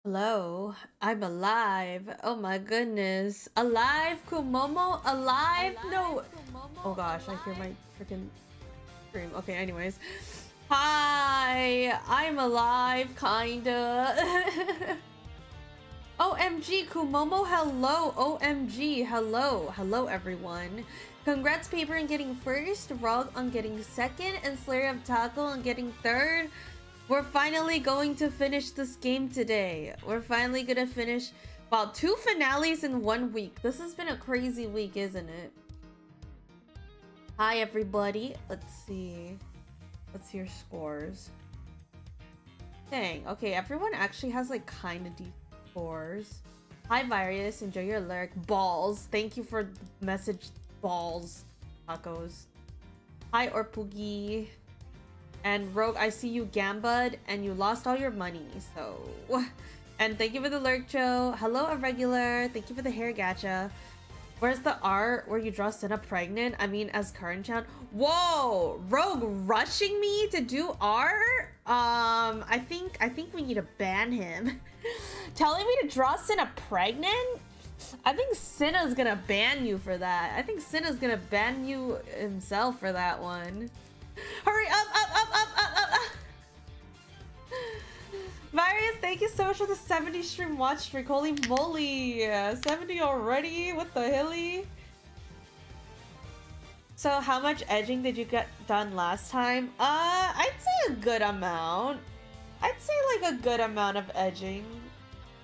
Hello, I'm alive. Oh my goodness. Alive, Kumomo? Alive? No. Oh gosh, I hear my freaking scream. Okay, anyways. Hi, I'm alive, kinda. OMG, Kumomo, hello. OMG, hello. Hello, everyone. Congrats, Paper, on getting first, Rog on getting second, and Slayer of Taco on getting third. We're finally going to finish this game today. We're finally gonna finish, well, 2 finales in 1 week. This has been a crazy week, isn't it? Hi, everybody. Let's see. Let's see your scores. Dang. Okay, everyone actually has like kind of deep scores. Hi, Virus. Enjoy your lyric. Balls. Thank you for the message. Balls. Tacos. Hi, Orpugi. And Rogue, I see you gambad and you lost all your money, so... And thank you for the lurk, Joe. Hello, Irregular. Thank you for the hair gacha. Where's the art where you draw Senna pregnant? I mean, as Karin-chan. Whoa! Rogue rushing me to do art? I think we need to ban him. Telling me to draw Senna pregnant? I think Senna's gonna ban you for that. I think Senna's gonna ban you himself for that one. Hurry up, up. Marius, thank you so much for the 70 stream watch streak. Holy moly. 70 already? What the hilly? So how much edging did you get done last time? I'd say a good amount. I'd say like a good amount of edging.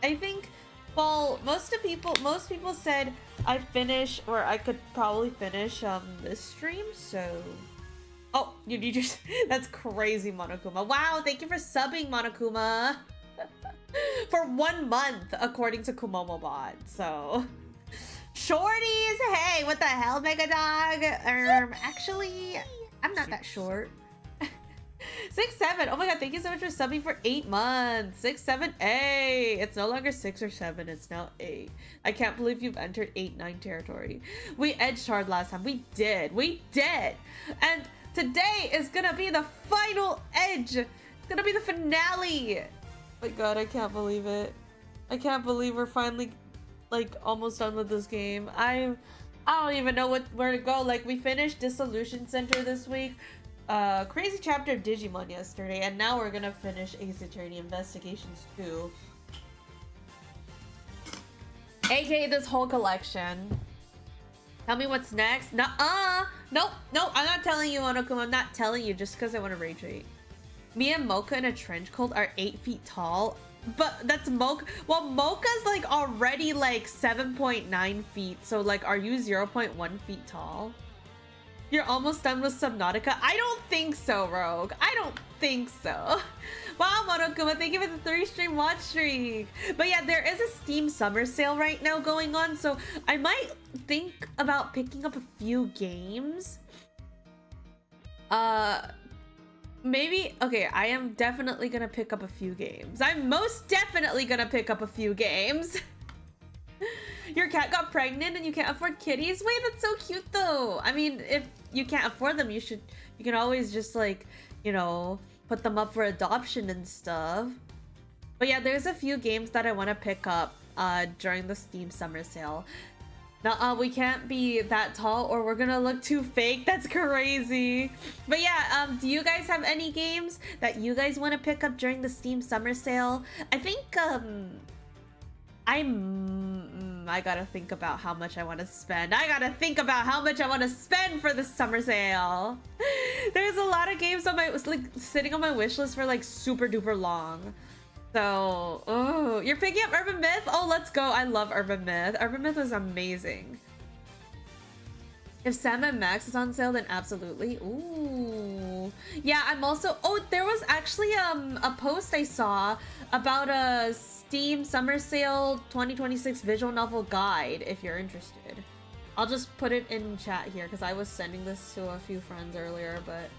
I think, well, most people said I'd finish, or I could probably finish this stream, so... Oh, you just... That's crazy, Monokuma. Wow, thank you for subbing, Monokuma. For 1 month, according to Kumomo bot. So... Shorties! Hey, what the hell, Mega Dog? Actually, I'm not that short. 6-7. Oh my god, thank you so much for subbing for 8 months. 6-7. Hey, it's no longer 6 or 7. It's now 8. I can't believe you've entered 8-9 territory. We edged hard last time. We did. And... today is gonna be the final edge. It's gonna be the finale. Oh my god, I can't believe it. I can't believe we're finally like almost done with this game. I don't even know where to go. Like, we finished Dissolution Center this week. Crazy chapter of Digimon yesterday, and now we're gonna finish Ace Attorney Investigations 2. AKA this whole collection. Tell me what's next. Nuh-uh. Nope. I'm not telling you, Monokuma. I'm not telling you just because I want to rage rate. Me and Mocha in a trench coat are 8 feet tall. But that's Mocha. Well, Mocha's like already like 7.9 feet. So like, are you 0.1 feet tall? You're almost done with Subnautica? I don't think so, Rogue. I don't think so. Wow, Monokuma, thank you for the 3 stream watch streak. But yeah, there is a Steam summer sale right now going on, so I might think about picking up a few games. Maybe, okay, I am definitely gonna pick up a few games. I'm most definitely gonna pick up a few games. Your cat got pregnant and you can't afford kitties? Wait, that's so cute though. I mean, if you can't afford them, you can always just like, you know, put them up for adoption and stuff. But yeah, there's a few games that I want to pick up during the Steam summer sale. Now, we can't be that tall or we're gonna look too fake. That's crazy. But yeah, do you guys have any games that you guys want to pick up during the Steam summer sale? I think, I gotta think about how much I want to spend. I gotta think about how much I want to spend for the summer sale. There's a lot of games on my, like, sitting on my wish list for like super duper long. So, oh, you're picking up Urban Myth? Oh, let's go. I love Urban Myth. Urban Myth is amazing. If Sam and Max is on sale, then absolutely. Ooh. Yeah, I'm also... Oh, there was actually a post I saw about a Steam Summer Sale 2026 visual novel guide, if you're interested. I'll just put it in chat here, because I was sending this to a few friends earlier, but...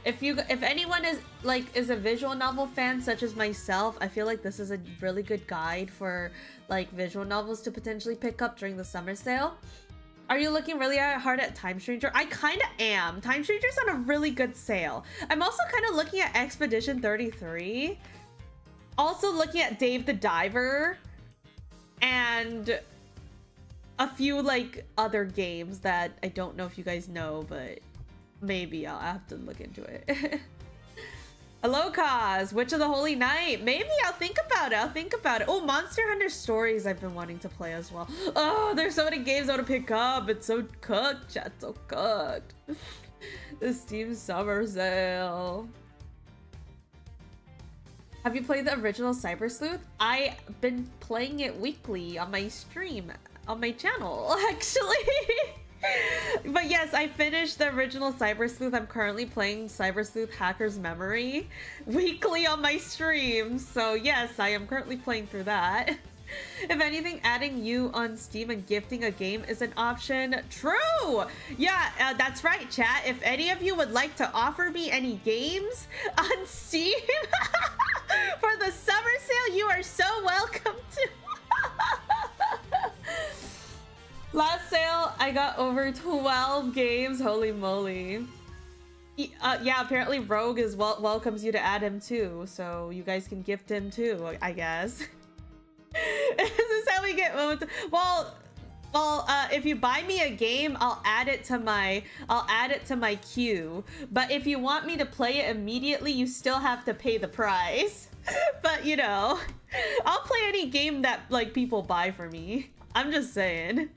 If anyone is a visual novel fan such as myself, I feel like this is a really good guide for like visual novels to potentially pick up during the summer sale. Are you looking really hard at Time Stranger? I kind of am. Time Stranger's on a really good sale. I'm also kind of looking at Expedition 33. also looking at Dave the Diver and a few like other games that I don't know if you guys know, but maybe I'll have to look into it. Hello, Kaz. Witch of the Holy Night. Maybe I'll think about it. I'll think about it. Oh, Monster Hunter Stories I've been wanting to play as well. Oh, there's so many games I want to pick up. It's so cooked, chat. So cooked. The Steam Summer Sale. Have you played the original Cyber Sleuth? I've been playing it weekly on my stream, on my channel, actually. But yes, I finished the original Cyber Sleuth. I'm currently playing Cyber Sleuth Hacker's Memory weekly on my stream. So yes, I am currently playing through that. If anything, adding you on Steam and gifting a game is an option. True! Yeah, that's right, chat. If any of you would like to offer me any games on Steam for the summer sale, you are so welcome to. Last sale, I got over 12 games. Holy moly. Yeah, apparently Rogue is welcomes you to add him too, so you guys can gift him too, I guess. This is how we get well, if you buy me a game, I'll add it to my queue. But if you want me to play it immediately, you still have to pay the price. But you know, I'll play any game that like people buy for me. I'm just saying.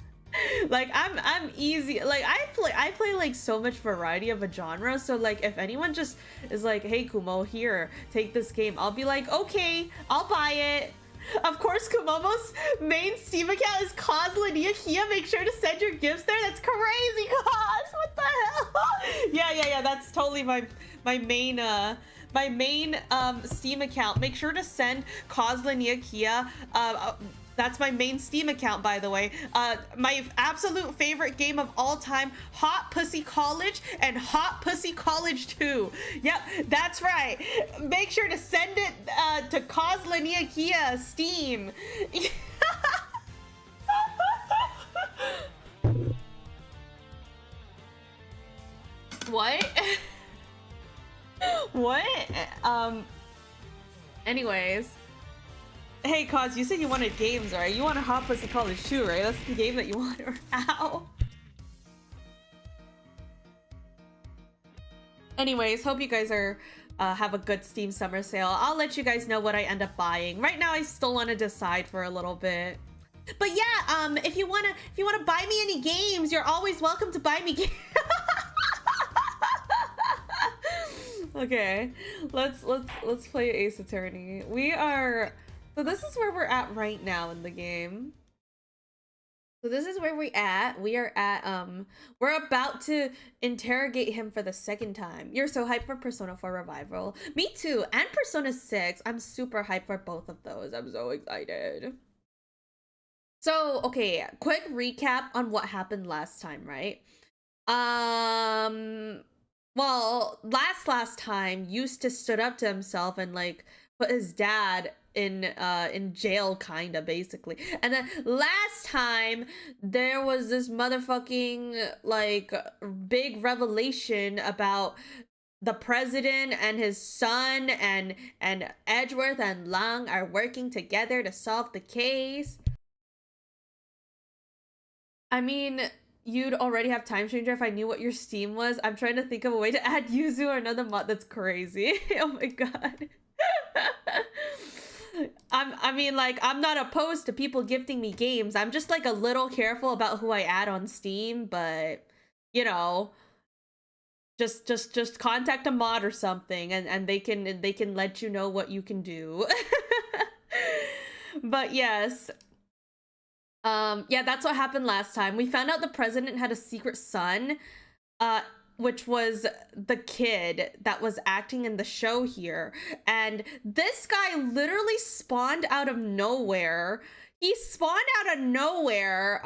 Like I'm easy. Like I play like so much variety of a genre. So like if anyone just is like, hey Kumo, here, take this game, I'll be like, okay, I'll buy it. Of course, Kumomo's main Steam account is Kia. Make sure to send your gifts there. That's crazy, Cos. What the hell? Yeah. That's totally my main Steam account. Make sure to send Kia. That's my main Steam account, by the way. My absolute favorite game of all time, Hot Pussy College and Hot Pussy College 2. Yep, that's right. Make sure to send it to Kia Steam. What? What? Anyways. Hey, Cause, you said you wanted games, right? You want a Hot Pussy College 2, right? That's the game that you want. Ow. Anyways, hope you guys are have a good Steam summer sale. I'll let you guys know what I end up buying. Right now, I still want to decide for a little bit. But yeah, if you wanna buy me any games, you're always welcome to buy me games. Okay, let's play Ace Attorney. So this is where we're at right now in the game. So this is where we are at, we're about to interrogate him for the second time. You're so hyped for Persona 4 Revival. Me too, and Persona 6. I'm super hyped for both of those. I'm so excited. So, okay, quick recap on what happened last time, right? Well, last time, Eustace stood up to himself and like put his dad in jail, kinda, basically. And then last time there was this motherfucking like big revelation about the president and his son, and Edgeworth and Lang are working together to solve the case. I mean, you'd already have Time Changer if I knew what your Steam was. I'm trying to think of a way to add Yuzu or another mod that's crazy. Oh my god. I mean, like, I'm not opposed to people gifting me games. I'm just like a little careful about who I add on Steam, but you know, just contact a mod or something, and they can let you know what you can do. But yes, yeah, that's what happened last time. We found out the president had a secret son, which was the kid that was acting in the show here. And this guy literally spawned out of nowhere. He spawned out of nowhere.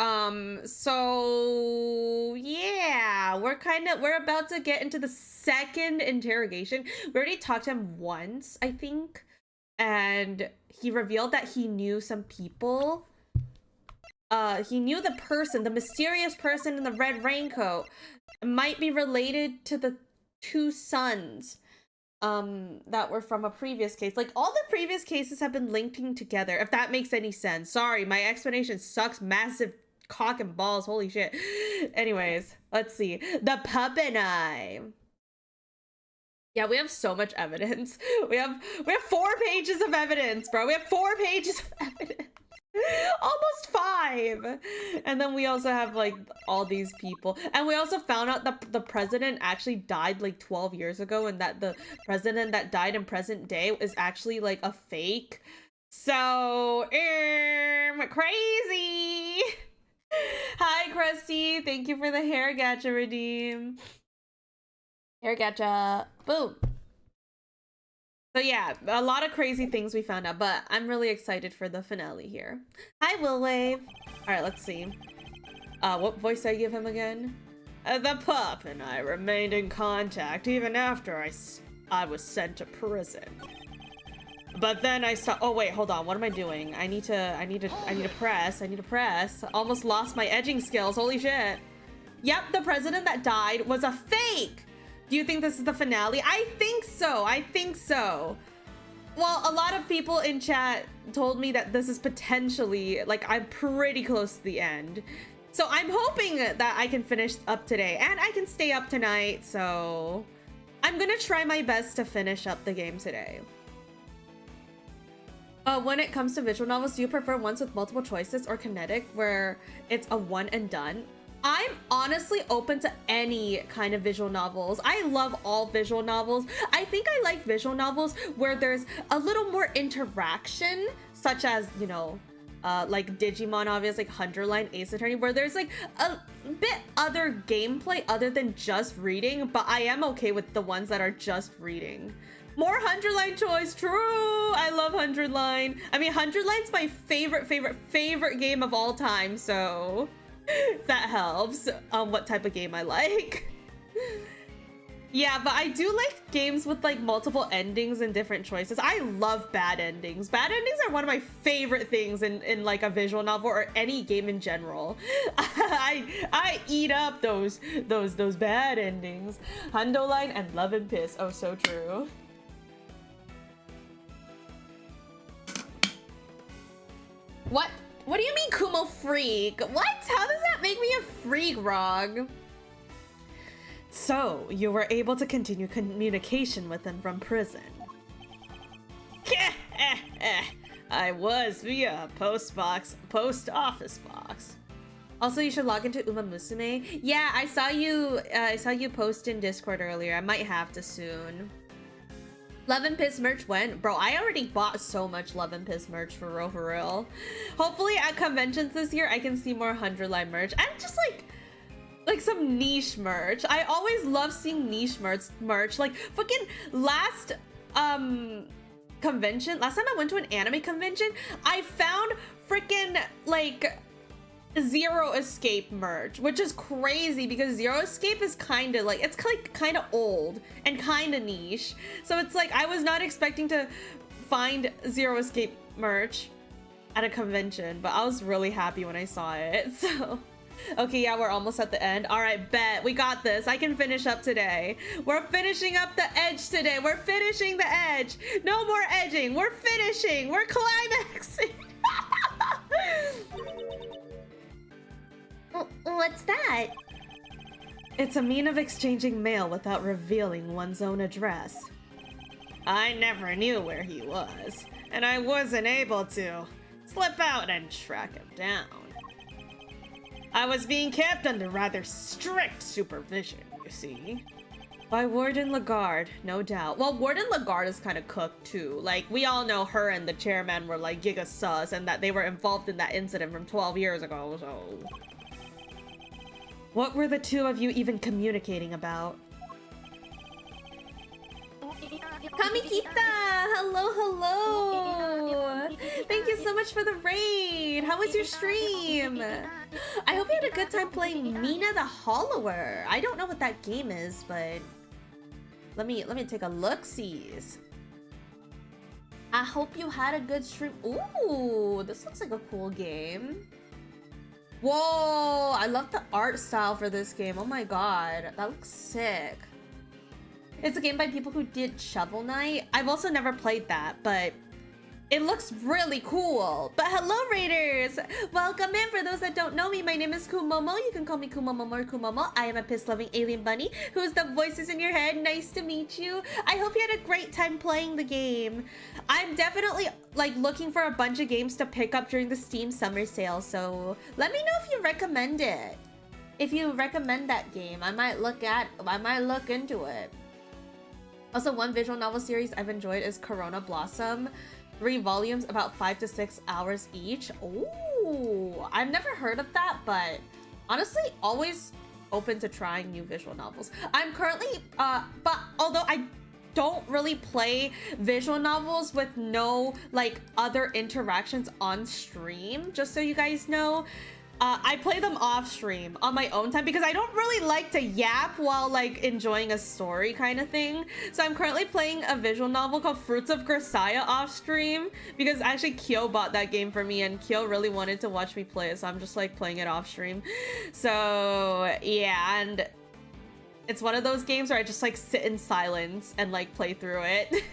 So yeah, we're about to get into the second interrogation. We already talked to him once, I think, and he revealed that he knew some people. He knew the person, the mysterious person in the red raincoat, might be related to the two sons. that were from a previous case. Like, all the previous cases have been linking together, if that makes any sense. Sorry, my explanation sucks. Massive cock and balls, holy shit. Anyways, let's see. The puppet eye. Yeah, we have so much evidence. We have 4 pages of evidence, bro. We have 4 pages of evidence. Almost 5. And then we also have like all these people, and we also found out that the president actually died like 12 years ago, and that the president that died in present day is actually like a fake. So crazy. Hi Krusty, thank you for the hair gacha redeem. Hair gacha, boom. So yeah, a lot of crazy things we found out, but I'm really excited for the finale here. Hi, Will Wave. All right, let's see. What voice did I give him again? The pup and I remained in contact even after I was sent to prison. But then I stopped. Oh wait, hold on. What am I doing? I need to press. Almost lost my edging skills. Holy shit. Yep, the president that died was a fake. Do you think this is the finale? I think so. Well, a lot of people in chat told me that this is potentially, like, I'm pretty close to the end. So I'm hoping that I can finish up today, and I can stay up tonight, so I'm gonna try my best to finish up the game today. When it comes to visual novels, do you prefer ones with multiple choices or kinetic where it's a one and done? I'm honestly open to any kind of visual novels. I love all visual novels. I think I like visual novels where there's a little more interaction, such as, you know, like Digimon, obviously, like Hunterline, Ace Attorney, where there's like a bit other gameplay other than just reading, but I am okay with the ones that are just reading. More Hunterline choice, true! I love Hunterline. I mean, Hunterline's my favorite game of all time, so that helps what type of game I like. Yeah, but I do like games with like multiple endings and different choices. I love bad endings. Bad endings are one of my favorite things in like a visual novel or any game in general. I eat up those bad endings. Hundoline and Love and Piss. Oh, so true. What do you mean, Kumo freak? What? How does that make me a freak, Rog? So, you were able to continue communication with him from prison. I was via post office box. Also, you should log into Uma Musume. Yeah, I saw you post in Discord earlier. I might have to soon. Love and Piss merch went. Bro, I already bought so much Love and Piss merch for real. Hopefully at conventions this year, I can see more Hunterline merch. And just like some niche merch. I always love seeing niche merch. Like fucking last convention, last time I went to an anime convention, I found freaking like Zero Escape merch, which is crazy because Zero Escape is kind of like, it's like kind of old and kind of niche. So it's like I was not expecting to find Zero Escape merch at a convention, but I was really happy when I saw it. So okay, yeah, we're almost at the end. All right, bet. We got this. I can finish up today. We're finishing up the edge today. We're finishing the edge. No more edging. We're finishing. We're climaxing. What's that? It's a mean of exchanging mail without revealing one's own address. I never knew where he was, and I wasn't able to slip out and track him down. I was being kept under rather strict supervision, you see. By Warden Lagarde, no doubt. Well, Warden Lagarde is kind of cooked too. Like, we all know her and the chairman were like giga sus and that they were involved in that incident from 12 years ago, so... What were the two of you even communicating about? Kamikita! Hello! Thank you so much for the raid! How was your stream? I hope you had a good time playing Mina the Hollower. I don't know what that game is, but... Let me take a look-sees. I hope you had a good stream. Ooh, this looks like a cool game. Whoa, I love the art style for this game. Oh my god, that looks sick. It's a game by people who did Shovel Knight. I've also never played that, but it looks really cool. But hello, Raiders! Welcome in. For those that don't know me, my name is Kumomo. You can call me Kumomo or Kumomo. I am a piss-loving alien bunny who's the voices in your head. Nice to meet you. I hope you had a great time playing the game. I'm definitely like looking for a bunch of games to pick up during the Steam summer sale, so let me know if you recommend it. If you recommend that game, I might look into it. Also, one visual novel series I've enjoyed is Corona Blossom. 3 volumes, about 5 to 6 hours each. Ooh, I've never heard of that, but honestly, always open to trying new visual novels. I'm currently, but although I don't really play visual novels with no like other interactions on stream, just so you guys know, I play them off stream on my own time because I don't really like to yap while like enjoying a story kind of thing. So I'm currently playing a visual novel called Fruits of Grisaya off stream because actually Kyo bought that game for me and Kyo really wanted to watch me play it, so I'm just like playing it off stream. So yeah, and it's one of those games where I just like sit in silence and like play through it.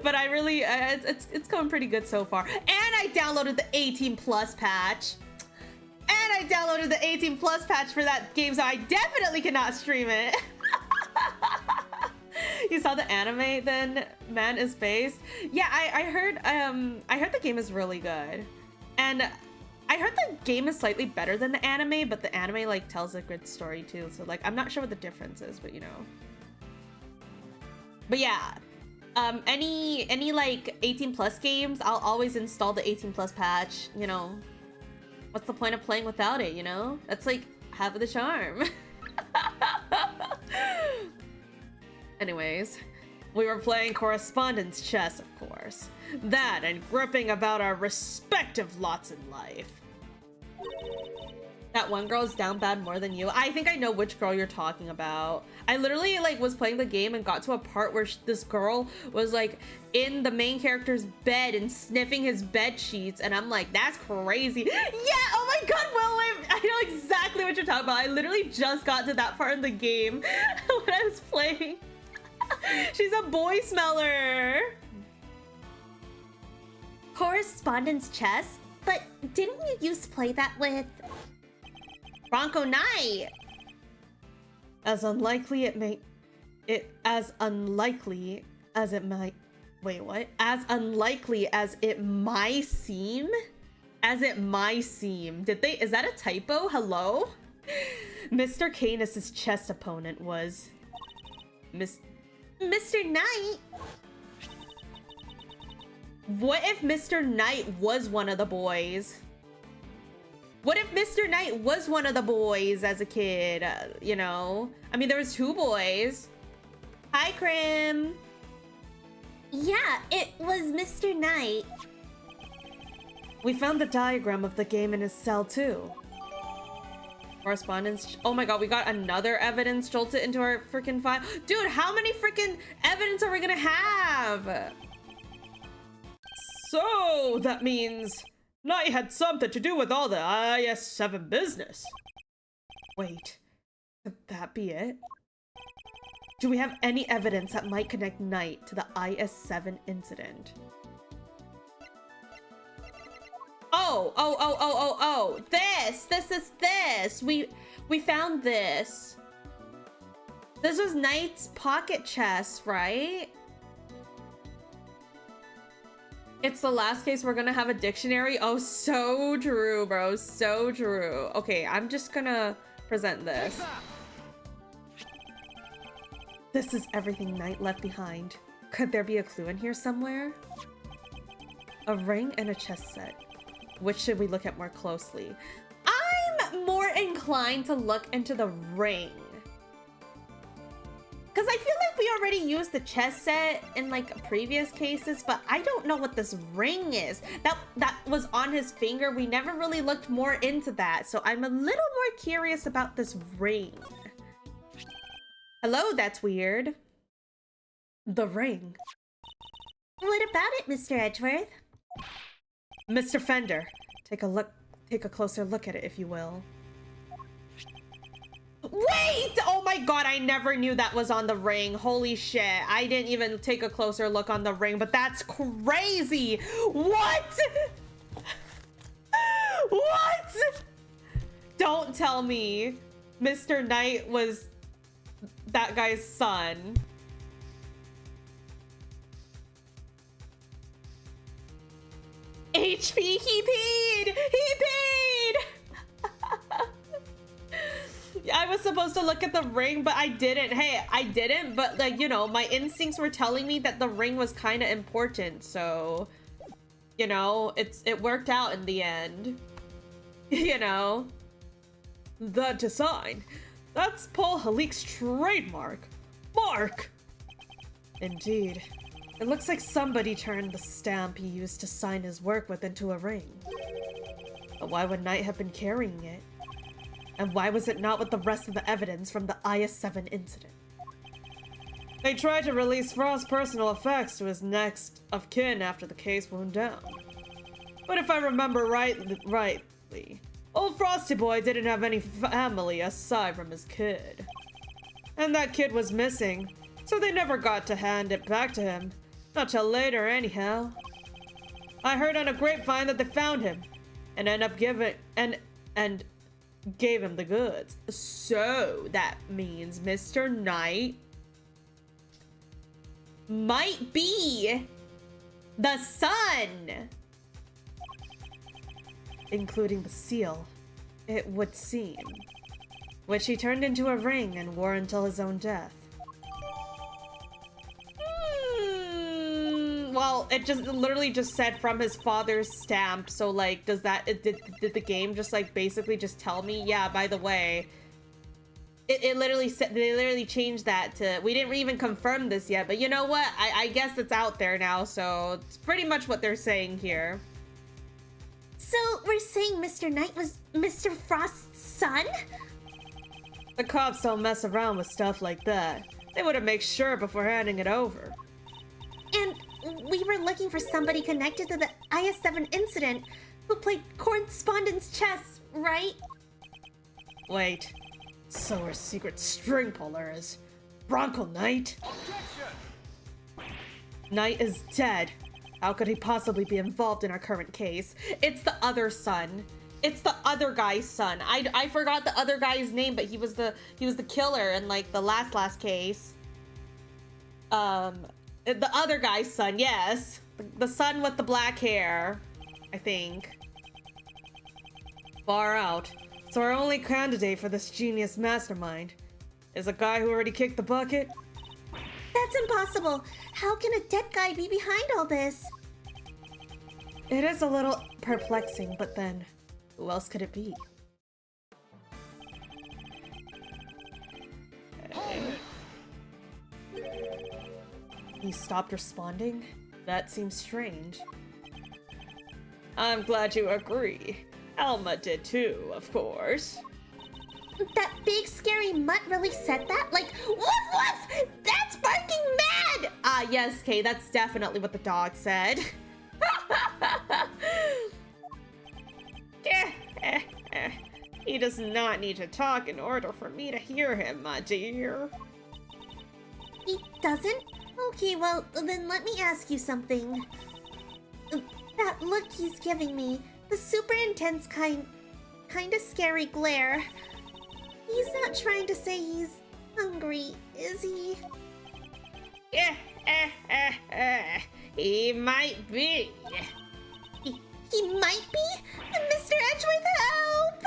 But I really, it's going pretty good so far. And I downloaded the 18+ patch. And I downloaded the 18+ patch for that game, so I definitely cannot stream it. You saw the anime then? Man is based. Yeah, I heard the game is really good. And I heard the game is slightly better than the anime, but the anime like tells a good story too. So like I'm not sure what the difference is, but you know. But yeah. Any like 18+ games, I'll always install the 18+ patch, you know. What's the point of playing without it, you know? That's like half of the charm. Anyways, we were playing correspondence chess, of course. That and gripping about our respective lots in life. That one girl's down bad more than you. I think I know which girl you're talking about. I literally like was playing the game and got to a part where this girl was like in the main character's bed and sniffing his bed sheets, and I'm like, that's crazy. Yeah, oh my god, Will, I know exactly what you're talking about. I literally just got to that part in the game when I was playing. She's a boy smeller. Correspondence chess? But didn't you used to play that with Bronco Knight? As unlikely as it might seem? As it might seem. Is that a typo? Hello? Mr. Canis' chess opponent was Mr. Knight. What if Mr. Knight was one of the boys? What if Mr. Knight was one of the boys as a kid? You know? I mean, there was 2 boys. Hi, Krim. Yeah, it was Mr. Knight. We found the diagram of the game in his cell, too. Correspondence. Oh my god, we got another evidence jolted into our freaking file. Dude, how many freaking evidence are we gonna have? So, that means Knight had something to do with all the IS-7 business. Wait, could that be it? Do we have any evidence that might connect Knight to the IS-7 incident? Oh, this. We found this. This was Knight's pocket chest, right? It's the last case we're gonna have a dictionary. Oh, so true, bro. So true. Okay, I'm just gonna present this. This is everything Knight left behind. Could there be a clue in here somewhere? A ring and a chess set. Which should we look at more closely? I'm more inclined to look into the ring. Because I feel like we already used the chess set in like previous cases, but I don't know what this ring is. That was on his finger. We never really looked more into that. So I'm a little more curious about this ring. Hello, that's weird. The ring. What about it, Mr. Edgeworth? Mr. Fender, take a closer look at it, if you will. Wait! Oh my god, I never knew that was on the ring. Holy shit. I didn't even take a closer look on the ring, but that's crazy. What? What? Don't tell me Mr. Knight was that guy's son. HP, he peed! He peed! I was supposed to look at the ring, but I didn't. Hey, I didn't, but like, you know, my instincts were telling me that the ring was kind of important, so, you know, it worked out in the end. You know? The design. That's Paul Halik's trademark. Mark! Indeed. It looks like somebody turned the stamp he used to sign his work with into a ring. But why would Knight have been carrying it? And why was it not with the rest of the evidence from the IS-7 incident? They tried to release Frost's personal effects to his next of kin after the case wound down. But if I remember rightly, old Frosty Boy didn't have any family aside from his kid. And that kid was missing, so they never got to hand it back to him. Not till later, anyhow. I heard on a grapevine that they found him, and ended up giving and gave him the goods. So that means Mr. Knight might be the son, including the seal, it would seem, which he turned into a ring and wore until his own death. Well, it just literally just said from his father's stamp, so like, does that, did the game just like basically just tell me, yeah, by the way, it literally said, they literally changed that to, we didn't even confirm this yet, but you know what, I guess it's out there now, so it's pretty much what they're saying here. So we're saying Mr. Knight was Mr. Frost's son? The cops don't mess around with stuff like that. They would have made sure before handing it over. And we were looking for somebody connected to the IS-7 incident who played correspondence chess, right? Wait, so our secret string puller is Bronco Knight? Objection! Knight is dead. How could he possibly be involved in our current case? It's the other son. It's the other guy's son. I forgot the other guy's name, but he was the killer in like the last case. The other guy's son, yes. The son with the black hair, I think. Far out. So our only candidate for this genius mastermind is a guy who already kicked the bucket? That's impossible. How can a dead guy be behind all this? It is a little perplexing, but then, who else could it be? He stopped responding? That seems strange. I'm glad you agree. Alma did too, of course. That big scary mutt really said that? Like, woof woof! That's barking mad! Yes, Kay, that's definitely what the dog said. He does not need to talk in order for me to hear him, my dear. He doesn't? Okay, well, then let me ask you something. That look he's giving me, the super intense kind of scary glare. He's not trying to say he's hungry, is he? He might be. He might be? Mr. Edgeworth, help!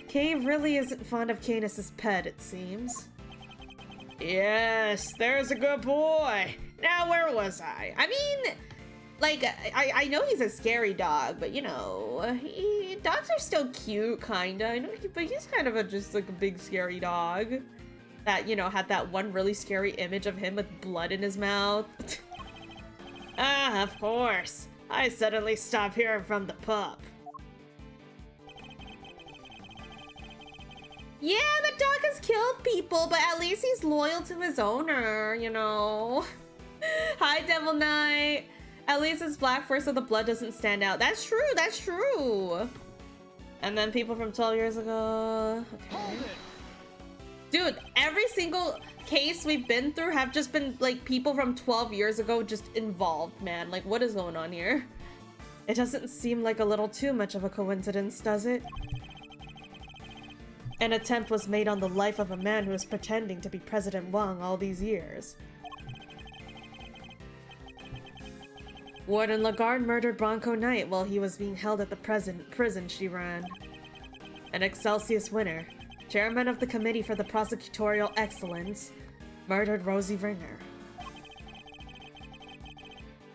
Kay really isn't fond of Canis's pet, it seems. Yes, there's a good boy. Now, where was I? I mean, like, I know he's a scary dog, but you know, dogs are still cute, kinda. I know, but he's kind of just like a big scary dog that, you know, had that one really scary image of him with blood in his mouth. Of course. I suddenly stopped hearing from the pup. Yeah, the dog has killed people, but at least he's loyal to his owner, you know. Hi, Devil Knight. At least his black fur so the blood doesn't stand out. That's true, that's true. And then people from 12 years ago. Okay. Dude, every single case we've been through have just been like people from 12 years ago just involved, man. Like, what is going on here? It doesn't seem like a little too much of a coincidence, does it? An attempt was made on the life of a man who was pretending to be President Wang all these years. Warden Lagarde murdered Bronco Knight while he was being held at the prison she ran. An Excelsius winner, chairman of the Committee for the Prosecutorial Excellence, murdered Rosie Ringer.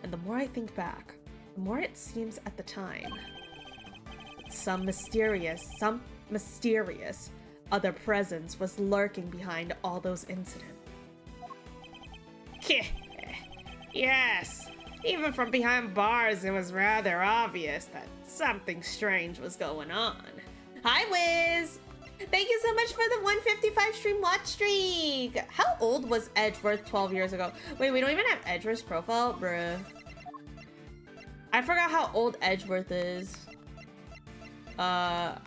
And the more I think back, the more it seems at the time that some mysterious other presence was lurking behind all those incidents. Yes, even from behind bars, it was rather obvious that something strange was going on. Hi, Wiz! Thank you so much for the 155 stream watch streak! How old was Edgeworth 12 years ago? Wait, we don't even have Edgeworth's profile? Bruh. I forgot how old Edgeworth is. I'm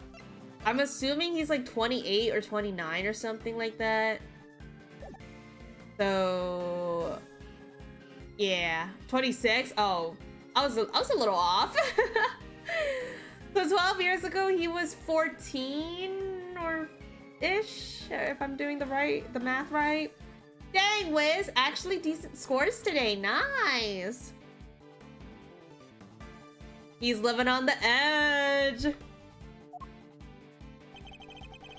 assuming he's like 28 or 29 or something like that. So... yeah. 26? Oh. I was a little off. So 12 years ago, he was 14 or ish, if I'm doing the math right. Dang, Wiz, actually decent scores today. Nice. He's living on the edge.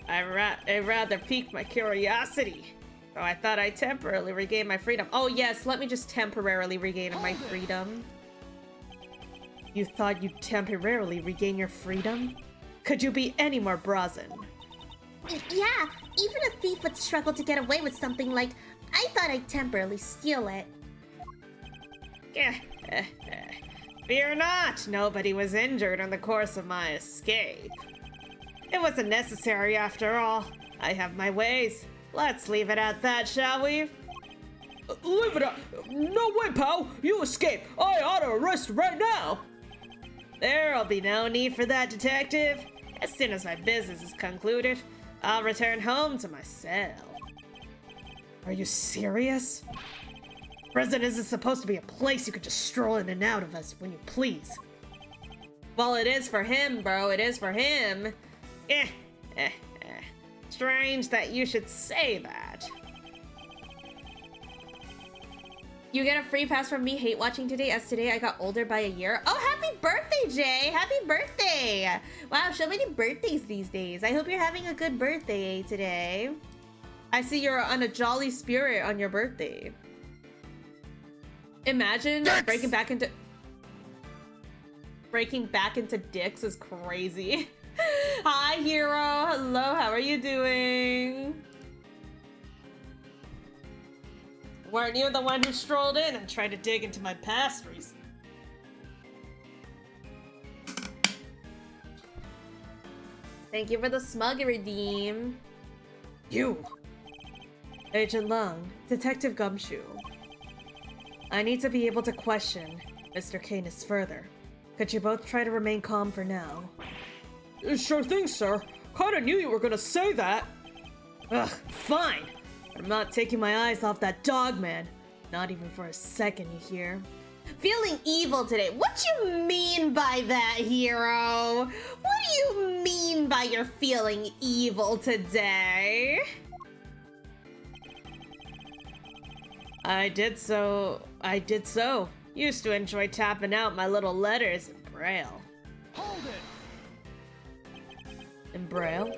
I rather piqued my curiosity. So I thought I'd temporarily regain my freedom. Oh yes, let me just temporarily regain my freedom. You thought you'd temporarily regain your freedom? Could you be any more brazen? Yeah, even a thief would struggle to get away with something like, I thought I'd temporarily steal it. Fear not, nobody was injured in the course of my escape. It wasn't necessary after all. I have my ways. Let's leave it at that, shall we? Leave it at... No way, pal! You escape! I ought to arrest you right now! There'll be no need for that, detective. As soon as my business is concluded, I'll return home to my cell. Are you serious? Prison isn't supposed to be a place you could just stroll in and out of as when you please. Well, it is for him, bro. It is for him. Strange that you should say that. You get a free pass from me hate watching today, as today I got older by a year. Oh, happy birthday, Jay! Happy birthday! Wow, so many birthdays these days. I hope you're having a good birthday today. I see you're on a jolly spirit on your birthday. Imagine breaking back into dicks is crazy. Hi, hero. Hello, how are you doing? Weren't you the one who strolled in and tried to dig into my pastries? Thank you for the smug redeem. You! Agent Lung, Detective Gumshoe. I need to be able to question Mr. Canis further. Could you both try to remain calm for now? Sure thing, sir. Kinda knew you were gonna say that. Ugh, fine. I'm not taking my eyes off that dog man. Not even for a second, you hear? Feeling evil today. What you mean by that, hero? What do you mean by you're feeling evil today? I did so. Used to enjoy tapping out my little letters in Braille. Hold it! In Braille?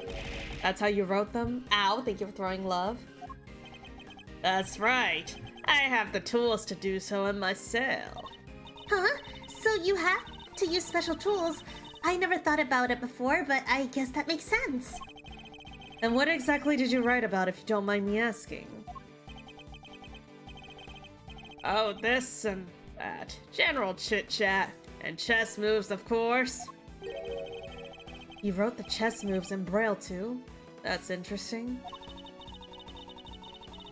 That's how you wrote them? Ow, thank you for throwing love. That's right. I have the tools to do so in my cell. Huh? So you have to use special tools. I never thought about it before, but I guess that makes sense. And what exactly did you write about, if you don't mind me asking? Oh, this and that. General chit-chat. And chess moves, of course. You wrote the chess moves in Braille, too? That's interesting.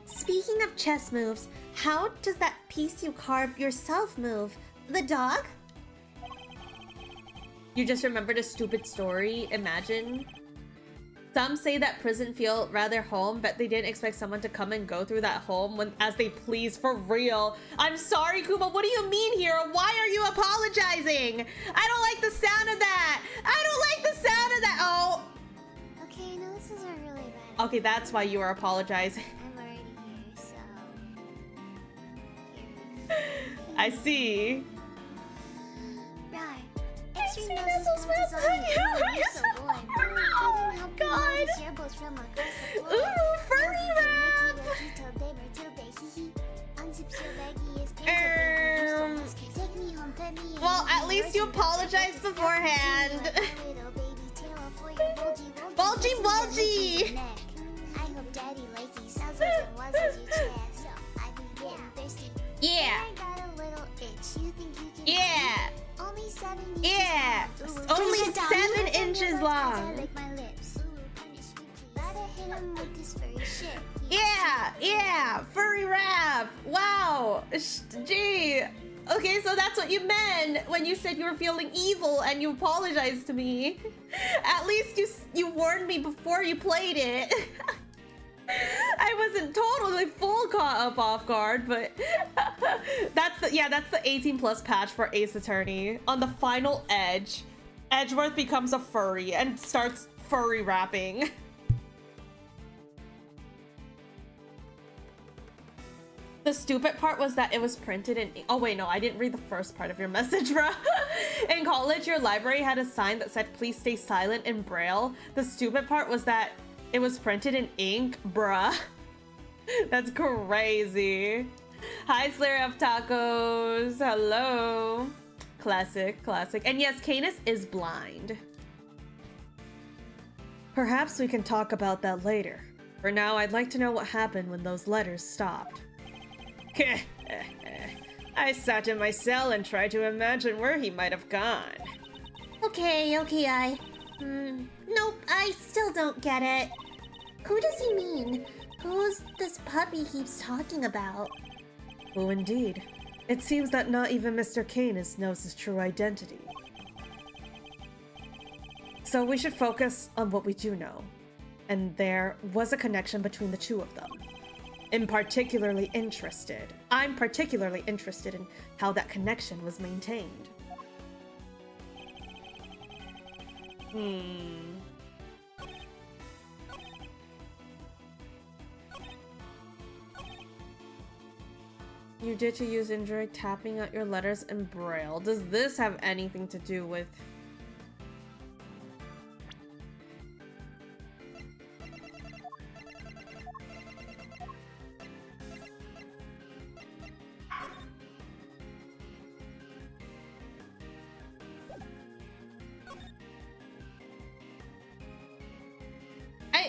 Speaking of chess moves, how does that piece you carved yourself move? The dog? You just remembered a stupid story, imagine. Some say that prison feel rather home, but they didn't expect someone to come and go through that home as they please, for real. I'm sorry, Kumo, what do you mean here? Why are you apologizing? I don't like the sound of that. I don't like the sound of that. Oh. Okay, no, this is a really bad. Okay, that's why you are apologizing. I'm already here, so... I see. Right. Extreme Nuzzles pounces on you. You're so warm. Oh, God. Ooh, furry wrap. Well, at least you apologized beforehand. Bulgy, bulgy. Yeah. Yeah. Yeah. Only 7 inches long. Yeah, yeah, furry wrap. Wow. Gee. Okay, so that's what you meant when you said you were feeling evil and you apologized to me. At least you warned me before you played it. I wasn't totally full caught up off guard, but that's the 18 plus patch for Ace Attorney. On the final edge, Edgeworth becomes a furry and starts furry rapping. The stupid part was that it was printed in... Oh wait, no, I didn't read the first part of your message, bro. In college, your library had a sign that said, "Please stay silent" in Braille. The stupid part was that it was printed in ink, bruh. That's crazy. Hi, Slayer of Tacos. Hello. Classic, classic. And yes, Canis is blind. Perhaps we can talk about that later. For now, I'd like to know what happened when those letters stopped. I sat in my cell and tried to imagine where he might have gone. Okay, nope, I still don't get it. Who does he mean? Who's this puppy he's talking about? Who indeed? It seems that not even Mr. Canis knows his true identity. So we should focus on what we do know. And there was a connection between the two of them. I'm particularly interested in how that connection was maintained. You did to use injury tapping out your letters in Braille. Does this have anything to do with...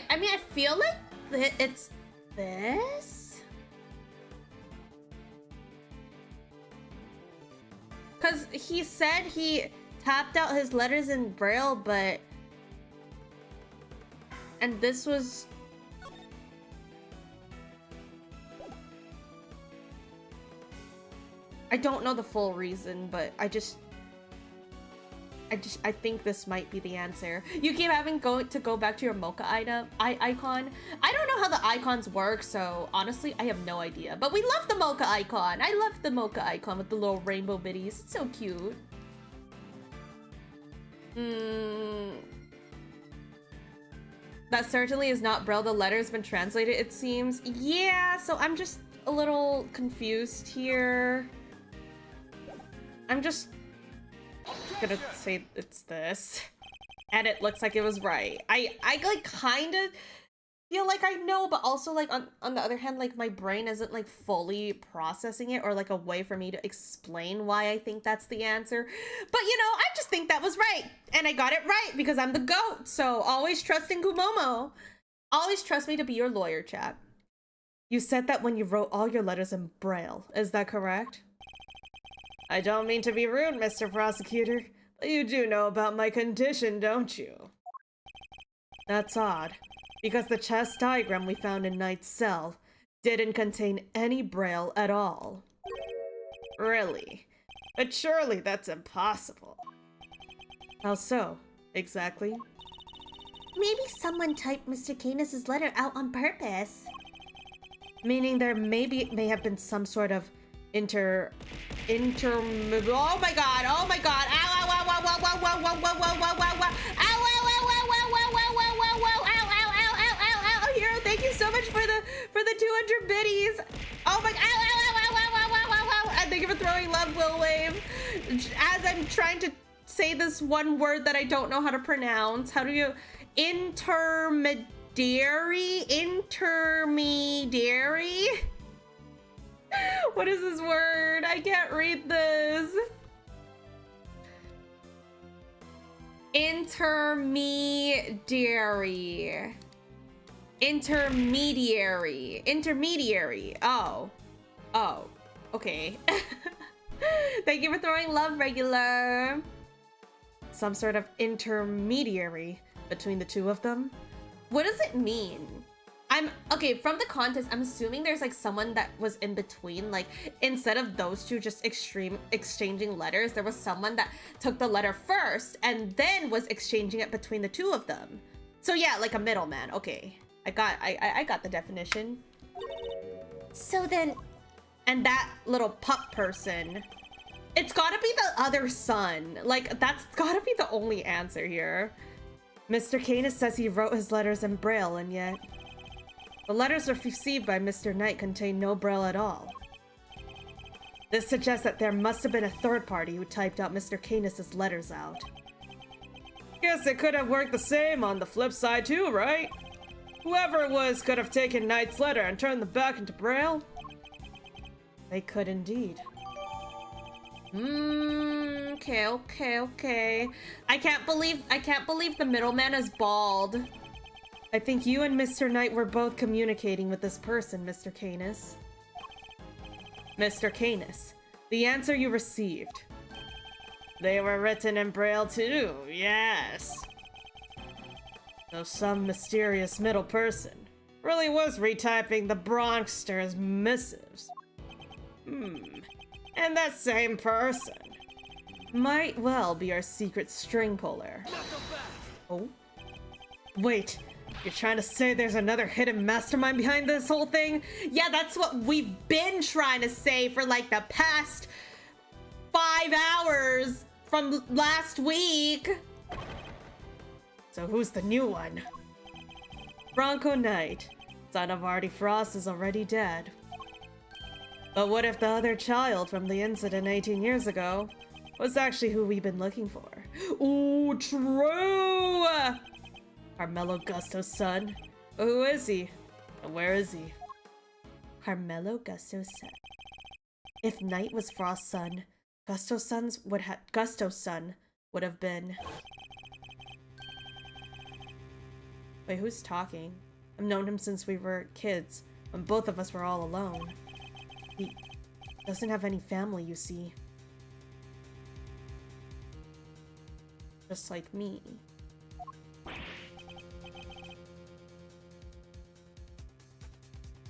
I mean, I feel like it's this? Because he said he tapped out his letters in Braille, but... And this was... I don't know the full reason, but I think this might be the answer. You keep having to go back to your mocha icon. I don't know how the icons work, so honestly, I have no idea. But we love the mocha icon. I love the mocha icon with the little rainbow bitties. It's so cute. That certainly is not Braille. The letter's been translated, it seems. Yeah, so I'm just a little confused here. I'm just gonna say it's this, and it looks like it was right. I like kind of feel like I know, but also like on the other hand, like my brain isn't like fully processing it, or like a way for me to explain why I think that's the answer. But you know, I just think that was right, and I got it right because I'm the GOAT. So always trust in Kumomo. Always trust me to be your lawyer, chat. You said that when you wrote all your letters in Braille, is that correct? I don't mean to be rude, Mr. Prosecutor, but you do know about my condition, don't you? That's odd, because the chess diagram we found in Knight's cell didn't contain any Braille at all. Really? But surely that's impossible. How so, exactly? Maybe someone typed Mr. Canis's letter out on purpose. Meaning there may have been some sort of oh my god, oh my god, ow, ow, ow, ow, ow, ow, ow, ow, ow, ow, ow, ow, ow, ow, ow, Hero, thank you so much for the 200 biddies. Oh my, ow, ow, ow, ow, ow, ow, ow, ow, ow, and thank you for throwing love, Will Wave. As I'm trying to say this one word that I don't know how to pronounce, how do you, intermediary? What is this word? I can't read this. Intermediary. Oh, okay. Thank you for throwing love, regular. some sort of intermediary between the two of them. What does it mean? Okay, from the contest, I'm assuming there's like someone that was in between, like instead of those two just exchanging letters, there was someone that took the letter first and then was exchanging it between the two of them. So yeah, like a middleman. Okay, I got the definition. So then, and that little pup person, it's gotta be the other son. Like that's gotta be the only answer here. Mr. Canis says he wrote his letters in Braille, and yet the letters received by Mr. Knight contain no Braille at all. This suggests that there must have been a third party who typed out Mr. Canis's letters out. Guess it could have worked the same on the flip side too, right? Whoever it was could have taken Knight's letter and turned them back into Braille. They could indeed. Okay. I can't believe the middleman is bald. I think you and Mr. Knight were both communicating with this person, Mr. Canis. Mr. Canis, the answer you received. They were written in Braille too, yes. So some mysterious middle person really was retyping the Bronxster's missives. And that same person might well be our secret string puller. Oh? Wait, you're trying to say there's another hidden mastermind behind this whole thing? Yeah, that's what we've been trying to say for like the past 5 hours from last week. So who's the new one? Bronco Knight, son of Artie Frost, is already dead. But what if the other child from the incident 18 years ago was actually who we've been looking for? Ooh, true! Carmelo Gusto's son. Who is he? And where is he? Carmelo Gusto's son. If Knight was Frost's son, Gusto's son would have been... Wait, who's talking? I've known him since we were kids, when both of us were all alone. He doesn't have any family, you see. Just like me.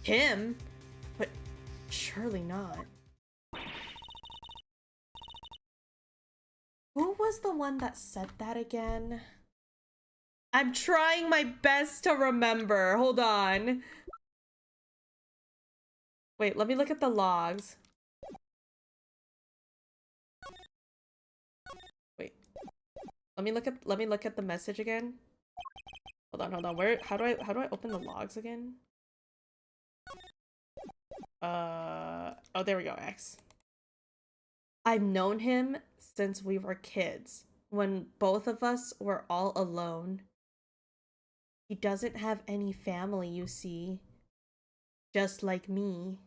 Him? But surely not. Who was the one that said that again? I'm trying my best to remember. Hold on. Wait, let me look at the logs. Wait. Let me look at the message again. Hold on. Where how do I open the logs again? Oh, there we go, X. I've known him since we were kids, when both of us were all alone. He doesn't have any family, you see. Just like me.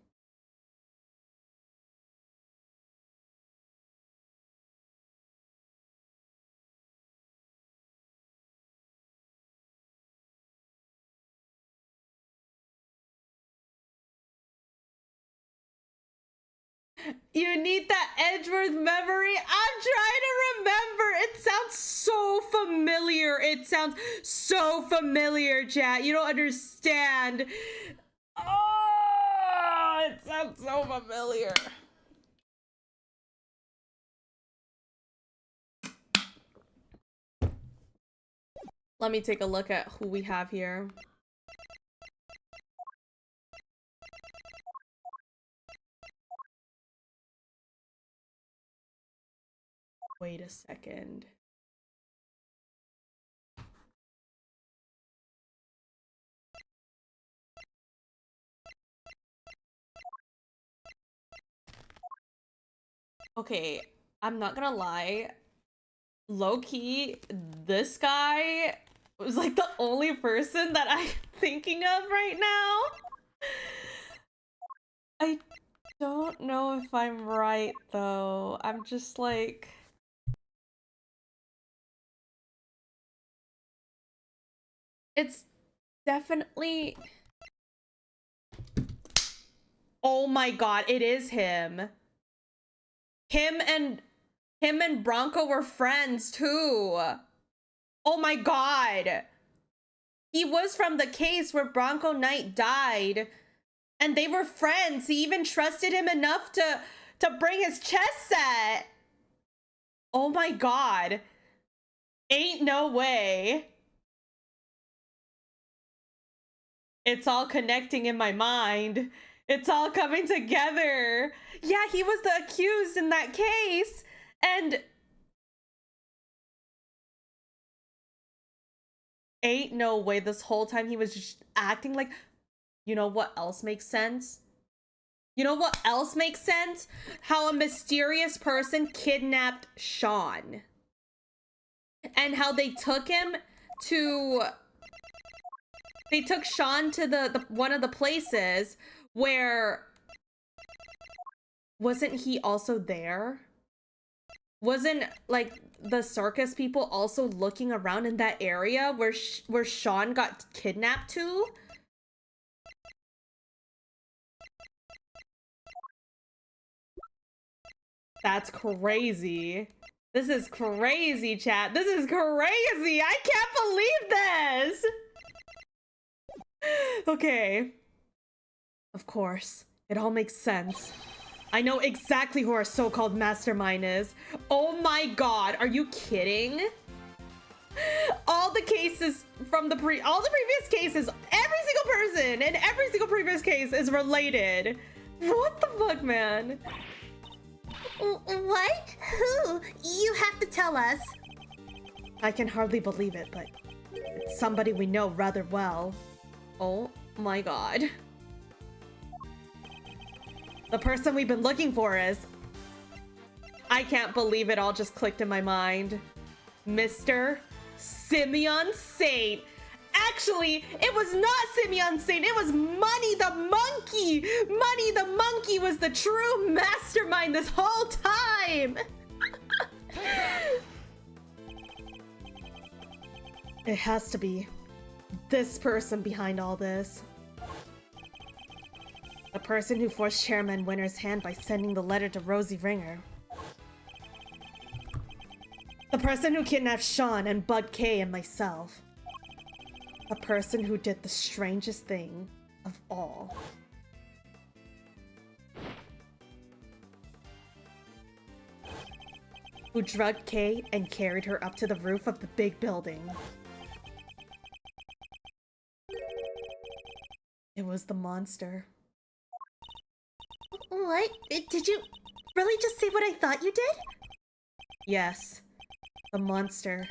You need that Edgeworth memory? I'm trying to remember. It sounds so familiar, chat. You don't understand. Oh, it sounds so familiar. Let me take a look at who we have here. Wait a second. Okay, I'm not gonna lie. Low-key, this guy was like the only person that I'm thinking of right now. I don't know if I'm right though. I'm just like... It's definitely... Oh my god, it is him. Him and Bronco were friends too. Oh my god. He was from the case where Bronco Knight died. And they were friends. He even trusted him enough to bring his chess set. Oh my god. Ain't no way. It's all connecting in my mind. It's all coming together. Yeah, he was the accused in that case. And ain't no way this whole time he was just acting like... You know what else makes sense? You know what else makes sense? How a mysterious person kidnapped Sean. And how they took him to... They took Sean to the one of the places where... Wasn't he also there? Wasn't, like, the circus people also looking around in that area where Sean got kidnapped to? That's crazy. This is crazy, chat. This is crazy. I can't believe this. Okay. Of course. It all makes sense. I know exactly who our so-called mastermind is. Oh my god. Are you kidding? All the cases from all the previous cases, every single person in every single previous case is related. What the fuck, man? What? Who? You have to tell us. I can hardly believe it, but it's somebody we know rather well. Oh my god. The person we've been looking for is... I can't believe it all just clicked in my mind. Mr. Simeon Saint. Actually, it was not Simeon Saint, it was Money the Monkey! Money the Monkey was the true mastermind this whole time! It has to be this person behind all this. The person who forced Chairman Winner's hand by sending the letter to Rosie Ringer. The person who kidnapped Sean and Bud K and myself. The person who did the strangest thing of all. Who drugged Kay and carried her up to the roof of the big building. It was the monster. What? Did you really just say what I thought you did? Yes, the monster.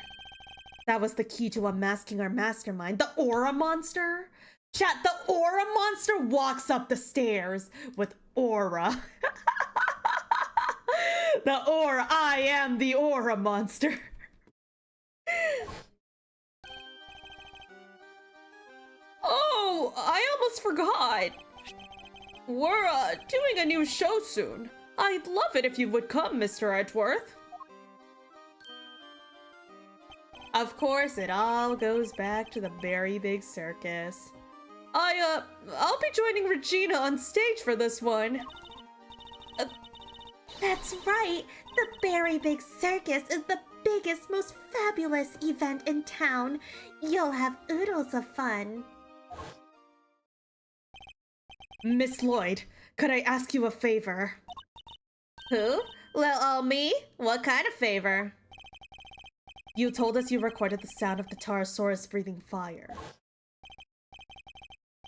That was the key to unmasking our mastermind. The aura monster? Chat, the aura monster walks up the stairs with aura. The aura, I am the aura monster. Oh, I almost forgot. We're doing a new show soon. I'd love it if you would come, Mr. Edgeworth. Of course, it all goes back to the very big circus. I'll be joining Regina on stage for this one. That's right. The Berry Big Circus is the biggest, most fabulous event in town. You'll have oodles of fun. Miss Lloyd, could I ask you a favor? Who? Little me? What kind of favor? You told us you recorded the sound of the Pterosaurus breathing fire.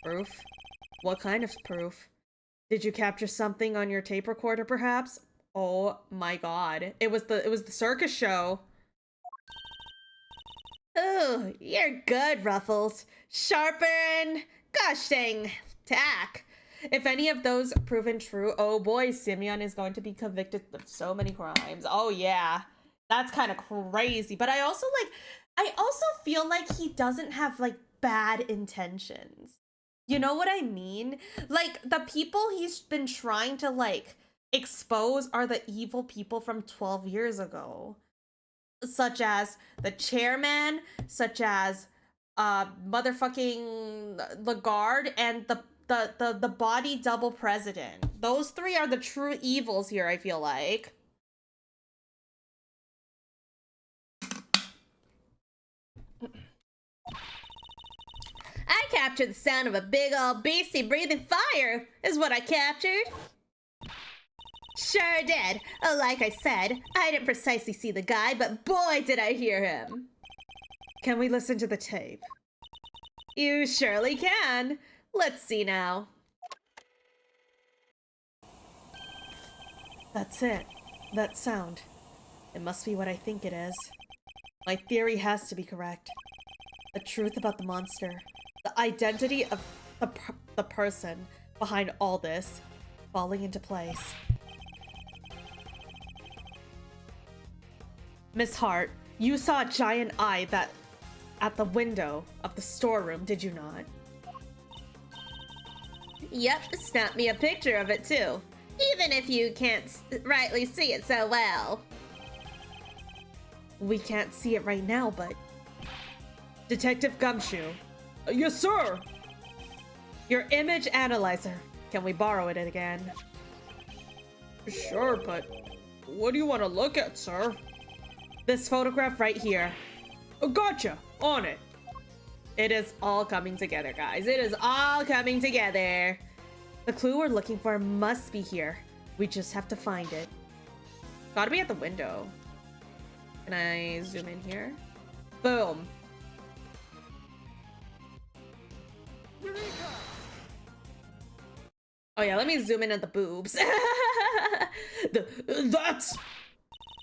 Proof? What kind of proof? Did you capture something on your tape recorder, perhaps? Oh my god. It was the circus show. Oh, you're good, Ruffles. Sharpen! Gosh dang! Tack! If any of those proven true, oh boy, Simeon is going to be convicted of so many crimes. Oh yeah. That's kind of crazy. But I also feel like he doesn't have like bad intentions. You know what I mean? Like the people he's been trying to like expose are the evil people from 12 years ago. Such as the chairman, such as motherfucking the guard and the body double president. Those three are the true evils here, I feel like. I captured the sound of a big old beastie breathing fire, is what I captured. Sure did. Oh, like I said, I didn't precisely see the guy, but boy did I hear him. Can we listen to the tape? You surely can. Let's see now. That's it. That sound. It must be what I think it is. My theory has to be correct. The truth about the monster. The identity of the person behind all this. Falling into place. Miss Hart, you saw a giant eye at the window of the storeroom, did you not? Yep, snap me a picture of it too. Even if you can't rightly see it so well. We can't see it right now, but... Detective Gumshoe. Yes, sir! Your image analyzer. Can we borrow it again? Sure, but what do you want to look at, sir? This photograph right here. Oh, gotcha! On it! It is all coming together, guys. It is all coming together. The clue we're looking for must be here. We just have to find it. Gotta be at the window. Can I zoom in here? Boom. Oh yeah, let me zoom in at the boobs. That's...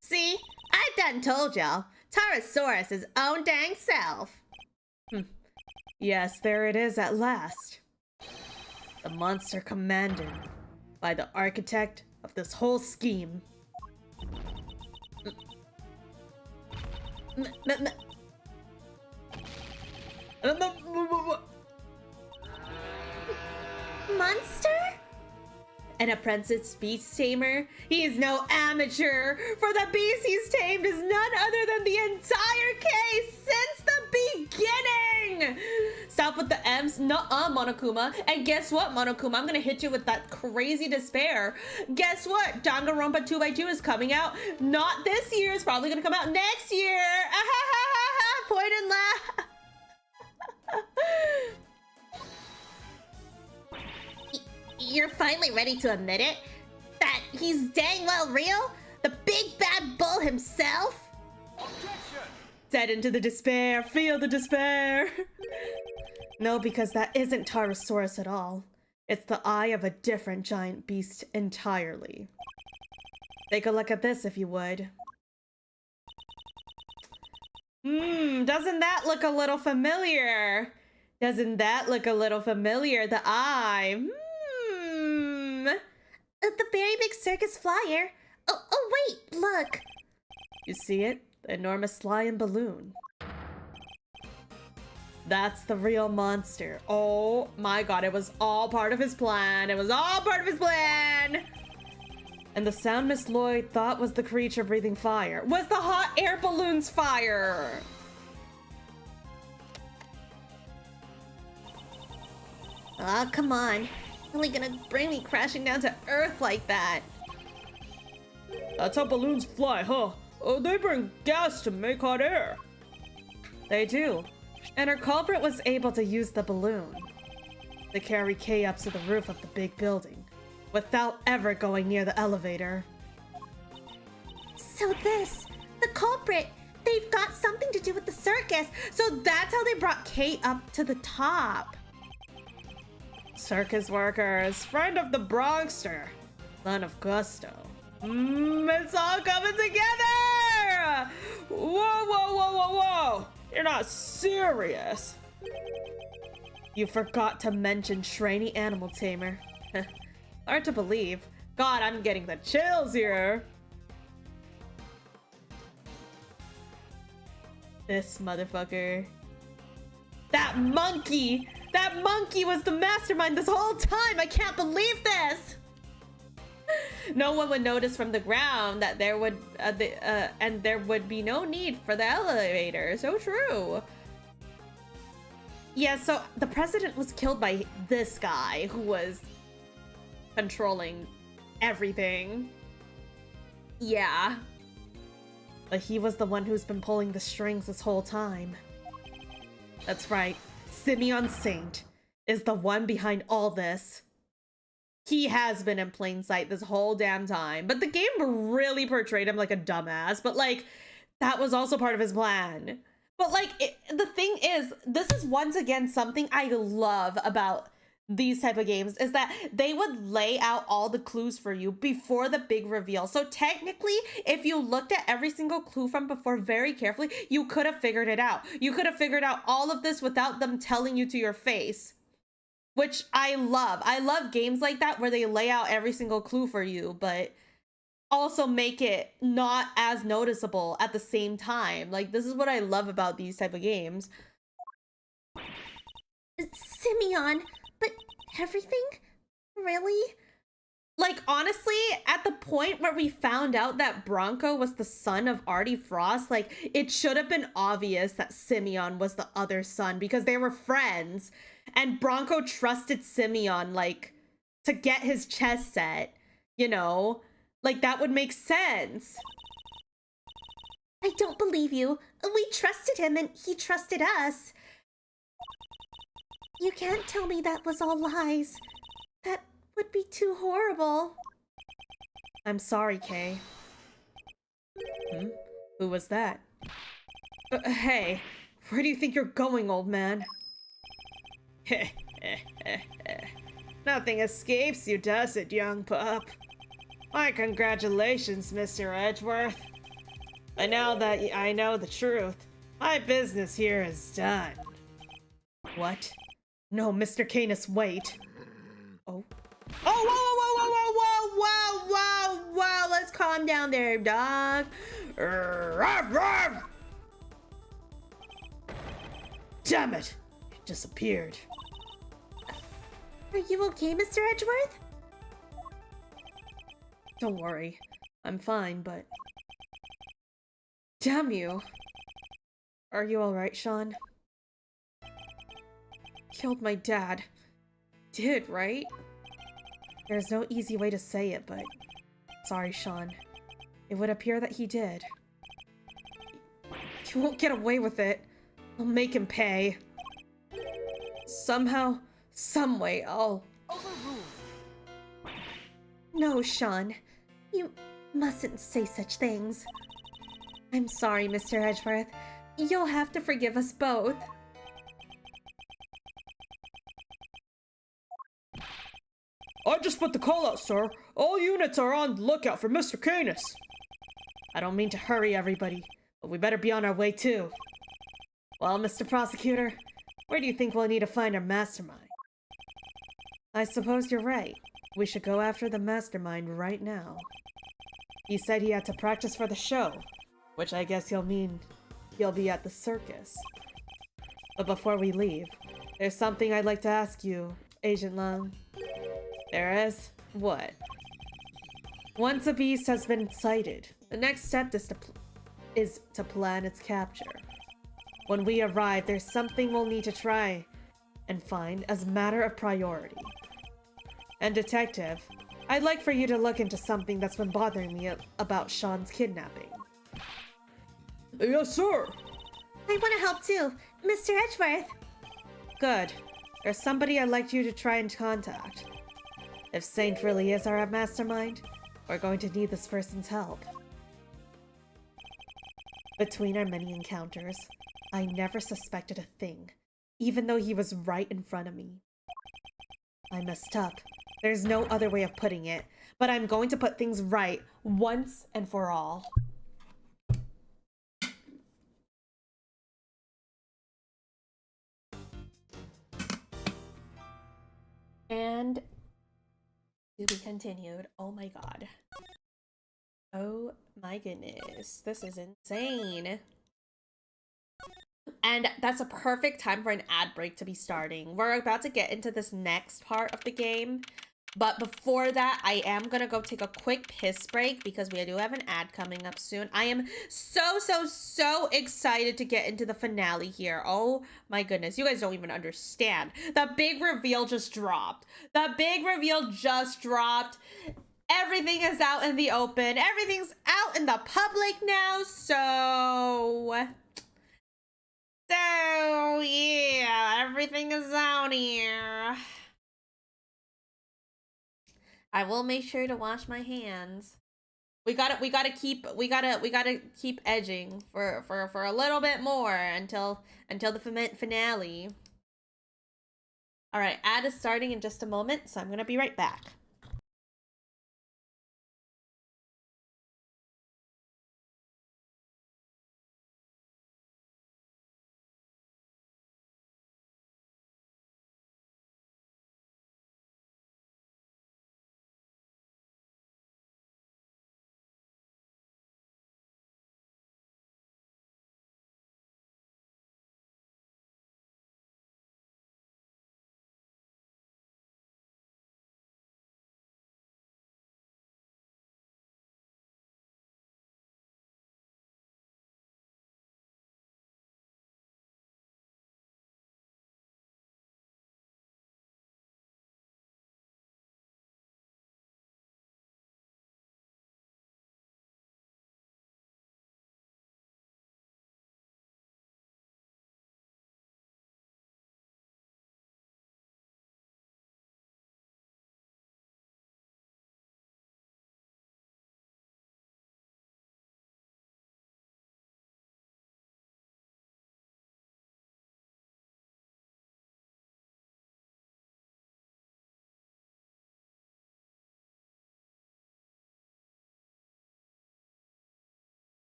See? I done told y'all. Pterosaurus' his own dang self. Yes, there it is at last. The monster commanded by the architect of this whole scheme. Monster? An apprentice beast tamer? He is no amateur, for the beast he's tamed is none other than the entire case since the beginning! Stop with the M's, nuh-uh, Monokuma. And guess what, Monokuma? I'm gonna hit you with that crazy despair. Guess what? Danganronpa 2x2 is coming out not this year, it's probably gonna come out next year! Point and laugh! You're finally ready to admit it? That he's dang well real? The big bad bull himself? Objection! Dead into the despair. Feel the despair. No, because that isn't Pterosaurus at all. It's the eye of a different giant beast entirely. Take a look at this if you would. Doesn't that look a little familiar? Doesn't that look a little familiar? The eye. The very big circus flyer. Oh wait, look. You see it? The enormous lion balloon. That's the real monster. Oh my god, it was all part of his plan. It was all part of his plan. And the sound Miss Lloyd thought was the creature breathing fire was the hot air balloon's fire. Oh, come on. Only gonna bring me crashing down to Earth like that. That's how balloons fly, huh? Oh, they bring gas to make hot air. They do. And our culprit was able to use the balloon to carry Kei up to the roof of the big building without ever going near the elevator. So this, the culprit, they've got something to do with the circus. So that's how they brought Kei up to the top. Circus workers, friend of the Bronxster, son of Gusto. It's all coming together! Whoa, whoa, whoa, whoa, whoa! You're not serious. You forgot to mention Shiny Animal Tamer. Hard to believe. God, I'm getting the chills here. This motherfucker. That monkey! That monkey was the mastermind this whole time! I can't believe this! No one would notice from the ground that there would, and there would be no need for the elevator. So true. Yeah, so the president was killed by this guy who was controlling everything. Yeah. But he was the one who's been pulling the strings this whole time. That's right. Simeon Saint is the one behind all this. He has been in plain sight this whole damn time. But the game really portrayed him like a dumbass. But, like, that was also part of his plan. But, like, the thing is, this is once again something I love about these type of games, is that they would lay out all the clues for you before the big reveal. So technically, if you looked at every single clue from before very carefully, you could have figured it out. You could have figured out all of this without them telling you to your face, which I love. I love games like that where they lay out every single clue for you, but also make it not as noticeable at the same time. Like, this is what I love about these type of games. Simeon, but everything? Really? Like, honestly, at the point where we found out that Bronco was the son of Artie Frost, like, it should have been obvious that Simeon was the other son because they were friends. And Bronco trusted Simeon, like, to get his chess set, you know? Like, that would make sense. I don't believe you. We trusted him and he trusted us. You can't tell me that was all lies. That would be too horrible. I'm sorry, Kei. Who was that? Hey, where do you think you're going, old man? Nothing escapes you, does it, young pup? My congratulations, Mr. Edgeworth. Now that I know the truth, my business here is done. What? No, Mr. Canis, wait. Oh. Oh, whoa, whoa, whoa, whoa, whoa, whoa, whoa, let's calm down there, dog. Damn it! It disappeared. Are you okay, Mr. Edgeworth? Don't worry. I'm fine, but... Damn you! Are you alright, Sean? Killed my dad. Did, right? There's no easy way to say it, but... Sorry, Sean. It would appear that he did. He won't get away with it. I'll make him pay. Somehow, someway, I'll... No, Sean. You mustn't say such things. I'm sorry, Mr. Edgeworth. You'll have to forgive us both. I just put the call out, sir. All units are on the lookout for Mr. Canis. I don't mean to hurry everybody, but we better be on our way too. Well, Mr. Prosecutor, where do you think we'll need to find our mastermind? I suppose you're right. We should go after the mastermind right now. He said he had to practice for the show, which I guess he'll mean he'll be at the circus. But before we leave, there's something I'd like to ask you, Agent Lung. There is? What? Once a beast has been sighted, the next step is to plan its capture. When we arrive, there's something we'll need to try and find as a matter of priority. And Detective, I'd like for you to look into something that's been bothering me about Sean's kidnapping. Yes, sir! I want to help too, Mr. Edgeworth. Good. There's somebody I'd like you to try and contact. If Saint really is our mastermind, we're going to need this person's help. Between our many encounters, I never suspected a thing, even though he was right in front of me. I messed up. There's no other way of putting it, but I'm going to put things right once and for all. And to be continued. Oh my god. Oh my goodness. This is insane. And that's a perfect time for an ad break to be starting. We're about to get into this next part of the game. But before that, I am gonna go take a quick piss break because we do have an ad coming up soon. I am so excited to get into the finale here. Oh my goodness, you guys don't even understand. The big reveal just dropped. The big reveal just dropped. Everything is out in the open. Everything's out in the public now, so yeah, everything is out here. I will make sure to wash my hands. We gotta keep edging for a little bit more until the finale. All right, ad is starting in just a moment, so I'm gonna be right back.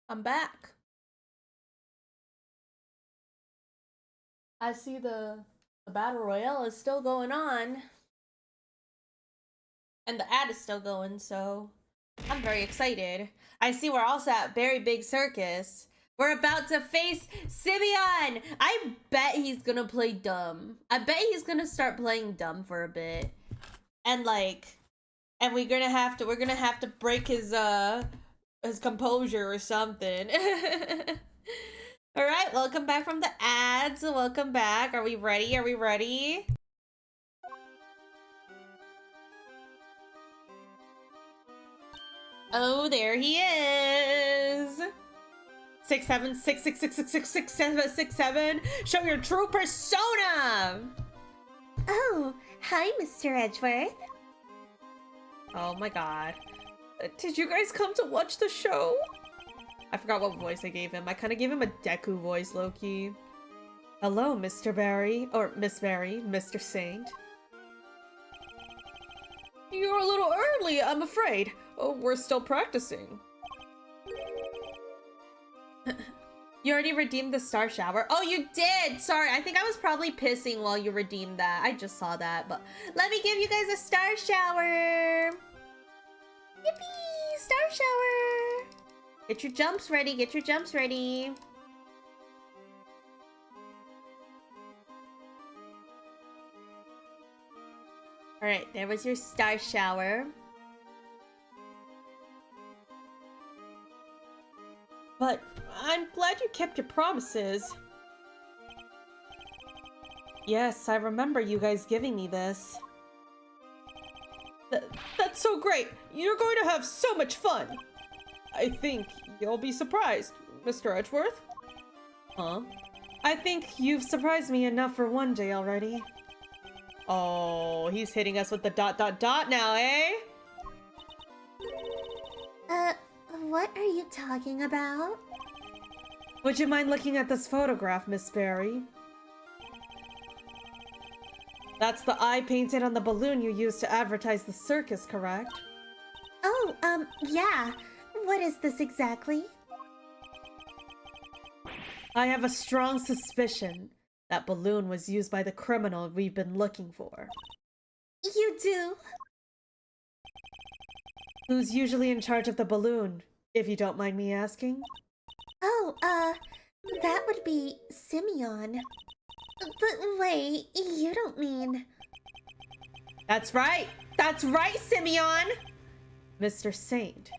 I'm back. I see the battle royale is still going on. And the ad is still going, so I'm very excited. I see we're also at Very Big Circus. We're about to face Simeon! I bet he's gonna play dumb. I bet he's gonna start playing dumb for a bit. And we're gonna have to break his composure or something. Alright, welcome back from the ads. Welcome back. Are we ready? Are we ready? Oh, there he is. 67666666767. Show your true persona. Oh, hi, Mr. Edgeworth. Oh my god. Did you guys come to watch the show? I forgot what voice I gave him. I kind of gave him a Deku voice, low-key. Hello, Mr. Barry. Or Miss Barry. Mr. Saint. You're a little early, I'm afraid. Oh, we're still practicing. You already redeemed the star shower? Oh, you did! Sorry, I think I was probably pissing while you redeemed that. I just saw that, but let me give you guys a star shower! Yippee! Star shower! Get your jumps ready, get your jumps ready. Alright, there was your star shower. But I'm glad you kept your promises. Yes, I remember you guys giving me this. That's so great! You're going to have so much fun! I think you'll be surprised, Mr. Edgeworth. Huh? I think you've surprised me enough for one day already. Oh, he's hitting us with the ... now, eh? What are you talking about? Would you mind looking at this photograph, Miss Barry? That's the eye painted on the balloon you used to advertise the circus, correct? Oh, yeah. What is this exactly? I have a strong suspicion that balloon was used by the criminal we've been looking for. You do? Who's usually in charge of the balloon, if you don't mind me asking? Oh, that would be Simeon. But wait, you don't mean... That's right! That's right, Simeon! Mr. Saint,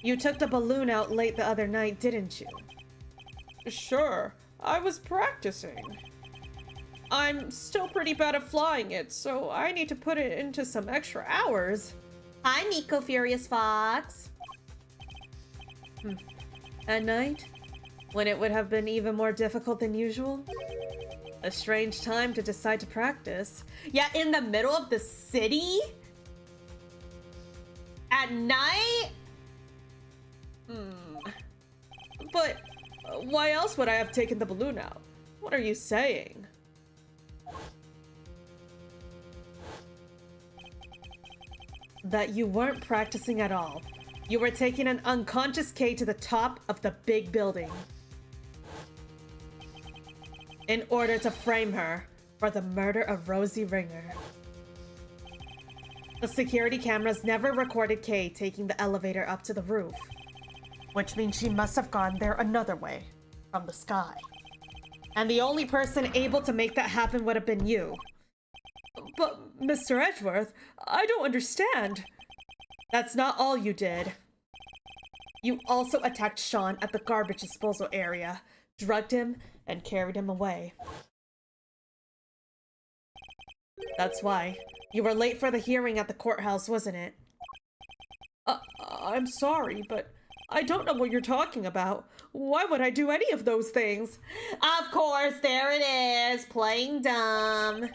you took the balloon out late the other night, didn't you? Sure, I was practicing. I'm still pretty bad at flying it, so I need to put it into some extra hours. Hi, Nico Furious Fox. At night? When it would have been even more difficult than usual? A strange time to decide to practice. Yeah, in the middle of the city? At night? But why else would I have taken the balloon out? What are you saying? That you weren't practicing at all. You were taking an unconscious Kei to the top of the big building in order to frame her for the murder of Rosie Ringer. The security cameras never recorded Kei taking the elevator up to the roof, which means she must have gone there another way, from the sky. And the only person able to make that happen would have been you. But, Mr. Edgeworth, I don't understand. That's not all you did. You also attacked Sean at the garbage disposal area, drugged him, and carried him away. That's why. You were late for the hearing at the courthouse, wasn't it? I'm sorry, but I don't know what you're talking about. Why would I do any of those things? Of course, there it is, playing dumb.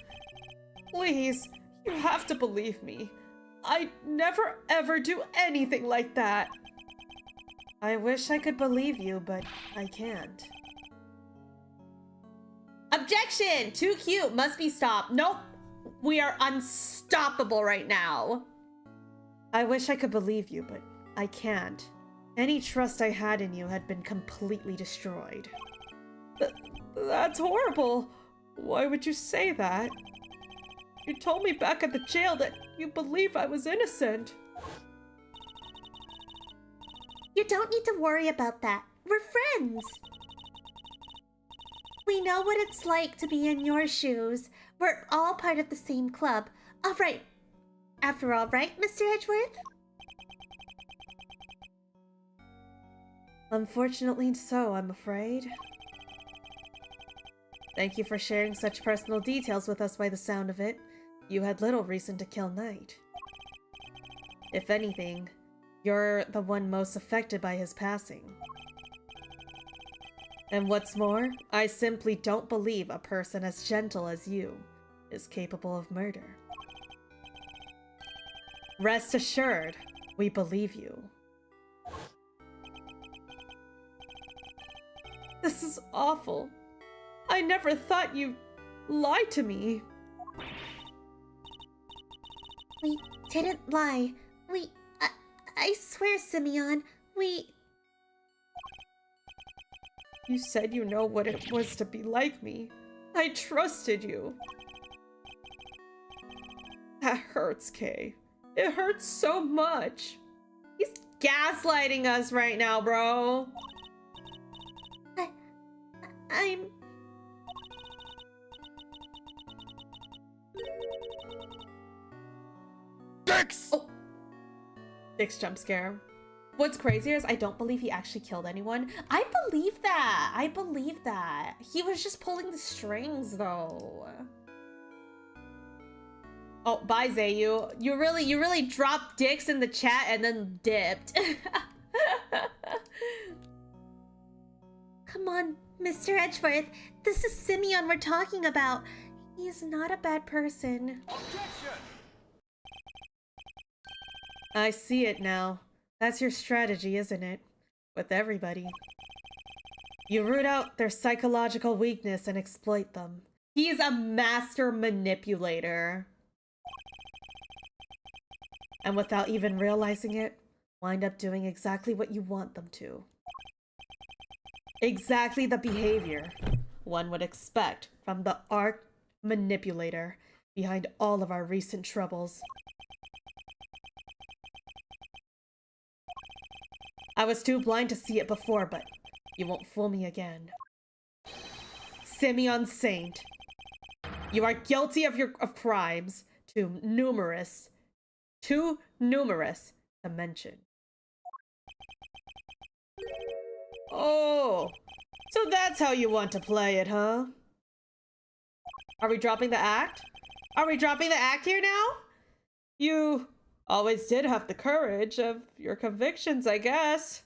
Please, you have to believe me. I never ever do anything like that. I wish I could believe you, but I can't. Objection! Too cute, must be stopped. Nope, we are unstoppable right now. I wish I could believe you, but I can't. Any trust I had in you had been completely destroyed. That's horrible. Why would you say that? You told me back at the jail that you believe I was innocent. You don't need to worry about that. We're friends. We know what it's like to be in your shoes. We're all part of the same club. All right. After all, right, Mr. Edgeworth? Unfortunately so, I'm afraid. Thank you for sharing such personal details with us by the sound of it. You had little reason to kill Knight. If anything, you're the one most affected by his passing. And what's more, I simply don't believe a person as gentle as you is capable of murder. Rest assured, we believe you. This is awful. I never thought you'd lie to me. We didn't lie. I swear, Simeon, You said you know what it was to be like me. I trusted you. That hurts, Kei. It hurts so much. He's gaslighting us right now, bro. I'm... Dix! Oh. Dix jump scare. What's crazier is I don't believe he actually killed anyone. I believe that. I believe that. He was just pulling the strings, though. Oh, bye, Zayu. You really dropped Dix in the chat and then dipped. Come on, Mr. Edgeworth. This is Simeon we're talking about. He's not a bad person. Objection! I see it now. That's your strategy, isn't it? With everybody. You root out their psychological weakness and exploit them. He's a master manipulator. And without even realizing it, wind up doing exactly what you want them to. Exactly the behavior one would expect from the arch manipulator behind all of our recent troubles. I was too blind to see it before, but you won't fool me again. Simeon Saint, you are guilty of crimes too numerous to mention. Oh, so that's how you want to play it, huh? Are we dropping the act? Are we dropping the act here now? You always did have the courage of your convictions, I guess.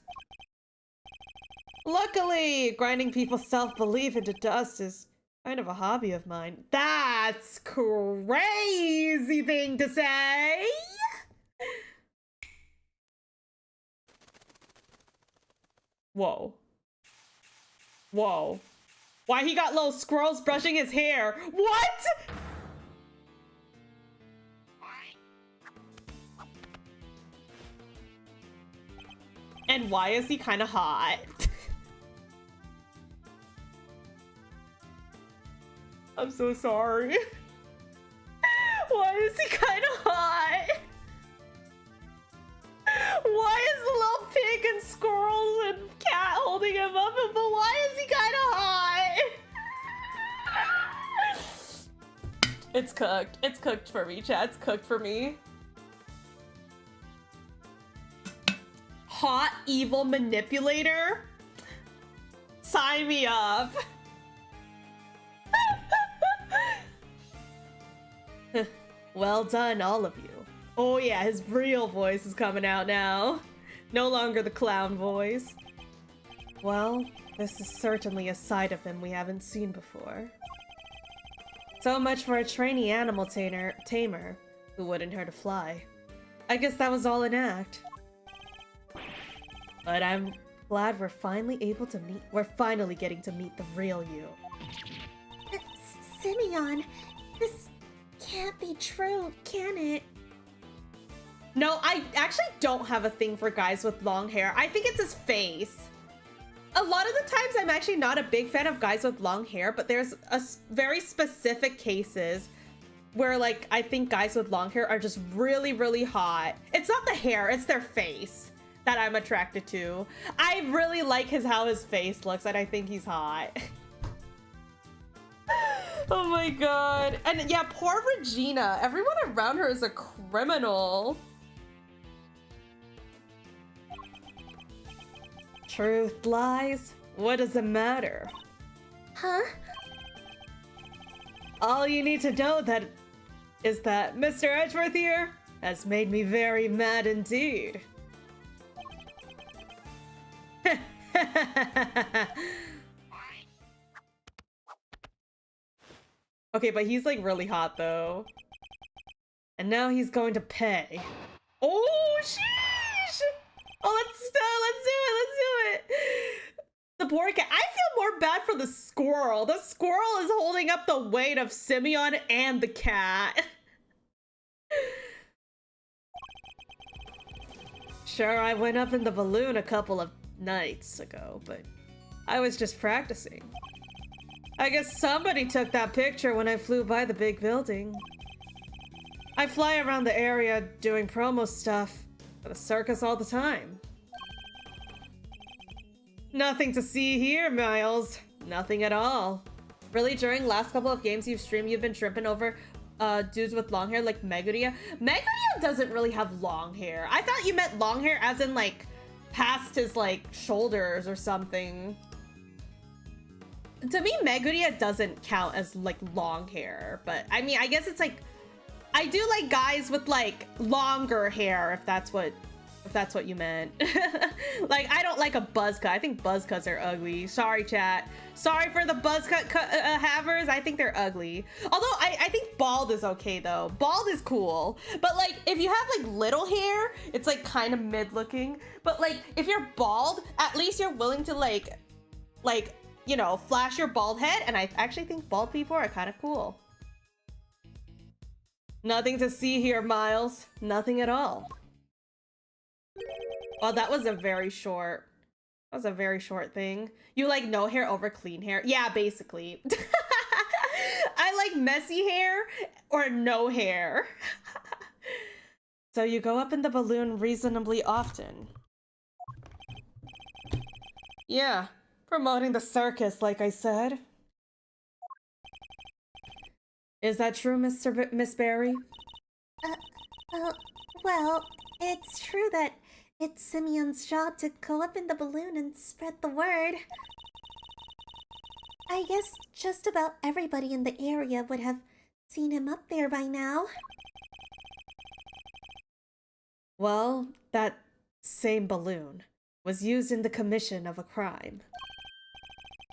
Luckily, grinding people's self-belief into dust is kind of a hobby of mine. That's crazy thing to say. Whoa. Whoa. Why he got little squirrels brushing his hair? What? And why is he kind of hot? I'm so sorry. Why is he kind of hot? Why is the little pig and squirrels and cat holding him up? But why is he kind of hot? It's cooked. It's cooked for me, chat. It's cooked for me. Hot, evil manipulator? Sign me up. Well done, all of you. Oh yeah, his real voice is coming out now. No longer the clown voice. Well, this is certainly a side of him we haven't seen before. So much for a trainee animal tamer who wouldn't hurt a fly. I guess that was all an act. But I'm glad we're finally getting to meet the real you. Simeon, this can't be true, can it? No, I actually don't have a thing for guys with long hair. I think it's his face. A lot of the times I'm actually not a big fan of guys with long hair, but there's very specific cases where like I think guys with long hair are just really, really hot. It's not the hair, it's their face that I'm attracted to. I really like how his face looks, and I think he's hot. Oh my god. And yeah, poor Regina. Everyone around her is a criminal. Truth, lies, what does it matter? Huh? All you need to know is that Mr. Edgeworth here has made me very mad indeed. Okay, but he's like really hot though. And now he's going to pay. Oh, sheesh! Oh, let's do it. The poor cat. I feel more bad for the squirrel. The squirrel is holding up the weight of Simeon and the cat. Sure, I went up in the balloon a couple of nights ago, but I was just practicing. I guess somebody took that picture when I flew by the big building. I fly around the area doing promo stuff for the circus all the time. Nothing to see here, Miles. Nothing at all. Really, during last couple of games you've streamed, you've been tripping over dudes with long hair like Megaria? Megaria doesn't really have long hair. I thought you meant long hair as in like past his like shoulders or something. To me, Megaria doesn't count as like long hair, but I mean, I guess it's like, I do like guys with like longer hair, if that's what you meant. Like, I don't like a buzz cut. I think buzz cuts are ugly. Sorry, chat. Sorry for the buzz cut havers. I think they're ugly. Although I think bald is okay though. Bald is cool. But like, if you have like little hair, it's like kind of mid looking. But like, if you're bald, at least you're willing to like, you know, flash your bald head. And I actually think bald people are kind of cool. Nothing to see here, Miles. Nothing at all. Oh, that was a very short thing. You like no hair over clean hair? Yeah, basically. I like messy hair or no hair. So you go up in the balloon reasonably often. Yeah, promoting the circus, like I said. Is that true, Miss Berry? Well, it's true that it's Simeon's job to go up in the balloon and spread the word. I guess just about everybody in the area would have seen him up there by now. Well, that same balloon was used in the commission of a crime.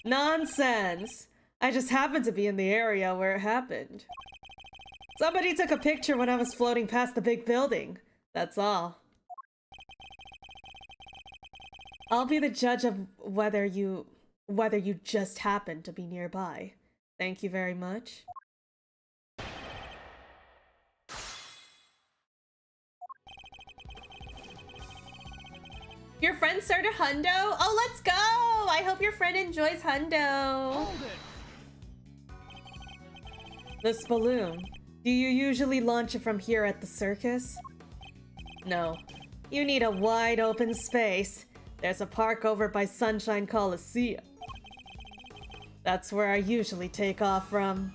Nonsense! I just happened to be in the area where it happened. Somebody took a picture when I was floating past the big building. That's all. I'll be the judge of whether you just happened to be nearby. Thank you very much. Your friend started Hundo? Oh, let's go! I hope your friend enjoys Hundo. Hold it. This balloon, do you usually launch it from here at the circus? No. You need a wide open space. There's a park over by Sunshine Coliseum. That's where I usually take off from.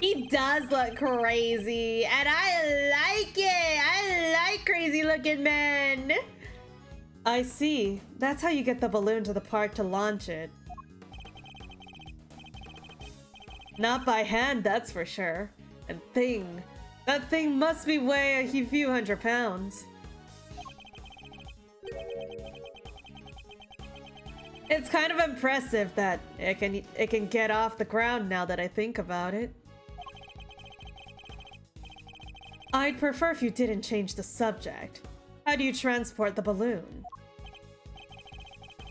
He does look crazy, and I like it! I like crazy looking men! I see. That's how you get the balloon to the park to launch it. Not by hand, that's for sure. And that thing must be weigh a few hundred pounds. It's kind of impressive that it can get off the ground now that I think about it. I'd prefer if you didn't change the subject. How do you transport the balloon?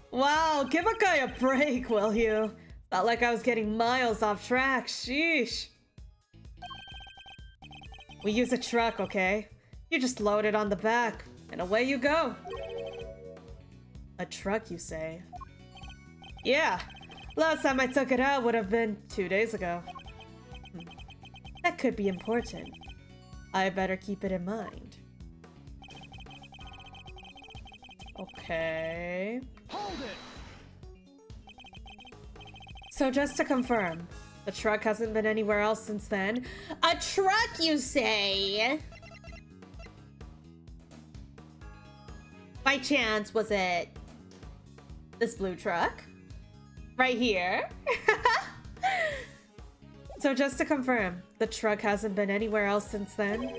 Wow, give a guy a break, will you? Not like I was getting miles off track, sheesh. We use a truck, okay? You just load it on the back, and away you go. A truck, you say? Yeah, last time I took it out would have been 2 days ago. That could be important. I better keep it in mind. Okay. Hold it. So just to confirm, the truck hasn't been anywhere else since then? A truck, you say? By chance, was it this blue truck? Right here? So just to confirm, the truck hasn't been anywhere else since then?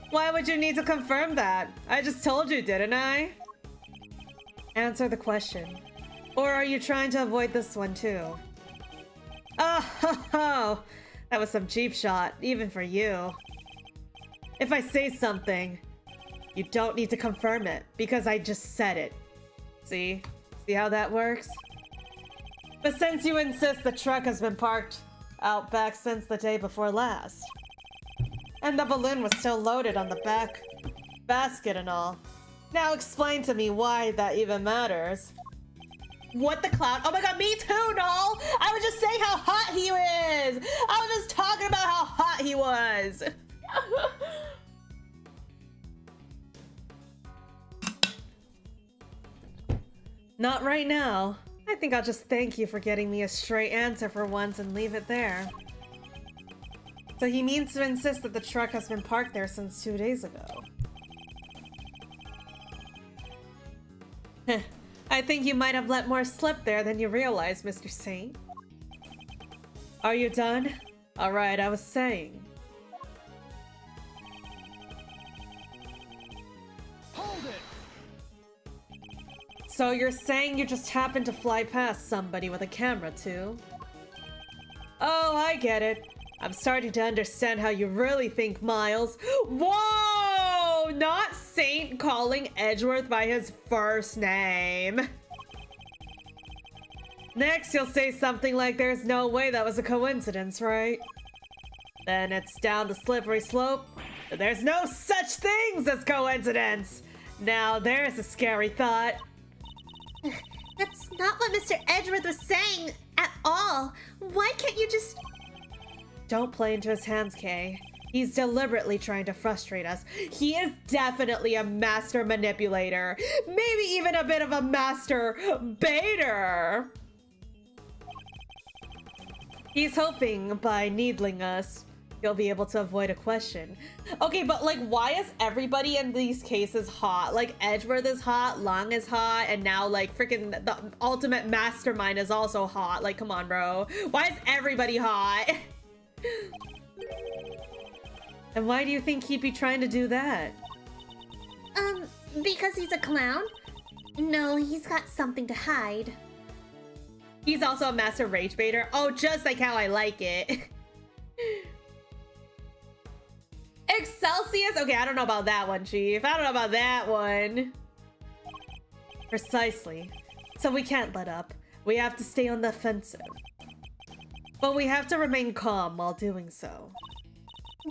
Why would you need to confirm that? I just told you, didn't I? Answer the question. Or are you trying to avoid this one too? Oh, ho, ho. That was some cheap shot, even for you. If I say something, You don't need to confirm it, because I just said it. See? See how that works? But since you insist the truck has been parked out back since the day before last, and the balloon was still loaded on the back basket and all, now explain to me why that even matters. What the clown? Oh my god, me too, doll! I was just saying how hot he is! I was just talking about how hot he was! Not right now. I think I'll just thank you for getting me a straight answer for once and leave it there. So he means to insist that the truck has been parked there since 2 days ago. I think you might have let more slip there than you realize, Mr. Saint. Are you done? Alright, I was saying. Hold it! So you're saying you just happened to fly past somebody with a camera too? Oh, I get it. I'm starting to understand how you really think, Miles. Whoa! Not Saint calling Edgeworth by his first name. Next, you'll say something like there's no way that was a coincidence, right? Then it's down the slippery slope. There's no such things as coincidence. Now there's a scary thought. That's not what Mr. Edgeworth was saying at all. Why can't you just... Don't play into his hands, Kei. He's deliberately trying to frustrate us. He is definitely a master manipulator. Maybe even a bit of a master baiter. He's hoping by needling us, you'll be able to avoid a question. Okay, but like, why is everybody in these cases hot? Like, Edgeworth is hot, Long is hot, and now like freaking the ultimate mastermind is also hot. Like, come on, bro. Why is everybody hot? And why do you think he'd be trying to do that? Because he's a clown? No, he's got something to hide. He's also a master rage baiter. Oh, just like how I like it. Excelsius? Okay, I don't know about that one, Chief. I don't know about that one. Precisely. So we can't let up. We have to stay on the offensive. But we have to remain calm while doing so.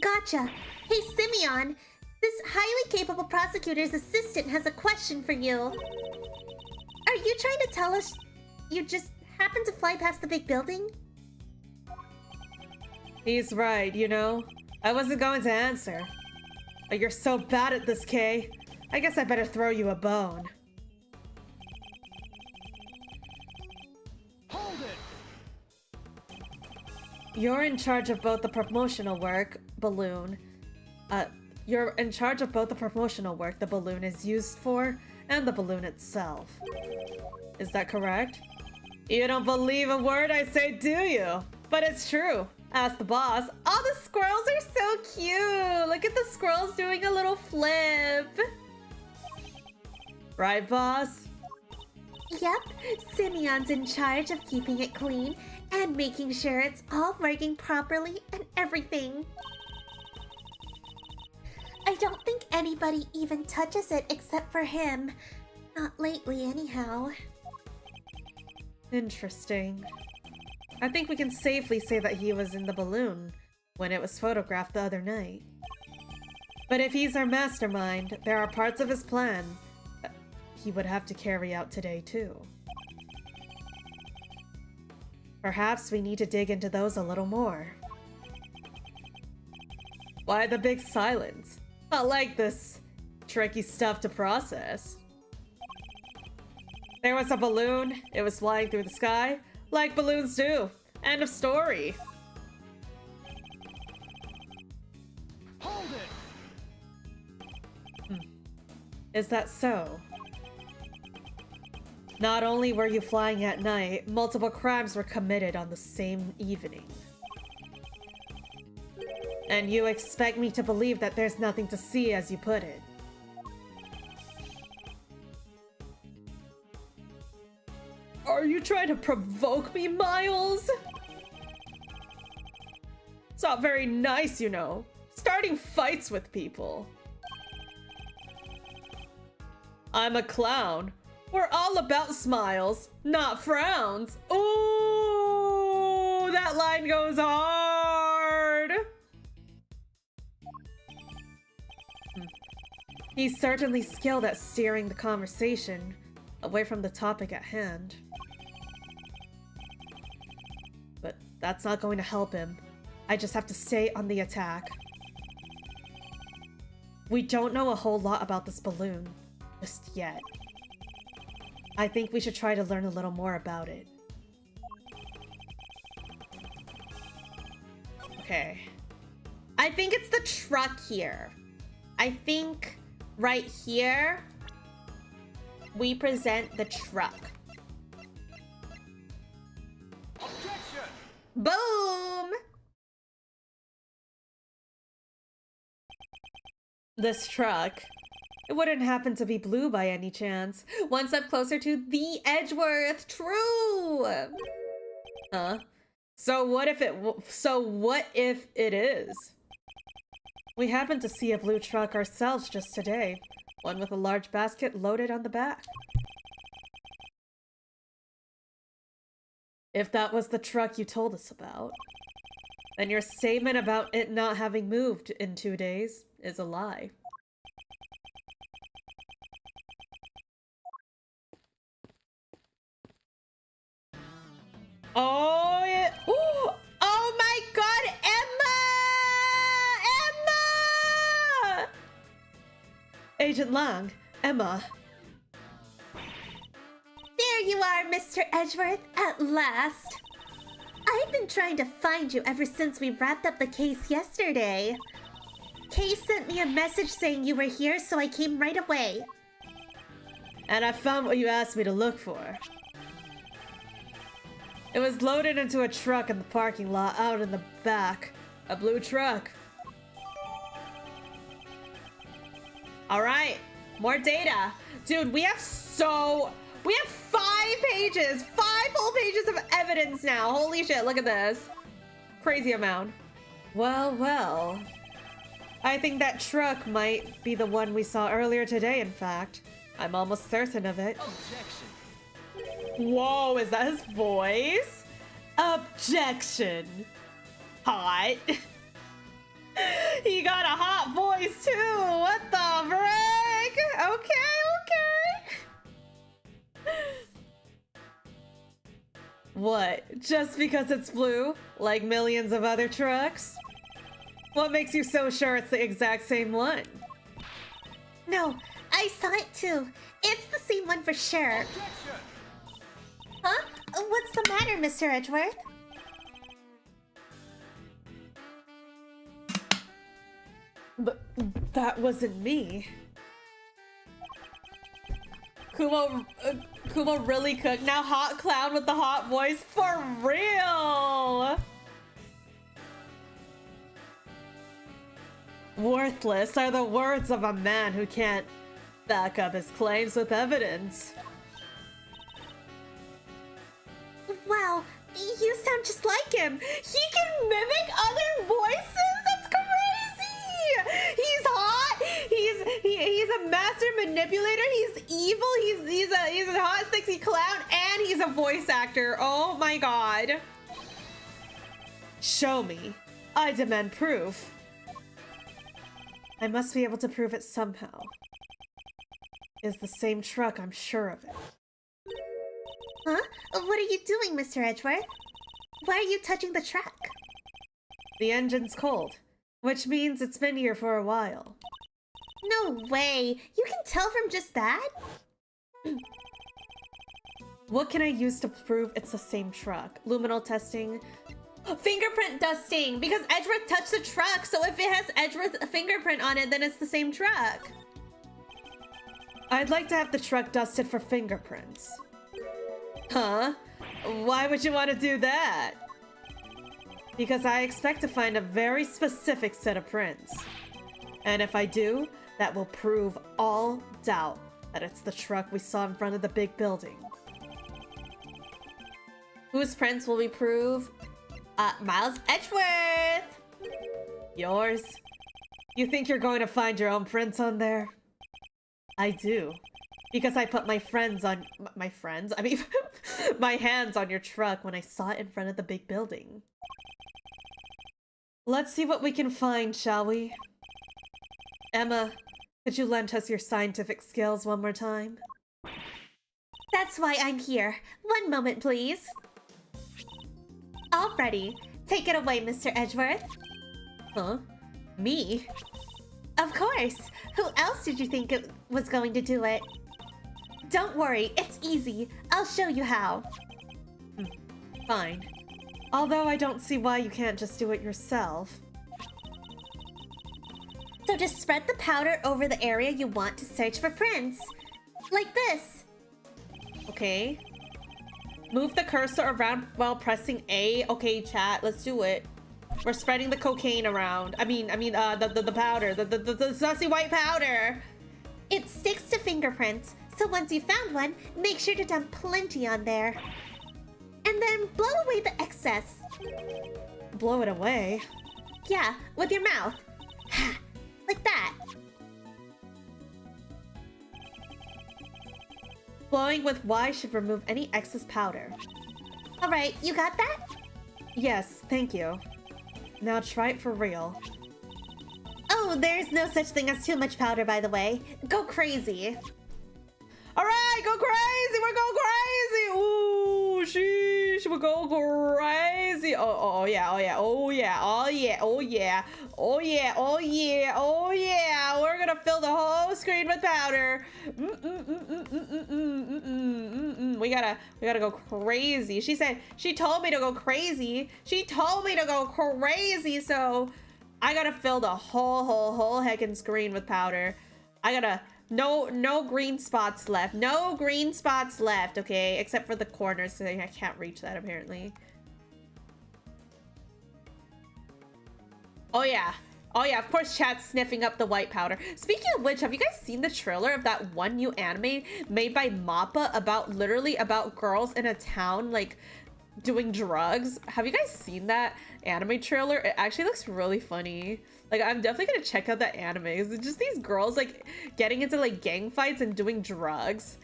Gotcha. Hey, Simeon. This highly capable prosecutor's assistant has a question for you. Are you trying to tell us you just happened to fly past the big building? He's right, you know. I wasn't going to answer. But you're so bad at this, Kei. I guess I better throw you a bone. Hold it! You're in charge of both the promotional work, balloon. You're in charge of both the promotional work the balloon is used for, and the balloon itself. Is that correct? You don't believe a word I say, do you? But it's true. Ask the boss. Oh, the squirrels are so cute! Look at the squirrels doing a little flip. Right, boss? Yep, Simeon's in charge of keeping it clean and making sure it's all working properly and everything. I don't think anybody even touches it except for him. Not lately, anyhow. Interesting. I think we can safely say that he was in the balloon when it was photographed the other night. But if he's our mastermind, there are parts of his plan that he would have to carry out today too. Perhaps we need to dig into those a little more. Why the big silence? I like this tricky stuff to process. There was a balloon. It was flying through the sky, like balloons do. End of story. Hold it! Is that so? Not only were you flying at night, multiple crimes were committed on the same evening. And you expect me to believe that there's nothing to see, as you put it. Are you trying to provoke me, Miles? It's not very nice, you know. Starting fights with people. I'm a clown. We're all about smiles, not frowns. Ooh, that line goes hard. He's certainly skilled at steering the conversation away from the topic at hand. But that's not going to help him. I just have to stay on the attack. We don't know a whole lot about this balloon just yet. I think we should try to learn a little more about it. Okay. I think it's the truck here. I think right here we present the truck. Objection! Boom! This truck. It wouldn't happen to be blue by any chance. One step closer to the Edgeworth. True. Huh? So what if it is? We happened to see a blue truck ourselves just today. One with a large basket loaded on the back. If that was the truck you told us about, then your statement about it not having moved in 2 days is a lie. Oh yeah. Ooh. Oh my god, Emma! Emma! Agent Lang, Emma. There you are, Mr. Edgeworth, at last. I've been trying to find you ever since we wrapped up the case yesterday. Kei sent me a message saying you were here, so I came right away. And I found what you asked me to look for. It was loaded into a truck in the parking lot out in the back. A blue truck. All right, more data. Dude, we have 5 pages, 5 whole pages of evidence now. Holy shit, look at this. Crazy amount. Well, well. I think that truck might be the one we saw earlier today, in fact. I'm almost certain of it. Objection! Whoa, is that his voice? Objection! Hot. He got a hot voice too. What the frick? Okay, okay. What? Just because it's blue? Like millions of other trucks? What makes you so sure it's the exact same one? No, I saw it too. It's the same one for sure. Objection! Huh? What's the matter, Mr. Edgeworth? But that wasn't me. Kumo really cooked. Now hot clown with the hot voice for real. Worthless are the words of a man who can't back up his claims with evidence. Wow, you sound just like him. He can mimic other voices? That's crazy! He's hot! He's a master manipulator, he's evil, he's a hot sexy clown, and he's a voice actor. Oh my god. Show me. I demand proof. I must be able to prove it somehow. It's the same truck, I'm sure of it. Huh? What are you doing, Mr. Edgeworth? Why are you touching the truck? The engine's cold, which means it's been here for a while. No way! You can tell from just that? What can I use to prove it's the same truck? Luminal testing? Fingerprint dusting! Because Edgeworth touched the truck, so if it has Edgeworth's fingerprint on it, then it's the same truck. I'd like to have the truck dusted for fingerprints. Huh? Why would you want to do that? Because I expect to find a very specific set of prints. And if I do, that will prove all doubt that it's the truck we saw in front of the big building. Whose prints will we prove? Miles Edgeworth! Yours? You think you're going to find your own prints on there? I do. Because I put my friends on... My friends? I mean, my hands on your truck when I saw it in front of the big building. Let's see what we can find, shall we? Emma, could you lend us your scientific skills one more time? That's why I'm here. One moment, please. Alrighty. Take it away, Mr. Edgeworth. Huh? Me? Of course. Who else did you think it was going to do it? Don't worry, it's easy. I'll show you how. Fine. Although I don't see why you can't just do it yourself. So just spread the powder over the area you want to search for prints. Like this. Okay. Move the cursor around while pressing A. Okay, chat, let's do it. We're spreading the cocaine around. The powder. The sussy white powder. It sticks to fingerprints, so once you found one, make sure to dump plenty on there. And then blow away the excess. Blow it away? Yeah, with your mouth. Like that. Blowing with Y should remove any excess powder. Alright, you got that? Yes, thank you. Now try it for real. Oh, there's no such thing as too much powder, by the way. Go crazy. Alright, go crazy! We're going crazy! Ooh, sheesh, we're going crazy! Oh yeah. We're gonna fill the whole screen with powder. We gotta go crazy. She told me to go crazy. She told me to go crazy, so I gotta fill the whole heckin' screen with powder. I gotta... No green spots left. No green spots left, okay? Except for the corners, so I can't reach that, apparently. Oh, yeah. Oh, yeah, of course chat's sniffing up the white powder. Speaking of which, have you guys seen the trailer of that one new anime made by MAPPA about girls in a town, like, doing drugs? Have you guys seen that anime trailer? It actually looks really funny. Like, I'm definitely gonna check out that anime. It's just these girls, like, getting into, like, gang fights and doing drugs.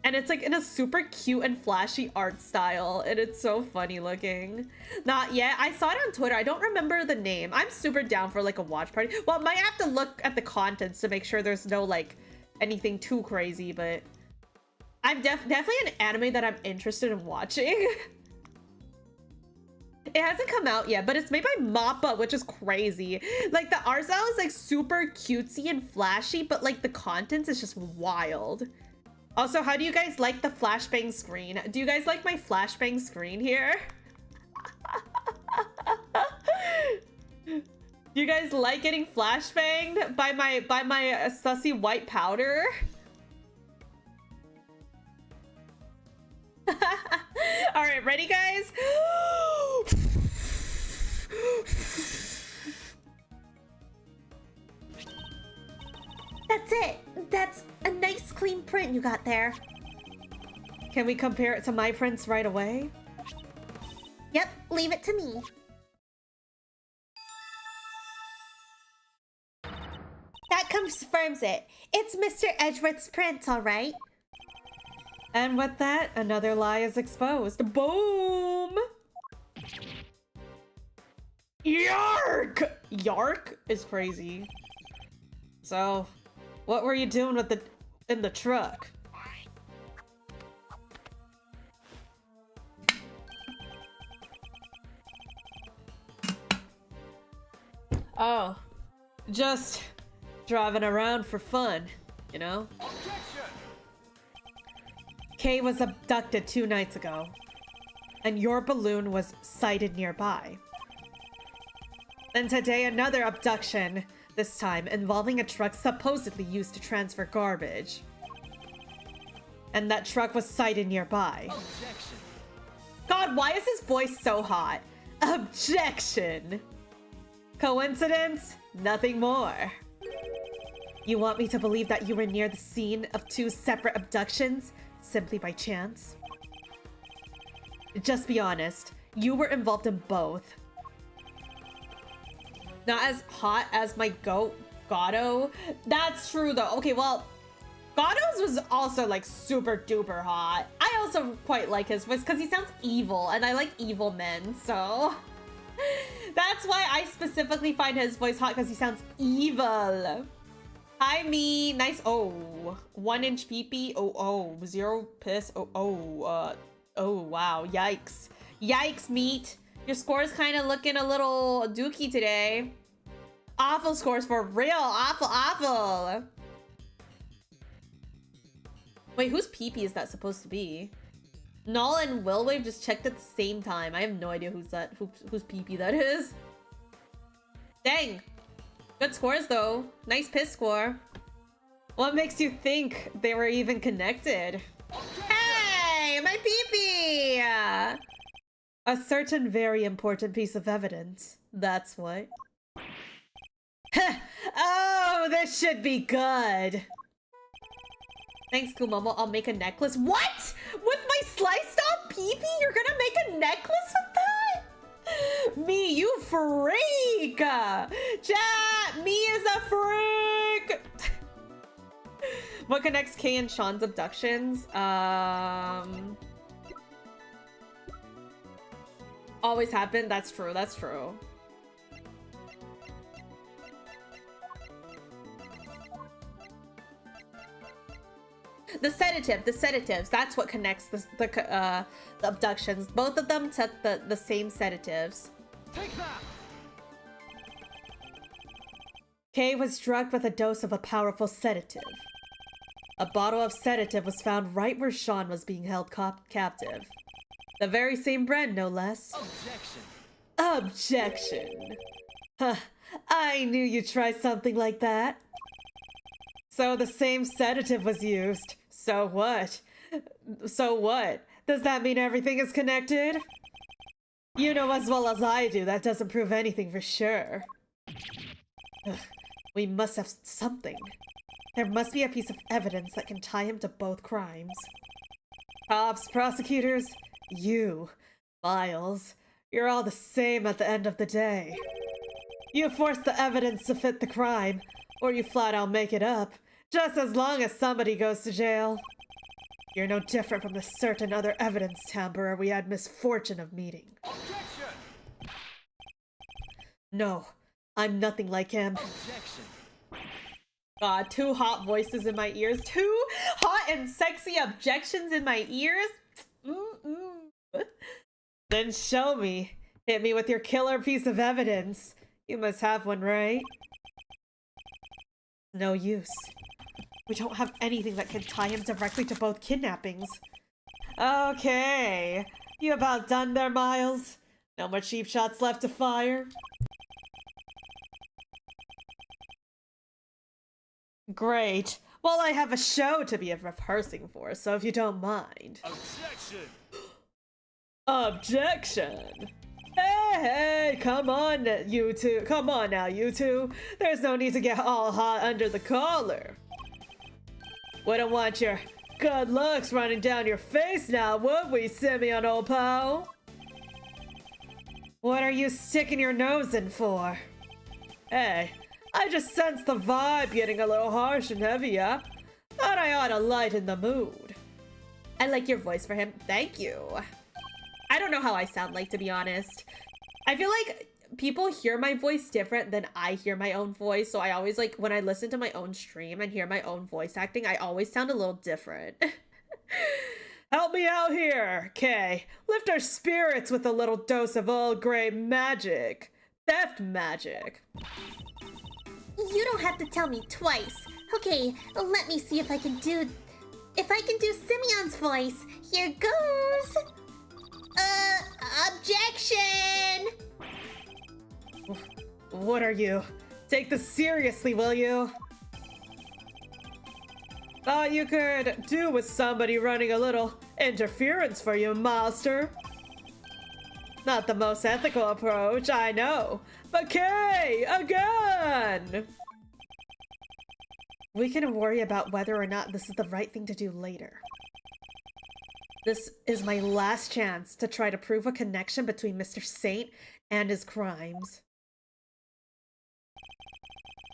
And it's, like, in a super cute and flashy art style. And it's so funny looking. Not yet. I saw it on Twitter. I don't remember the name. I'm super down for, like, a watch party. Well, might have to look at the contents to make sure there's no, like, anything too crazy. But I'm definitely an anime that I'm interested in watching. It hasn't come out yet, but it's made by MAPPA, which is crazy. Like, the art style is, like, super cutesy and flashy, but, like, the contents is just wild. Also, how do you guys like the flashbang screen? Do you guys like my flashbang screen here? Do you guys like getting flashbanged by my sussy white powder? All right, ready, guys? That's it. That's a nice clean print you got there. Can we compare it to my prints right away? Yep, leave it to me. That confirms it. It's Mr. Edgeworth's print, all right. And with that, another lie is exposed. Boom! Yark! Yark is crazy. So, what were you doing with in the truck? Oh, just driving around for fun, you know? Objection! Kei was abducted 2 nights ago, and your balloon was sighted nearby. And today another abduction, this time involving a truck supposedly used to transfer garbage. And that truck was sighted nearby. Objection! God, why is his voice so hot? Objection! Coincidence? Nothing more. You want me to believe that you were near the scene of 2 separate abductions simply by chance? Just be honest, you were involved in both. Not as hot as my goat, Gato. That's true though. Okay, well, Gado's was also like super duper hot. I also quite like his voice because he sounds evil and I like evil men, so that's why I specifically find his voice hot, because he sounds evil. Hi me, nice. Oh, 1 inch peepee. Oh, 0 piss. Oh wow, yikes. Yikes, meat. Your score's kind of looking a little dookie today. Awful scores for real, awful. Wait, whose peepee is that supposed to be? Null and Willwave just checked at the same time. I have no idea whose peepee that is. Dang. Good scores though. Nice piss score. What makes you think they were even connected? Hey, my peepee! A certain very important piece of evidence. That's what. Oh, this should be good. Thanks, Kumomo. I'll make a necklace. What? With my sliced off peepee? You're gonna make a necklace with that? Me, you freak! Chat, me is a freak! What connects Kei and Sean's abductions? Always happened. That's true. That's true. The sedatives, that's what connects the abductions. Both of them took the same sedatives. Take that! Kei was drugged with a dose of a powerful sedative. A bottle of sedative was found right where Sean was being held captive. The very same brand, no less. Objection. Huh, I knew you'd try something like that. So the same sedative was used. So what? So what? Does that mean everything is connected? You know as well as I do that doesn't prove anything for sure. Ugh, we must have something. There must be a piece of evidence that can tie him to both crimes. Cops, prosecutors, you, Miles, you're all the same at the end of the day. You force the evidence to fit the crime, or you flat out make it up. Just as long as somebody goes to jail. You're no different from the certain other evidence tamperer we had misfortune of meeting. Objection! No, I'm nothing like him. Objection! God, 2 hot voices in my ears. 2 hot and sexy objections in my ears? Then show me. Hit me with your killer piece of evidence. You must have one, right? No use. We don't have anything that can tie him directly to both kidnappings. Okay. You about done there, Miles? No more cheap shots left to fire? Great. Well, I have a show to be rehearsing for, so if you don't mind. Objection! Objection! Hey, come on, you two. Come on now, you two. There's no need to get all hot under the collar. Wouldn't want your good looks running down your face now, would we, Simeon, old pal? What are you sticking your nose in for? Hey, I just sense the vibe getting a little harsh and heavy, yeah? Thought I ought to lighten the mood. I like your voice for him. Thank you. I don't know how I sound like, to be honest. I feel like people hear my voice different than I hear my own voice. So I always like, when I listen to my own stream and hear my own voice acting, I always sound a little different. Help me out here, Kei. Lift our spirits with a little dose of old grey magic. Theft magic. You don't have to tell me twice. Okay, let me see if I can do Simeon's voice. Here goes. Objection! What are you? Take this seriously, will you? Thought you could do with somebody running a little interference for you, master. Not the most ethical approach, I know. But Kei, again! We can worry about whether or not this is the right thing to do later. This is my last chance to try to prove a connection between Mr. Saint and his crimes.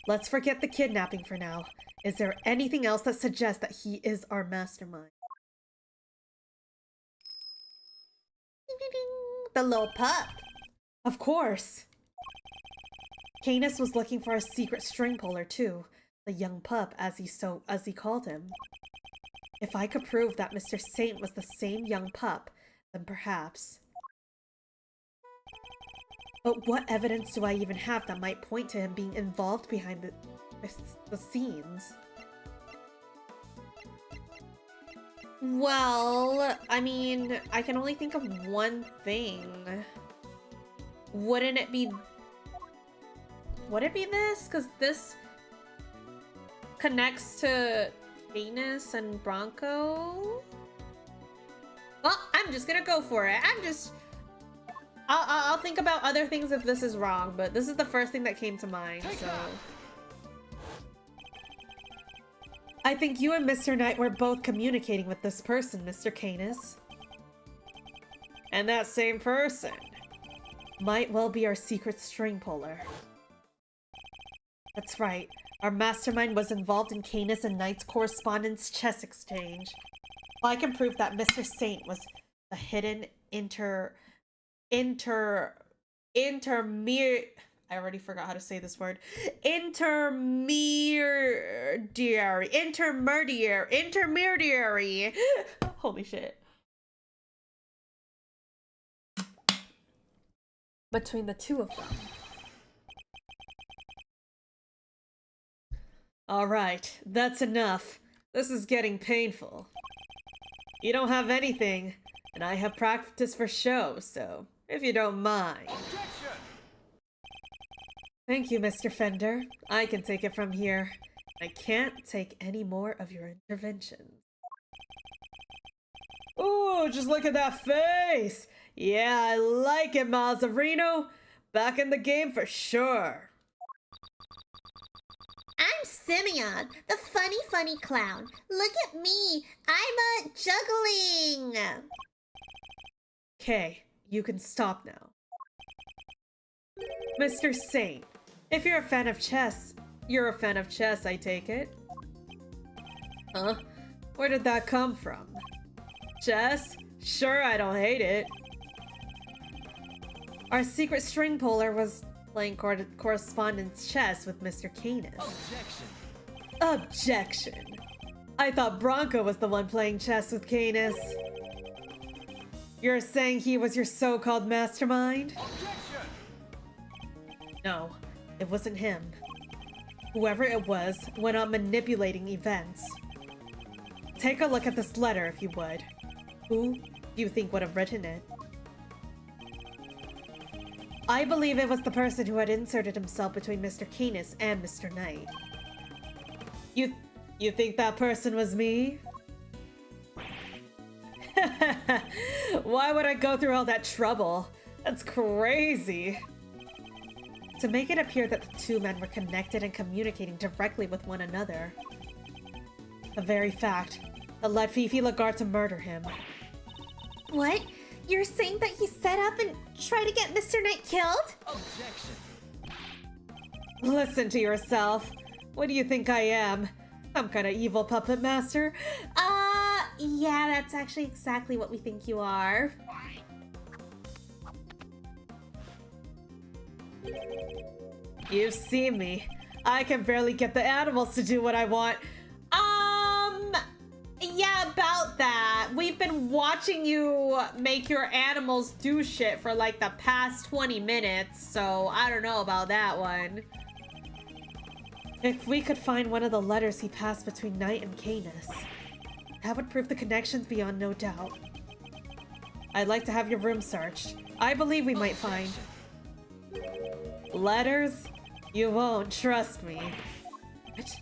let's forget the kidnapping for now. Is there anything else that suggests that he is our mastermind? The little pup. Of course. Canis was looking for a secret string puller too, the young pup as he called him. If I could prove that Mr. Saint was the same young pup, then perhaps. But what evidence do I even have that might point to him being involved behind the scenes? Well, I mean, I can only think of one thing. Would it be this? Because this connects to Venus and Bronco? Well, I'm just gonna go for it. I'll think about other things if this is wrong, but this is the first thing that came to mind, so... I think you and Mr. Knight were both communicating with this person, Mr. Canis. And that same person might well be our secret string puller. That's right. Our mastermind was involved in Canis and Knight's correspondence chess exchange. Well, I can prove that Mr. Saint was the hidden I already forgot how to say this word. Intermediary. Holy shit. Between the two of them. Alright, that's enough. This is getting painful. You don't have anything, and I have practice for show, so if you don't mind. Objection! Thank you, Mr. Fender. I can take it from here. I can't take any more of your interventions. Ooh, just look at that face! Yeah, I like it, Mazzarino. Back in the game for sure. I'm Simeon, the funny clown. Look at me. I'm juggling. Okay, you can stop now. Mr. Saint, if you're a fan of chess, you're a fan of chess, I take it. Huh? Where did that come from? Chess? Sure, I don't hate it. Our secret string puller was playing correspondence chess with Mr. Canis. Objection! Objection! I thought Bronco was the one playing chess with Canis. You're saying he was your so-called mastermind? Objection! No, it wasn't him. Whoever it was went on manipulating events. Take a look at this letter if you would. Who do you think would have written it? I believe it was the person who had inserted himself between Mr. Canis and Mr. Knight. You think that person was me? Why would I go through all that trouble? That's crazy. To make it appear that the two men were connected and communicating directly with one another. The very fact that led Fifi Lagarde to murder him. What? You're saying that he set up and tried to get Mr. Knight killed? Objection! Listen to yourself. What do you think I am? Some kind of evil puppet master? Yeah, that's actually exactly what we think you are. You've seen me. I can barely get the animals to do what I want. Yeah, about that. We've been watching you make your animals do shit for like the past 20 minutes, so I don't know about that one. If we could find one of the letters he passed between Knight and Canis, that would prove the connections beyond no doubt. I'd like to have your room searched. I believe we might find... Letters? You won't, trust me. What?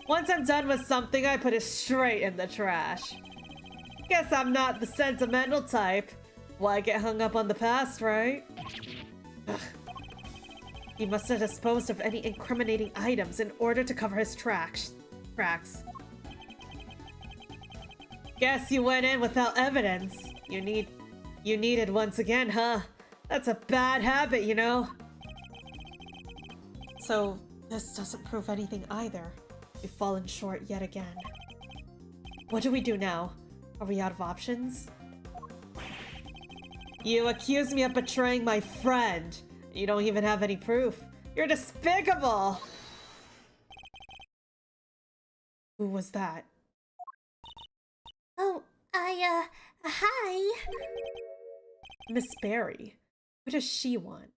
Once I'm done with something, I put it straight in the trash. Guess I'm not the sentimental type. Why get hung up on the past, right? Ugh. He must have disposed of any incriminating items in order to cover his tracks. Guess you went in without evidence. You needed once again, huh? That's a bad habit, you know? So, This doesn't prove anything either. We've fallen short yet again. What do we do now? Are we out of options? You accuse me of betraying my friend. You don't even have any proof. You're despicable! Who was that? Oh, hi. Miss Barry. What does she want?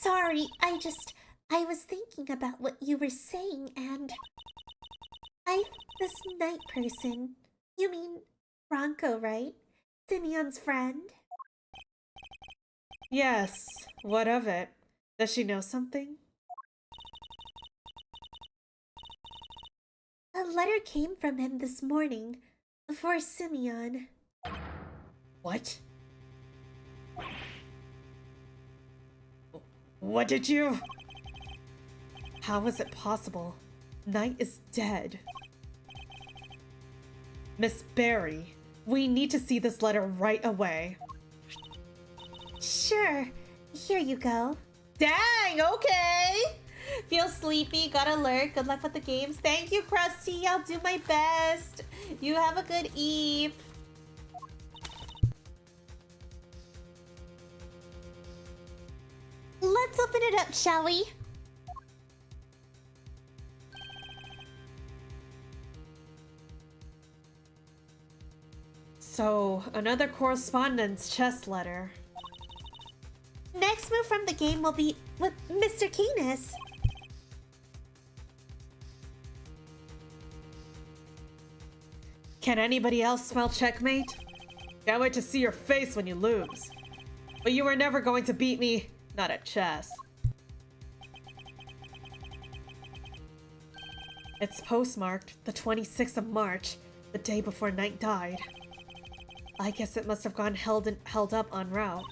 Sorry, I was thinking about what you were saying and... this night person. You mean Bronco, right? Simeon's friend? Yes, what of it? Does she know something? A letter came from him this morning for Simeon. What? What did you... How is it possible? Knight is dead. Miss Barry, we need to see this letter right away. Sure, here you go. Dang, okay! Feel sleepy, got alert, good luck with the games. Thank you, Krusty, I'll do my best. You have a good eve. Let's open it up, shall we? So, another correspondence chess letter. Next move from the game will be with Mr. Canis. Can anybody else smell checkmate? Can't wait to see your face when you lose. But you were never going to beat me, not at chess. It's postmarked the 26th of March, the day before Knight died. I guess it must have gone held up en route.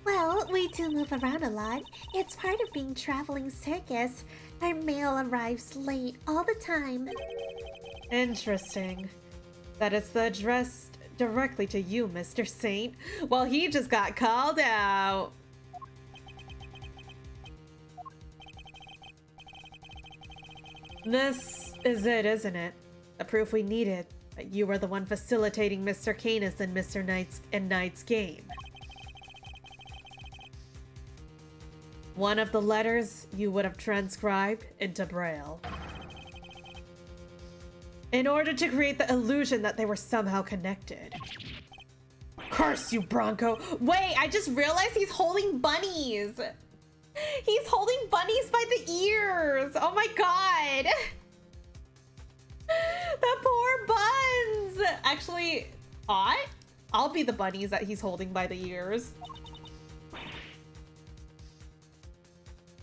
Well, we do move around a lot. It's part of being traveling circus. Our mail arrives late all the time. Interesting. That it's the address directly to you, Mr. Saint. Well, he just got called out. This is it, isn't it? The proof we needed. That you were the one facilitating Mr. Canis and Mr. Knight's game. One of the letters you would have transcribed into Braille. In order to create the illusion that they were somehow connected. Curse you, Bronco! Wait, I just realized he's holding bunnies. He's holding bunnies by the ears. Oh my god. The poor buns. Actually, I'll be the bunnies that he's holding by the ears.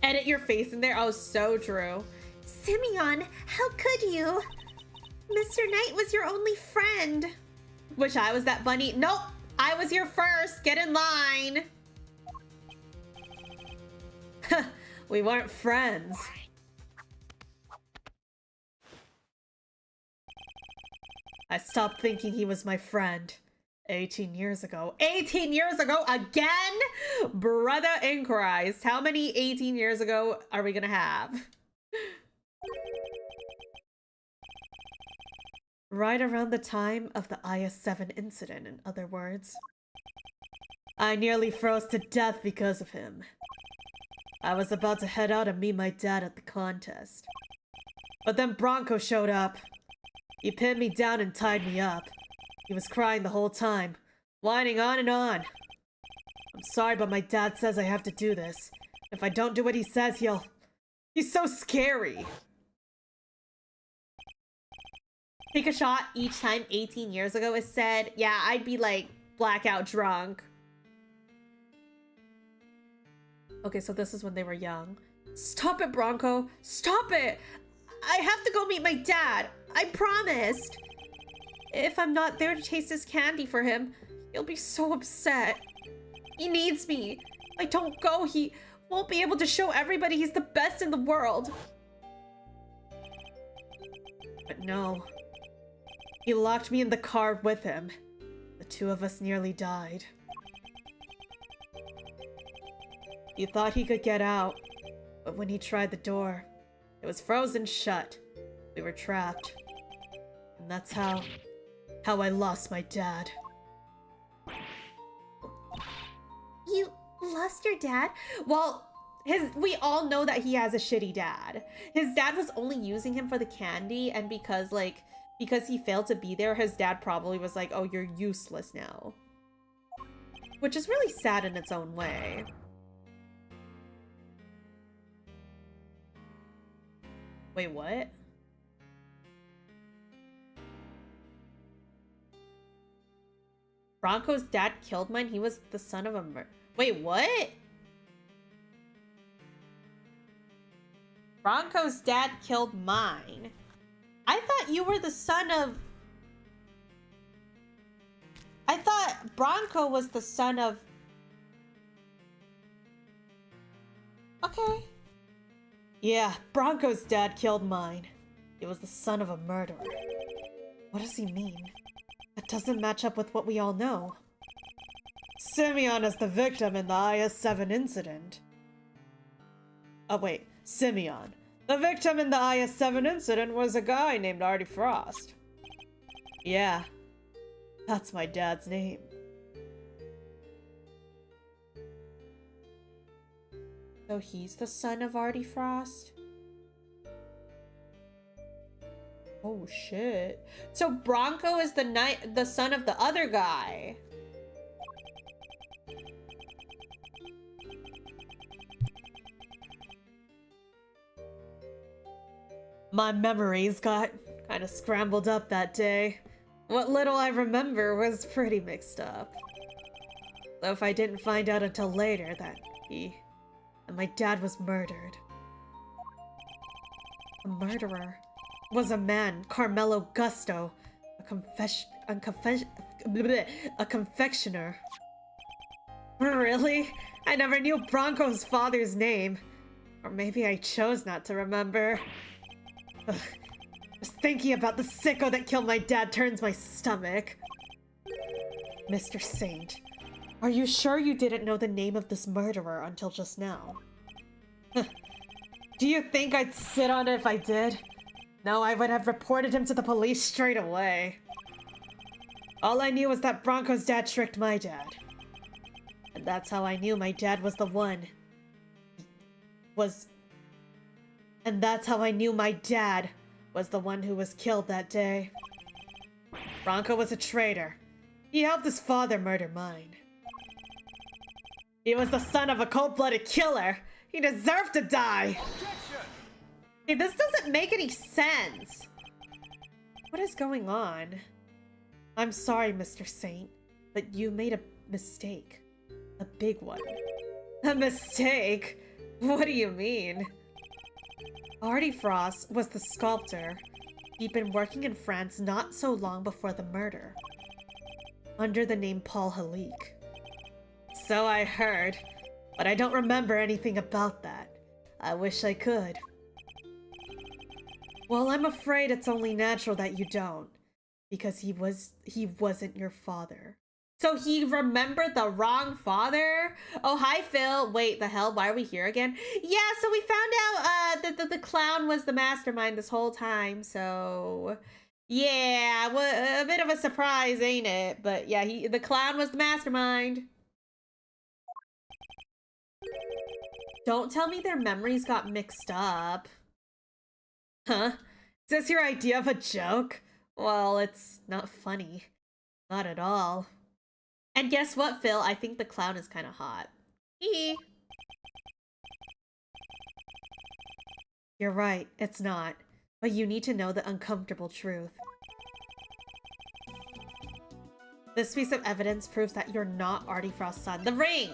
Edit your face in there. Oh, so true. Simeon, how could you? Mr. Knight was your only friend. Wish I was that bunny. Nope, I was here first. Get in line. We weren't friends. I stopped thinking he was my friend 18 years ago. 18 years ago again? Brother in Christ. How many 18 years ago are we gonna have? Right around the time of the IS-7 incident, in other words. I nearly froze to death because of him. I was about to head out and meet my dad at the contest. But then Bronco showed up. He pinned me down and tied me up. He was crying the whole time, whining on and on. I'm sorry, but my dad says I have to do this. If I don't do what he says, he's so scary. Take a shot each time 18 years ago is said. Yeah, I'd be like blackout drunk. Okay, so this is when they were young. Stop it, Bronco! Stop it! I have to go meet my dad! I promised! If I'm not there to taste his candy for him, he'll be so upset. He needs me. If I don't go, he won't be able to show everybody he's the best in the world. But no. He locked me in the car with him. The two of us nearly died. He thought he could get out, But when he tried the door, it was frozen shut. We were trapped. And that's how I lost my dad. You lost your dad? Well, we all know that he has a shitty dad. His dad was only using him for the candy, and because he failed to be there, his dad probably was like, oh, you're useless now. Which is really sad in its own way. Wait, what? Bronco's dad killed mine? He was the son of a Wait, what? Bronco's dad killed mine. I thought you were the son of... I thought Bronco was the son of... Okay. Yeah, Bronco's dad killed mine. He was the son of a murderer. What does he mean? That doesn't match up with what we all know. Simeon is the victim in the IS-7 incident. Oh wait, Simeon. The victim in the IS-7 incident was a guy named Artie Frost. Yeah, that's my dad's name. So he's the son of Artie Frost? Oh shit. So Bronco is the son of the other guy. My memories got kind of scrambled up that day. What little I remember was pretty mixed up. Though if I didn't find out until later that my dad was murdered. A murderer was a man, Carmelo Gusto, a confectioner. Really? I never knew Bronco's father's name. Or maybe I chose not to remember. Ugh. Just thinking about the sicko that killed my dad turns my stomach. Mr. Saint, are you sure you didn't know the name of this murderer until just now? Do you think I'd sit on it if I did? No, I would have reported him to the police straight away. All I knew was that Bronco's dad tricked my dad. And that's how I knew my dad was the one. And that's how I knew my dad was the one who was killed that day. Bronco was a traitor. He helped his father murder mine. He was the son of a cold-blooded killer. He deserved to die. Objection! Hey, this doesn't make any sense. What is going on? I'm sorry, Mr. Saint, but you made a mistake. A big one. A mistake? What do you mean? Artie Frost was the sculptor. He'd been working in France not so long before the murder. Under the name Paul Halik. So I heard, but I don't remember anything about that. I wish I could. Well, I'm afraid it's only natural that you don't. Because he wasn't your father. So he remembered the wrong father? Oh, hi, Phil. Wait, the hell? Why are we here again? Yeah, so we found out that the clown was the mastermind this whole time, so... Yeah, a bit of a surprise, ain't it? But yeah, the clown was the mastermind. Don't tell me their memories got mixed up. Huh? Is this your idea of a joke? Well, it's not funny. Not at all. And guess what, Phil? I think the clown is kind of hot. Hee. You're right, it's not. But you need to know the uncomfortable truth. This piece of evidence proves that you're not Artie Frost's son. The ring!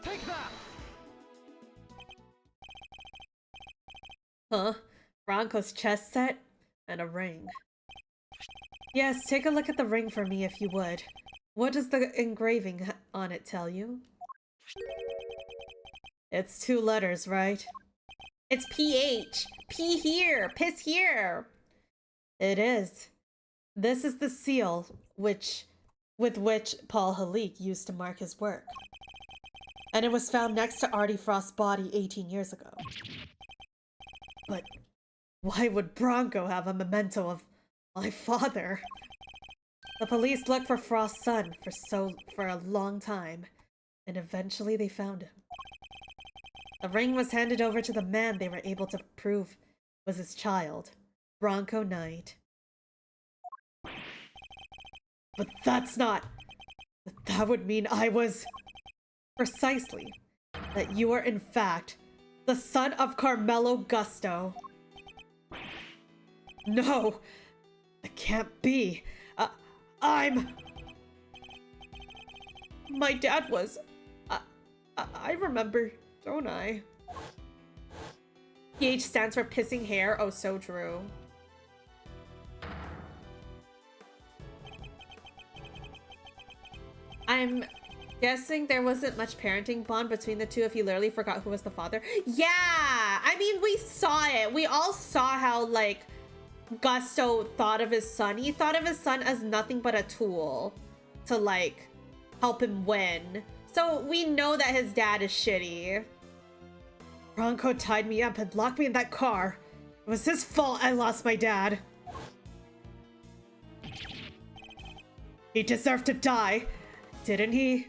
Take that! Huh? Bronco's chest set? And a ring. Yes, take a look at the ring for me if you would. What does the engraving on it tell you? It's 2 letters, right? It's PH! P here! Piss here! It is. This is the seal with which Paul Halik used to mark his work. And it was found next to Artie Frost's body 18 years ago. But why would Bronco have a memento of my father? The police looked for Frost's son for a long time, and eventually they found him. The ring was handed over to the man they were able to prove was his child, Bronco Knight. But that's not... That would mean I was... Precisely. That you are in fact the son of Carmelo Gusto. No! That can't be. My dad was... I remember, don't I? PH stands for pissing hair. Oh, so true. I'm guessing there wasn't much parenting bond between the two if he literally forgot who was the father. Yeah! I mean, we saw it. We all saw how, like, Gusto thought of his son. He thought of his son as nothing but a tool to, like, help him win. So we know that his dad is shitty. Bronco tied me up and locked me in that car. It was his fault I lost my dad. He deserved to die, didn't he?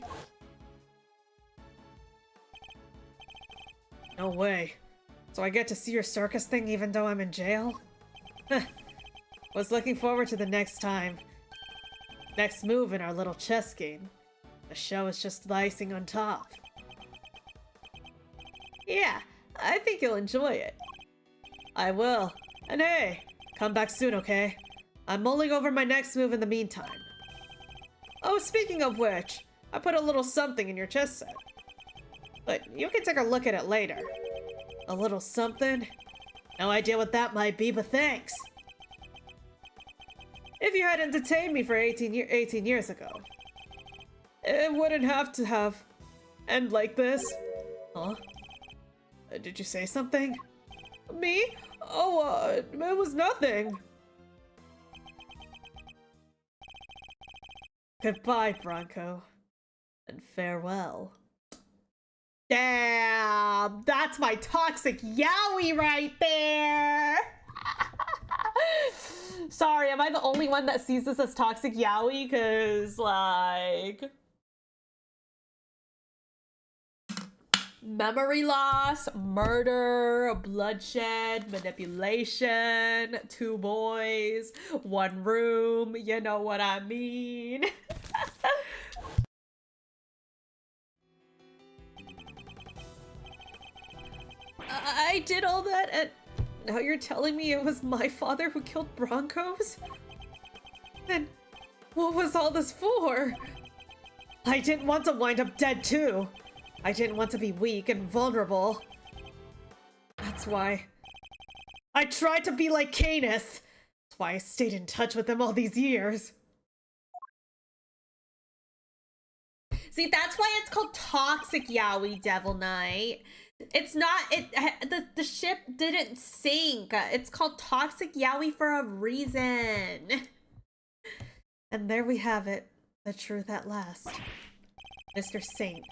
No way. So I get to see your circus thing even though I'm in jail? Was looking forward to the next time. Next move in our little chess game. The show is just the icing on top. Yeah, I think you'll enjoy it. I will. And hey, come back soon, okay? I'm mulling over my next move in the meantime. Oh, speaking of which, I put a little something in your chess set. But you can take a look at it later. A little something? No idea what that might be, but thanks! If you had entertained me for 18 years ago, it wouldn't have to end like this. Huh? Did you say something? Me? Oh, it was nothing. Goodbye, Bronco. And farewell. Damn! That's my toxic yaoi right there! Sorry, am I the only one that sees this as toxic yaoi? Cause, like... memory loss, murder, bloodshed, manipulation, 2 boys, 1 room, you know what I mean? I did all that and now you're telling me it was my father who killed Broncos? Then what was all this for? I didn't want to wind up dead too. I didn't want to be weak and vulnerable. That's why I tried to be like Canis. That's why I stayed in touch with him all these years. See, that's why it's called toxic yaoi, Devil Knight. It's not, the ship didn't sink. It's called toxic yaoi for a reason. And there we have it. The truth at last. Mr. Saint,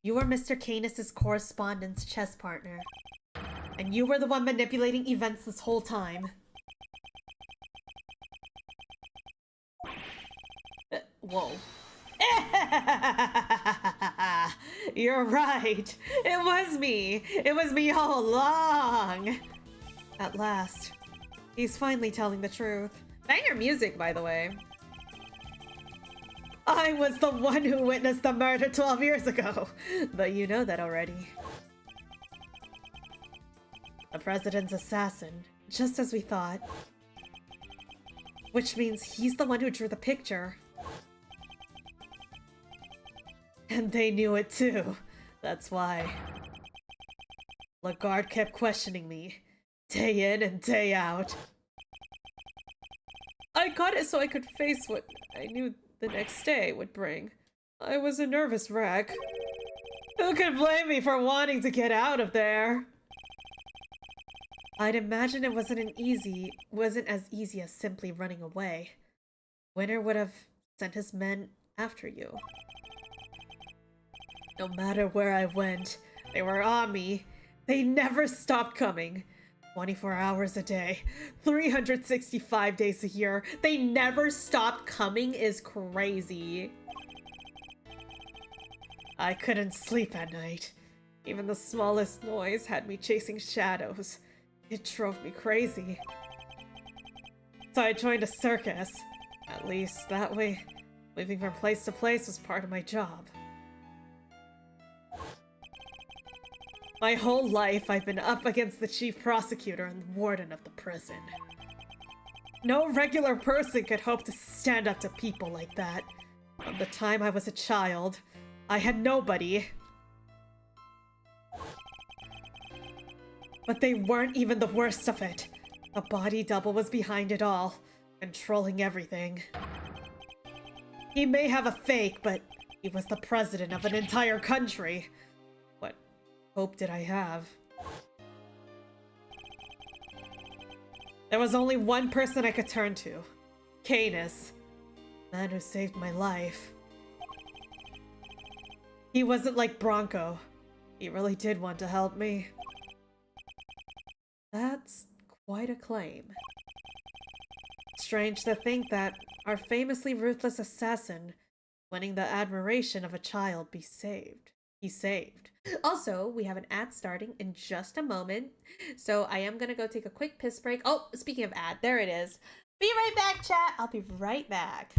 you were Mr. Canis' correspondence chess partner. And you were the one manipulating events this whole time. Whoa. You're right. It was me. It was me all along. At last. He's finally telling the truth. Banger music, by the way. I was the one who witnessed the murder 12 years ago. But you know that already. The president's assassin. Just as we thought. Which means he's the one who drew the picture. And they knew it too. That's why. Lagarde kept questioning me. Day in and day out. I got it so I could face what I knew the next day would bring. I was a nervous wreck. Who could blame me for wanting to get out of there? I'd imagine it wasn't as easy as simply running away. Winter would have sent his men after you. No matter where I went, they were on me. They never stopped coming. 24 hours a day, 365 days a year. They never stopped coming is crazy. I couldn't sleep at night. Even the smallest noise had me chasing shadows. It drove me crazy. So I joined a circus. At least that way, moving from place to place was part of my job. My whole life, I've been up against the chief prosecutor and the warden of the prison. No regular person could hope to stand up to people like that. From the time I was a child, I had nobody. But they weren't even the worst of it. The body double was behind it all, controlling everything. He may have a fake, but he was the president of an entire country. What hope did I have? There was only one person I could turn to. Canis. The man who saved my life. He wasn't like Bronco. He really did want to help me. That's quite a claim. Strange to think that our famously ruthless assassin, winning the admiration of a child, he saved. Also, we have an ad starting in just a moment, so I am gonna go take a quick piss break. Oh, speaking of ad, there it is. Be right back, chat. I'll be right back.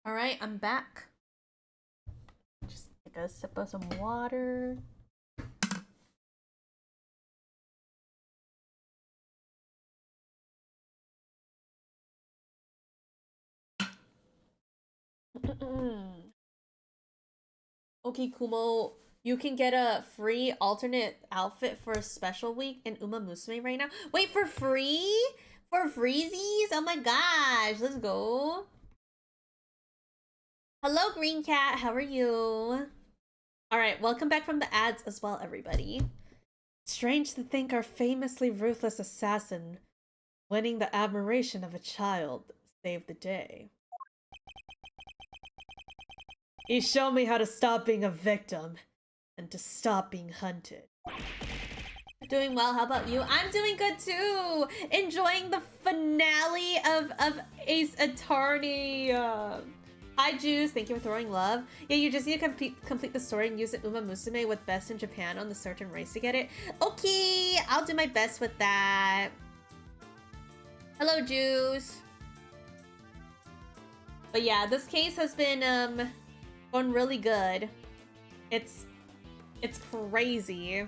All right, I'm back. Just take a sip of some water. Okay, Kumo, you can get a free alternate outfit for a special week in Uma Musume right now. Wait, for free? For freezies? Oh my gosh, let's go. Hello, Green Cat, how are you? Alright, welcome back from the ads as well, everybody. Strange to think our famously ruthless assassin, winning the admiration of a child, saved the day. He showed me how to stop being a victim and to stop being hunted. Doing well. How about you? I'm doing good too. Enjoying the finale of Ace Attorney. Hi Juice, thank you for throwing love. Yeah, you just need to complete the story and use the Uma Musume with best in Japan on the certain race to get it. Okay, I'll do my best with that. Hello Juice. But yeah, this case has been going really good. It's crazy.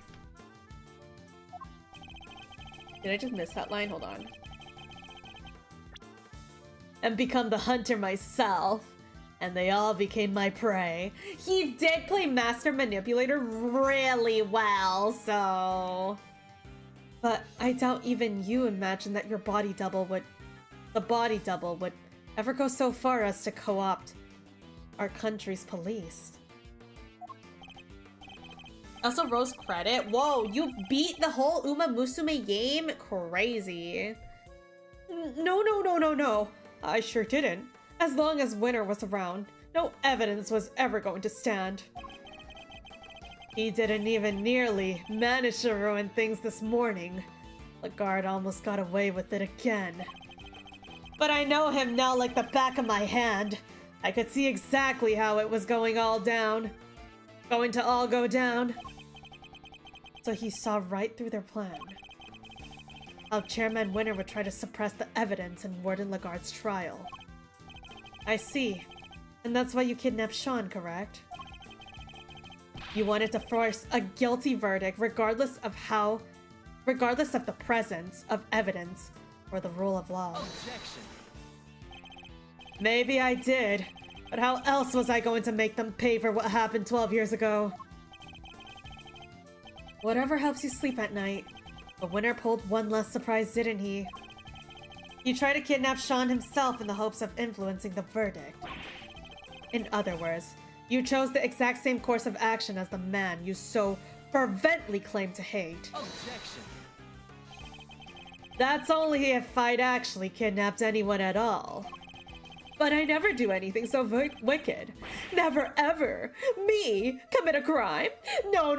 Did I just miss that line? Hold on. And become the hunter myself. And they all became my prey. He did play Master Manipulator really well, so... But I doubt even you imagine that your body double would... The body double would ever go so far as to co-opt our country's police. Also, Rose credit. Whoa, you beat the whole Uma Musume game? Crazy. No. I sure didn't. As long as Winter was around, no evidence was ever going to stand. He didn't even nearly manage to ruin things this morning. Lagarde almost got away with it again. But I know him now like the back of my hand. I could see exactly how it was going to all go down. So he saw right through their plan. How Chairman Winter would try to suppress the evidence in Warden Lagarde's trial. I see. And that's why you kidnapped Sean, correct? You wanted to force a guilty verdict regardless of the presence of evidence or the rule of law. Objection. Maybe I did, but how else was I going to make them pay for what happened 12 years ago? Whatever helps you sleep at night. But Winter pulled one less surprise, didn't he? You tried to kidnap Sean himself in the hopes of influencing the verdict. In other words, you chose the exact same course of action as the man you so fervently claim to hate. Objection. That's only if I'd actually kidnapped anyone at all. But I never do anything so wicked. Never ever. Me commit a crime? No.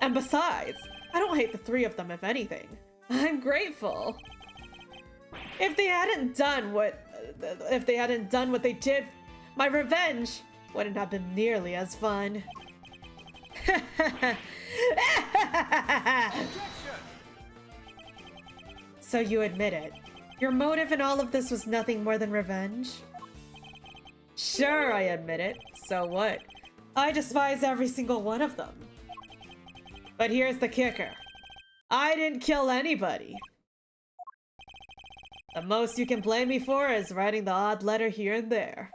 And besides, I don't hate the three of them, if anything. I'm grateful. If they hadn't done what they did, my revenge wouldn't have been nearly as fun. So you admit it. Your motive in all of this was nothing more than revenge? Sure, I admit it. So what? I despise every single one of them. But here's the kicker. I didn't kill anybody. The most you can blame me for is writing the odd letter here and there.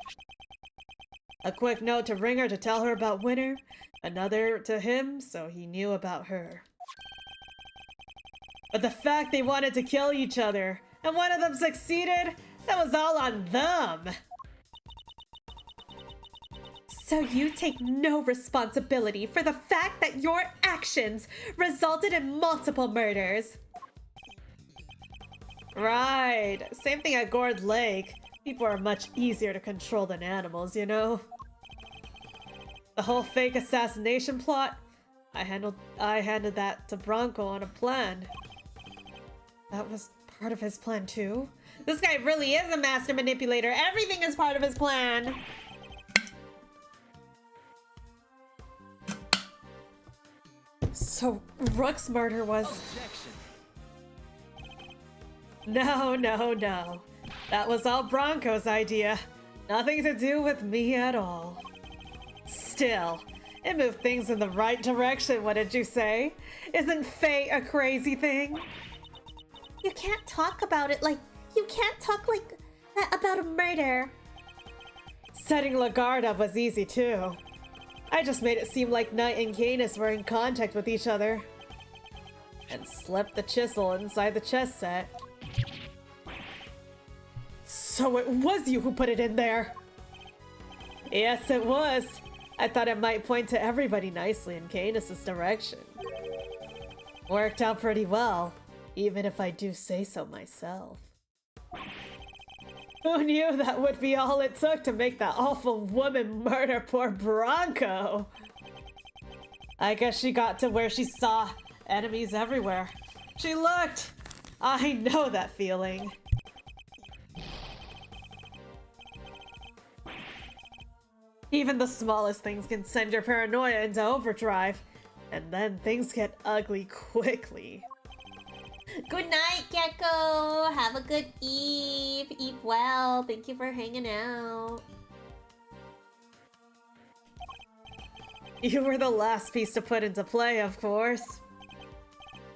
A quick note to Ringer to tell her about Winter, another to him so he knew about her. But the fact they wanted to kill each other, and one of them succeeded, that was all on them. So you take no responsibility for the fact that your actions resulted in multiple murders. Right. Same thing at Gourd Lake. People are much easier to control than animals, you know? The whole fake assassination plot, I handed that to Bronco on a plan. That was part of his plan too? This guy really is a master manipulator. Everything is part of his plan. So Rook's murder was... Objection. No. That was all Bronco's idea. Nothing to do with me at all. Still, it moved things in the right direction, what did you say? Isn't fate a crazy thing? You can't talk about it like... You can't talk like that about a murder. Setting Lagarde up was easy too. I just made it seem like Knight and Canis were in contact with each other. And slipped the chisel inside the chess set. So it was you who put it in there? Yes, it was. I thought it might point to everybody nicely in Canis' direction. Worked out pretty well, even if I do say so myself. Who knew that would be all it took to make that awful woman murder poor Bronco? I guess she got to where she saw enemies everywhere. She looked! I know that feeling. Even the smallest things can send your paranoia into overdrive, and then things get ugly quickly. Good night, Gecko. Have a good eve. Eat well. Thank you for hanging out. You were the last piece to put into play, of course.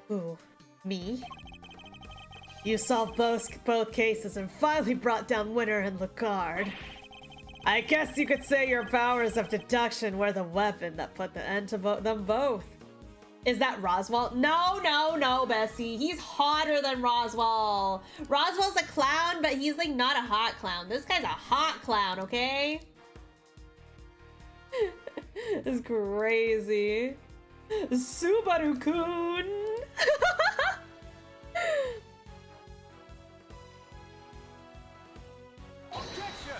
Who? Me? You solved both cases and finally brought down Winter and Lucard. I guess you could say your powers of deduction were the weapon that put the end to them both. Is that Roswell? No, no, no, Bessie. He's hotter than Roswell. Roswell's a clown, but he's like not a hot clown. This guy's a hot clown, okay? It's crazy. Subaru-kun! Objection!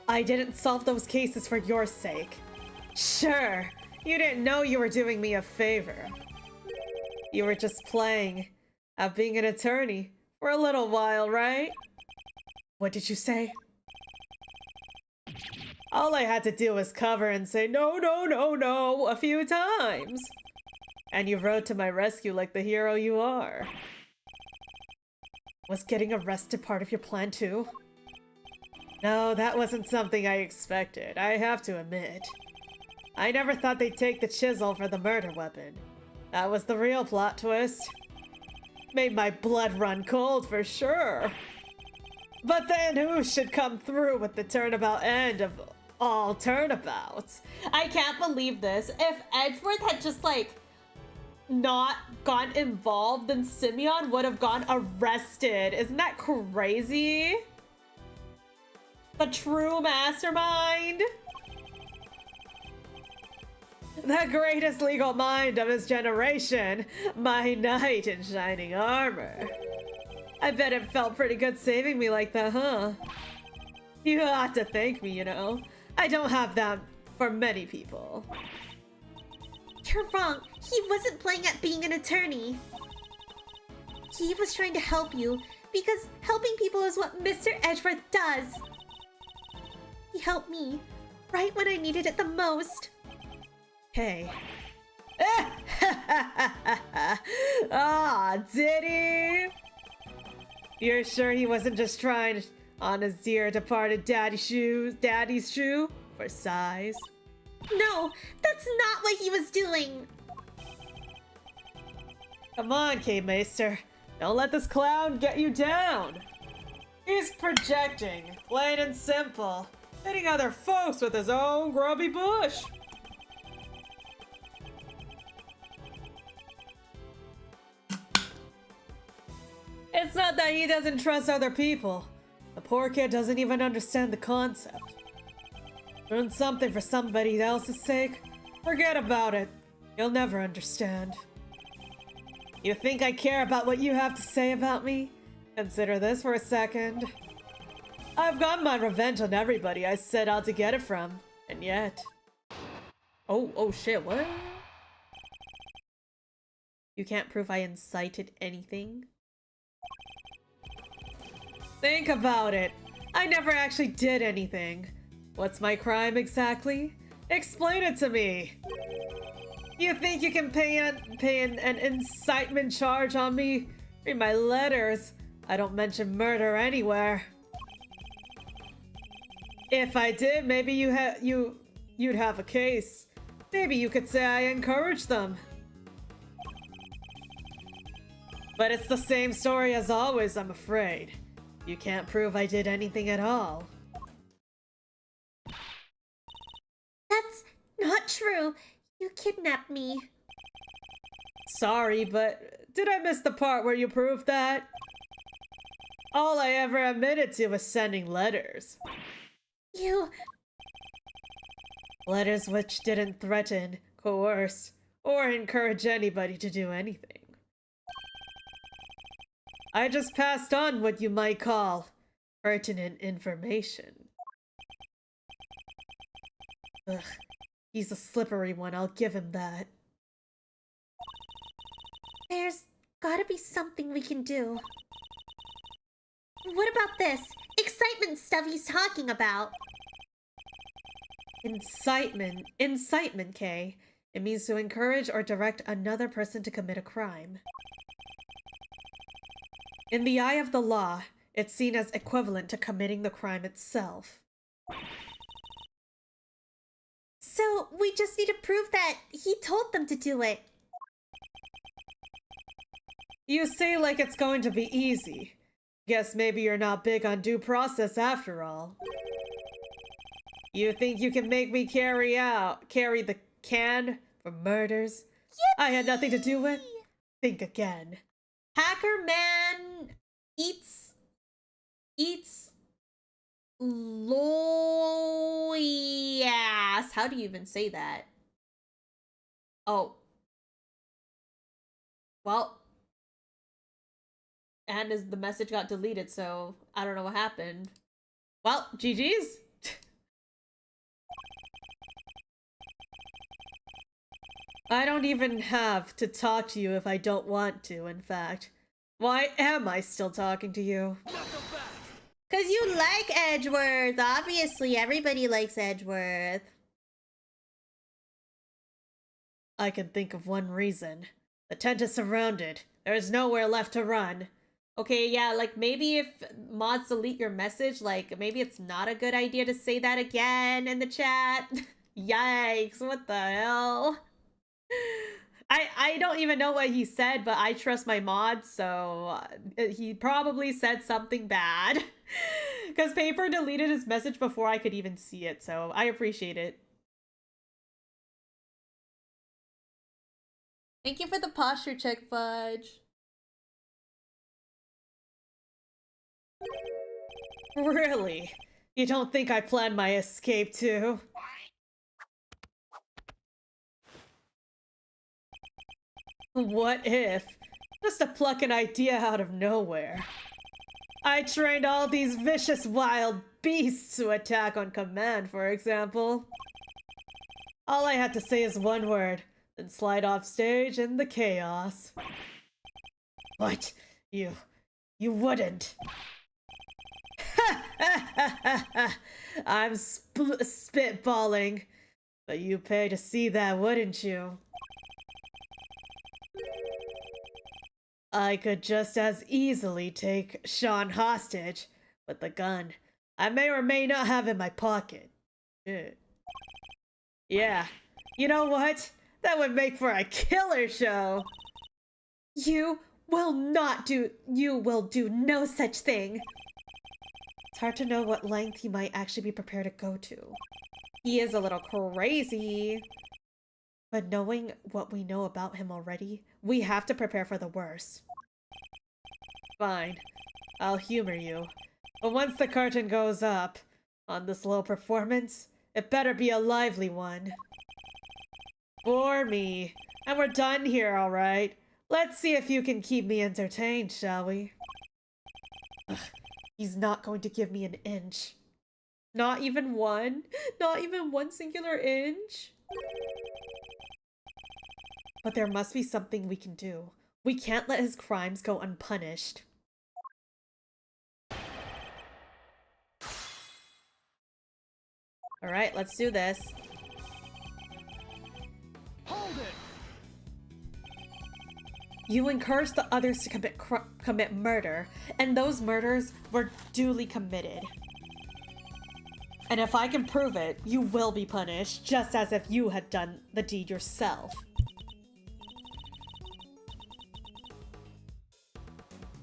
I didn't solve those cases for your sake. Sure, you didn't know you were doing me a favor. You were just playing at being an attorney for a little while, right? What did you say? All I had to do was cover and say no, no, no, no a few times. And you rode to my rescue like the hero you are. Was getting arrested part of your plan too? No, that wasn't something I expected, I have to admit. I never thought they'd take the chisel for the murder weapon. That was the real plot twist. Made my blood run cold for sure. But then who should come through with the turnabout end of all turnabouts? I can't believe this. If Edgeworth had just like not gotten involved, then Simeon would have gone arrested. Isn't that crazy? The true mastermind. The greatest legal mind of his generation, my knight in shining armor. I bet it felt pretty good saving me like that, huh? You ought to thank me, you know. I don't have that for many people. You're wrong. He wasn't playing at being an attorney. He was trying to help you because helping people is what Mr. Edgeworth does. He helped me right when I needed it the most. Hey. Ah, did he? You're sure he wasn't just trying on his dear departed daddy's shoe for size? No, that's not what he was doing. Come on, K-Meister. Don't let this clown get you down. He's projecting, plain and simple, hitting other folks with his own grubby bush. It's not that he doesn't trust other people. The poor kid doesn't even understand the concept. Doing something for somebody else's sake? Forget about it. You'll never understand. You think I care about what you have to say about me? Consider this for a second. I've got my revenge on everybody I set out to get it from, and yet... Oh shit, what? You can't prove I incited anything? Think about it. I never actually did anything. What's my crime exactly? Explain it to me. You think you can pay an incitement charge on me? Read my letters. I don't mention murder anywhere. If I did, maybe you'd have a case. Maybe you could say I encouraged them. But it's the same story as always, I'm afraid. You can't prove I did anything at all. That's not true. You kidnapped me. Sorry, but did I miss the part where you proved that? All I ever admitted to was sending letters. You... Letters which didn't threaten, coerce, or encourage anybody to do anything. I just passed on what you might call pertinent information. Ugh, he's a slippery one, I'll give him that. There's gotta be something we can do. What about this? Excitement stuff he's talking about. Incitement, Kei. It means to encourage or direct another person to commit a crime. In the eye of the law, it's seen as equivalent to committing the crime itself. So we just need to prove that he told them to do it. You say like it's going to be easy. Guess maybe you're not big on due process after all. You think you can make me carry the can for murders I had nothing to do with? Think again. Hacker man eats loyas. How do you even say that? Oh. Well. And the message got deleted, so I don't know what happened. Well, GG's. I don't even have to talk to you if I don't want to, in fact. Why am I still talking to you? Cause you like Edgeworth. Obviously, everybody likes Edgeworth. I can think of one reason. The tent is surrounded. There is nowhere left to run. Okay, yeah, like maybe if mods delete your message, like maybe it's not a good idea to say that again in the chat. Yikes, what the hell? I don't even know what he said, but I trust my mods, so he probably said something bad. Because Paper deleted his message before I could even see it, so I appreciate it. Thank you for the posture check, Fudge. Really? You don't think I planned my escape too? What if? Just to pluck an idea out of nowhere. I trained all these vicious wild beasts to attack on command, for example. All I had to say is one word, then slide off stage in the chaos. What? You wouldn't. I'm spitballing. But you pay to see that, wouldn't you? I could just as easily take Sean hostage with the gun I may or may not have in my pocket. Yeah, you know what? That would make for a killer show. You will do no such thing. It's hard to know what length he might actually be prepared to go to. He is a little crazy. But knowing what we know about him already, we have to prepare for the worst. Fine, I'll humor you. But once the curtain goes up on this little performance, it better be a lively one. For me. And we're done here, alright? Let's see if you can keep me entertained, shall we? Ugh, he's not going to give me an inch. Not even one? Not even one singular inch? But there must be something we can do. We can't let his crimes go unpunished. Alright, let's do this. Hold it! You encouraged the others to commit murder, and those murders were duly committed. And if I can prove it, you will be punished, just as if you had done the deed yourself.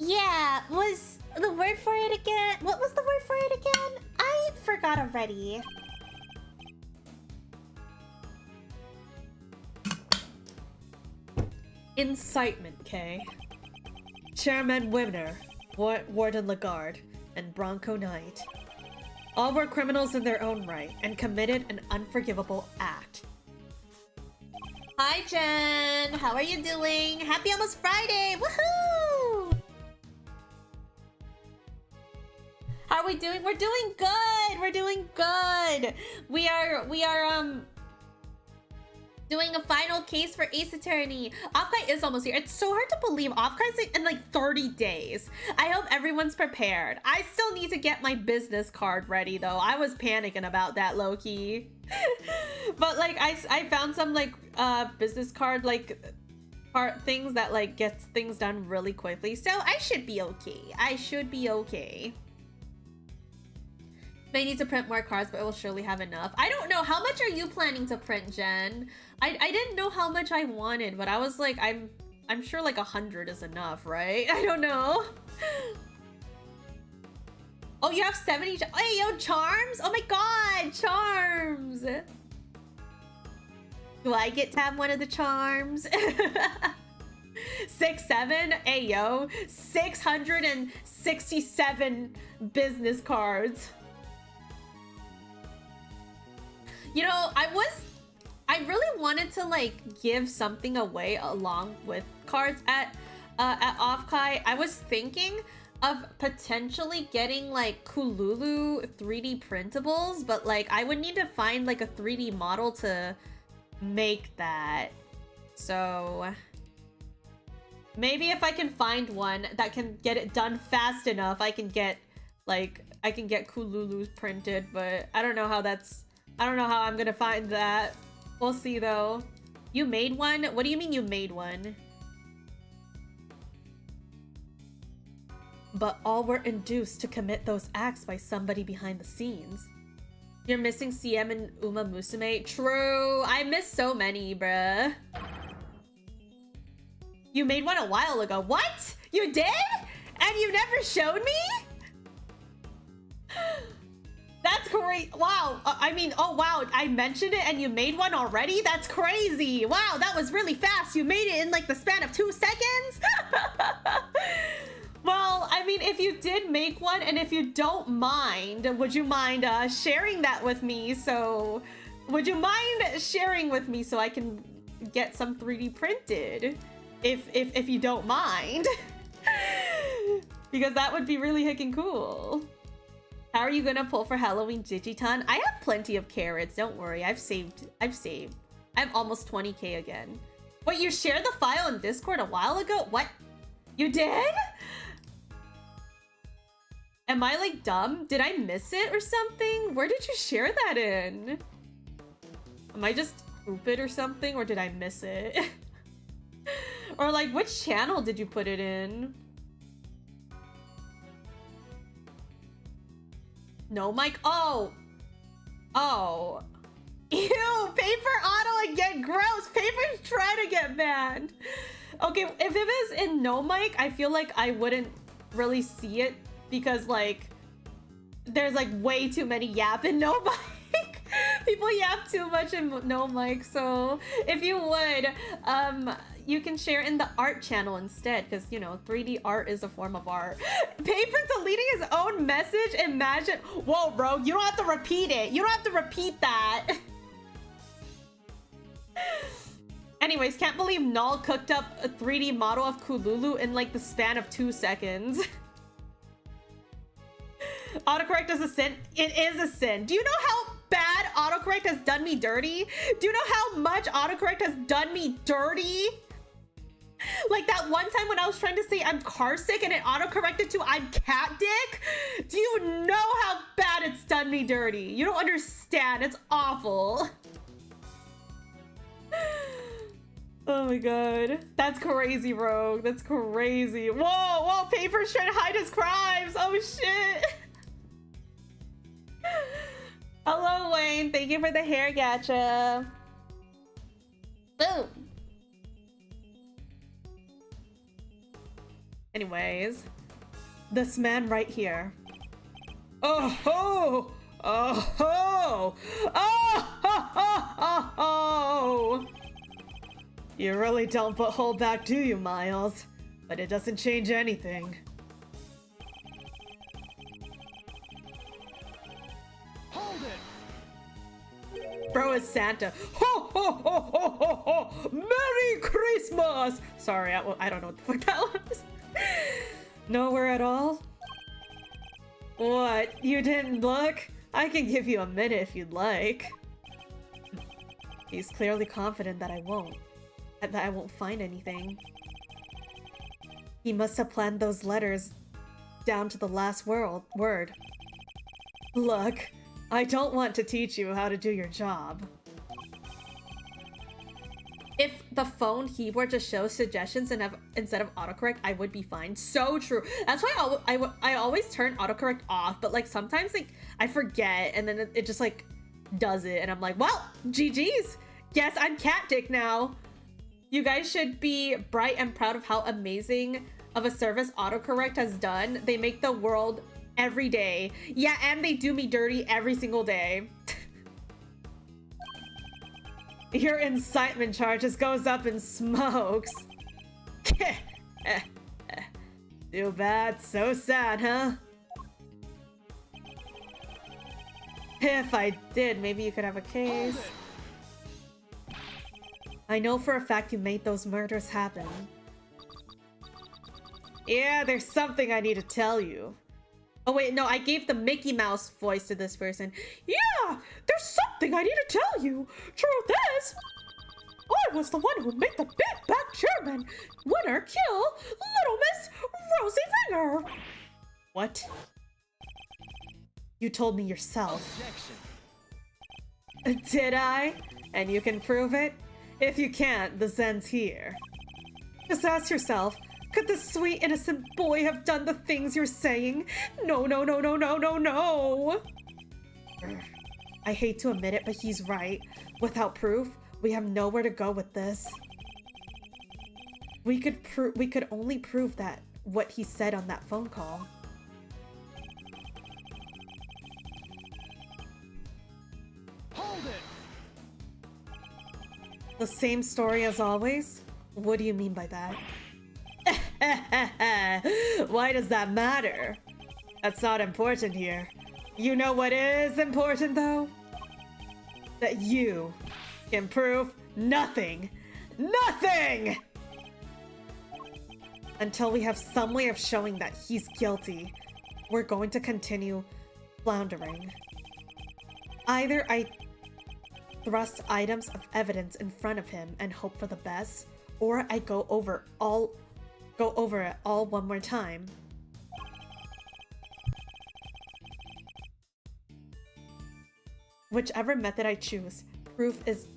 Yeah, was the word for it again? What was the word for it again? I forgot already. Incitement, Kei. Chairman Wimner, Warden Lagarde, and Bronco Knight. All were criminals in their own right and committed an unforgivable act. Hi, Jen. How are you doing? Happy almost Friday. Woohoo! How are we doing? We're doing good. We're doing good. We are doing a final case for Ace Attorney. Offkai is almost here. It's so hard to believe Offkai's in like 30 days. I hope everyone's prepared. I still need to get my business card ready though. I was panicking about that low-key. But like I found some like business card like part things that like gets things done really quickly. So I should be okay. I should be okay. May need to print more cards, but it will surely have enough. I don't know. How much are you planning to print, Jen? I didn't know how much I wanted, but I was like, I'm sure like 100 is enough, right? I don't know. Oh, you have 70. Hey, yo, charms? Oh my god, charms. Do I get to have one of the charms? 6, 7. Hey, yo, 667 business cards. You know, I really wanted to like give something away along with cards at Offkai. I was thinking of potentially getting like Kululu 3D printables, but like I would need to find like a 3D model to make that. So maybe if I can find one that can get it done fast enough, I can get Kululu printed, but I don't know how I'm gonna find that. We'll see though. You made one? What do you mean you made one? But all were induced to commit those acts by somebody behind the scenes. You're missing CM and Uma Musume? True! I missed so many, bruh. You made one a while ago. What? You did? And you never showed me? That's great. Wow. I mean, oh wow, I mentioned it and you made one already? That's crazy. Wow, that was really fast. You made it in like the span of 2 seconds? Well, I mean, if you did make one and if you don't mind, would you mind sharing that with me? So, would you mind sharing with me so I can get some 3D printed? If you don't mind. Because that would be really heckin' cool. How are you gonna pull for Halloween Digiton? I have plenty of carrots, don't worry. I've saved. I have almost 20k again. Wait, you shared the file in Discord a while ago? What? You did? Am I like dumb? Did I miss it or something? Where did you share that in? Am I just stupid or something? Or did I miss it? Or like, which channel did you put it in? No, Mike. Oh. Ew, paper auto again. Gross. Paper's trying to get banned. Okay, if it was in No Mic, I feel like I wouldn't really see it because like there's like way too many yap in No Mic. People yap too much in No Mic, so if you would, you can share in the art channel instead, because you know 3D art is a form of art. Paper deleting his own message. Imagine. Whoa, bro, you don't have to repeat it. You don't have to repeat that. Anyways, can't believe Null cooked up a 3D model of Kululu in like the span of 2 seconds. Autocorrect is a sin. It is a sin. Do you know how bad autocorrect has done me dirty? Do you know how much autocorrect has done me dirty? Like that one time when I was trying to say I'm car sick and it autocorrected to I'm cat dick? Do you know how bad it's done me dirty? You don't understand. It's awful. Oh my god. That's crazy, Rogue. That's crazy. Whoa, Paper's trying to hide his crimes. Oh shit. Hello, Wayne. Thank you for the hair gacha. Boom. Anyways, this man right here. Oh ho! Oh ho! Oh ho ho ho! You really don't hold back, do you, Miles? But it doesn't change anything. Hold it! Bro is Santa. Ho ho ho ho ho ho! Merry Christmas! Sorry, I don't know what the fuck that was. Nowhere at all? What? You didn't look? I can give you a minute if you'd like. He's clearly confident that I won't. That I won't find anything. He must have planned those letters down to the last word. Look, I don't want to teach you how to do your job. If the phone keyboard just shows suggestions and instead of autocorrect, I would be fine. So true. That's why I always turn autocorrect off, but like sometimes like I forget and then it just like does it and I'm like, well, GG's. Guess I'm cat dick now. You guys should be bright and proud of how amazing of a service autocorrect has done. They make the world every day. Yeah, and they do me dirty every single day. Your incitement charge just goes up in smokes. Too bad, so sad, huh? If I did, maybe you could have a case. I know for a fact you made those murders happen. Yeah, there's something I need to tell you. Oh wait, no, I gave the Mickey Mouse voice to this person. Yeah, there's something I need to tell you. Truth is, I was the one who made the big back chairman winner kill Little Miss Rosie Ringer. What? You told me yourself. Objection. Did I? And you can prove it? If you can't, the Zen's here. Just ask yourself, could this sweet innocent boy have done the things you're saying? No, no, no, no, no, no, no! I hate to admit it, but he's right. Without proof, we have nowhere to go with this. We could only prove that what he said on that phone call. Hold it. The same story as always? What do you mean by that? Why does that matter? That's not important here. You know what is important though? That you can prove nothing. Nothing! Until we have some way of showing that he's guilty, we're going to continue floundering. Either I thrust items of evidence in front of him and hope for the best, or I go over it all one more time. Whichever method I choose, proof is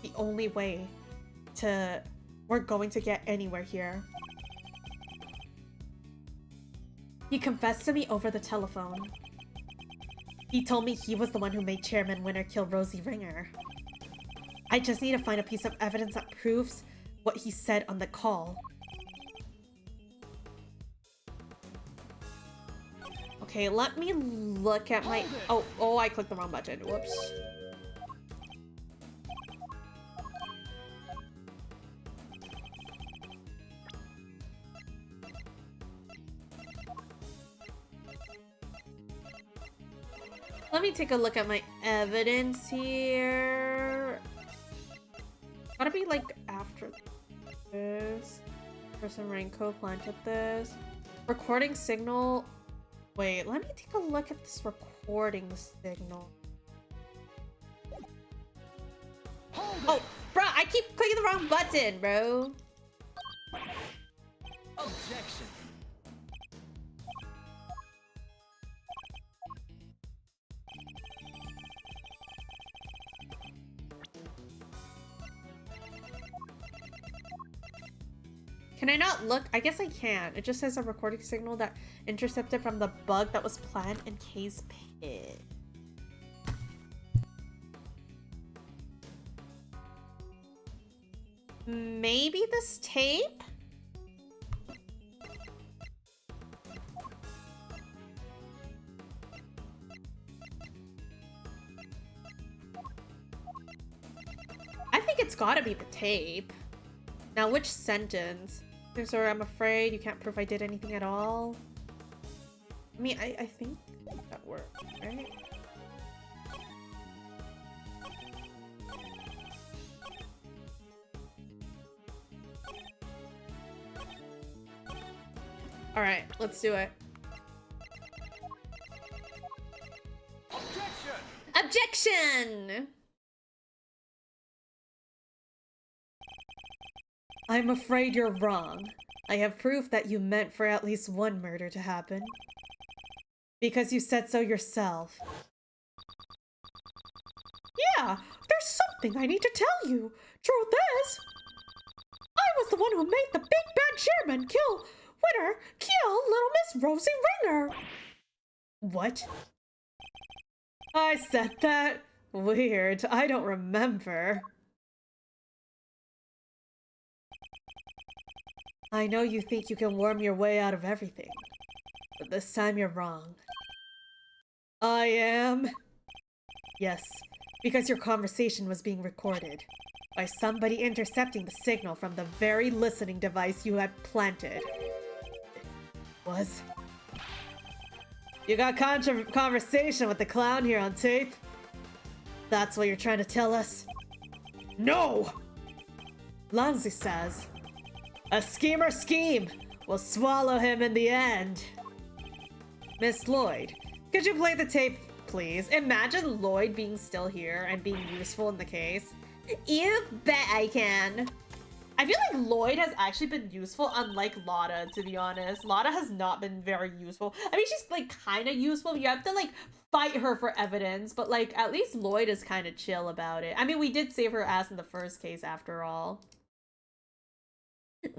the only way we're going to get anywhere here. He confessed to me over the telephone. He told me he was the one who made Chairman Winner kill Rosie Ringer. I just need to find a piece of evidence that proves what he said on the call. Okay, let me look at my... Oh, I clicked the wrong button. Whoops. Let me take a look at my evidence here. Gotta be like after this. Person Raincoat planted this. Recording signal. Wait, let me take a look at this recording signal. Oh, bro, I keep clicking the wrong button, bro. Objection. Can I not look? I guess I can. It just says a recording signal that intercepted from the bug that was planned in Kei's pit. Maybe this tape? I think it's gotta be the tape. Now, which sentence? Sir, I'm afraid you can't prove I did anything at all. I mean, I think that worked, right? Alright, let's do it. Objection! I'm afraid you're wrong. I have proof that you meant for at least one murder to happen. Because you said so yourself. Yeah, there's something I need to tell you. Truth is, I was the one who made the big bad chairman kill little Miss Rosie Ringer. What? I said that? Weird, I don't remember. I know you think you can worm your way out of everything, but this time you're wrong. I am? Yes, because your conversation was being recorded by somebody intercepting the signal from the very listening device you had planted. Was? You got conversation with the clown here on tape? That's what you're trying to tell us? No! Lanzi says, a schemer scheme will swallow him in the end. Miss Lloyd, could you play the tape, please? Imagine Lloyd being still here and being useful in the case. You bet I can. I feel like Lloyd has actually been useful, unlike Lotta, to be honest. Lotta has not been very useful. I mean, she's, like, kind of useful. You have to, like, fight her for evidence, but, like, at least Lloyd is kind of chill about it. I mean, we did save her ass in the first case, after all.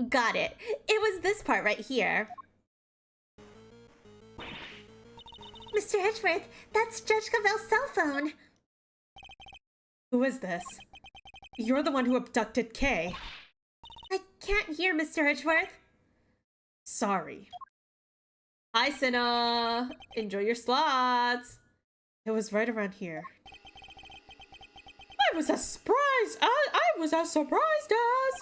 Got it. It was this part right here. Mr. Edgeworth, that's Judge Cavell's cell phone. Who is this? You're the one who abducted Kei. I can't hear, Mr. Edgeworth. Sorry. Hi, Cinna. Enjoy your slots. It was right around here. I was as surprised. I was as surprised as.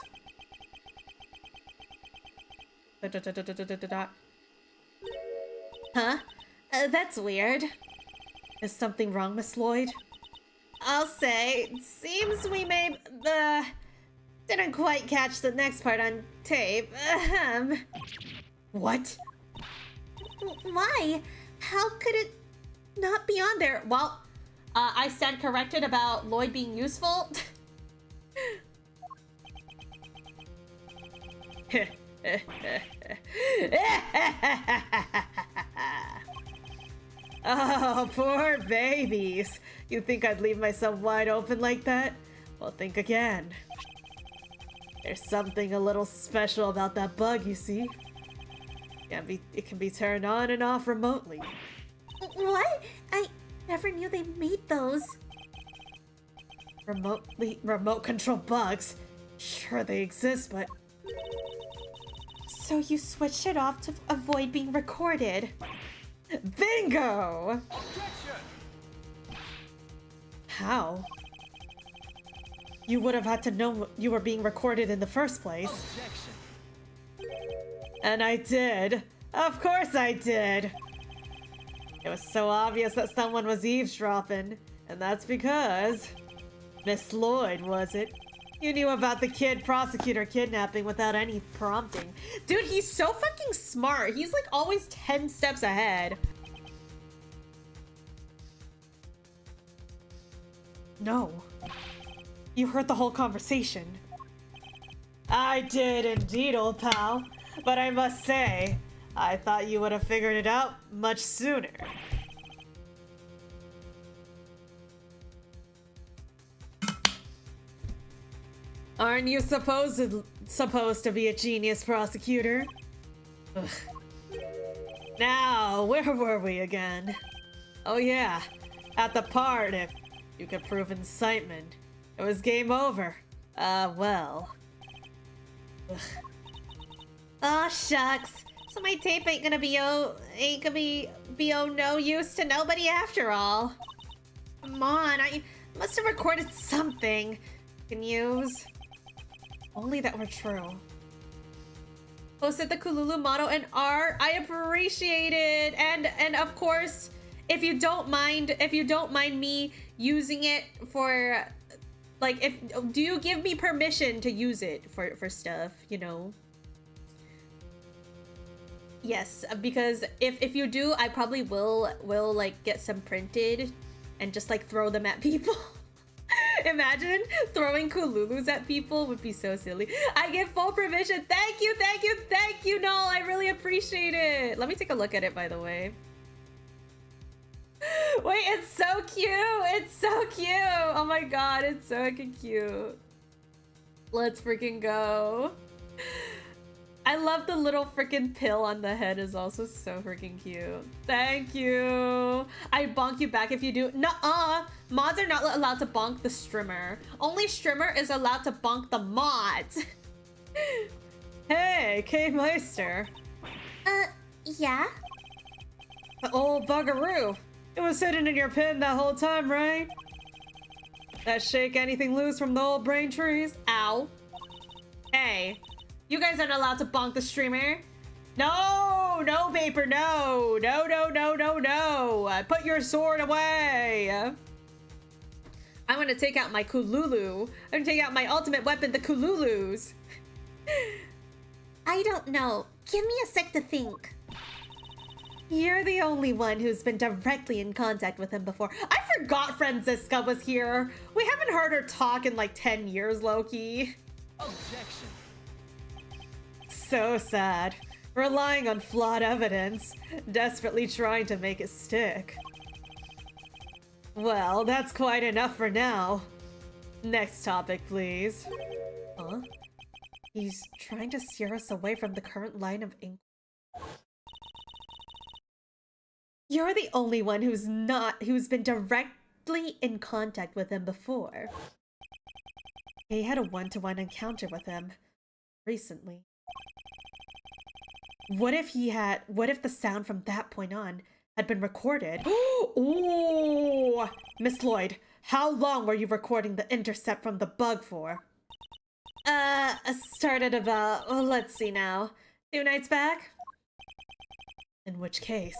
Huh? That's weird. Is something wrong, Miss Lloyd? I'll say, seems we may, didn't quite catch the next part on tape. What? Why? How could it not be on there? Well, I stand corrected about Lloyd being useful. Oh, poor babies. You think I'd leave myself wide open like that? Well, think again. There's something a little special about that bug, you see. It can be turned on and off remotely. What? I never knew they made those. Remote control bugs? Sure they exist, but... So you switched it off to avoid being recorded. Bingo! Objection! How? You would have had to know you were being recorded in the first place. Objection! And I did. Of course I did. It was so obvious that someone was eavesdropping, and that's because... Miss Lloyd, was it? You knew about the kid prosecutor kidnapping without any prompting. Dude, he's so fucking smart. He's like always 10 steps ahead. No. You heard the whole conversation. I did indeed, old pal. But I must say, I thought you would have figured it out much sooner. Aren't you supposed to be a genius prosecutor? Ugh. Now, where were we again? Oh yeah, at the part if you could prove incitement. It was game over. Well. Ugh. Oh shucks. So my tape ain't gonna be no use to nobody after all. Come on, I must have recorded something you can use. Only that were true. Posted the Kululu motto and art. I appreciate it. And of course, if you don't mind me using it for like do you give me permission to use it for stuff, you know? Yes, because if you do, I probably will like get some printed and just like throw them at people. Imagine throwing Kululus at people would be so silly. I get full permission. Thank you, thank you, thank you, Noel. I really appreciate it. Let me take a look at it, by the way. Wait, it's so cute. It's so cute. Oh my god, it's so fucking cute. Let's freaking go. I love the little freaking pill on the head is also so freaking cute. Thank you. I bonk you back if you do. Nuh-uh. Mods are not allowed to bonk the streamer. Only streamer is allowed to bonk the mods. Hey, Kei Meister. Yeah? The old buggeroo. It was hidden in your pin that whole time, right? That shake anything loose from the old brain trees? Ow. Hey. You guys aren't allowed to bonk the streamer. No, no, Vapor, no. No, no, no, no, no. Put your sword away. I'm gonna take out my Kululu. I'm gonna take out my ultimate weapon, the Kululus. I don't know. Give me a sec to think. You're the only one who's been directly in contact with him before. I forgot Franziska was here. We haven't heard her talk in like 10 years, Loki. Objection. So sad. Relying on flawed evidence, desperately trying to make it stick. Well, that's quite enough for now. Next topic, please. Huh? He's trying to steer us away from the current line of ink. You're the only one who's been directly in contact with him before. He had a one-to-one encounter with him recently. What if the sound from that point on had been recorded? Ooh! Miss Lloyd, how long were you recording the intercept from the bug for? Started about, let's see now, 2 nights back? In which case?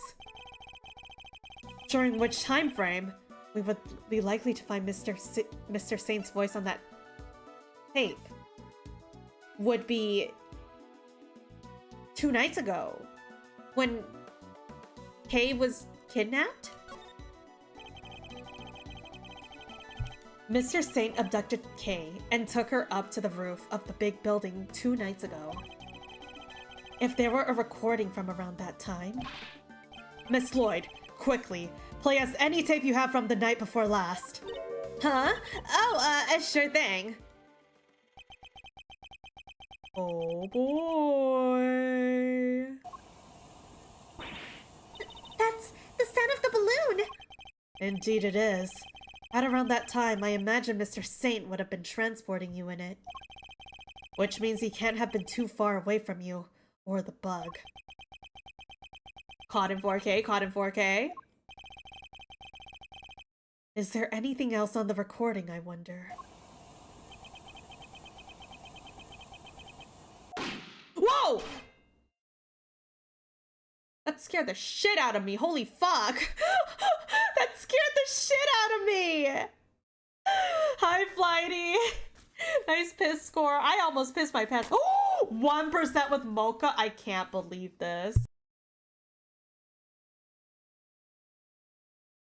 During which time frame we would be likely to find Mr. Saint's voice on that tape? Would be 2 nights ago, when Kei was kidnapped? Mr. Saint abducted Kei and took her up to the roof of the big building 2 nights ago. If there were a recording from around that time... Miss Lloyd, quickly, play us any tape you have from the night before last. Huh? Oh, sure thing. Oh boy. That's the sound of the balloon! Indeed it is. At around that time, I imagine Mr. Saint would have been transporting you in it. Which means he can't have been too far away from you, or the bug. Caught in 4K, caught in 4K. Is there anything else on the recording, I wonder? Whoa! That scared the shit out of me. Holy fuck. That scared the shit out of me. Hi, Flighty. Nice piss score. I almost pissed my pants. Oh, 1% with Mocha. I can't believe this.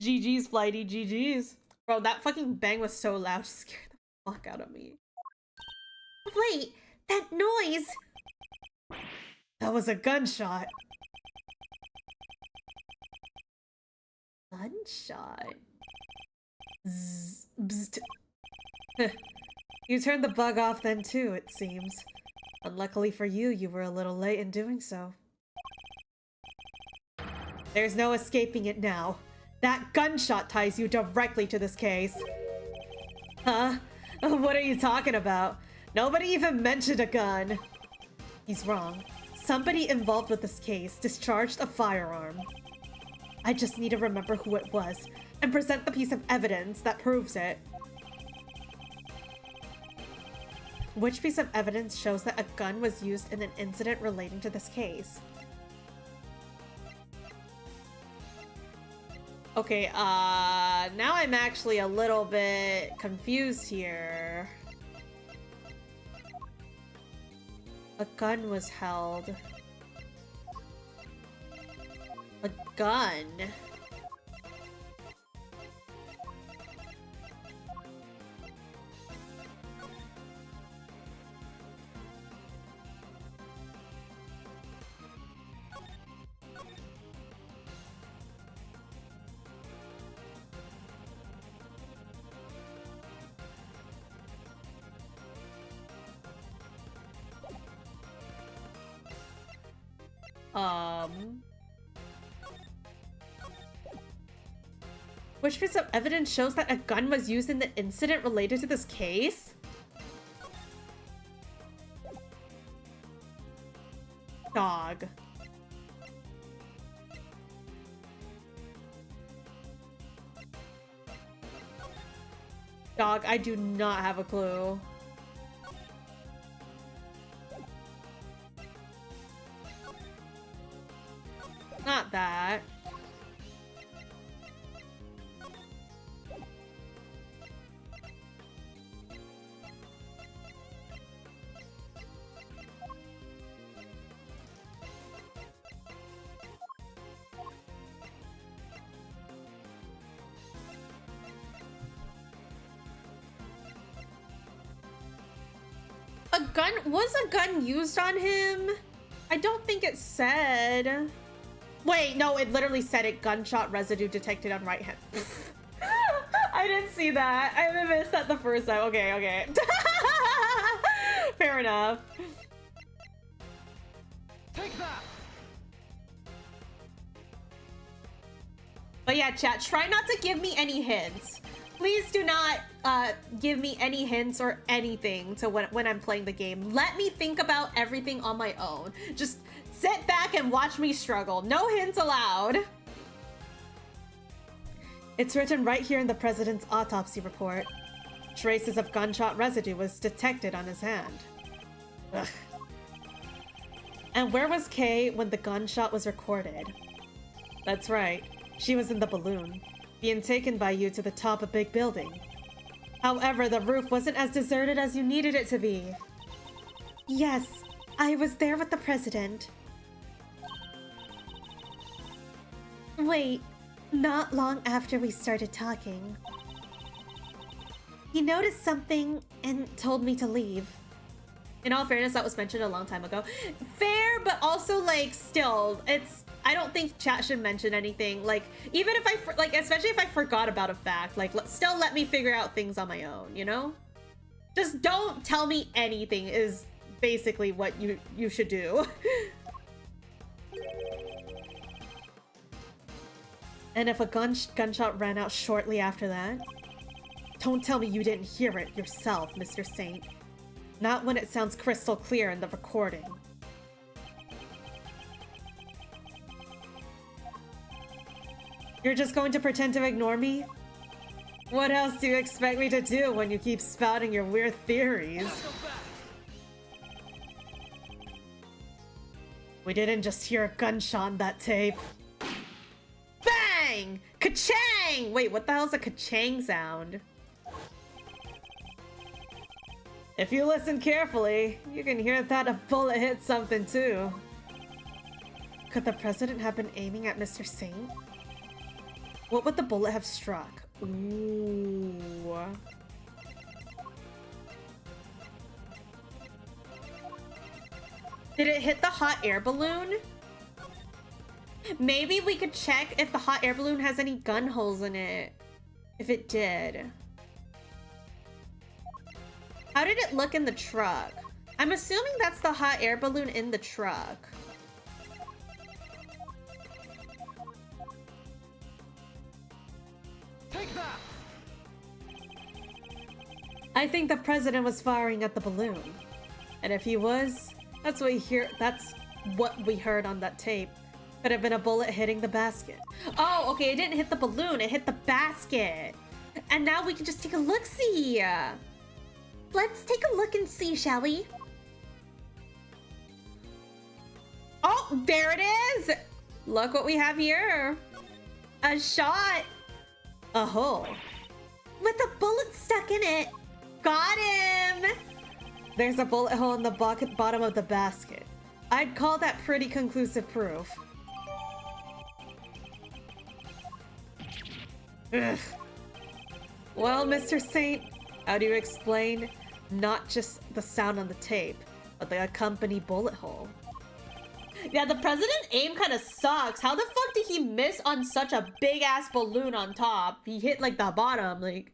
GG's, Flighty. GG's. Bro, that fucking bang was so loud. It scared the fuck out of me. Wait, that noise! That was a gunshot. Gunshot. Zzz, bzzt. You turned the bug off then too, it seems. Unluckily for you, you were a little late in doing so. There's no escaping it now. That gunshot ties you directly to this case. Huh? What are you talking about? Nobody even mentioned a gun. He's wrong. Somebody involved with this case discharged a firearm. I just need to remember who it was and present the piece of evidence that proves it. Which piece of evidence shows that a gun was used in an incident relating to this case? Okay, now I'm actually a little bit confused here. A gun was held. A gun? Which piece of evidence shows that a gun was used in the incident related to this case? Dog. Dog, I do not have a clue. Not that. Was a gun used on him? I don't think it said. Wait, no, it literally said it. Gunshot residue detected on right hand. I didn't see that. I missed that the first time. Okay, okay. Fair enough. Take that! But yeah, chat, try not to give me any hints. Please do not give me any hints or anything to when I'm playing the game. Let me think about everything on my own. Just sit back and watch me struggle. No hints allowed. It's written right here in the president's autopsy report. Traces of gunshot residue was detected on his hand. Ugh. And where was Kei when the gunshot was recorded? That's right. She was in the balloon, being taken by you to the top of a big building. However, the roof wasn't as deserted as you needed it to be. Yes, I was there with the president. Wait, not long after we started talking. He noticed something and told me to leave. In all fairness, that was mentioned a long time ago. Fair, but also, like, still, it's... I don't think chat should mention anything. Like, even if I, like, especially if I forgot about a fact, like, still let me figure out things on my own, you know? Just don't tell me anything is basically what you should do. And if a gunshot ran out shortly after that? Don't tell me you didn't hear it yourself, Mr. Saint. Not when it sounds crystal clear in the recording. You're just going to pretend to ignore me? What else do you expect me to do when you keep spouting your weird theories? We didn't just hear a gunshot on that tape. Bang! Ka-chang! Wait, what the hell's a ka-chang sound? If you listen carefully, you can hear that a bullet hit something too. Could the president have been aiming at Mr. Saint? What would the bullet have struck? Ooh. Did it hit the hot air balloon? Maybe we could check if the hot air balloon has any gun holes in it. If it did. How did it look in the truck? I'm assuming that's the hot air balloon in the truck. Take that! I think the president was firing at the balloon. And if he was, that's what we heard on that tape. Could have been a bullet hitting the basket. Oh, okay, it didn't hit the balloon, it hit the basket. And now we can just take a look-see. Let's take a look and see, shall we? Oh, there it is! Look what we have here. A shot. A hole. With a bullet stuck in it. Got him! There's a bullet hole in the bottom of the basket. I'd call that pretty conclusive proof. Ugh. Well, Mr. Saint, how do you explain not just the sound on the tape, but the accompanied bullet hole? Yeah, the president aim kind of sucks. How the fuck did he miss on such a big ass balloon on top? He hit like the bottom, like...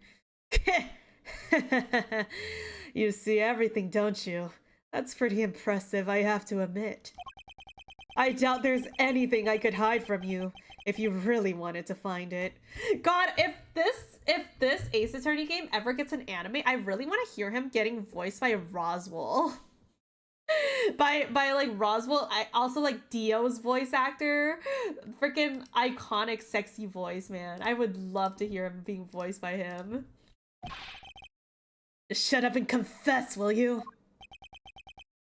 You see everything, don't you? That's pretty impressive, I have to admit. I doubt there's anything I could hide from you if you really wanted to find it. God, if this Ace Attorney game ever gets an anime, I really want to hear him getting voiced by Roswell. by like Roswell, I also like Dio's voice actor. Freaking iconic sexy voice, man. I would love to hear him being voiced by him. Just shut up and confess, will you?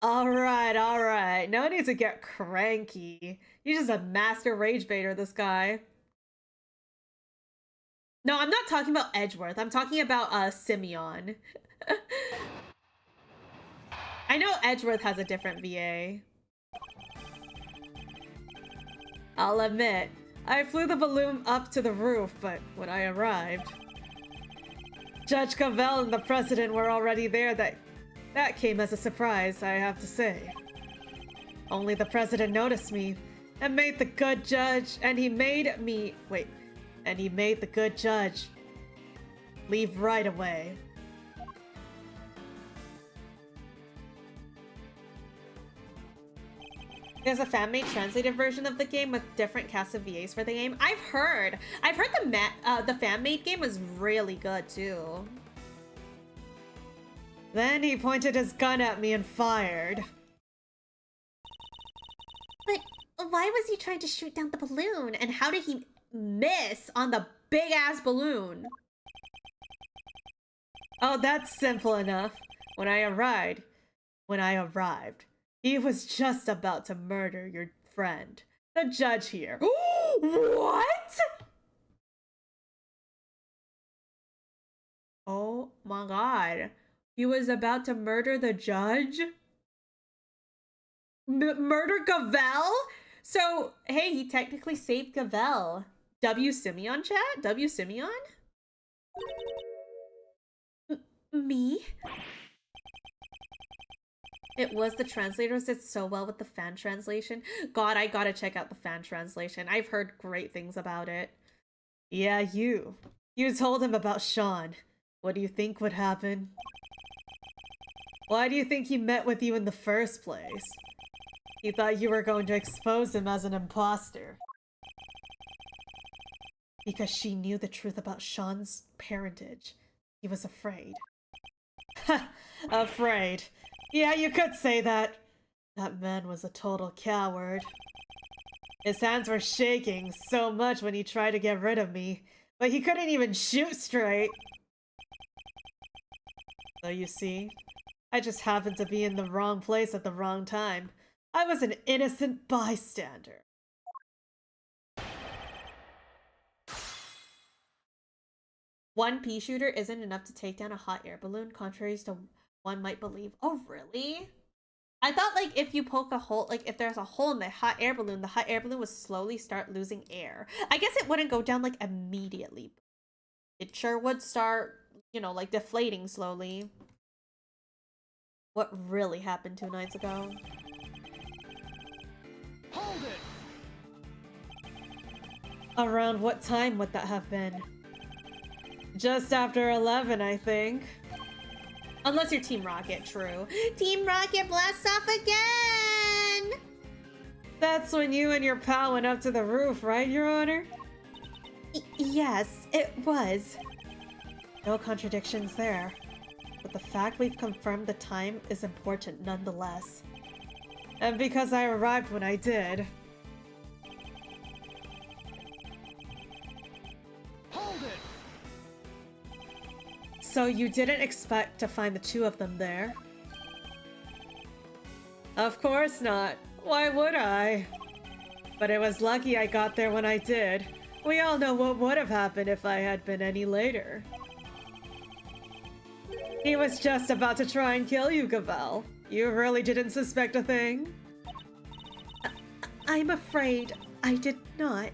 Alright. No need to get cranky. He's just a master rage baiter, this guy. No, I'm not talking about Edgeworth. I'm talking about Simeon. I know Edgeworth has a different VA. I'll admit, I flew the balloon up to the roof, but when I arrived, Judge Cavell and the president were already there. That came as a surprise, I have to say. Only the president noticed me and made the good judge, and he made the good judge leave right away. There's a fan-made translated version of the game with different cast of VAs for the game. I've heard the fan-made game was really good too. Then he pointed his gun at me and fired. But why was he trying to shoot down the balloon? And how did he miss on the big-ass balloon? Oh, that's simple enough. When I arrived, he was just about to murder your friend, the judge here. What? Oh my god. He was about to murder the judge? Murder Gavel? So, hey, he technically saved Gavel. W Simeon chat? W Simeon? Me? It was the translators did so well with the fan translation. God, I gotta check out the fan translation. I've heard great things about it. Yeah, you. You told him about Sean. What do you think would happen? Why do you think he met with you in the first place? He thought you were going to expose him as an imposter. Because she knew the truth about Sean's parentage. He was afraid. Ha! Afraid. Yeah, you could say that. That man was a total coward. His hands were shaking so much when he tried to get rid of me, but he couldn't even shoot straight. So you see, I just happened to be in the wrong place at the wrong time. I was an innocent bystander. One pea shooter isn't enough to take down a hot air balloon, contrary to one might believe. Oh, really? I thought, like, if you poke a hole, like, if there's a hole in the hot air balloon would slowly start losing air. I guess it wouldn't go down, like, immediately. It sure would start, you know, like, deflating slowly. What really happened 2 nights ago? Hold it! Around what time would that have been? Just after 11, I think. Unless you're Team Rocket, true. Team Rocket blasts off again! That's when you and your pal went up to the roof, right, Your Honor? Yes, it was. No contradictions there. But the fact we've confirmed the time is important nonetheless. And because I arrived when I did. Hold it! So you didn't expect to find the 2 of them there? Of course not. Why would I? But it was lucky I got there when I did. We all know what would have happened if I had been any later. He was just about to try and kill you, Gavel. You really didn't suspect a thing? I'm afraid I did not.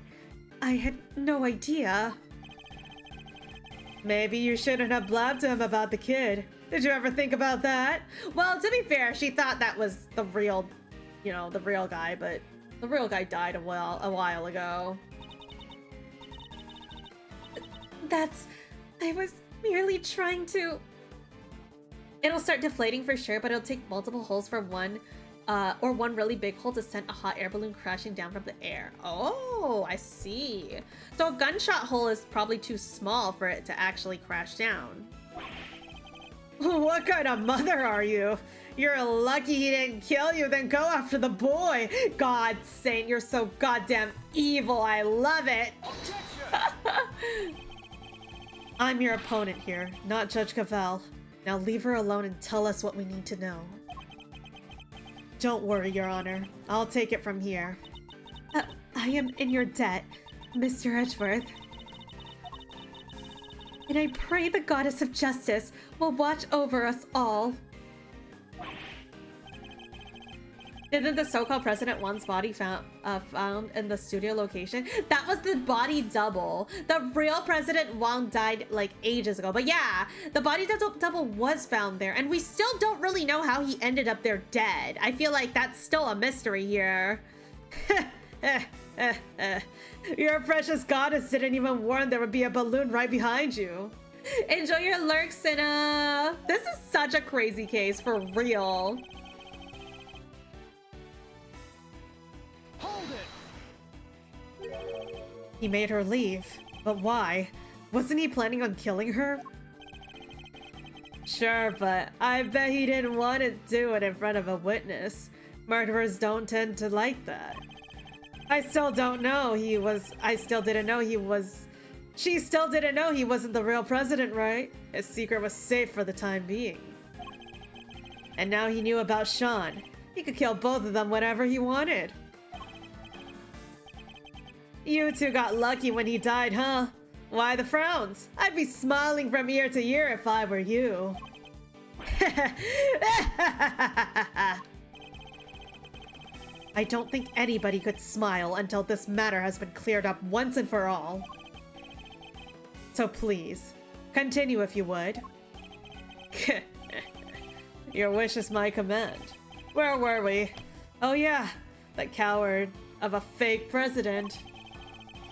I had no idea. Maybe you shouldn't have blabbed to him about the kid. Did you ever think about that? Well, to be fair, she thought that was the real, you know, the real guy, but the real guy died a while ago. I was merely trying to... It'll start deflating for sure, but it'll take multiple holes for one or one really big hole to send a hot air balloon crashing down from the air. Oh, I see. So a gunshot hole is probably too small for it to actually crash down. What kind of mother are you? You're lucky he didn't kill you, then go after the boy. God, Saint, you're so goddamn evil. I love it. I'm your opponent here, not Judge Cavell. Now leave her alone and tell us what we need to know. Don't worry, Your Honor. I'll take it from here. I am in your debt, Mr. Edgeworth. And I pray the Goddess of Justice will watch over us all. Didn't the so-called President One's body found in the studio location? That was the body double. The real President Wang died like ages ago. But yeah, the body double was found there. And we still don't really know how he ended up there dead. I feel like that's still a mystery here. Your precious goddess didn't even warn there would be a balloon right behind you. Enjoy your lurk, Cinna. This is such a crazy case, for real. Hold it! He made her leave. But why? Wasn't he planning on killing her? Sure, but I bet he didn't want to do it in front of a witness. Murderers don't tend to like that. She still didn't know he wasn't the real president, right? His secret was safe for the time being. And now he knew about Sean. He could kill both of them whenever he wanted. You two got lucky when he died, huh? Why the frowns? I'd be smiling from ear to ear if I were you. I don't think anybody could smile until this matter has been cleared up once and for all. So please, continue if you would. Your wish is my command. Where were we? Oh yeah, that coward of a fake president.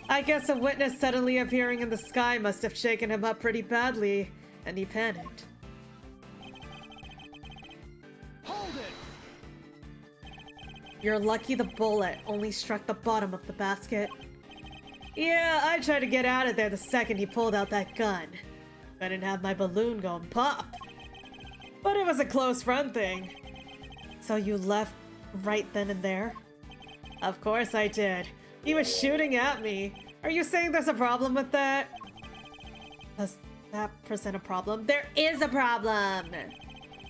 I guess a witness suddenly appearing in the sky must have shaken him up pretty badly, and he panicked. Hold it! You're lucky the bullet only struck the bottom of the basket. Yeah, I tried to get out of there the second he pulled out that gun. Couldn't have my balloon going pop. But it was a close run thing. So you left right then and there? Of course I did. He was shooting at me. Are you saying there's a problem with that? Does that present a problem? There is a problem!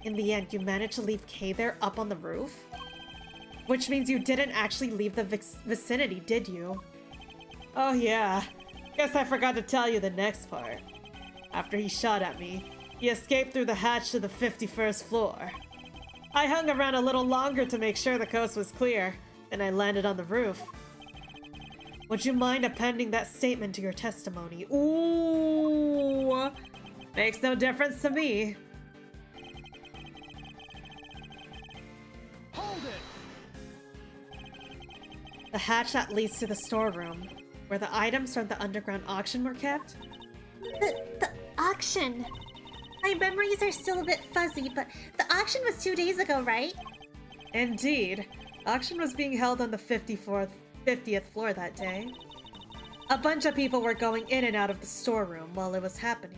In the end, you managed to leave Kei there up on the roof? Which means you didn't actually leave the vicinity, did you? Oh yeah. Guess I forgot to tell you the next part. After he shot at me, he escaped through the hatch to the 51st floor. I hung around a little longer to make sure the coast was clear, then I landed on the roof. Would you mind appending that statement to your testimony? Ooh! Makes no difference to me. Hold it! The hatch that leads to the storeroom, where the items from the underground auction were kept? The auction. My memories are still a bit fuzzy, but the auction was 2 days ago, right? Indeed. Auction was being held on the 50th floor that day. A bunch of people were going in and out of the storeroom while it was happening.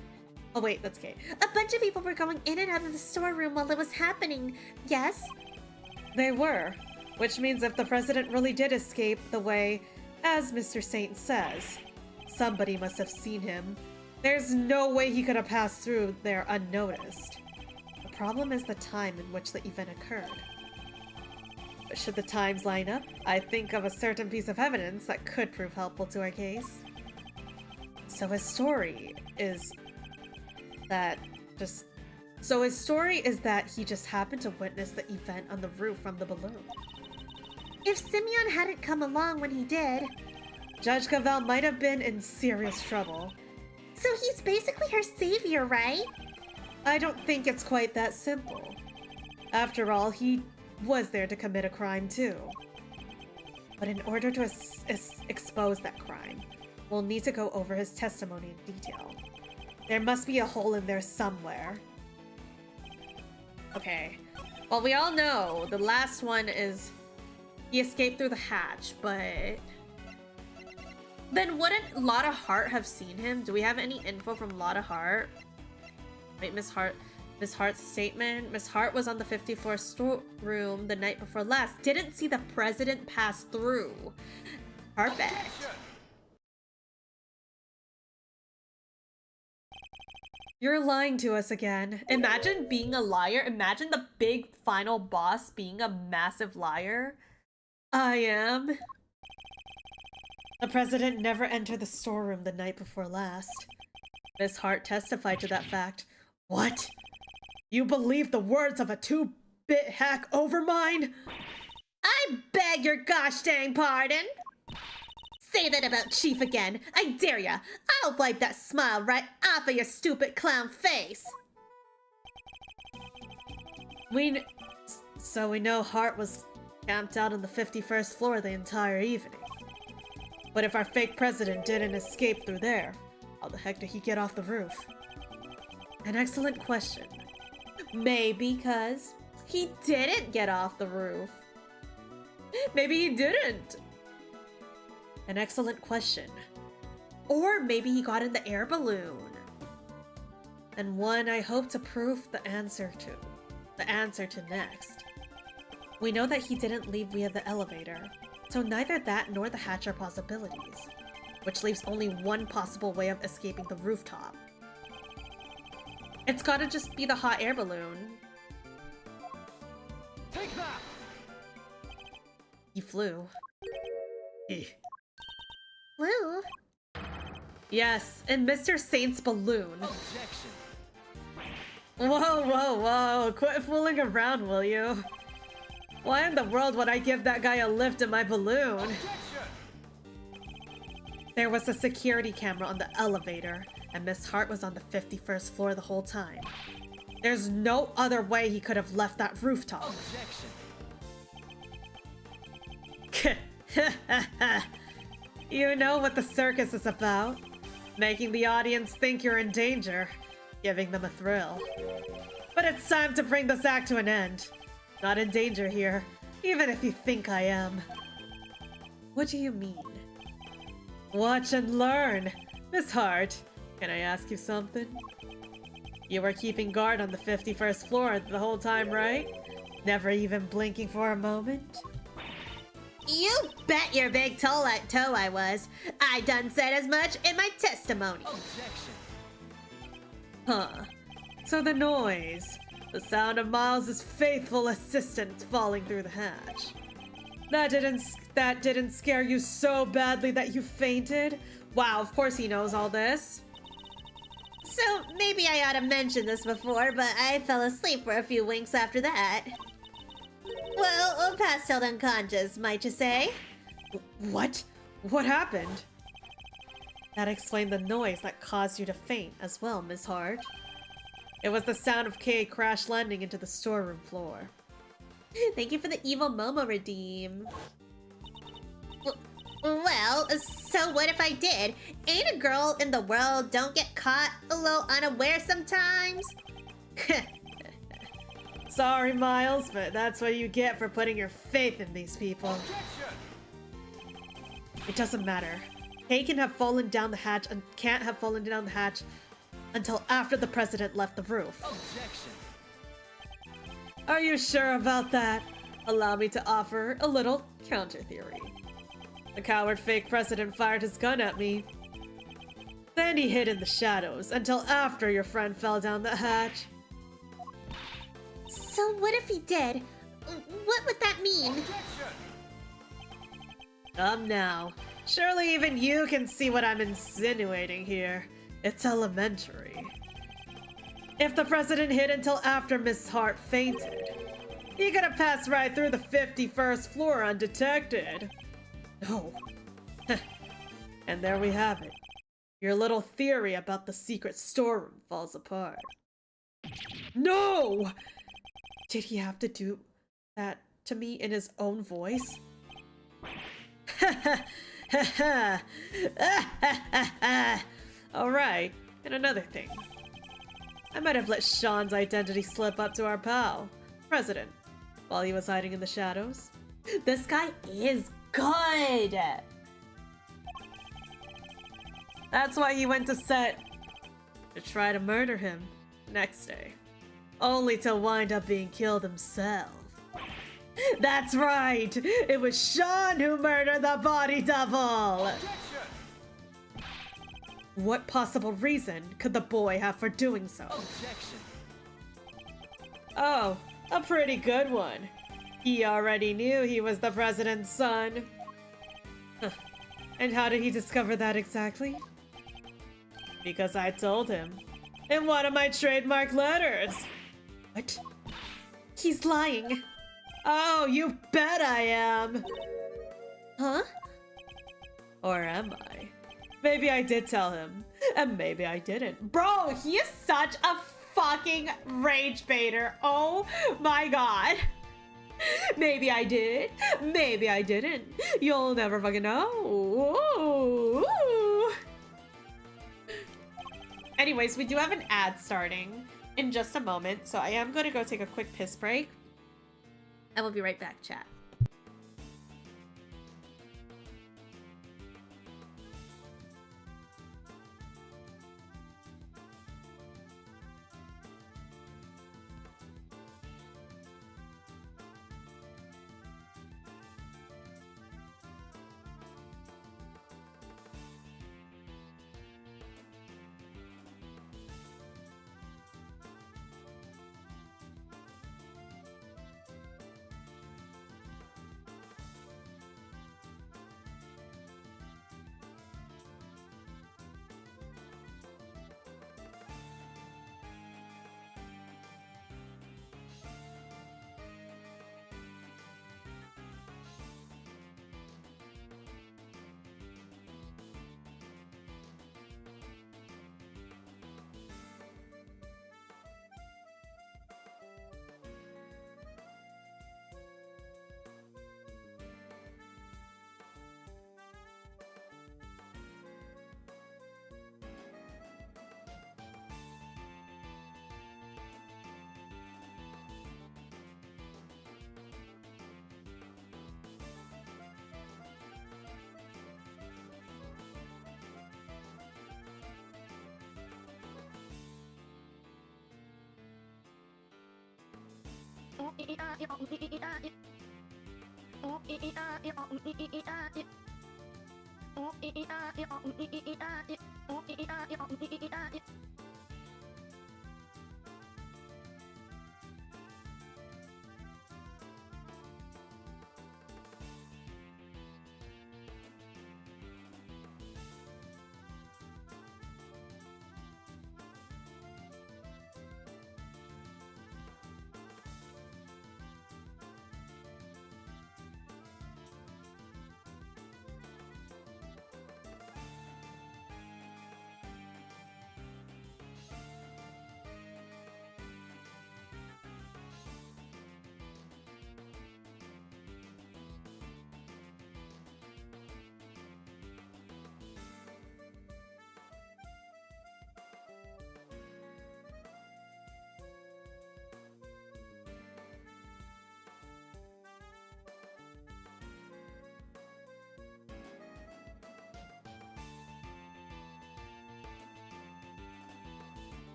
Oh wait, that's Kate. A bunch of people were going in and out of the storeroom while it was happening, yes? They were. Which means if the president really did escape the way, as Mr. Saint says, somebody must have seen him. There's no way he could have passed through there unnoticed. The problem is the time in which the event occurred. But should the times line up, I think of a certain piece of evidence that could prove helpful to our case. So his story is that he just happened to witness the event on the roof from the balloon. If Simeon hadn't come along when he did... Judge Cavell might have been in serious trouble. So he's basically her savior, right? I don't think it's quite that simple. After all, he was there to commit a crime too. But in order to expose that crime, we'll need to go over his testimony in detail. There must be a hole in there somewhere. Okay. Well, we all know the last one is he escaped through the hatch, but then wouldn't Lotta Hart have seen him? Do we have any info from Lotta Hart? Wait, Miss Hart's statement. Miss Hart was on the 54th storeroom the night before last. Didn't see the president pass through. Perfect. You're lying to us again. Imagine being a liar. Imagine the big final boss being a massive liar. I am. The president never entered the storeroom the night before last. Miss Hart testified to that fact. What? You believe the words of a 2-bit hack overmind? I beg your gosh dang pardon! Say that about Chief again. I dare ya. I'll wipe that smile right off of your stupid clown face. So we know Hart was camped out on the 51st floor the entire evening. But if our fake president didn't escape through there, how the heck did he get off the roof? An excellent question. Maybe because he didn't get off the roof. Maybe he didn't. An excellent question. Or maybe he got in the air balloon. And one I hope to prove the answer to next. We know that he didn't leave via the elevator, so neither that nor the hatch are possibilities, which leaves only one possible way of escaping the rooftop. It's gotta just be the hot air balloon. Take that! He flew. Blue? Yes, in Mr. Saint's balloon. Objection! Whoa, quit fooling around, will you? Why in the world would I give that guy a lift in my balloon? Objection! There was a security camera on the elevator, and Miss Hart was on the 51st floor the whole time. There's no other way he could have left that rooftop. Objection! You know what the circus is about. Making the audience think you're in danger, giving them a thrill. But it's time to bring this act to an end. Not in danger here, even if you think I am. What do you mean? Watch and learn. Miss Hart, can I ask you something? You were keeping guard on the 51st floor the whole time, right? Never even blinking for a moment? You bet your big toe I was. I done said as much in my testimony. Objection! Huh. So the noise. The sound of Miles' faithful assistant falling through the hatch. That didn't scare you so badly that you fainted? Wow, of course he knows all this. So maybe I ought to mention this before, but I fell asleep for a few winks after that. Well, passed out unconscious, might you say? What? What happened? That explained the noise that caused you to faint as well, Miss Hart. It was the sound of Kei crash landing into the storeroom floor. Thank you for the evil Momo redeem. Well, so what if I did? Ain't a girl in the world don't get caught a little unaware sometimes? Sorry, Miles, but that's what you get for putting your faith in these people. Objection! It doesn't matter. Kei can have fallen down the hatch and can't have fallen down the hatch until after the president left the roof. Objection! Are you sure about that? Allow me to offer a little counter theory. The coward fake president fired his gun at me. Then he hid in the shadows until after your friend fell down the hatch. So what if he did? What would that mean? Objection! Come now. Surely even you can see what I'm insinuating here. It's elementary. If the president hid until after Miss Hart fainted, he could have passed right through the 51st floor undetected. No. And there we have it. Your little theory about the secret storeroom falls apart. No! Did he have to do that to me in his own voice? Alright, and another thing. I might have let Sean's identity slip up to our pal, President, while he was hiding in the shadows. This guy is good. That's why he went to set to try to murder him next day, only to wind up being killed himself. That's right! It was Sean who murdered the body double! Objection! What possible reason could the boy have for doing so? Objection! Oh, a pretty good one. He already knew he was the president's son. Huh. And how did he discover that exactly? Because I told him in one of my trademark letters. What? He's lying. Oh, you bet I am. Huh? Or am I? Maybe I did tell him, and maybe I didn't. Bro, he is such a fucking rage baiter. Oh my god. Maybe I did, maybe I didn't. You'll never fucking know. Ooh. Anyways, we do have an ad starting in just a moment, so I am going to go take a quick piss break. And we'll be right back, chat.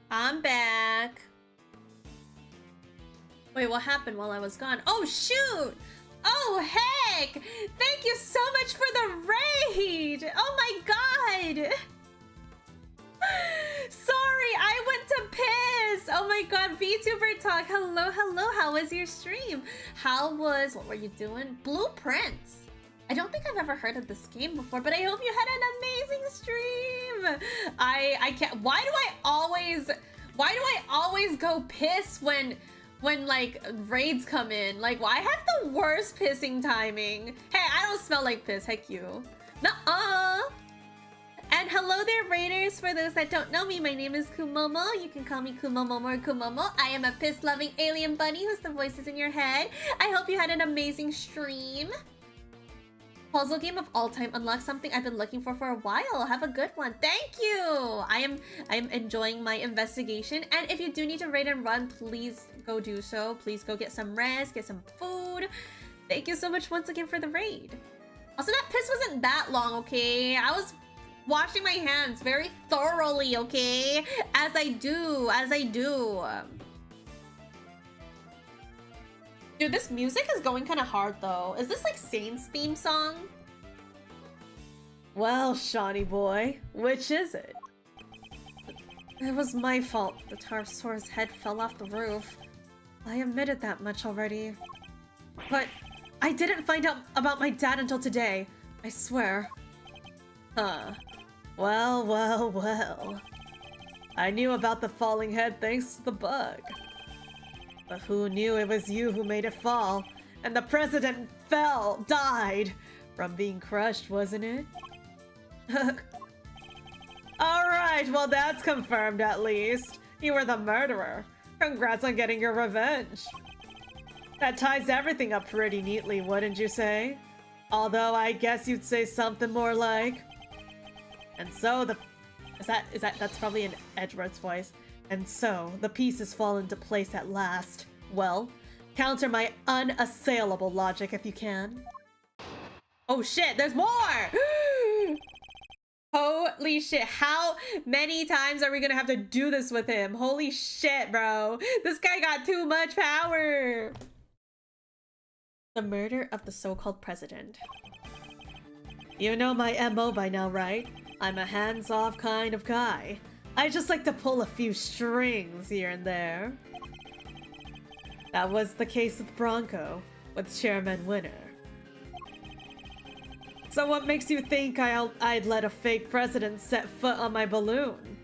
I'm back. Wait, what happened while I was gone? Oh, shoot! Oh, heck! Thank you so much for the raid! Oh my god! Sorry, I went to piss! Oh my god, VTuber Talk. Hello, hello, how was your stream? What were you doing? Blueprints. I don't think I've ever heard of this game before, but I hope you had an amazing stream! I can't, why do I always go piss when like raids come in? Like, well, I have the worst pissing timing. Hey, I don't smell like piss, heck you. Nuh-uh! And hello there, raiders. For those that don't know me, my name is Kumomo. You can call me Kumomo or Kumomo. I am a piss-loving alien bunny who's the voices in your head. I hope you had an amazing stream. Puzzle game of all time. Unlock something I've been looking for a while. Have a good one. Thank you. I am enjoying my investigation. And if you do need to raid and run, please go do so. Please go get some rest, get some food. Thank you so much once again for the raid. Also, that piss wasn't that long, okay? I was washing my hands very thoroughly, okay? As I do. Dude, this music is going kind of hard, though. Is this like Saint's theme song? Well, Shawnee boy, which is it? It was my fault. The Tarsaur's head fell off the roof. I admitted that much already. But I didn't find out about my dad until today. I swear. Huh. Well. I knew about the falling head thanks to the bug. But who knew it was you who made it fall? And the president died from being crushed, wasn't it? Alright, well that's confirmed at least. You were the murderer. Congrats on getting your revenge. That ties everything up pretty neatly, wouldn't you say? Although I guess you'd say something more like... And so the... That's probably an Edgeworth's voice. And so, the pieces fall into place at last. Well, counter my unassailable logic if you can. Oh shit, there's more! Holy shit, how many times are we gonna have to do this with him? Holy shit, bro. This guy got too much power. The murder of the so-called president. You know my MO by now, right? I'm a hands-off kind of guy. I just like to pull a few strings here and there. That was the case with Bronco, with Chairman Winner. So what makes you think I'd let a fake president set foot on my balloon?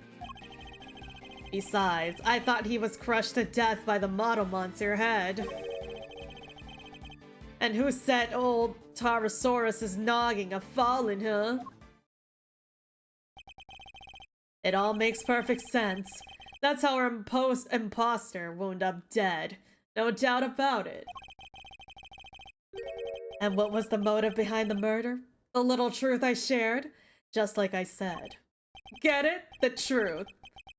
Besides, I thought he was crushed to death by the model monster head. And who said old Tarasaurus' noggin a fallen, huh? It all makes perfect sense. That's how our imposter wound up dead. No doubt about it. And what was the motive behind the murder? The little truth I shared? Just like I said. Get it? The truth.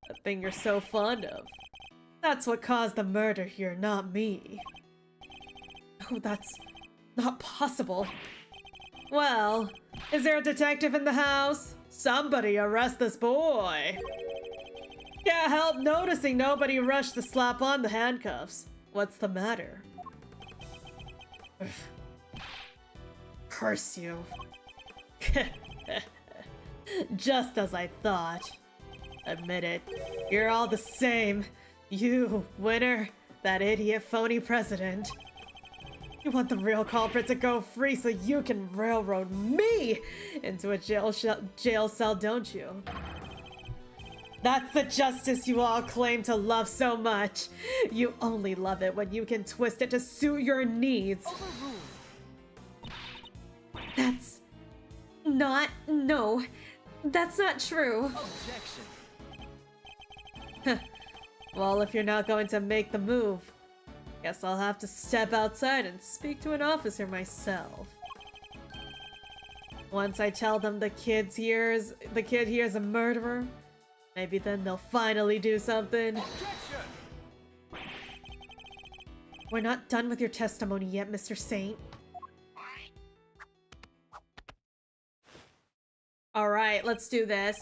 The thing you're so fond of. That's what caused the murder here, not me. Oh, that's not possible. Well, is there a detective in the house? Somebody arrest this boy! Can't help noticing nobody rushed to slap on the handcuffs. What's the matter? Curse you. Just as I thought. Admit it, you're all the same. You, Winner, that idiot phony president. You want the real culprit to go free so you can railroad me into a jail cell, don't you? That's the justice you all claim to love so much. You only love it when you can twist it to suit your needs. That's not... No, that's not true. Well, if you're not going to make the move, guess I'll have to step outside and speak to an officer myself. Once I tell them the kid here is a murderer, maybe then they'll finally do something. Objection! We're not done with your testimony yet, Mr. Saint. Alright, let's do this.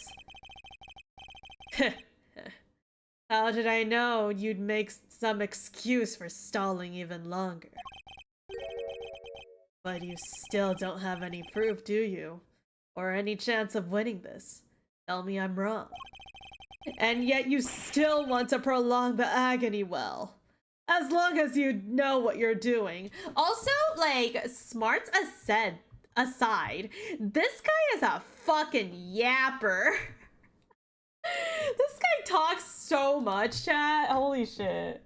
How did I know you'd make some excuse for stalling even longer? But you still don't have any proof, do you? Or any chance of winning this? Tell me I'm wrong. And yet you still want to prolong the agony well. As long as you know what you're doing. Also, like, smarts aside, this guy is a fucking yapper. This guy talks so much, chat. Holy shit.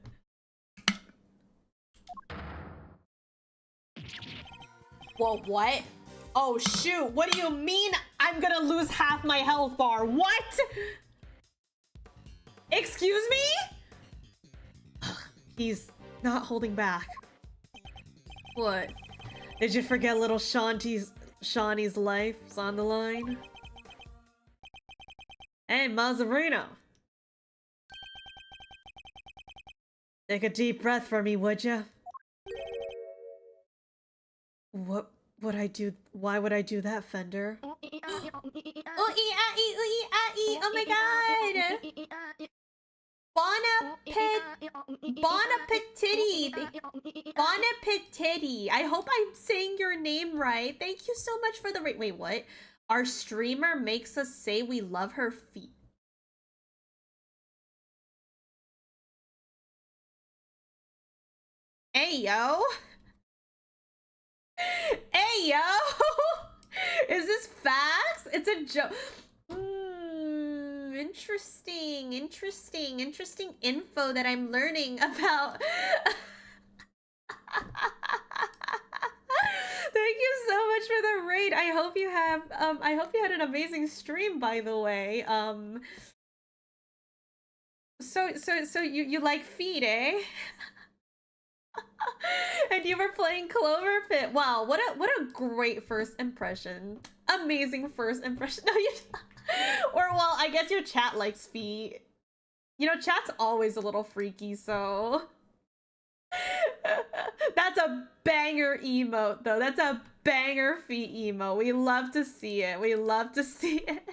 Whoa, what? Oh, shoot. What do you mean I'm gonna lose half my health bar? What? Excuse me? He's not holding back. What? Did you forget little Shanty's Shawnee's life is on the line. Hey, Mazzarino! Take a deep breath for me, would ya? What would I do? Why would I do that, Fender? Oh, oh my god! Bon appetit! Bon appetit! I hope I'm saying your name right. Thank you so much for the rate. Wait, what? Our streamer makes us say we love her feet. Hey, yo! Hey, yo! Is this facts? It's a joke. Interesting info that I'm learning about. Thank you so much for the raid. I hope you had an amazing stream, by the way. So you like feet, eh? And you were playing Clover Pit. Wow, what a great first impression. Amazing first impression. No, you or well, I guess your chat likes feet. You know, chat's always a little freaky, so that's a banger emote though. That's a banger feet emote. We love to see it. We love to see it.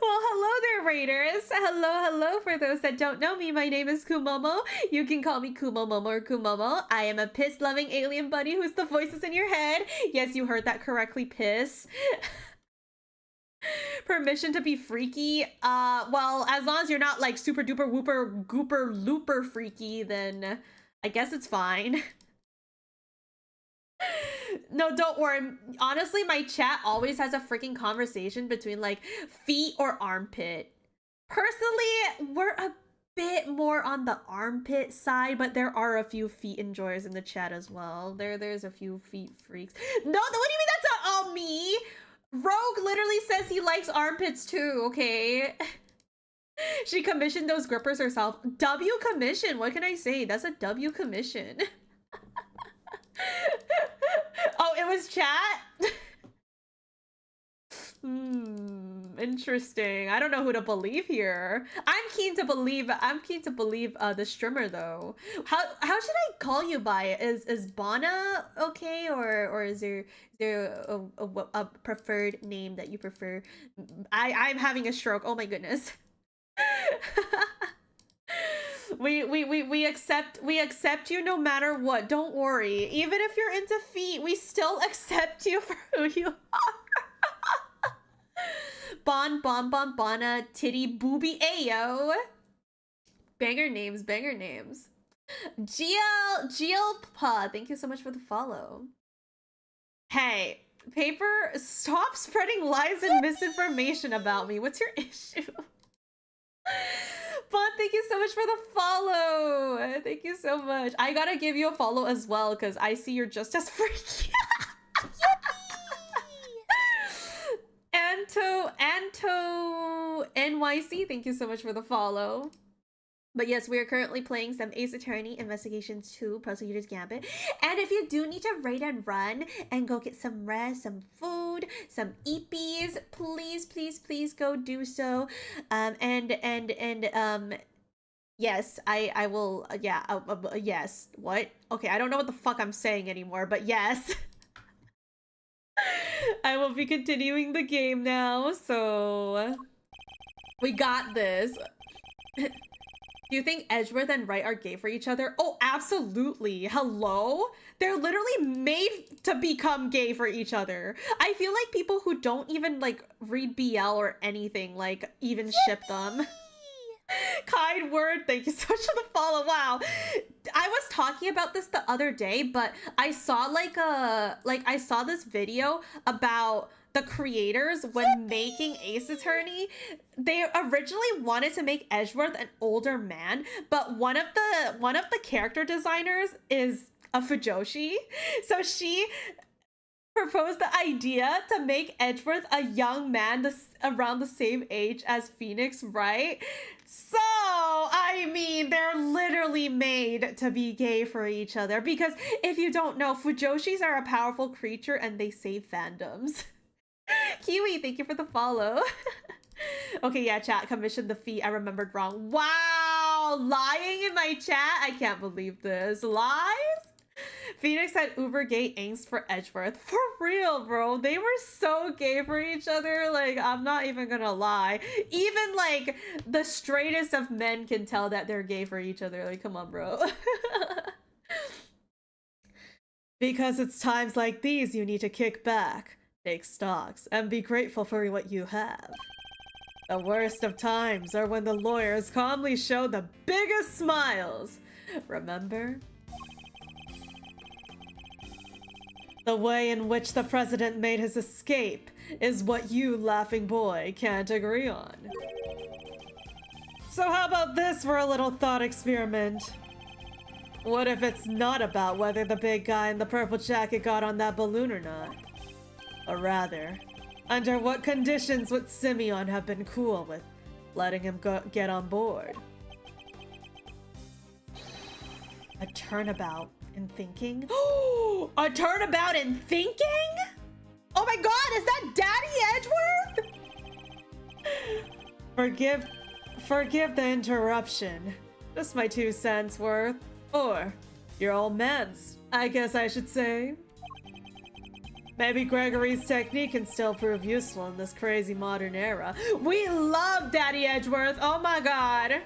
Well, hello there, Raiders. Hello. For those that don't know me, my name is Kumomo. You can call me Kumomo or Kumomo. I am a piss-loving alien buddy who's the voices in your head. Yes, you heard that correctly, piss. Permission to be freaky? Well, as long as you're not like super duper whooper gooper looper freaky, then I guess it's fine. No, don't worry. Honestly, my chat always has a freaking conversation between like feet or armpit. Personally, we're a bit more on the armpit side, but there are a few feet enjoyers in the chat as well. There's a few feet freaks. No, what do you mean that's not all me? Rogue literally says he likes armpits too, okay? She commissioned those grippers herself. W commission, what can I say? That's a W commission. Oh, it was chat? Interesting. I don't know who to believe here. I'm keen to believe the streamer though. How should I call you by it? Is Bonna okay, or is there a preferred name that you prefer? I'm having a stroke. Oh my goodness. We accept you no matter what. Don't worry. Even if you're into feet, we still accept you for who you are. Bonna, titty, booby, ayo. Banger names. GL, thank you so much for the follow. Hey, Paper, stop spreading lies and misinformation about me. What's your issue? Bon, thank you so much for the follow. Thank you so much. I gotta give you a follow as well because I see you're just as freaky. Anto NYC, thank you so much for the follow. But yes, we are currently playing some Ace Attorney Investigation 2 Prosecutor's Gambit. And if you do need to raid and run and go get some rest, some food, some EPs, please go do so. Yes, I will, yes. What? Okay, I don't know what the fuck I'm saying anymore, but yes. I will be continuing the game now, so we got this. Do you think Edgeworth and Wright are gay for each other? Oh, absolutely. Hello? They're literally made to become gay for each other. I feel like people who don't even like read BL or anything like even ship them. Kind word, thank you so much for the follow. Wow, I was talking about this the other day, but I saw I saw this video about the creators when making Ace Attorney. They originally wanted to make Edgeworth an older man, but one of the character designers is a Fujoshi, so she proposed the idea to make Edgeworth a young man around the same age as Phoenix, right? So, I mean, they're literally made to be gay for each other. Because if you don't know, Fujoshis are a powerful creature and they save fandoms. Kiwi, thank you for the follow. Okay, yeah, chat, commissioned the fee. I remembered wrong. Wow, lying in my chat? I can't believe this. Lies? Phoenix had uber gay angst for Edgeworth. For real, bro. They were so gay for each other. Like, I'm not even gonna lie. Even, like, the straightest of men can tell that they're gay for each other. Like, come on, bro. Because it's times like these you need to kick back, take stocks, and be grateful for what you have. The worst of times are when the lawyers calmly show the biggest smiles. Remember? The way in which the president made his escape is what you, laughing boy, can't agree on. So how about this for a little thought experiment? What if it's not about whether the big guy in the purple jacket got on that balloon or not? Or rather, under what conditions would Simeon have been cool with letting him get on board? A turnabout in thinking? A turnabout in thinking? Oh my god, is that Daddy Edgeworth? Forgive the interruption. Just my 2 cents worth. Or your old man's, I guess I should say. Maybe Gregory's technique can still prove useful in this crazy modern era. We love Daddy Edgeworth, oh my god.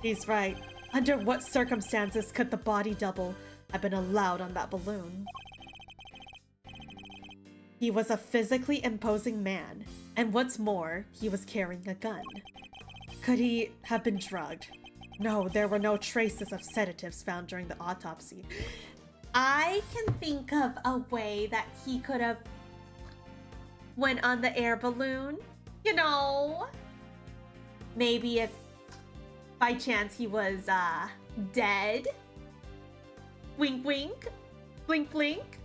He's right. Under what circumstances could the body double have been allowed on that balloon? He was a physically imposing man, and what's more, he was carrying a gun. Could he have been drugged? No, there were no traces of sedatives found during the autopsy. I can think of a way that he could have went on the air balloon. You know, maybe if by chance he was dead. Wink wink. Blink blink.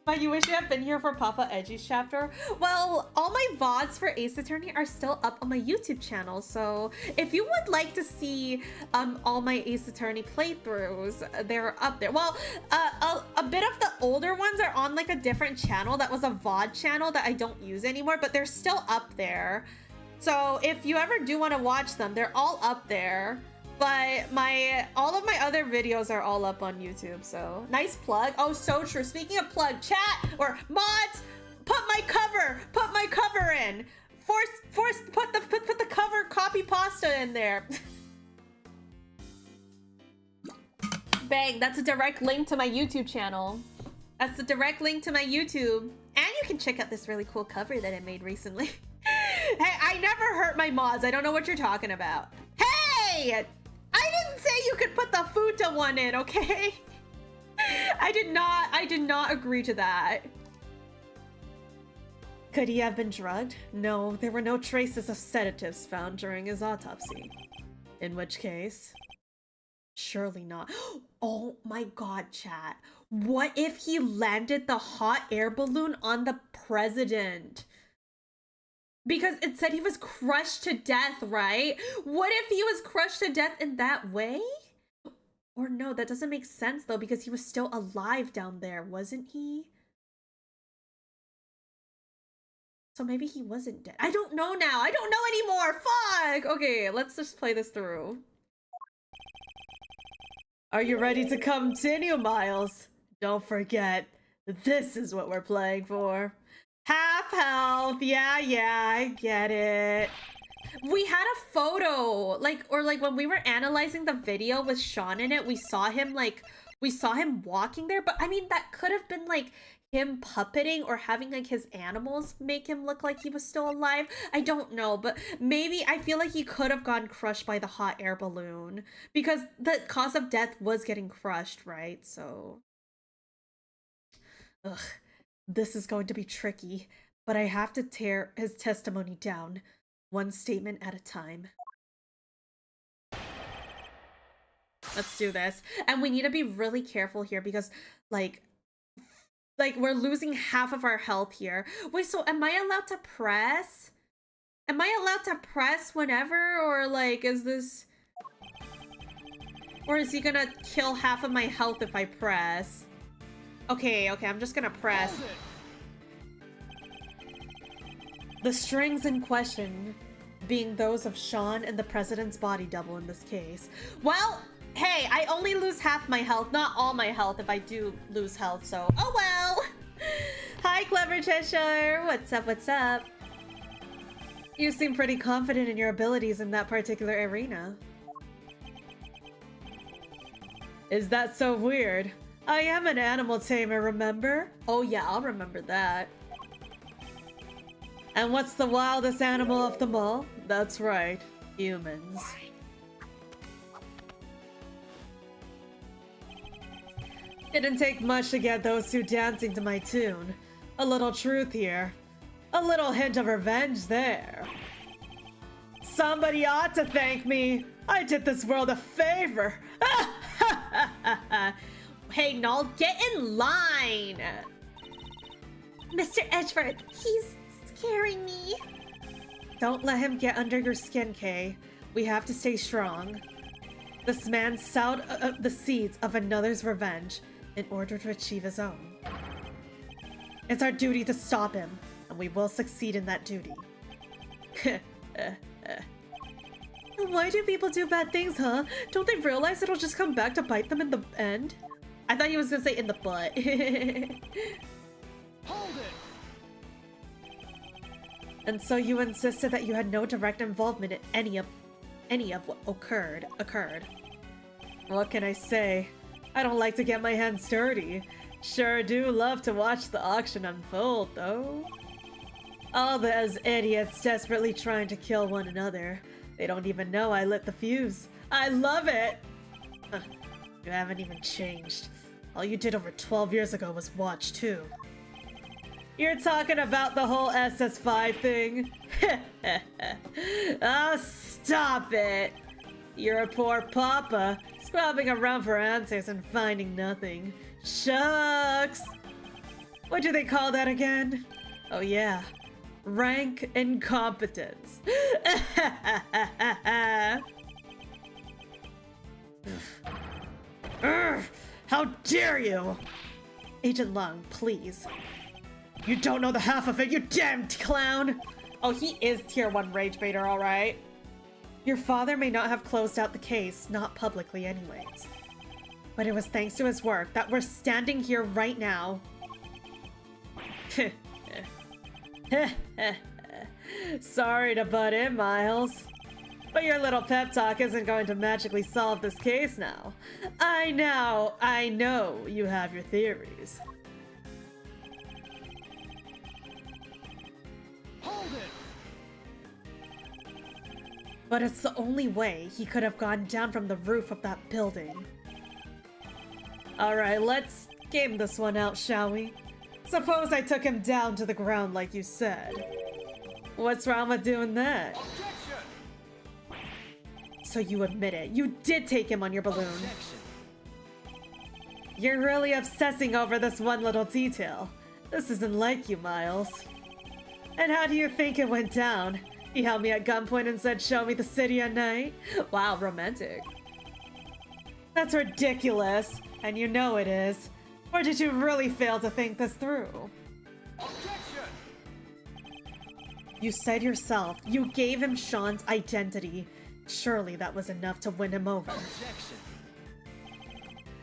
But you wish you had been here for Papa Edgy's chapter? Well, all my VODs for Ace Attorney are still up on my YouTube channel, so if you would like to see all my Ace Attorney playthroughs, they're up there. Well, a bit of the older ones are on like a different channel that was a VOD channel that I don't use anymore, but they're still up there. So if you ever do want to watch them, they're all up there. But all of my other videos are all up on YouTube, so nice plug. Oh, so true. Speaking of plug, chat or mods, put my cover in. Put the cover copy pasta in there. Bang, that's a direct link to my YouTube channel. That's the direct link to my YouTube. And you can check out this really cool cover that I made recently. Hey, I never hurt my mods. I don't know what you're talking about. Hey! I didn't say you could put the futa one in, okay? I did not agree to that. Could he have been drugged? No, there were no traces of sedatives found during his autopsy. In which case, surely not. Oh my god, chat. What if he landed the hot air balloon on the president? Because it said he was crushed to death, right? What if he was crushed to death in that way? Or no, that doesn't make sense though, because he was still alive down there, wasn't he? So maybe he wasn't dead. I don't know now. I don't know anymore. Fuck! Okay, let's just play this through. Are you ready to continue, Miles? Don't forget, this is what we're playing for. Half health, yeah, I get it. We had a photo, like when we were analyzing the video with Sean in it, we saw him walking there, but I mean, that could have been like him puppeting or having like his animals make him look like he was still alive. I don't know, but maybe I feel like he could have gone crushed by the hot air balloon because the cause of death was getting crushed, right? So, ugh. This is going to be tricky, but I have to tear his testimony down, one statement at a time. Let's do this. And we need to be really careful here because, like we're losing half of our health here. Wait, so am I allowed to press? Am I allowed to press whenever, or like, is this... Or is he gonna kill half of my health if I press? Okay, okay, I'm just gonna press. Hold it. The strings in question being those of Sean and the president's body double in this case. Well, hey, I only lose half my health, not all my health if I do lose health, so oh well. Hi, Clever Cheshire. What's up, what's up? You seem pretty confident in your abilities in that particular arena. Is that so weird? I am an animal tamer, remember? Oh yeah, I'll remember that. And what's the wildest animal of them all? That's right, humans. Didn't take much to get those two dancing to my tune. A little truth here. A little hint of revenge there. Somebody ought to thank me. I did this world a favor. Hey, Null, get in line! Mr. Edgeworth, he's scaring me. Don't let him get under your skin, Kei. We have to stay strong. This man sowed the seeds of another's revenge in order to achieve his own. It's our duty to stop him, and we will succeed in that duty. Why do people do bad things, huh? Don't they realize it'll just come back to bite them in the end? I thought he was gonna say in the butt. Hold it. And so you insisted that you had no direct involvement in any of what occurred. What can I say? I don't like to get my hands dirty. Sure do love to watch the auction unfold, though. All those idiots desperately trying to kill one another. They don't even know I lit the fuse. I love it! Huh. You haven't even changed. All you did over 12 years ago was watch, too. You're talking about the whole SS5 thing? Oh, stop it! You're a poor papa, scrubbing around for answers and finding nothing. Shucks! What do they call that again? Oh yeah, rank incompetence. Urgh, how dare you! Agent Lung, please. You don't know the half of it, you damned clown! Oh, he is tier 1 rage baiter, alright. Your father may not have closed out the case, not publicly anyways. But it was thanks to his work that we're standing here right now. Sorry to butt in, Miles. But your little pep talk isn't going to magically solve this case now. I know you have your theories. Hold it. But it's the only way he could have gone down from the roof of that building. Alright, let's game this one out, shall we? Suppose I took him down to the ground like you said. What's wrong with doing that? Objection. So you admit it, you did take him on your balloon. Objection. You're really obsessing over this one little detail. This isn't like you, Miles. And how do you think it went down? He held me at gunpoint and said, "Show me the city at night." Wow, romantic. That's ridiculous, and you know it is. Or did you really fail to think this through? Objection. You said yourself, you gave him Sean's identity. Surely that was enough to win him over. Objection.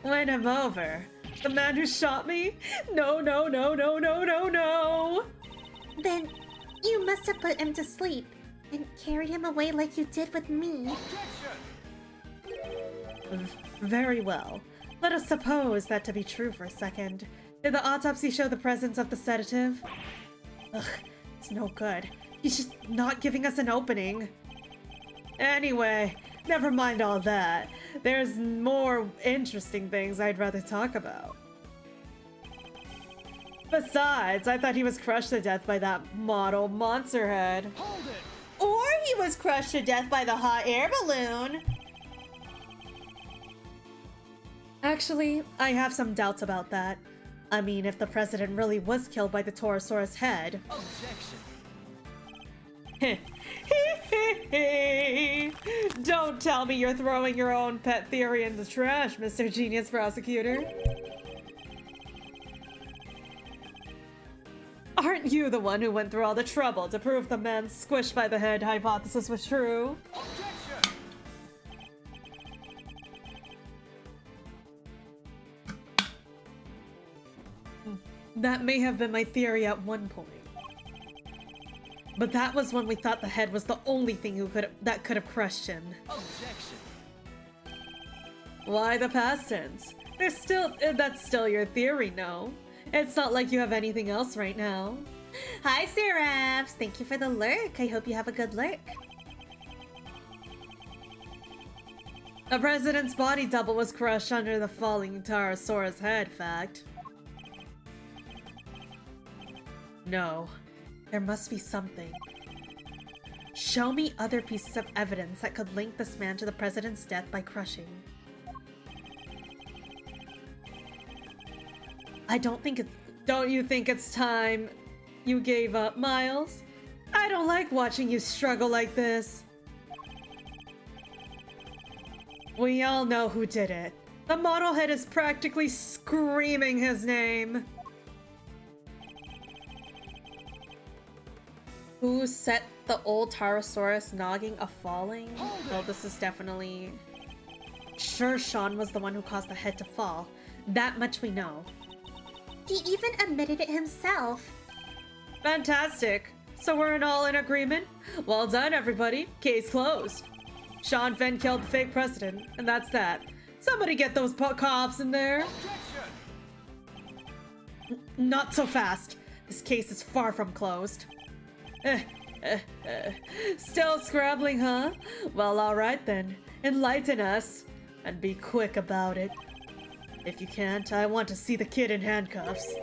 Win him over? The man who shot me? No, no, no, no, no, no, no! Then you must have put him to sleep and carried him away like you did with me. Objection. Very well. Let us suppose that to be true for a second. Did the autopsy show the presence of the sedative? Ugh, it's no good. He's just not giving us an opening. Anyway, never mind all that. There's more interesting things I'd rather talk about. Besides, I thought he was crushed to death by that model monster head. Hold it. Or he was crushed to death by the hot air balloon. Actually, I have some doubts about that. I mean, if the president really was killed by the Torosaurus head, Objection. Don't tell me you're throwing your own pet theory in the trash, Mr. Genius Prosecutor. Aren't you the one who went through all the trouble to prove the man squished by the head hypothesis was true? Objection! That may have been my theory at one point. But that was when we thought the head was the only thing that could have crushed him. Objection! Why the past tense? That's still your theory, no? It's not like you have anything else right now. Hi, Seraphs! Thank you for the lurk. I hope you have a good lurk. The president's body double was crushed under the falling Tarasaurus head, fact. No. There must be something. Show me other pieces of evidence that could link this man to the president's death by crushing. Don't you think it's time you gave up, Miles? I don't like watching you struggle like this. We all know who did it. The model head is practically screaming his name. Who set the old Tarasaurus nogging a falling? Oh, this is definitely... Sure, Sean was the one who caused the head to fall. That much we know. He even admitted it himself. Fantastic. So we're all in agreement? Well done, everybody. Case closed. Sean Fenn killed the fake president, and that's that. Somebody get those cops in there. Not so fast. This case is far from closed. Still scrabbling, huh? Well, alright then. Enlighten us. And be quick about it. If you can't, I want to see the kid in handcuffs.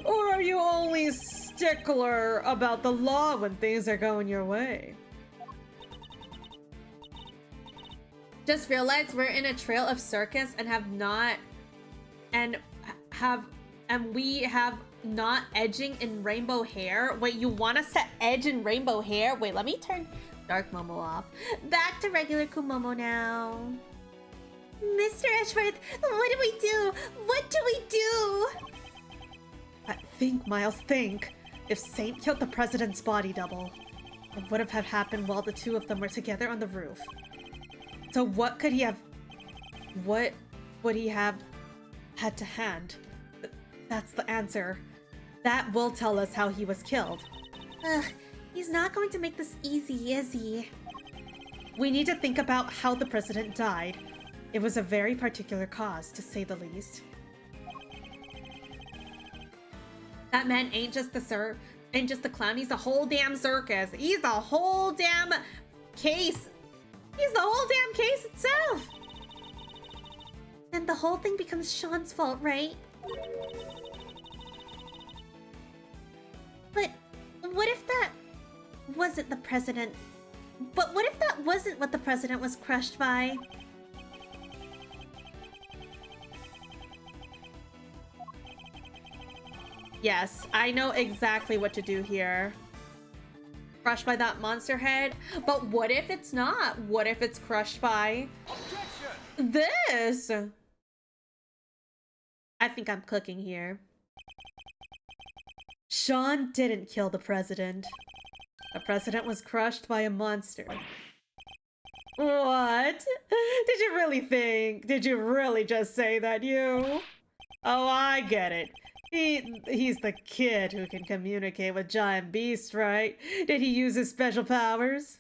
Or are you only a stickler about the law when things are going your way? Just realized we're in a trail of circus and we have not edging in rainbow hair. Wait, you want us to edge in rainbow hair? Wait, let me turn dark Momo off. Back to regular Kumomo now. Mr. Ashworth, what do we do? What do we do? Think, Miles, think. If Saint killed the president's body double, it would have happened while the two of them were together on the roof. So what would he have had to hand? That's the answer. That will tell us how he was killed. Ugh, he's not going to make this easy, is he? We need to think about how the president died. It was a very particular cause, to say the least. That man ain't just the clown, he's the whole damn circus. He's the whole damn case. He's the whole damn case itself. And the whole thing becomes Sean's fault, right? But what if that wasn't the president? But what if that wasn't what the president was crushed by? Yes, I know exactly what to do here. Crushed by that monster head? But what if it's not? What if it's crushed by this? I think I'm cooking here. Sean didn't kill the president. The president was crushed by a monster. What? Did you really think? Did you really just say that, you? Oh, I get it. He's the kid who can communicate with giant beasts, right? Did he use his special powers?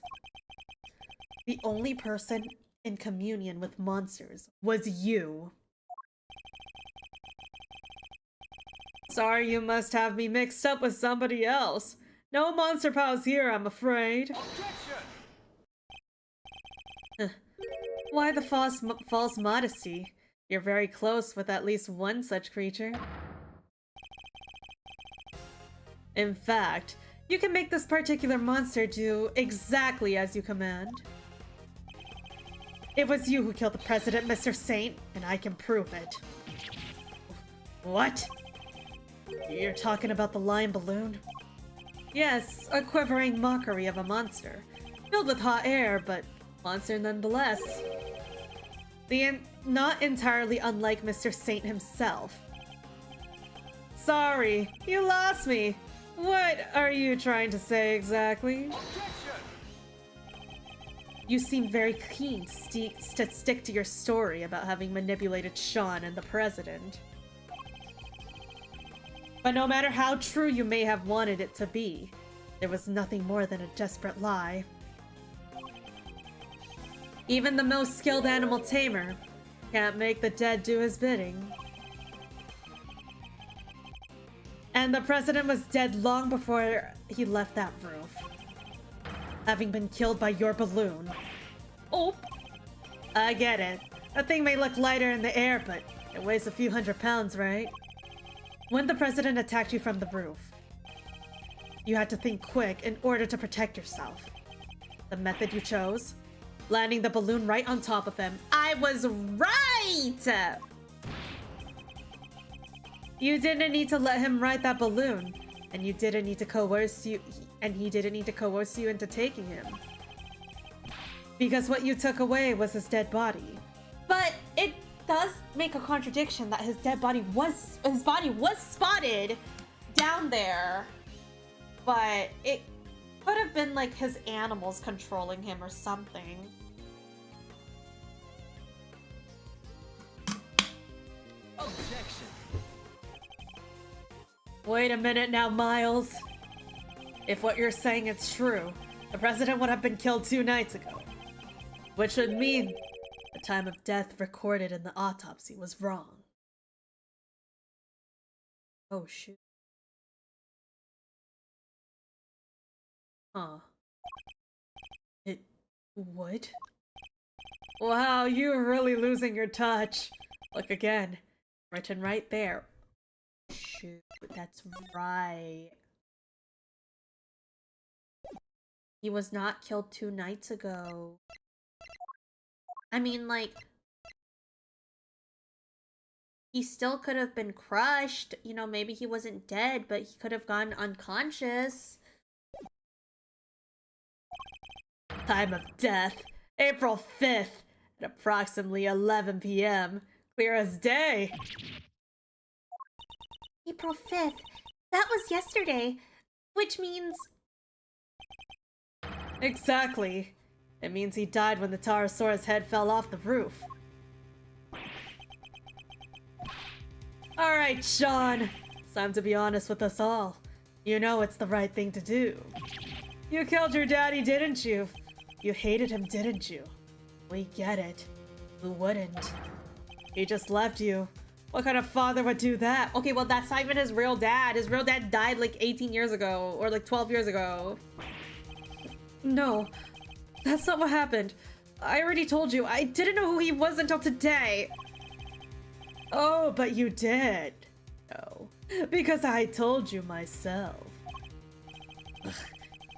The only person in communion with monsters was you. Sorry, you must have me mixed up with somebody else. No monster powers here, I'm afraid. Why the false modesty? You're very close with at least one such creature. In fact, you can make this particular monster do exactly as you command. It was you who killed the president, Mr. Saint, and I can prove it. What? You're talking about the lion balloon? Yes, a quivering mockery of a monster. Filled with hot air, but monster nonetheless. Not entirely unlike Mr. Saint himself. Sorry, you lost me. What are you trying to say exactly? Objection! You seem very keen to stick to your story about having manipulated Sean and the president. But no matter how true you may have wanted it to be, there was nothing more than a desperate lie. Even the most skilled animal tamer can't make the dead do his bidding. And the president was dead long before he left that roof, having been killed by your balloon. Oh, I get it. That thing may look lighter in the air, but it weighs a few 100 pounds, right? When the president attacked you from the roof, you had to think quick in order to protect yourself. The method you chose? Landing the balloon right on top of him. I was right! You didn't need to let him ride that balloon, and you didn't need to coerce you, and he didn't need to coerce you into taking him. Because what you took away was his dead body. But it does make a contradiction that his body was spotted down there. But it could have been like his animals controlling him or something. Objection! Wait a minute now, Miles. If what you're saying is true, the president would have been killed 2 nights ago. Which would mean the time of death recorded in the autopsy was wrong. Oh shoot. Huh. It would? Wow, you're really losing your touch. Look again. Written right there. Shoot, that's right. He was not killed 2 nights ago. I mean, like, he still could have been crushed. You know, maybe he wasn't dead, but he could have gone unconscious. Time of death, April 5th, at approximately 11 p.m. Clear as day. April 5th. That was yesterday, which means... Exactly. It means he died when the Pterosaurus head fell off the roof. Alright, Sean. It's time to be honest with us all. You know it's the right thing to do. You killed your daddy, didn't you? You hated him, didn't you? We get it. Who wouldn't? He just left you. What kind of father would do that? Okay, well, that's not even his real dad. His real dad died like 18 years ago, or like 12 years ago. No, that's not what happened. I already told you, I didn't know who he was until today. Oh, but you did. No, because I told you myself. Ugh,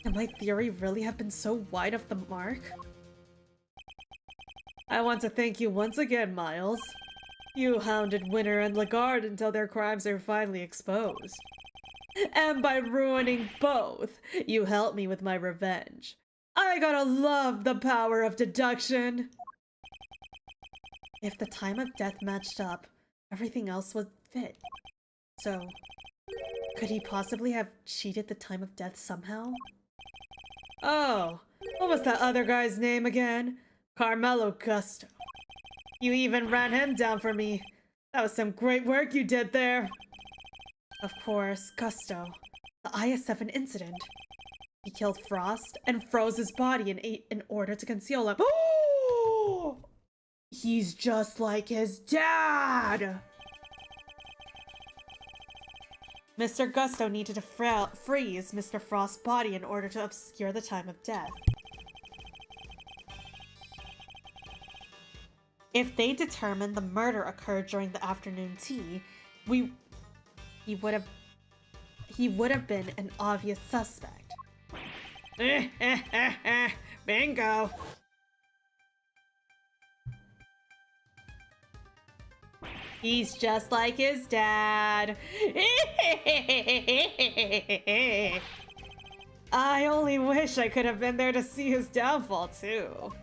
can my theory really have been so wide of the mark? I want to thank you once again, Miles. You hounded Winter and Lagarde until their crimes are finally exposed. And by ruining both, you helped me with my revenge. I gotta love the power of deduction! If the time of death matched up, everything else would fit. So, could he possibly have cheated the time of death somehow? Oh, what was that other guy's name again? Carmelo Gusto. You even ran him down for me. That was some great work you did there. Of course, Gusto. The IS-7 incident. He killed Frost and froze his body in order to conceal him. Oh! He's just like his dad! Mr. Gusto needed to freeze Mr. Frost's body in order to obscure the time of death. If they determined the murder occurred during the afternoon tea, he would have been an obvious suspect. Bingo. He's just like his dad. I only wish I could have been there to see his downfall, too.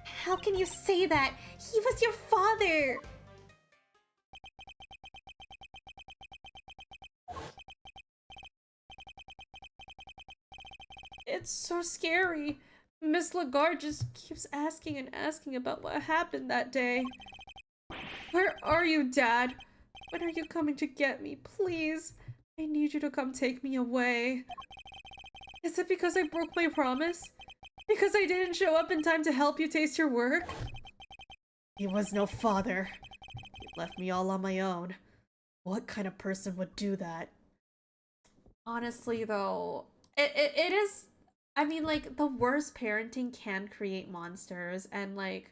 How can you say that? He was your father! It's so scary. Miss Lagarde just keeps asking and asking about what happened that day. Where are you, Dad? When are you coming to get me? Please. I need you to come take me away. Is it because I broke my promise? Because I didn't show up in time to help you taste your work? He was no father. He left me all on my own. What kind of person would do that? Honestly, though, it is... I mean, like, the worst parenting can create monsters, and, like...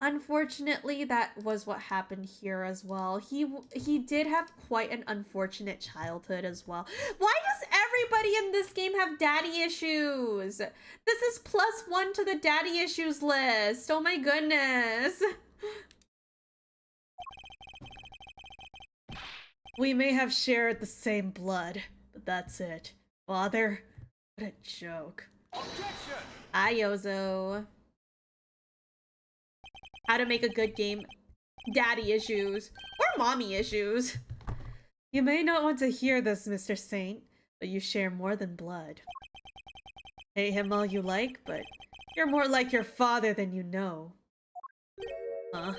Unfortunately, that was what happened here as well. He did have quite an unfortunate childhood as well. Why does everybody in this game have daddy issues? This is +1 to the daddy issues list. Oh my goodness. We may have shared the same blood, but that's it. Father? What a joke. Objection! Ayozo. How to make a good game. Daddy issues. Or mommy issues. You may not want to hear this, Mr. Saint, but you share more than blood. Hate him all you like, but you're more like your father than you know. Huh?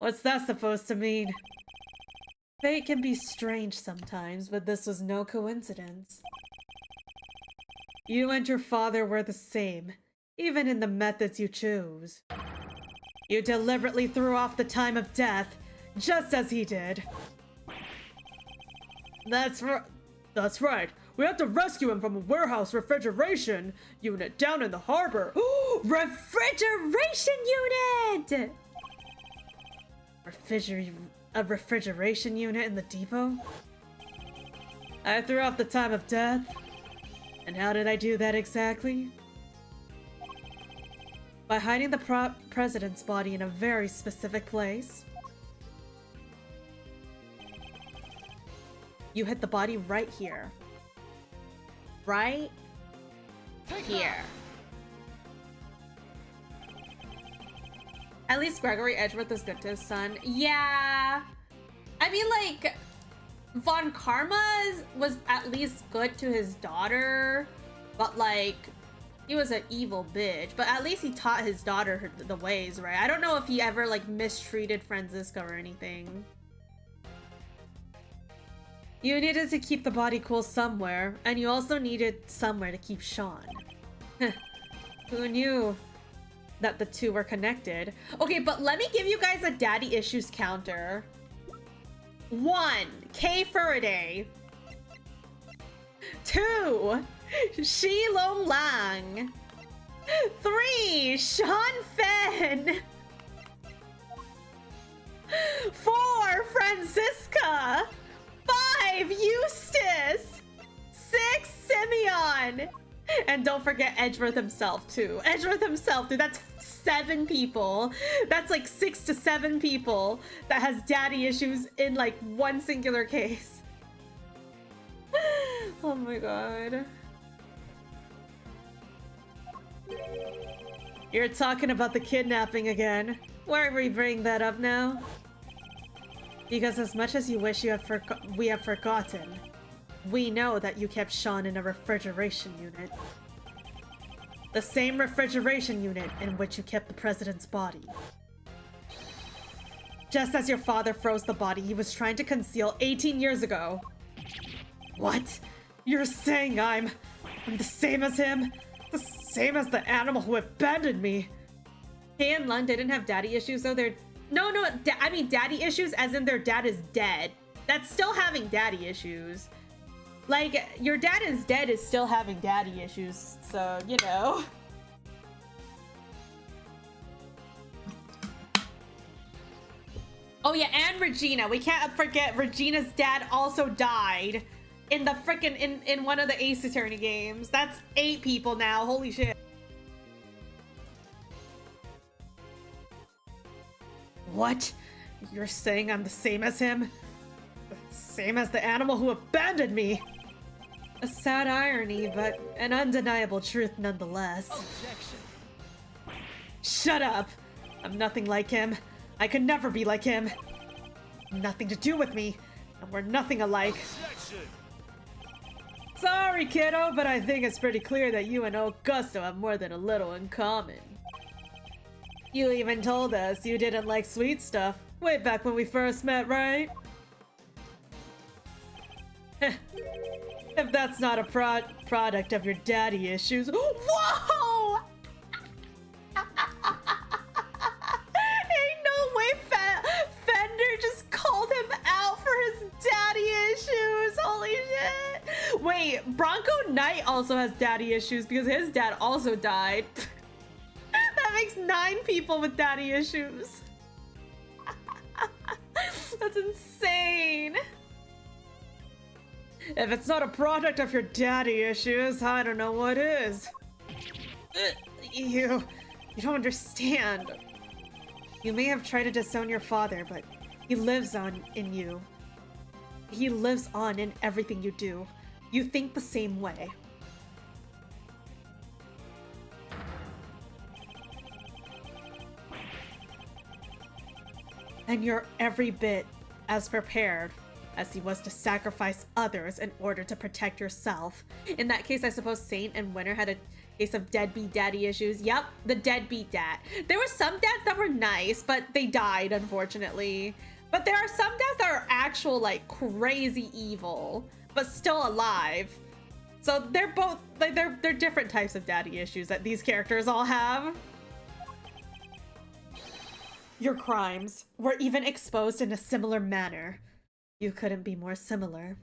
What's that supposed to mean? Fate can be strange sometimes, but this was no coincidence. You and your father were the same, even in the methods you chose. You deliberately threw off the time of death, just as he did. That's right. We have to rescue him from a warehouse refrigeration unit down in the harbor. Refrigeration unit! A refrigeration unit in the depot? I threw off the time of death. And how did I do that exactly? By hiding the president's body in a very specific place. You hit the body right here. Right here. At least Gregory Edgeworth is good to his son. Yeah. I mean, like, Von Karma was at least good to his daughter, but, like, he was an evil bitch. But at least he taught his daughter the ways, right? I don't know if he ever, like, mistreated Franziska or anything. You needed to keep the body cool somewhere, and you also needed somewhere to keep Sean. Who knew that the two were connected? Okay, but let me give you guys a daddy issues counter. 1. Kei Faraday. 2. Shi Long Lang. 3. Sean Fen. 4. Franziska. 5. Eustace. 6. Simeon. And don't forget Edgeworth himself, too. Edgeworth himself, dude, that's 7 people. That's like 6 to 7 people that has daddy issues in like one singular case. Oh my god. You're talking about the kidnapping again. Why are we bringing that up now? Because as much as you wish we have forgotten, we know that you kept Sean in a refrigeration unit. The same refrigeration unit in which you kept the president's body. Just as your father froze the body he was trying to conceal 18 years ago. What? You're saying I'm the same as him? The same as the animal who abandoned me? Kei and Lund didn't have daddy issues though. I mean daddy issues as in their dad is dead. That's still having daddy issues. Like, your dad is dead is still having daddy issues, so, you know. Oh yeah, and Regina. We can't forget Regina's dad also died in the frickin' in one of the Ace Attorney games. That's 8 people now, holy shit. What? You're saying I'm the same as him? The same as the animal who abandoned me? A sad irony, but an undeniable truth nonetheless. Objection. Shut up! I'm nothing like him. I could never be like him. Nothing to do with me, and we're nothing alike. Objection. Sorry, kiddo, but I think it's pretty clear that you and Augusto have more than a little in common. You even told us you didn't like sweet stuff way back when we first met, right? If that's not a product of your daddy issues— Whoa! Ain't no way Fender just called him out for his daddy issues. Holy shit. Wait, Bronco Knight also has daddy issues because his dad also died. That makes 9 people with daddy issues. That's insane. If it's not a product of your daddy issues, I don't know what is. You don't understand. You may have tried to disown your father, but he lives on in you. He lives on in everything you do. You think the same way. And you're every bit as prepared as he was to sacrifice others in order to protect yourself. In that case, I suppose Saint and Winter had a case of deadbeat daddy issues. Yep, the deadbeat dad. There were some dads that were nice, but they died, unfortunately. But there are some dads that are actual, like, crazy evil, but still alive. So they're both, like, they're different types of daddy issues that these characters all have. Your crimes were even exposed in a similar manner. You couldn't be more similar.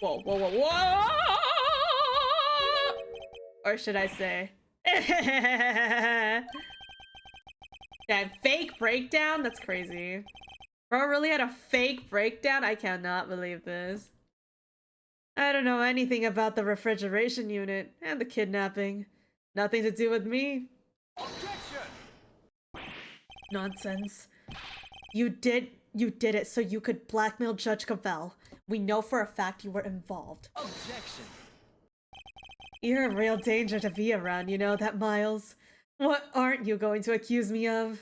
Whoa, whoa, whoa, whoa! Or should I say... That fake breakdown? That's crazy. Bro really had a fake breakdown? I cannot believe this. I don't know anything about the refrigeration unit and the kidnapping. Nothing to do with me. Objection. Nonsense. You did it so you could blackmail Judge Cavell. We know for a fact you were involved. Objection. You're a real danger to be around, you know that, Miles? What aren't you going to accuse me of?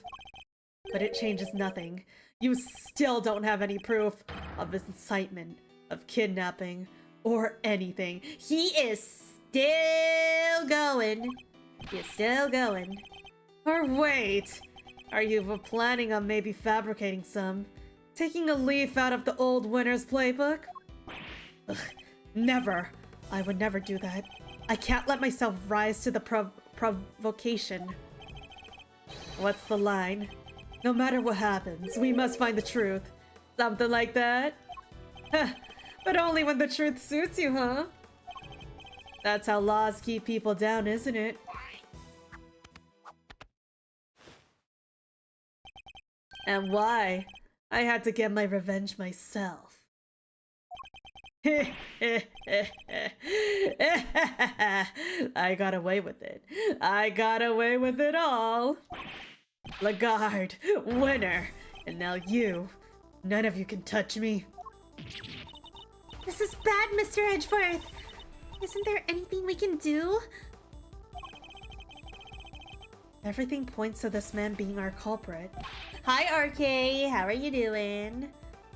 But it changes nothing. You still don't have any proof of incitement, of kidnapping, or anything. He is still going. He's still going. Or wait, are you planning on maybe fabricating some? Taking a leaf out of the old Winner's playbook? Ugh, never. I would never do that. I can't let myself rise to the provocation. What's the line? No matter what happens, we must find the truth. Something like that? Huh, but only when the truth suits you, huh? That's how laws keep people down, isn't it? And why? I had to get my revenge myself. I got away with it. I got away with it all. Lagarde, Winner, and now you. None of you can touch me. This is bad, Mr. Edgeworth. Isn't there anything we can do? Everything points to this man being our culprit. Hi, RK. How are you doing?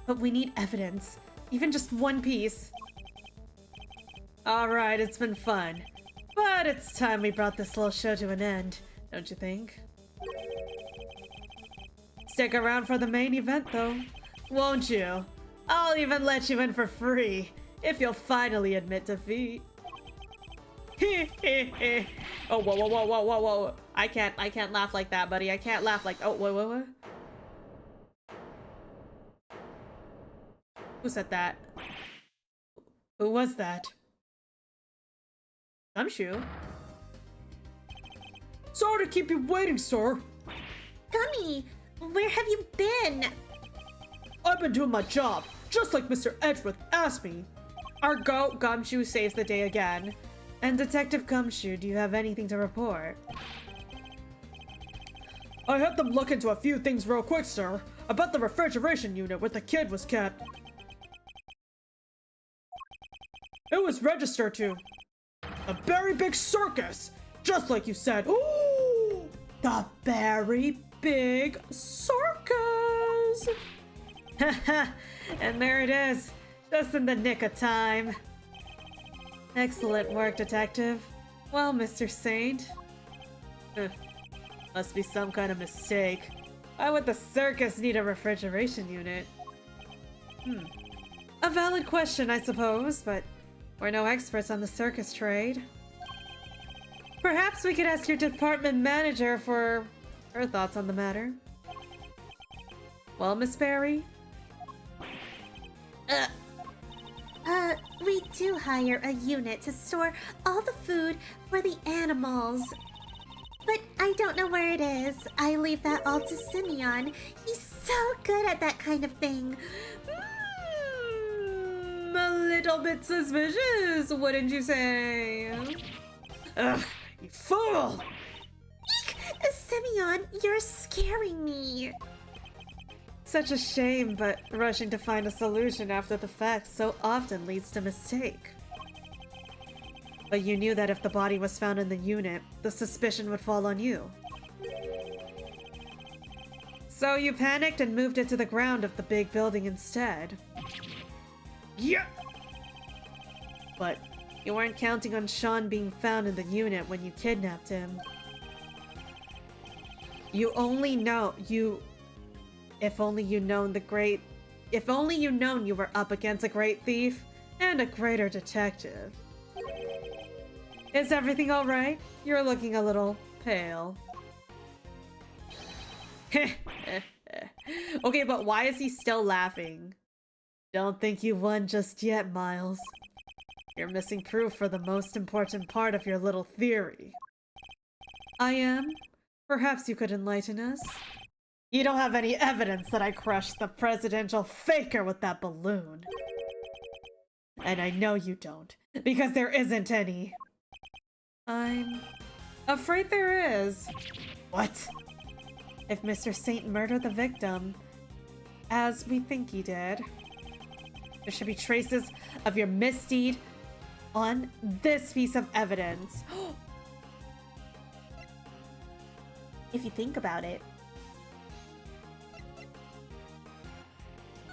But we need evidence. Even just one piece. Alright, it's been fun. But it's time we brought this little show to an end, don't you think? Stick around for the main event, though. Won't you? I'll even let you in for free, if you'll finally admit defeat. Oh, whoa, whoa, whoa, whoa, whoa, whoa. I can't laugh like that, buddy. I can't laugh like— oh, whoa, whoa, whoa. Who said that? Who was that? Gumshoe? Sorry to keep you waiting, sir. Gummy, where have you been? I've been doing my job, just like Mr. Edgeworth asked me. Our goat Gumshoe saves the day again. And Detective Gumshoe, do you have anything to report? I had them look into a few things real quick, sir. About the refrigeration unit where the kid was kept. It was registered to a very big circus, just like you said. Ooh, the very big circus. And there it is, just in the nick of time. Excellent work, Detective. Well, Mr. Saint. Must be some kind of mistake. Why would the circus need a refrigeration unit? A valid question, I suppose, but we're no experts on the circus trade. Perhaps we could ask your department manager for her thoughts on the matter. Well, Miss Berry? We do hire a unit to store all the food for the animals. But I don't know where it is. I leave that all to Simeon. He's so good at that kind of thing. A little bit suspicious, wouldn't you say? Ugh, you fool! Eek! Simeon, you're scaring me. Such a shame, but rushing to find a solution after the fact so often leads to mistake. But you knew that if the body was found in the unit, the suspicion would fall on you. So you panicked and moved it to the ground of the big building instead. Yeah! But you weren't counting on Sean being found in the unit when you kidnapped him. You only know if only you known you were up against a great thief and a greater detective. Is everything alright? You're looking a little pale. Okay, but why is he still laughing? Don't think you won just yet, Miles. You're missing proof for the most important part of your little theory. I am? Perhaps you could enlighten us? You don't have any evidence that I crushed the presidential faker with that balloon. And I know you don't, because there isn't any. I'm afraid there is. What? If Mr. Saint murdered the victim, as we think he did, there should be traces of your misdeed on this piece of evidence. If you think about it,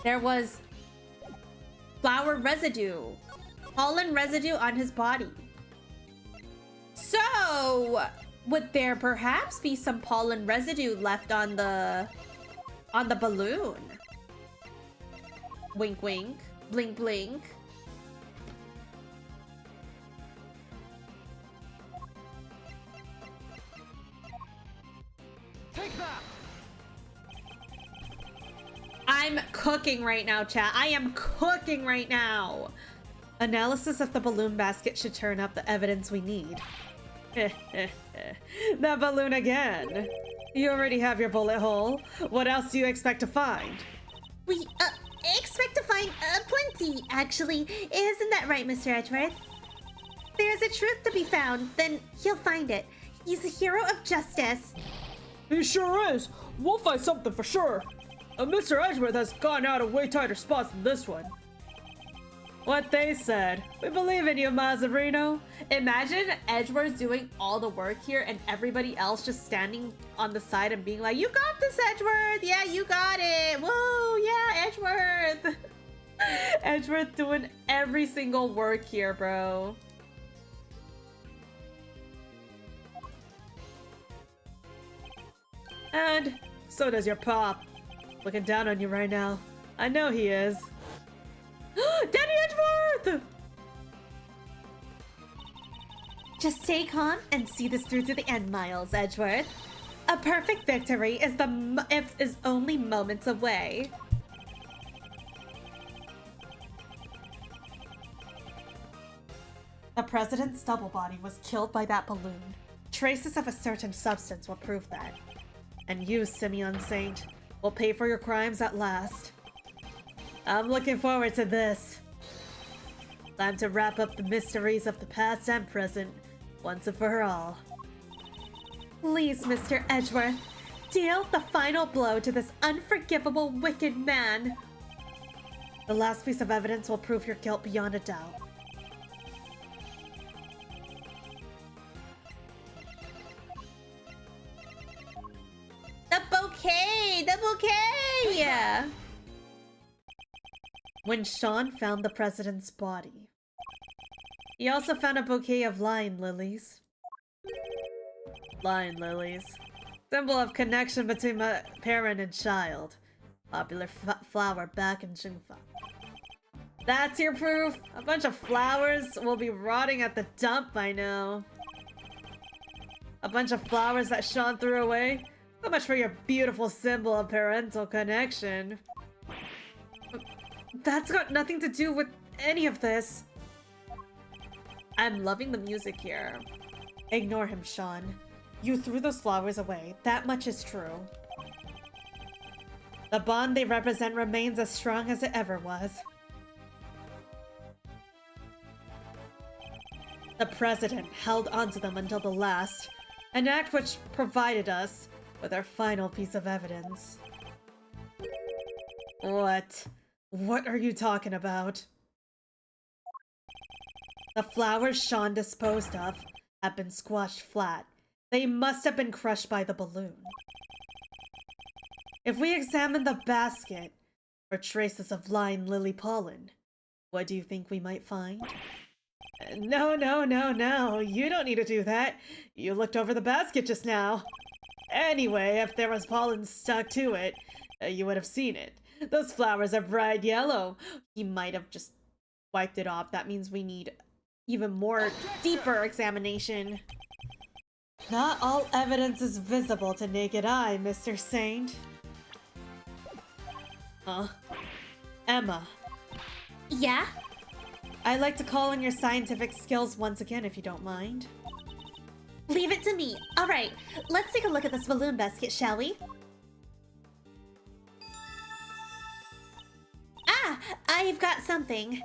there was flower residue, pollen residue on his body. So, would there perhaps be some pollen residue left on the balloon? Wink wink, blink blink. Take that! I'm cooking right now, chat. I am cooking right now. Analysis of the balloon basket should turn up the evidence we need. That balloon again. You already have your bullet hole. What else do you expect to find? We, expect to find, plenty, actually. Isn't that right, Mr. Edgeworth? There's a truth to be found, then he'll find it. He's a hero of justice. He sure is. We'll find something for sure. Mr. Edgeworth has gotten out of way tighter spots than this one. What they said. We believe in you, Mazzarino. Imagine Edgeworth doing all the work here and everybody else just standing on the side and being like, "You got this, Edgeworth! Yeah, you got it! Woo! Yeah, Edgeworth!" Edgeworth doing every single work here, bro. And so does your pop. Looking down on you right now. I know he is. Daddy Edgeworth! Just stay calm and see this through to the end, Miles Edgeworth. A perfect victory is only moments away. The president's double body was killed by that balloon. Traces of a certain substance will prove that. And you, Simeon Saint, will pay for your crimes at last. I'm looking forward to this. Time to wrap up the mysteries of the past and present, once and for all. Please, Mr. Edgeworth, deal the final blow to this unforgivable, wicked man. The last piece of evidence will prove your guilt beyond a doubt. The bouquet! The bouquet! Yeah. When Sean found the president's body, he also found a bouquet of lion lilies. Lion lilies. Symbol of connection between a parent and child. Popular flower back in Xingfa. That's your proof? A bunch of flowers will be rotting at the dump by now. A bunch of flowers that Sean threw away? So much for your beautiful symbol of parental connection. That's got nothing to do with any of this. I'm loving the music here. Ignore him, Sean. You threw those flowers away. That much is true. The bond they represent remains as strong as it ever was. The president held onto them until the last, an act which provided us with our final piece of evidence. What? What are you talking about? The flowers Sean disposed of have been squashed flat. They must have been crushed by the balloon. If we examine the basket for traces of lion lily pollen, what do you think we might find? No. You don't need to do that. You looked over the basket just now. Anyway, if there was pollen stuck to it, you would have seen it. Those flowers are bright yellow. He might have just wiped it off. That means we need even more deeper examination. Not all evidence is visible to naked eye, Mr. Saint. Huh? Emma. Yeah? I'd like to call on your scientific skills once again, if you don't mind. Leave it to me. Alright, let's take a look at this balloon basket, shall we? Ah! I've got something.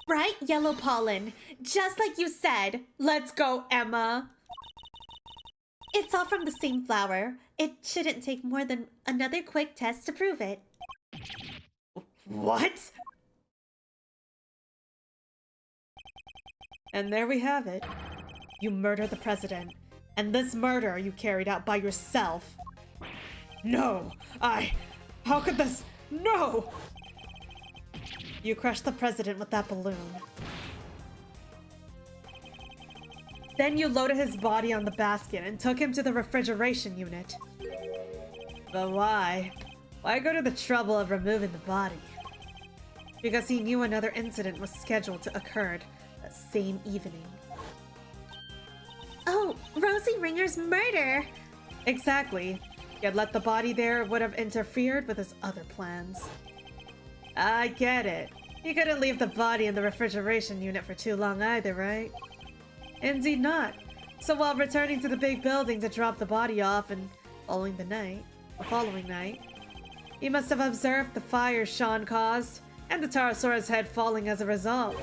Bright yellow pollen. Just like you said. Let's go, Emma! It's all from the same flower. It shouldn't take more than another quick test to prove it. What? And there we have it. You murdered the president. And this murder you carried out by yourself. No! How could this... No! You crushed the president with that balloon. Then you loaded his body on the basket and took him to the refrigeration unit. But why? Why go to the trouble of removing the body? Because he knew another incident was scheduled to occur that same evening. Oh, Rosie Ringer's murder! Exactly. He had let the body there would have interfered with his other plans. I get it. He couldn't leave the body in the refrigeration unit for too long either, right? Indeed not. So while returning to the big building to drop the body off and following night, he must have observed the fire Sean caused and the Pterosaurus head falling as a result.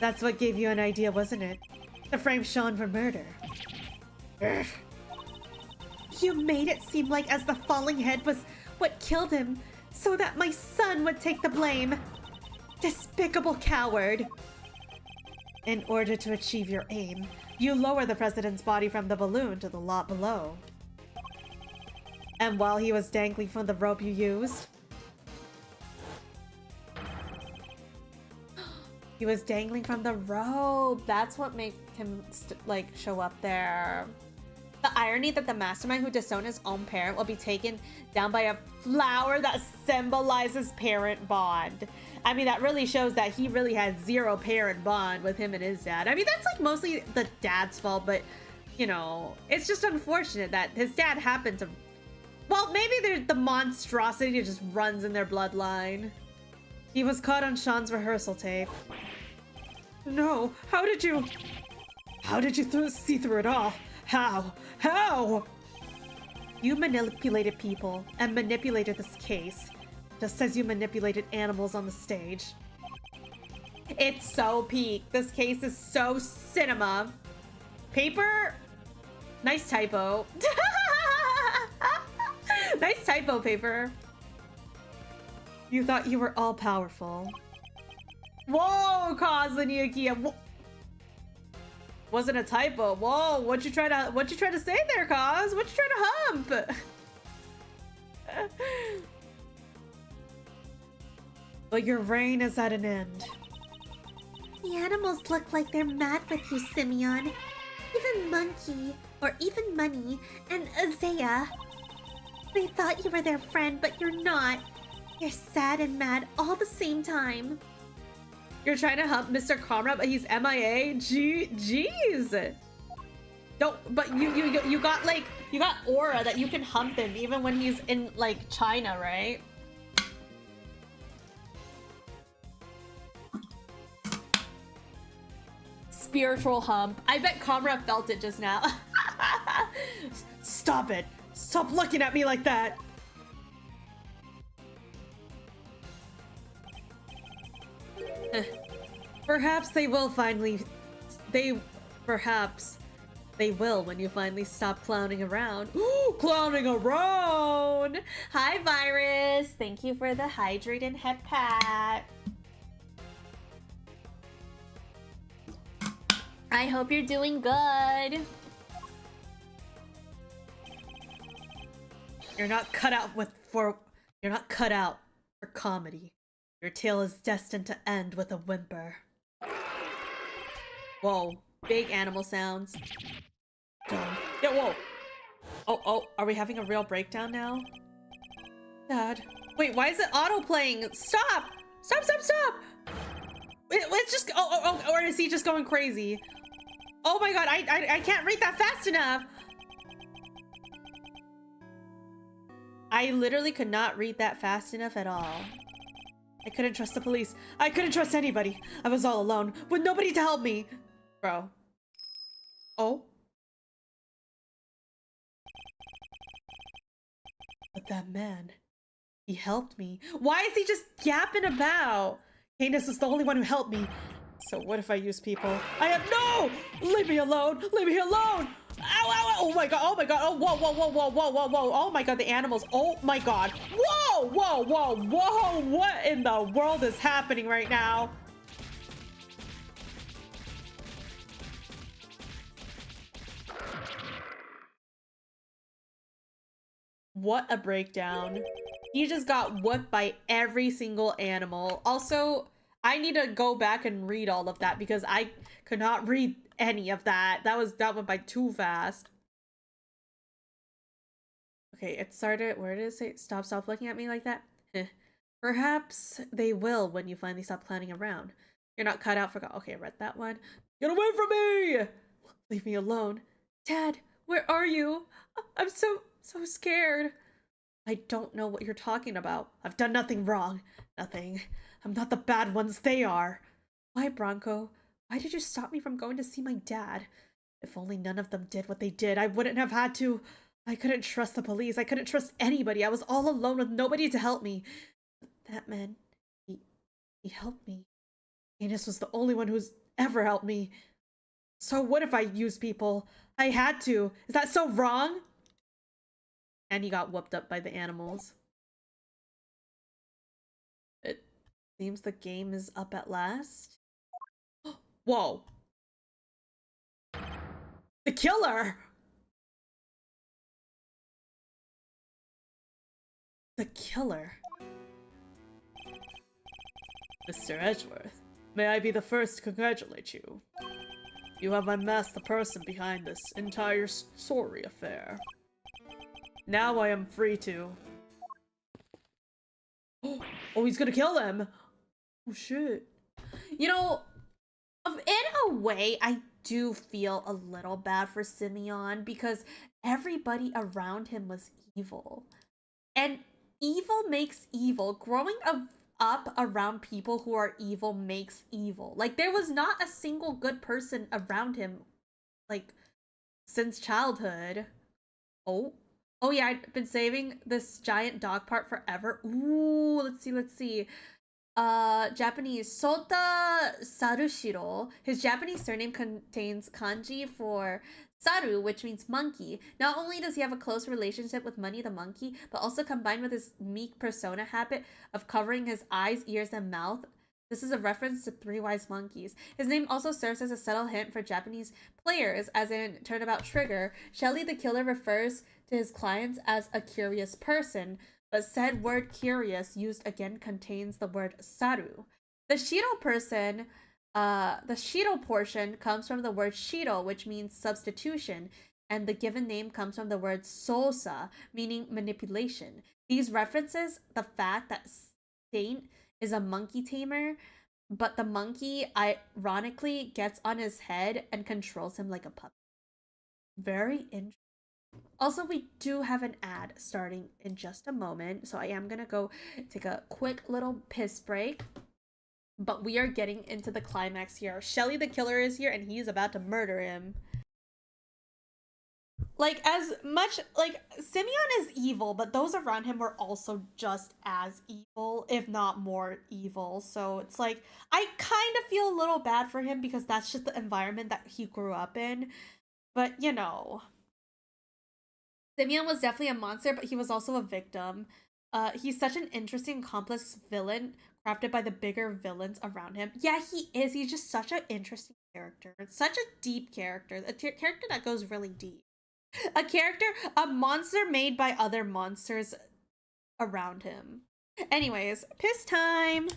That's what gave you an idea, wasn't it? To frame Sean for murder. Urgh. You made it seem like as the falling head was what killed him, so that my son would take the blame. Despicable coward. In order to achieve your aim, you lower the president's body from the balloon to the lot below. And while he was dangling from the rope you used, he was dangling from the rope. That's what made him show up there. The irony that the mastermind who disowned his own parent will be taken down by a flower that symbolizes parent bond. I mean, that really shows that he really had zero parent bond with him and his dad. I mean, that's like mostly the dad's fault, but you know, it's just unfortunate that his dad happened to... Well, maybe the monstrosity just runs in their bloodline. He was caught on Sean's rehearsal tape. No, how did you see through it all? How? You manipulated people and manipulated this case, just as you manipulated animals on the stage. It's so peak. This case is so cinema. Paper? Nice typo. Nice typo, paper. You thought you were all powerful. Whoa, Kazuniakia. Wasn't a typo. Whoa, what you try to say there, Kaz? What you try to hump? But your reign is at an end. The animals look like they're mad with you, Simeon. Even Monkey, or even Money, and Azea. They thought you were their friend, but you're not. You're sad and mad all the same time. You're trying to hump Mr. Comrade, but he's MIA? Jeez. Don't, but you got like, you got aura that you can hump him even when he's in like China, right? Spiritual hump. I bet Comrade felt it just now. Stop it. Stop looking at me like that. Perhaps they will finally... Perhaps they will when you finally stop clowning around. Ooh, clowning around! Hi, Virus! Thank you for the hydrate and head pat. I hope you're doing good. You're not cut out for comedy. Your tale is destined to end with a whimper. Whoa, big animal sounds. Yeah, whoa. Oh, are we having a real breakdown now? Dad. Wait, why is it auto-playing? Stop! Stop! It's just, or is he just going crazy? Oh my god, I can't read that fast enough! I literally could not read that fast enough at all. I couldn't trust the police. I couldn't trust anybody. I was all alone, with nobody to help me. Bro. Oh? But that man, he helped me. Why is he just yapping about? Canis is the only one who helped me. So what if I use people? No! Leave me alone! Leave me alone! Ow, ow, ow. Oh my god, oh, whoa, oh my god, the animals, oh my god. Whoa, what in the world is happening right now? What a breakdown. He just got whooped by every single animal. Also, I need to go back and read all of that because I could not read any of that. That went by too fast. Okay, it started. Where did it say? Stop looking at me like that. Perhaps they will when you finally stop clowning around. You're not cut out for. Okay, I read that one. Get away from me! Leave me alone. Dad, where are you? I'm so scared. I don't know what you're talking about. I've done nothing wrong. Nothing. I'm not the bad ones, they are. Why, Bronco? Why did you stop me from going to see my dad? If only none of them did what they did, I wouldn't have had to. I couldn't trust the police. I couldn't trust anybody. I was all alone with nobody to help me. But that man, he helped me. Canis was the only one who's ever helped me. So what if I used people? I had to. Is that so wrong? And he got whooped up by the animals. It seems the game is up at last. Whoa. The killer! The killer. Mr. Edgeworth, may I be the first to congratulate you. You have unmasked the person behind this entire sorry affair. Now I am free to... Oh, he's gonna kill him! Oh, shit. You know, in a way, I do feel a little bad for Simeon because everybody around him was evil. And evil makes evil. Growing up around people who are evil makes evil. Like, there was not a single good person around him, like, since childhood. Oh yeah, I've been saving this giant dog part forever. Ooh, let's see. Japanese Sota Sarushiro. His Japanese surname contains kanji for Saru, which means monkey. Not only does he have a close relationship with Money the monkey, but also combined with his meek persona habit of covering his eyes, ears, and mouth. This is a reference to Three Wise Monkeys. His name also serves as a subtle hint for Japanese players, as in Turnabout Trigger. Shelly the Killer refers to his clients as a curious person, but said word curious used again contains the word saru. The Shiro portion comes from the word shiro, which means substitution, and the given name comes from the word sosa, meaning manipulation. These references the fact that Saint is a monkey tamer, but the monkey ironically gets on his head and controls him like a puppet. Very interesting. Also, we do have an ad starting in just a moment, so I am gonna go take a quick little piss break. But we are getting into the climax here. Shelly the Killer is here, and he's about to murder him. Like, as much, like, Simeon is evil, but those around him were also just as evil, if not more evil. So it's like, I kind of feel a little bad for him because that's just the environment that he grew up in. But, you know, Simeon was definitely a monster, but he was also a victim. He's such an interesting, complex villain crafted by the bigger villains around him. Yeah, he is. He's just such an interesting character. Such a deep character. A character that goes really deep. A monster made by other monsters around him. Anyways, piss time!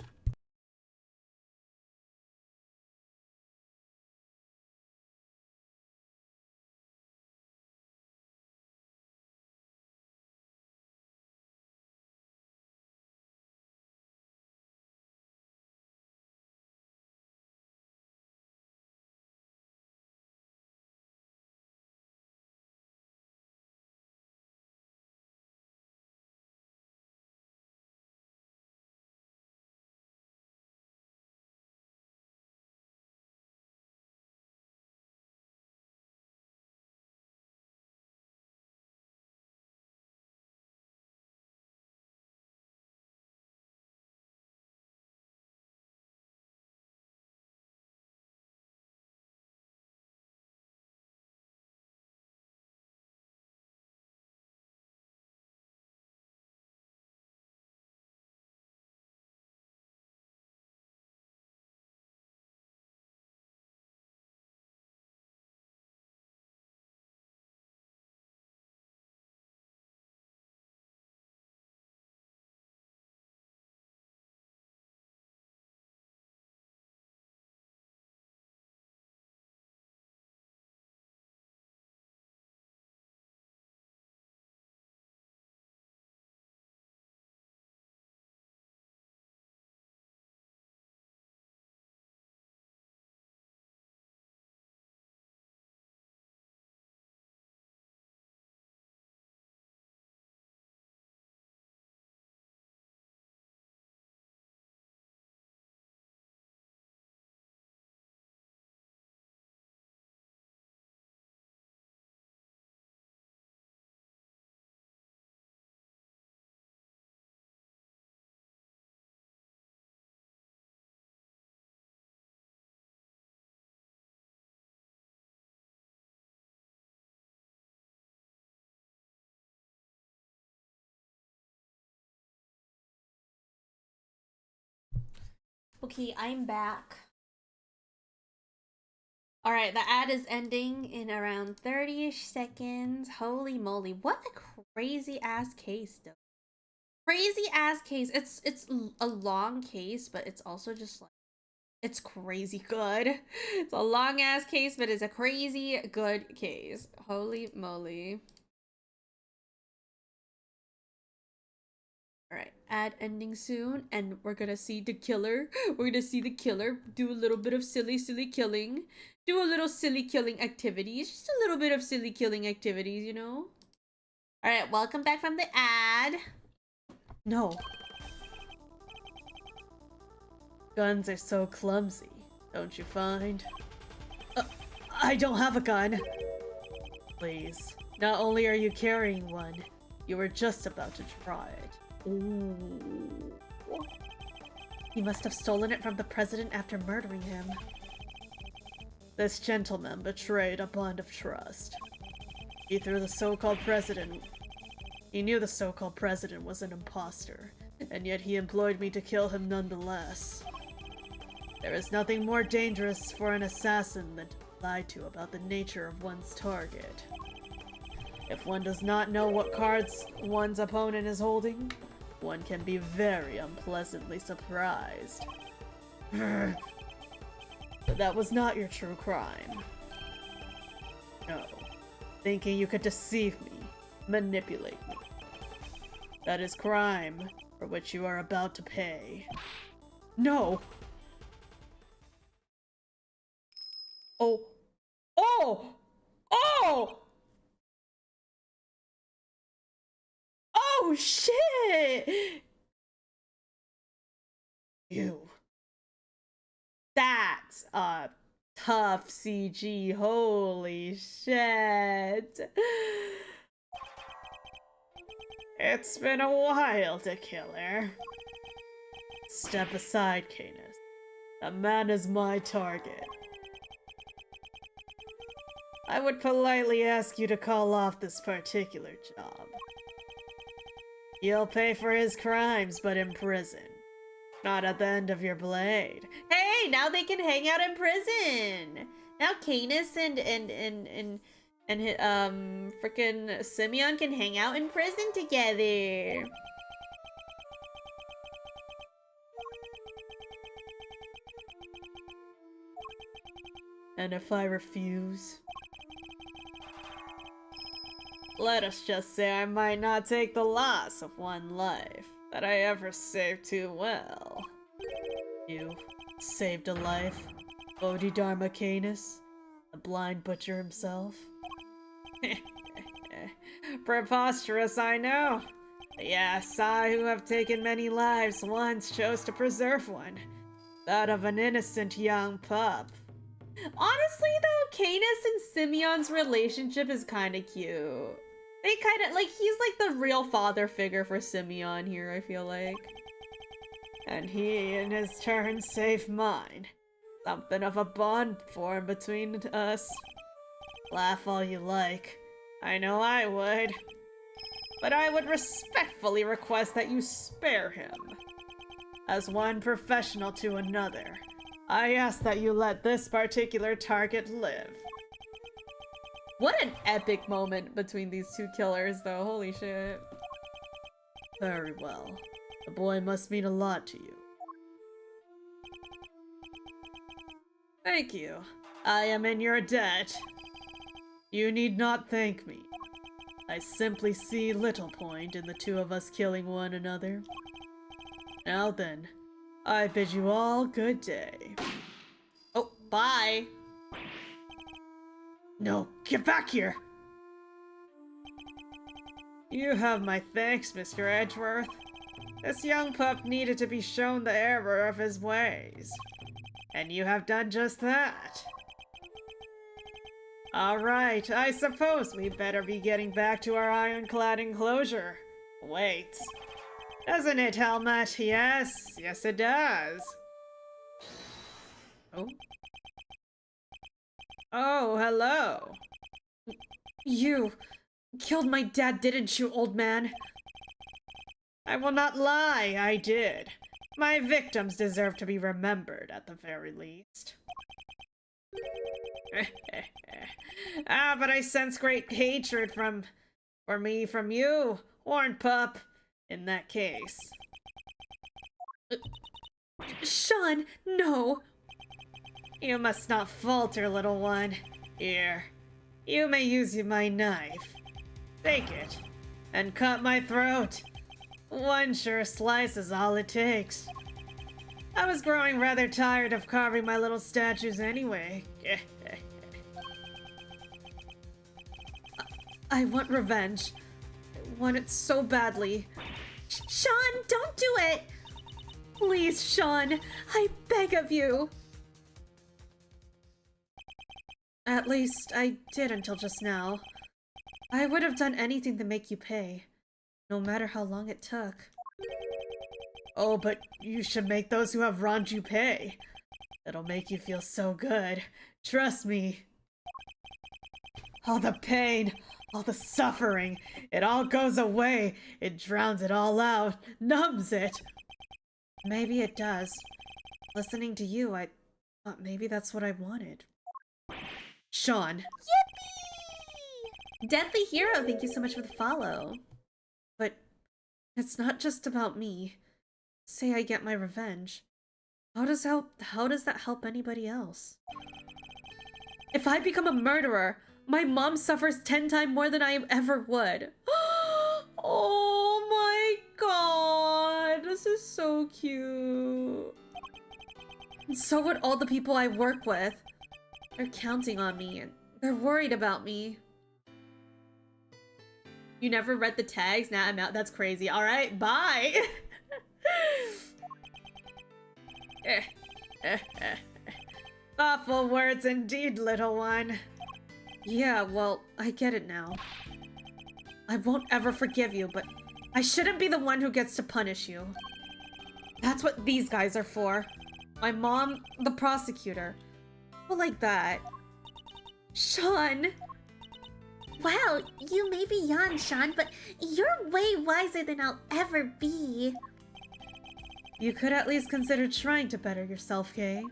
Okay, I'm back. Alright, the ad is ending in around 30-ish seconds. Holy moly, what a crazy ass case though. Crazy ass case. It's a long case, but it's also just like, it's crazy good. It's a long ass case, but it's a crazy good case. Holy moly. Alright, ad ending soon, and we're gonna see the killer. We're gonna see the killer do a little bit of silly killing. Do a little silly killing activities. Just a little bit of silly killing activities, you know? Alright, welcome back from the ad. No. Guns are so clumsy, don't you find? I don't have a gun. Please. Not only are you carrying one, you were just about to try it. Ooh. He must have stolen it from the president after murdering him. This gentleman betrayed a bond of trust. He knew the so-called president was an imposter, and yet he employed me to kill him nonetheless. There is nothing more dangerous for an assassin than to lie to about the nature of one's target. If one does not know what cards one's opponent is holding, one can be very unpleasantly surprised. But that was not your true crime. No. Thinking you could deceive me, manipulate me. That is crime, for which you are about to pay. No! Oh! Oh! Oh! Oh, shit! You. That's a tough CG. Holy shit. It's been a while to kill her. Step aside, Canis. The man is my target. I would politely ask you to call off this particular job. You'll pay for his crimes, but in prison. Not at the end of your blade. Hey, now they can hang out in prison. Now Canis and frickin' Simeon can hang out in prison together. And if I refuse? Let us just say I might not take the loss of one life that I ever saved too well. You saved a life, Bodhidharma Canis, the blind butcher himself. Preposterous, I know. Yes, I who have taken many lives once chose to preserve one. That of an innocent young pup. Honestly, though, Canis and Simeon's relationship is kind of cute. They kind of, like, he's like the real father figure for Simeon here, I feel like. And he, in his turn, saved mine. Something of a bond formed between us. Laugh all you like. I know I would. But I would respectfully request that you spare him. As one professional to another, I ask that you let this particular target live. What an epic moment between these two killers, though. Holy shit. Very well. The boy must mean a lot to you. Thank you. I am in your debt. You need not thank me. I simply see little point in the two of us killing one another. Now then, I bid you all good day. Oh, bye. No, get back here! You have my thanks, Mr. Edgeworth. This young pup needed to be shown the error of his ways. And you have done just that. Alright, I suppose we'd better be getting back to our ironclad enclosure. Wait. Doesn't it, Helmut? Yes, yes it does. Oh? Oh, hello. You killed my dad, didn't you, old man? I will not lie, I did. My victims deserve to be remembered, at the very least. But I sense great hatred from you, Horned Pup, in that case. Sean, no! You must not falter, little one. Here, you may use my knife. Take it, and cut my throat. One sure slice is all it takes. I was growing rather tired of carving my little statues anyway. I want revenge. I want it so badly. Sean, don't do it! Please, Sean, I beg of you. At least, I did until just now. I would have done anything to make you pay, no matter how long it took. Oh, but you should make those who have wronged you pay. It'll make you feel so good. Trust me. All the pain, all the suffering, it all goes away. It drowns it all out, numbs it. Maybe it does. Listening to you, I thought maybe that's what I wanted. Sean. Yippee! Deadly Hero, thank you so much for the follow. But it's not just about me. Say I get my revenge. How does that help anybody else? If I become a murderer, my mom suffers 10 times more than I ever would. Oh my god, this is so cute. And so would all the people I work with. They're counting on me and they're worried about me. You never read the tags? Nah, I'm out. That's crazy. Alright, bye! Thoughtful words indeed, little one. Yeah, well, I get it now. I won't ever forgive you, but I shouldn't be the one who gets to punish you. That's what these guys are for. My mom, the prosecutor. Well, like that. Sean! Wow, you may be young, Sean, but you're way wiser than I'll ever be. You could at least consider trying to better yourself, Kei.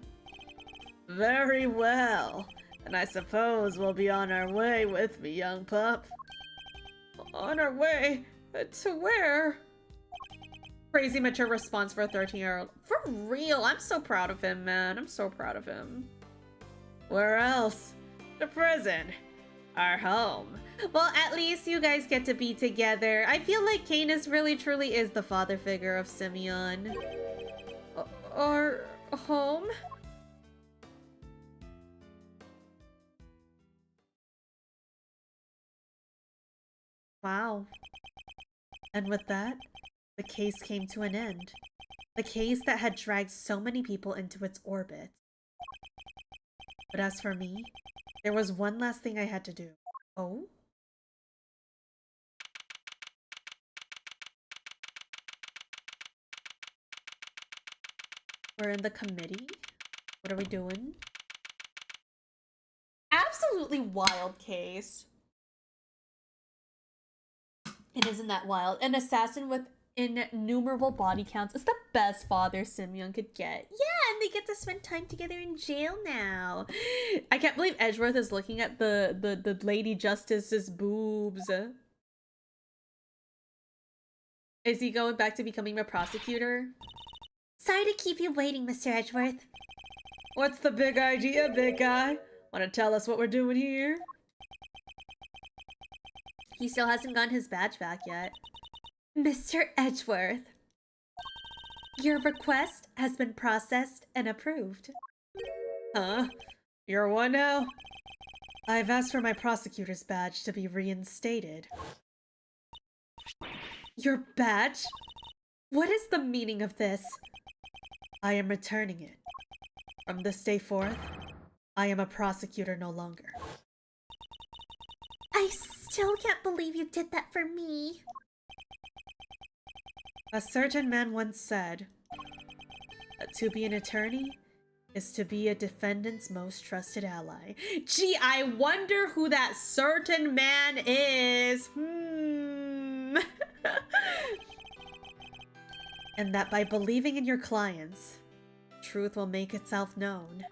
Very well. And I suppose we'll be on our way with me, young pup. On our way? To where? Crazy mature response for a 13-year-old. For real, I'm so proud of him, man. I'm so proud of him. Where else? To prison. Our home. Well, at least you guys get to be together. I feel like Canis really truly is the father figure of Simeon. Or home? Wow. And with that, the case came to an end. The case that had dragged so many people into its orbit. But as for me, there was one last thing I had to do. Oh? We're in the committee? What are we doing? Absolutely wild case. It isn't that wild. An assassin with innumerable body counts is the best father Simeon could get. Yeah, and they get to spend time together in jail now. I can't believe Edgeworth is looking at the Lady Justice's boobs. Is he going back to becoming a prosecutor? Sorry to keep you waiting, Mr. Edgeworth. What's the big idea, big guy? Want to tell us what we're doing here? He still hasn't gotten his badge back yet. Mr. Edgeworth, your request has been processed and approved. Huh? You're one now? I've asked for my prosecutor's badge to be reinstated. Your badge? What is the meaning of this? I am returning it. From this day forth, I am a prosecutor no longer. I still can't believe you did that for me. A certain man once said that to be an attorney is to be a defendant's most trusted ally. Gee, I wonder who that certain man is. And that by believing in your clients, truth will make itself known.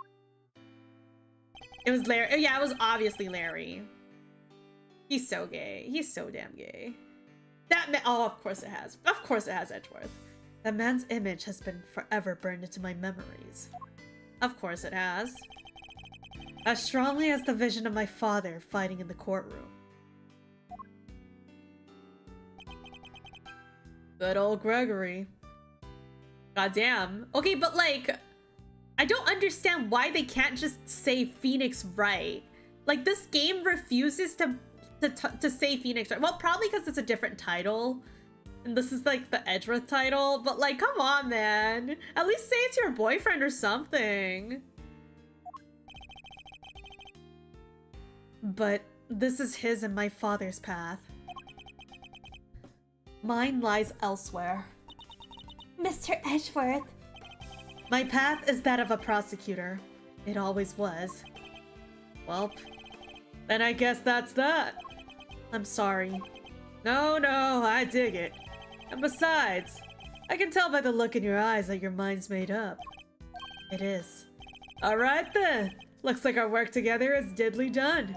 It was Larry. Yeah, it was obviously Larry. He's so gay. He's so damn gay. That man. Oh, of course it has. Of course it has Edgeworth. The man's image has been forever burned into my memories. Of course it has. As strongly as the vision of my father fighting in the courtroom. Good old Gregory. Goddamn. Okay, but like, I don't understand why they can't just say Phoenix Wright. Like, this game refuses to say Phoenix Wright. Well, probably because it's a different title. And this is like the Edgeworth title. But like, come on, man. At least say it's your boyfriend or something. But this is his and my father's path. Mine lies elsewhere. Mr. Edgeworth. My path is that of a prosecutor. It always was. Welp, then I guess that's that. I'm sorry. No, I dig it. And besides, I can tell by the look in your eyes that your mind's made up. It is. Alright then. Looks like our work together is diddly done.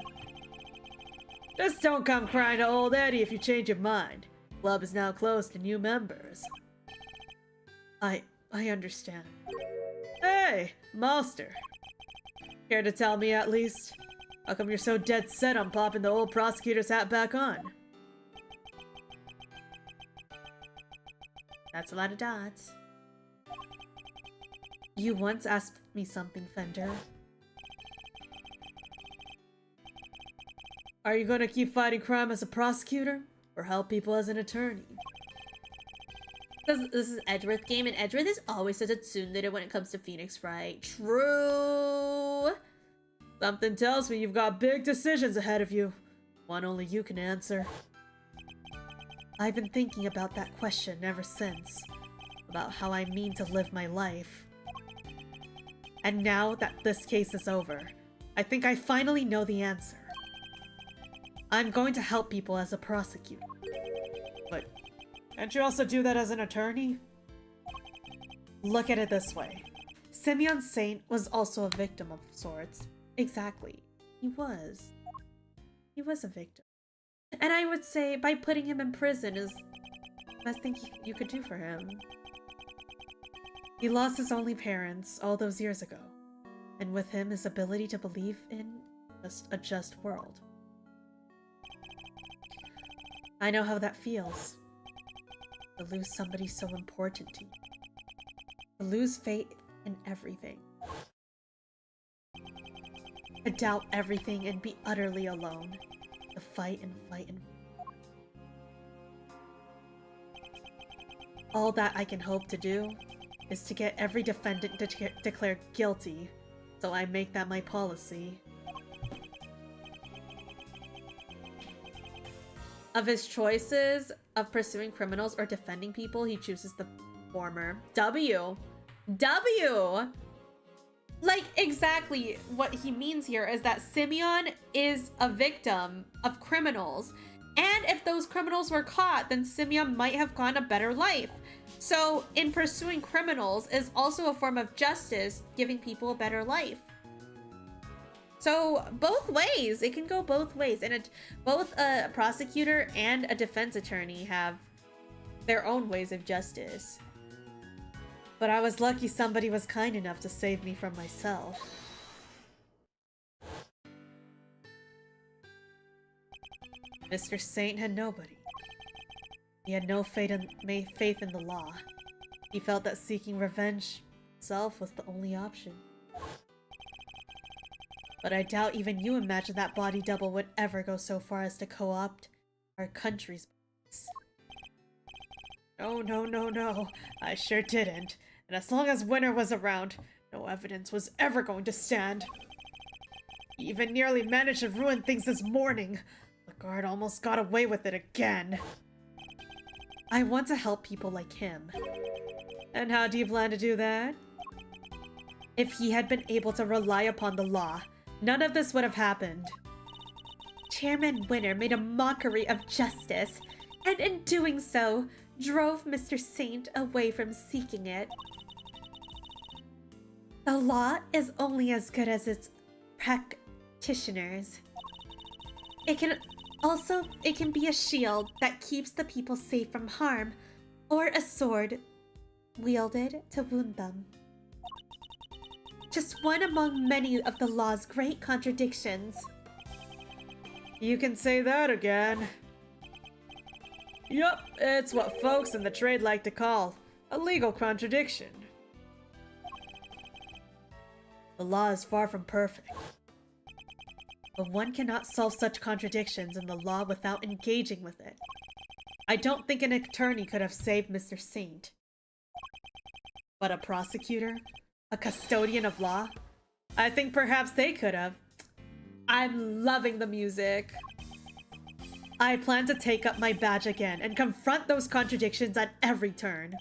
Just don't come crying to old Eddie if you change your mind. Club is now closed to new members. I understand. Hey, Monster. Care to tell me at least? How come you're so dead set on popping the old prosecutor's hat back on? That's a lot of dots. You once asked me something, Fender. Are you gonna keep fighting crime as a prosecutor? Or help people as an attorney? Because this is Edgeworth game, and Edgeworth is always such a tsundere when it comes to Phoenix, right? True! Something tells me you've got big decisions ahead of you. One only you can answer. I've been thinking about that question ever since. About how I mean to live my life. And now that this case is over, I think I finally know the answer. I'm going to help people as a prosecutor. But can't you also do that as an attorney? Look at it this way. Simeon Saint was also a victim of sorts. Exactly. He was. He was a victim. And I would say by putting him in prison is the best thing you could do for him. He lost his only parents all those years ago. And with him, his ability to believe in a just world. I know how that feels. To lose somebody so important to you. To lose faith in everything. To doubt everything and be utterly alone. To fight and fight and fight. All that I can hope to do is to get every defendant declared guilty, so I make that my policy. Of his choices of pursuing criminals or defending people, he chooses the former. W! Like, exactly what he means here is that Simeon is a victim of criminals. And if those criminals were caught, then Simeon might have gotten a better life. So, in pursuing criminals is also a form of justice, giving people a better life. So, both ways. It can go both ways. And both a prosecutor and a defense attorney have their own ways of justice. But I was lucky somebody was kind enough to save me from myself. Mr. Saint had nobody. He had no faith in the law. He felt that seeking revenge himself was the only option. But I doubt even you imagine that body double would ever go so far as to co-opt our country's bodies. No. I sure didn't. And as long as Winter was around, no evidence was ever going to stand. He even nearly managed to ruin things this morning. The guard almost got away with it again. I want to help people like him. And how do you plan to do that? If he had been able to rely upon the law, none of this would have happened. Chairman Winter made a mockery of justice, and in doing so, drove Mr. Saint away from seeking it. The law is only as good as its practitioners. It can be a shield that keeps the people safe from harm, or a sword wielded to wound them. Just one among many of the law's great contradictions. You can say that again. Yup, it's what folks in the trade like to call a legal contradiction. The law is far from perfect. But one cannot solve such contradictions in the law without engaging with it. I don't think an attorney could have saved Mr. Saint. But a prosecutor? A custodian of law? I think perhaps they could have. I'm loving the music. I plan to take up my badge again and confront those contradictions at every turn.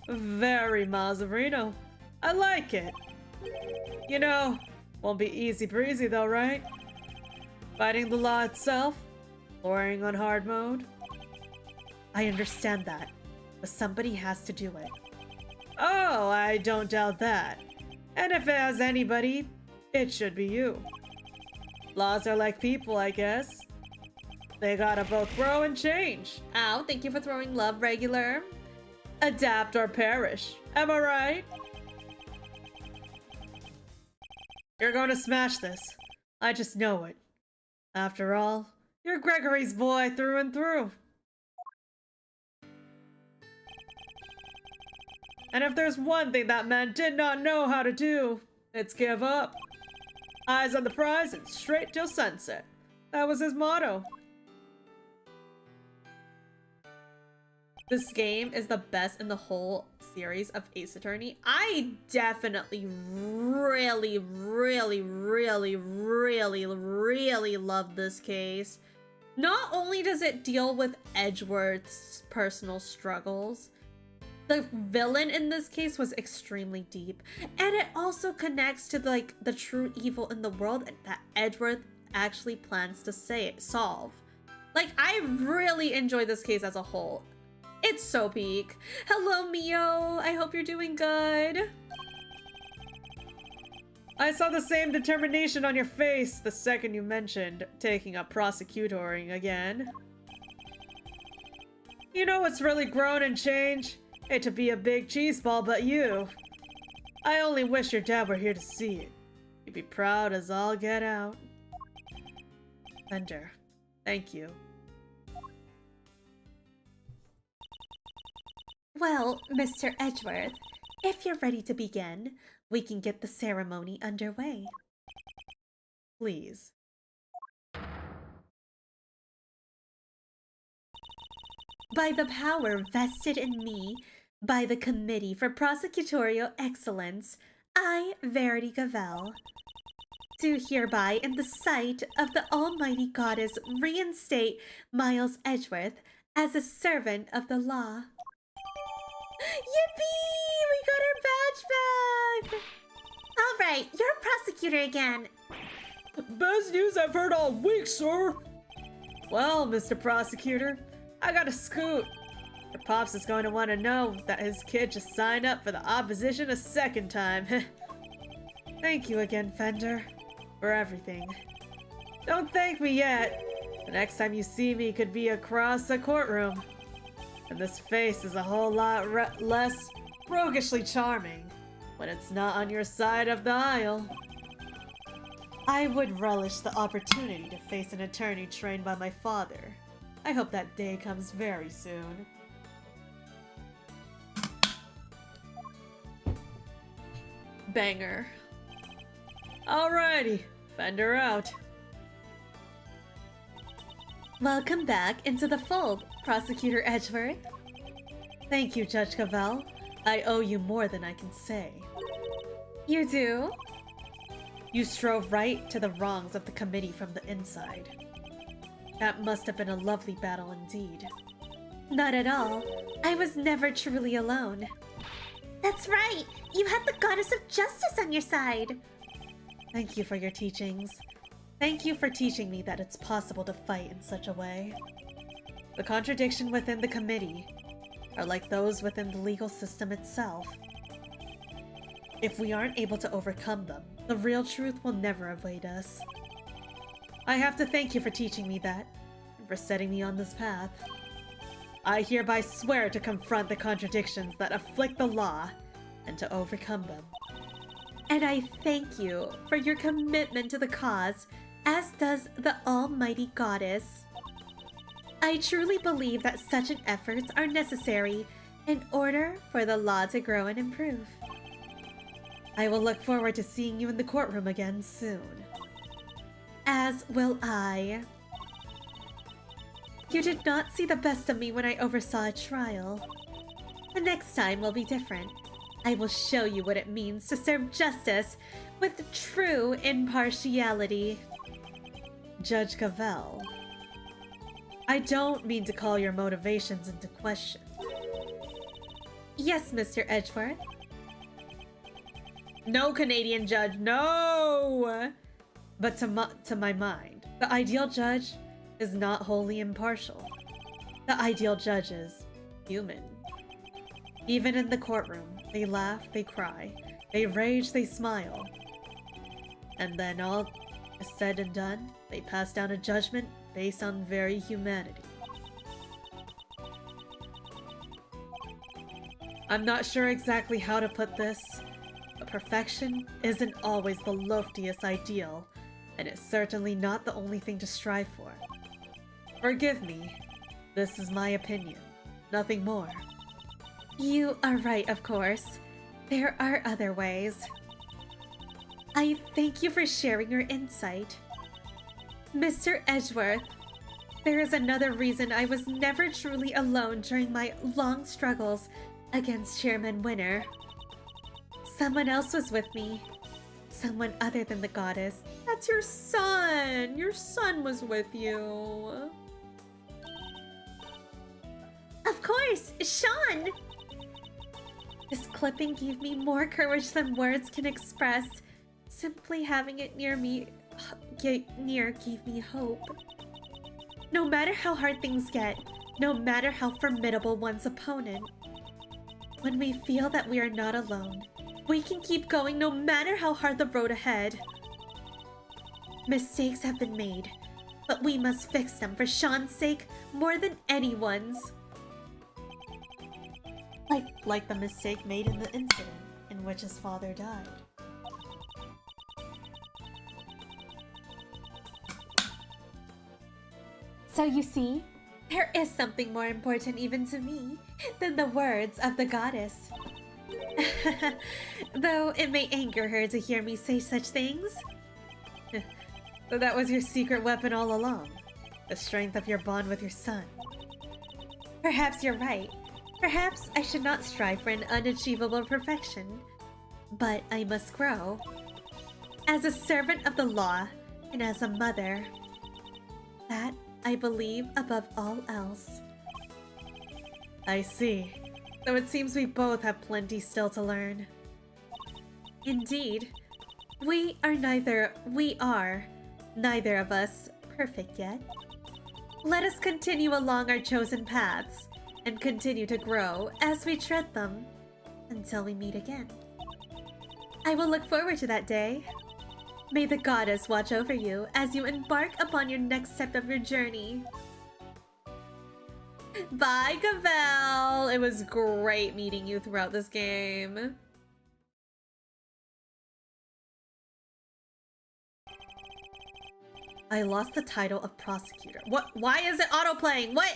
Very Mazzarino. I like it. You know, won't be easy breezy though, right? Fighting the law itself, exploring on hard mode. I understand that, but somebody has to do it. Oh, I don't doubt that. And if it has anybody, it should be you. Laws are like people, I guess. They gotta both grow and change. Ow, thank you for throwing love, regular. Adapt or perish. Am I right? You're going to smash this. I just know it. After all, you're Gregory's boy through and through. And if there's one thing that man did not know how to do, it's give up. Eyes on the prize and straight till sunset. That was his motto. This game is the best in the whole series of Ace Attorney. I definitely really love this case. Not only does it deal with Edgeworth's personal struggles, the villain in this case was extremely deep, and it also connects to the true evil in the world that Edgeworth actually plans to solve. Like, I really enjoy this case as a whole. It's so peak. Hello, Mio. I hope you're doing good. I saw the same determination on your face the second you mentioned taking up prosecutoring again. You know what's really grown and changed? Hate to be a big cheese ball, but you. I only wish your dad were here to see it. He'd be proud as all get out. Fender, thank you. Well, Mr. Edgeworth, if you're ready to begin, we can get the ceremony underway. Please. By the power vested in me by the Committee for Prosecutorial Excellence, I, Verity Gavel, do hereby, in the sight of the Almighty Goddess, reinstate Miles Edgeworth as a servant of the law. Yippee! We got our badge back! Alright, you're a prosecutor again. Best news I've heard all week, sir! Well, Mr. Prosecutor, I got a scoop. Your pops is going to want to know that his kid just signed up for the opposition a second time. Thank you again, Fender, for everything. Don't thank me yet. The next time you see me could be across the courtroom. And this face is a whole lot less roguishly charming when it's not on your side of the aisle. I would relish the opportunity to face an attorney trained by my father. I hope that day comes very soon. Banger. Alrighty, Fender out. Welcome back into the fold, Prosecutor Edgeworth. Thank you, Judge Cavell. I owe you more than I can say. You do? You strove right to the wrongs of the committee from the inside. That must have been a lovely battle indeed. Not at all. I was never truly alone. That's right! You had the Goddess of Justice on your side! Thank you for your teachings. Thank you for teaching me that it's possible to fight in such a way. The contradiction within the committee are like those within the legal system itself. If we aren't able to overcome them, the real truth will never evade us. I have to thank you for teaching me that, and for setting me on this path. I hereby swear to confront the contradictions that afflict the law, and to overcome them. And I thank you for your commitment to the cause, as does the Almighty Goddess. I truly believe that such an efforts are necessary in order for the law to grow and improve. I will look forward to seeing you in the courtroom again soon. As will I. You did not see the best of me when I oversaw a trial. The next time will be different. I will show you what it means to serve justice with true impartiality. Judge Cavell, I don't mean to call your motivations into question. Yes, Mr. Edgeworth. No, Canadian judge, no! But to my mind, the ideal judge is not wholly impartial. The ideal judge is human. Even in the courtroom, they laugh, they cry, they rage, they smile. And then all is said and done, they pass down a judgment based on very humanity. I'm not sure exactly how to put this, but perfection isn't always the loftiest ideal, and it's certainly not the only thing to strive for. Forgive me, this is my opinion, nothing more. You are right, of course. There are other ways. I thank you for sharing your insight. Mr. Edgeworth, there is another reason I was never truly alone during my long struggles against Chairman Winner. Someone else was with me. Someone other than the goddess. That's your son! Your son was with you. Of course, Sean! This clipping gave me more courage than words can express. Simply having it near gave me hope. No matter how hard things get, no matter how formidable one's opponent, when we feel that we are not alone, we can keep going no matter how hard the road ahead. Mistakes have been made, but we must fix them for Sean's sake more than anyone's. Like the mistake made in the incident in which his father died. So you see, there is something more important even to me than the words of the goddess. Though it may anger her to hear me say such things. So that was your secret weapon all along, the strength of your bond with your son. Perhaps you're right. Perhaps I should not strive for an unachievable perfection, but I must grow. As a servant of the law, and as a mother, that I believe above all else. I see. So it seems we both have plenty still to learn. Indeed, we are neither of us perfect yet. Let us continue along our chosen paths and continue to grow as we tread them until we meet again. I will look forward to that day. May the goddess watch over you as you embark upon your next step of your journey. Bye, Cavell! It was great meeting you throughout this game. I lost the title of prosecutor. What? Why is it auto-playing? What?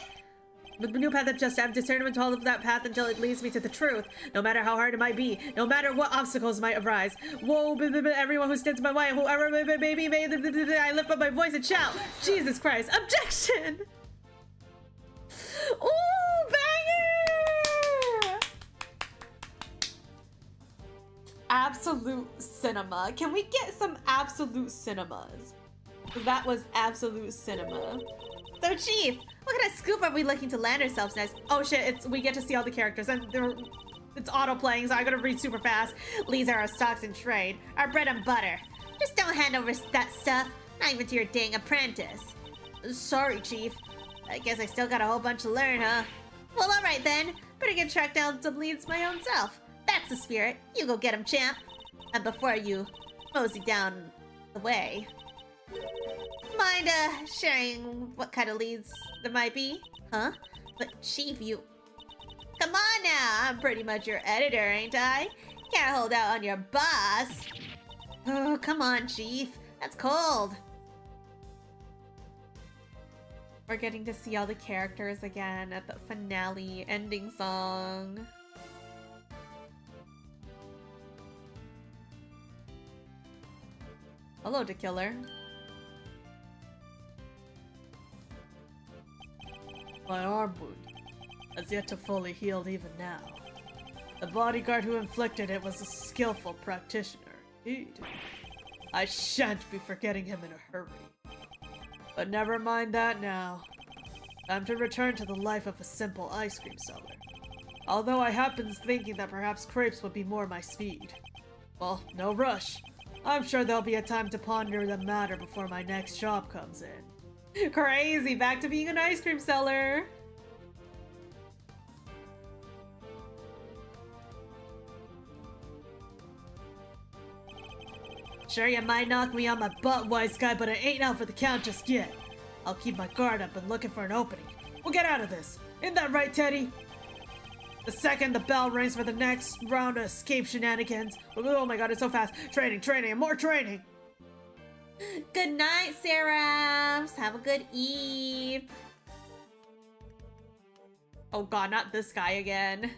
The new path of justice, I have discernment to all of that path until it leads me to the truth. No matter how hard it might be, no matter what obstacles might arise. Whoa, everyone who stands in my way, whoever maybe I lift up my voice and shout. Jesus Christ, objection! Ooh, banger! Absolute cinema. Can we get some absolute cinemas? That was absolute cinema. So, Chief, what kind of scoop are we looking to land ourselves next? Oh shit, we get to see all the characters, and it's auto-playing, so I gotta read super fast. These are our stocks in trade, our bread and butter. Just don't hand over that stuff, not even to your dang apprentice. Sorry, Chief. I guess I still got a whole bunch to learn, huh? Well, alright then. Better get tracked down to leads my own self. That's the spirit. You go get him, champ. And before you mosey down the way, mind sharing what kind of leads there might be? Huh? But Chief, you... Come on now, I'm pretty much your editor, ain't I? Can't hold out on your boss. Oh, come on, Chief. That's cold. We're getting to see all the characters again at the finale ending song. Hello, the killer. My arm wound has yet to fully heal even now. The bodyguard who inflicted it was a skillful practitioner, indeed. I shan't be forgetting him in a hurry. But never mind that now. Time to return to the life of a simple ice cream seller. Although I have been thinking that perhaps crepes would be more my speed. Well, no rush. I'm sure there'll be a time to ponder the matter before my next job comes in. Crazy, back to being an ice cream seller. Sure, you might knock me on my butt, wise guy, but I ain't out for the count just yet. I'll keep my guard up and looking for an opening. We'll get out of this. Isn't that right, Teddy? The second the bell rings for the next round of escape shenanigans. Oh my god, it's so fast. Training, training, and more training. Good night, Seraphs. Have a good eve. Oh god, not this guy again.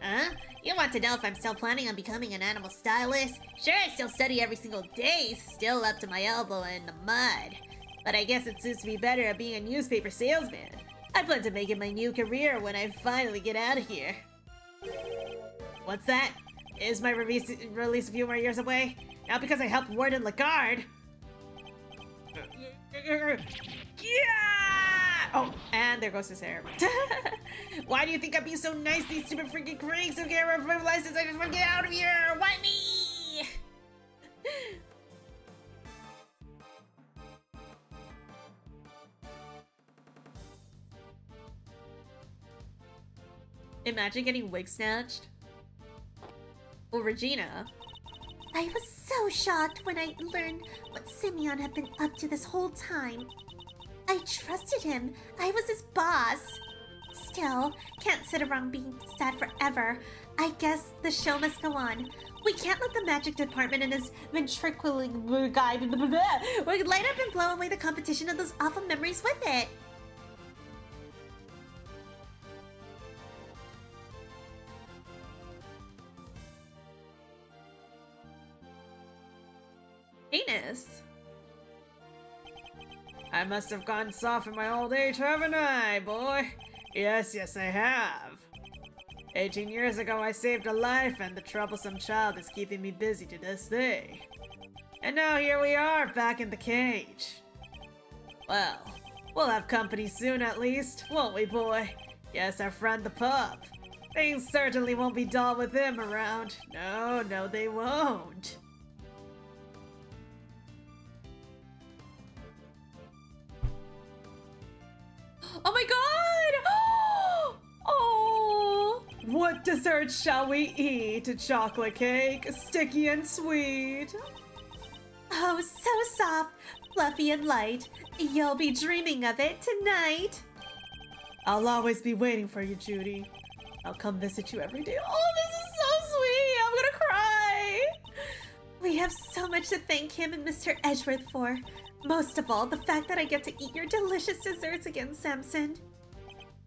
Huh? You want to know if I'm still planning on becoming an animal stylist? Sure, I still study every single day, still up to my elbow in the mud. But I guess it suits me better at being a newspaper salesman. I plan to make it my new career when I finally get out of here. What's that? Is my release a few more years away? Not because I helped Warden Lagarde. Yeah! Oh, and there goes his hair. Why do you think I'm being so nice? These stupid freaking creeps who can't remove license. I just want to get out of here. Why me? Imagine getting wig snatched. Well, Regina. I was so shocked when I learned what Simeon had been up to this whole time. I trusted him. I was his boss. Still, can't sit around being sad forever. I guess the show must go on. We can't let the magic department and his ventricular guy light up and blow away the competition and those awful memories with it. Anus. I must have gone soft in my old age, haven't I, boy? Yes, yes, I have. 18 years ago, I saved a life, and the troublesome child is keeping me busy to this day. And now here we are, back in the cage. Well, we'll have company soon at least, won't we, boy? Yes, our friend the pup. Things certainly won't be dull with him around. No, no, they won't. Oh my god! Oh! What dessert shall we eat? Chocolate cake, sticky and sweet. Oh, so soft, fluffy and light. You'll be dreaming of it tonight. I'll always be waiting for you, Judy. I'll come visit you every day. Oh, this is so sweet! I'm gonna cry! We have so much to thank him and Mr. Edgeworth for. Most of all, the fact that I get to eat your delicious desserts again, Samson.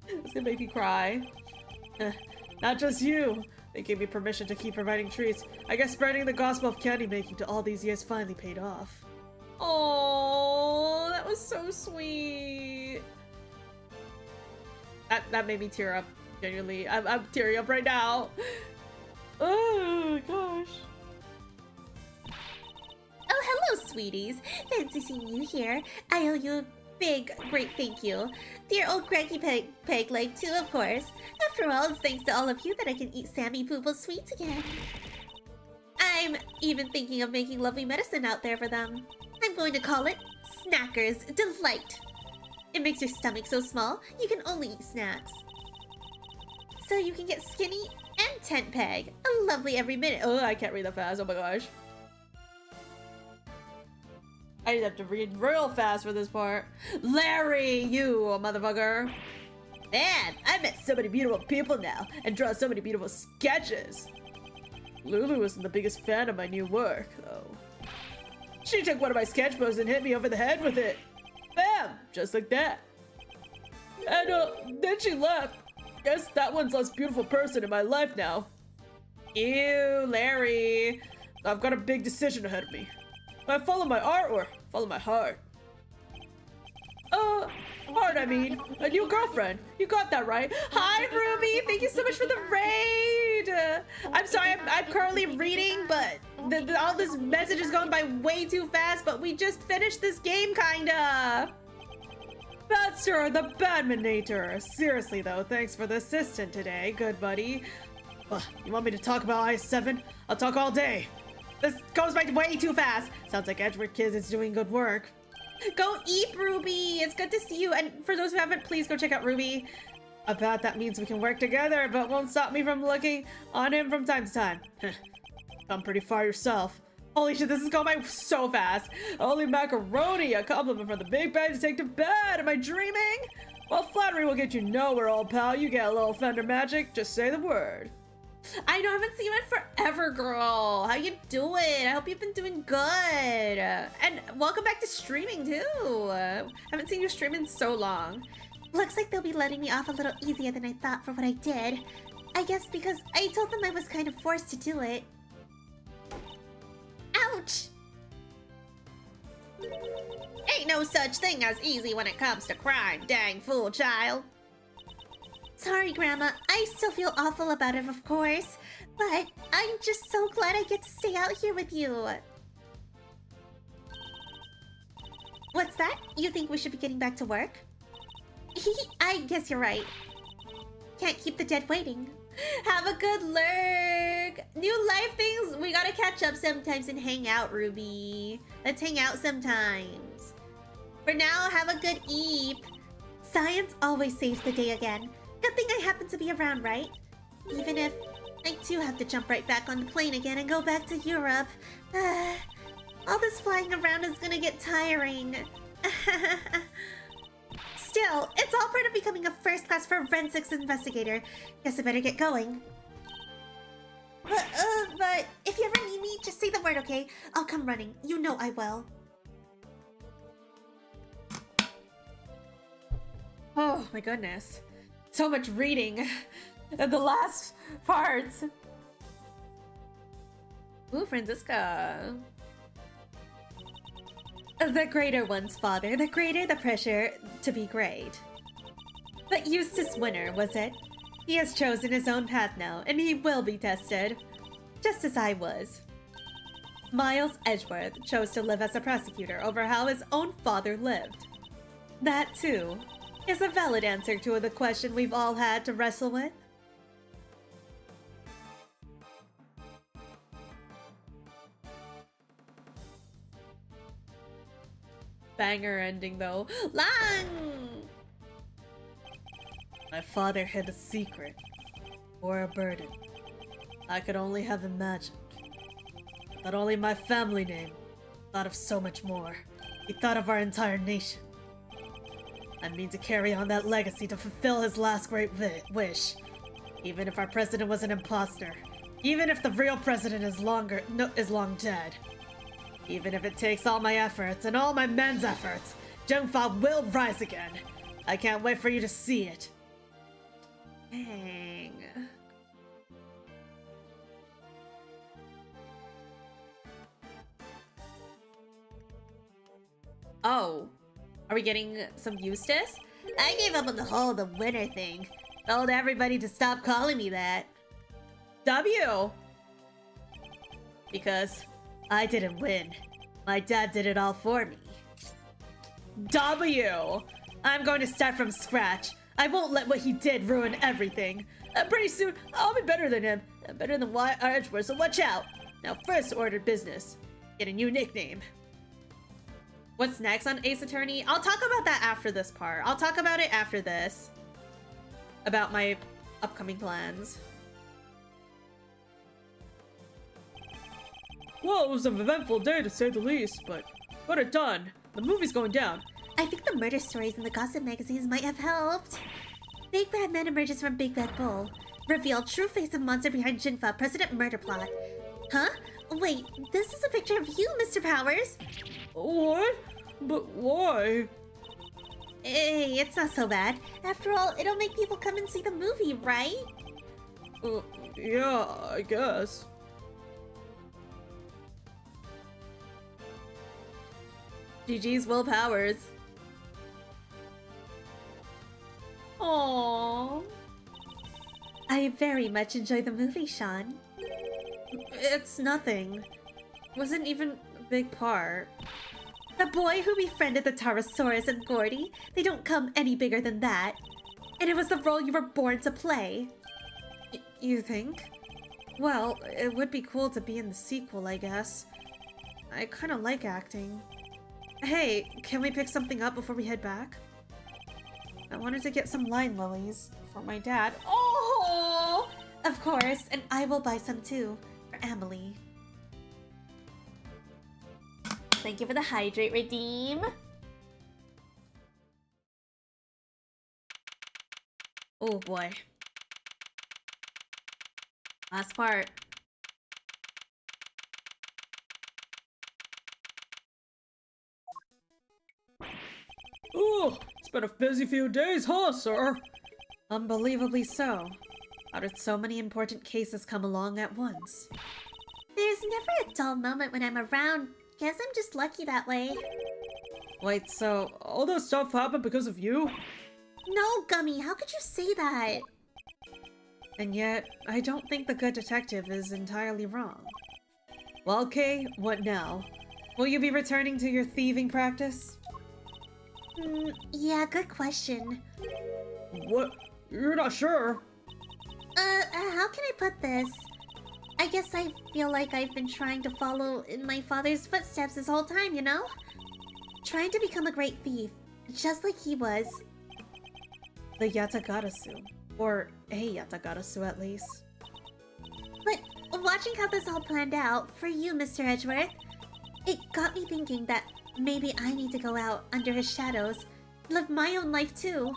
It's gonna make me cry. Not just you. They gave me permission to keep providing treats. I guess spreading the gospel of candy making to all these years finally paid off. Oh, that was so sweet. That made me tear up. Genuinely, I'm tearing up right now. Oh gosh. Oh, hello, sweeties. Fancy seeing you here. I owe you a big, great thank you. Dear old Cranky Peg Leg, too, of course. After all, it's thanks to all of you that I can eat Sammy Poople sweets again. I'm even thinking of making lovely medicine out there for them. I'm going to call it Snackers Delight. It makes your stomach so small, you can only eat snacks. So you can get skinny and tent peg. A lovely every minute. Oh, I can't read that fast. Oh my gosh. I have to read real fast for this part. Larry, you motherfucker. Man, I met so many beautiful people now and draw so many beautiful sketches. Lulu isn't the biggest fan of my new work, though. She took one of my sketchbooks and hit me over the head with it. Bam! Just like that. And, then she left. Guess that one's less beautiful person in my life now. Ew, Larry. I've got a big decision ahead of me. I follow my art or follow my heart? Heart, I mean. A new girlfriend. You got that right. Hi, Ruby. Thank you so much for the raid. I'm sorry, I'm currently reading, but all this message is going by way too fast, but we just finished this game, kinda. Badster, the Badminator! Seriously though, thanks for the assistant today, good buddy. You want me to talk about I-7? I'll talk all day. This goes by way too fast. Sounds like Edward Kids is doing good work. Go eat, Ruby! It's good to see you, and for those who haven't, please go check out Ruby. I bet that means we can work together, but won't stop me from looking on him from time to time. Come pretty far yourself. Holy shit, this is going by so fast. Holy macaroni, a compliment from the big bad detective Bad. Am I dreaming? Well, flattery will get you nowhere, old pal. You get a little Fender magic, just say the word. I know, I haven't seen you in forever, girl. How you doing? I hope you've been doing good. And welcome back to streaming, too. Haven't seen you stream in so long. Looks like they'll be letting me off a little easier than I thought for what I did. I guess because I told them I was kind of forced to do it. Ouch! Ain't no such thing as easy when it comes to crime, dang fool child. Sorry, Grandma. I still feel awful about it, of course. But I'm just so glad I get to stay out here with you. What's that? You think we should be getting back to work? I guess you're right. Can't keep the dead waiting. Have a good lurk. New life things. We gotta catch up sometimes and hang out, Ruby. Let's hang out sometimes. For now, have a good eep. Science always saves the day again. Good thing I happen to be around, right? Even if I do have to jump right back on the plane again and go back to Europe. All this flying around is gonna get tiring. Still, it's all part of becoming a first-class forensics investigator. Guess I better get going. But if you ever need me, just say the word, okay? I'll come running. You know I will. Oh my goodness. So much reading in the last parts. Ooh, Francisca. The greater one's father, the greater the pressure to be great. But Eustace Winter, was it? He has chosen his own path now, and he will be tested. Just as I was. Miles Edgeworth chose to live as a prosecutor over how his own father lived. That, too, is a valid answer to the question we've all had to wrestle with. Banger ending though. Lang! My father hid a secret, or a burden. I could only have imagined. Not only my family name, thought of so much more. He thought of our entire nation. I mean to carry on that legacy to fulfill his last great wish. Even if our president was an imposter. Even if the real president is long dead. Even if it takes all my efforts and all my men's efforts, Jungfa will rise again. I can't wait for you to see it. Dang. Oh, are we getting some Eustace? I gave up on the whole the winner thing. Told everybody to stop calling me that. W! Because I didn't win. My dad did it all for me. W! I'm going to start from scratch. I won't let what he did ruin everything. Pretty soon, I'll be better than him. Better than Wyatt Edgeworth, so watch out. Now, first order business. Get a new nickname. What's next on Ace Attorney? I'll talk about that after this part. I'll talk about it after this. About my upcoming plans. Well, it was an eventful day to say the least, but got it done. The movie's going down. I think the murder stories in the gossip magazines might have helped. Big Bad Man emerges from Big Bad Bull. Reveal true face of monster behind Jinfa President murder plot. Huh? Wait, this is a picture of you, Mr. Powers. What? But why? Hey, it's not so bad. After all, it'll make people come and see the movie, right? Yeah, I guess. GG's Will Powers. Aww. I very much enjoy the movie, Sean. It's nothing. Wasn't even a big part. The boy who befriended the Tarasaurus and Gordy, they don't come any bigger than that. And it was the role you were born to play. You think? Well, it would be cool to be in the sequel, I guess. I kind of like acting. Hey, can we pick something up before we head back? I wanted to get some line lilies for my dad. Oh! Of course, and I will buy some too, for Emily. Thank you for the hydrate redeem. Oh boy. Last part. Oh, it's been a busy few days, huh, sir? Unbelievably so. How did so many important cases come along at once? There's never a dull moment when I'm around. Guess I'm just lucky that way. Wait, so All that stuff happened because of you? No, Gummy, how could you say that? and yet, I don't think the good detective is entirely wrong. Well, Kei, what now? Will you be returning to your thieving practice? Yeah, good question. What? You're not sure? How can I put this? I guess I feel like I've been trying to follow in my father's footsteps this whole time, you know? Trying to become a great thief, just like he was. The Yatagarasu. Or a Yatagarasu, at least. But watching how this all planned out, for you, Mr. Edgeworth, it got me thinking that maybe I need to go out under his shadows, live my own life too.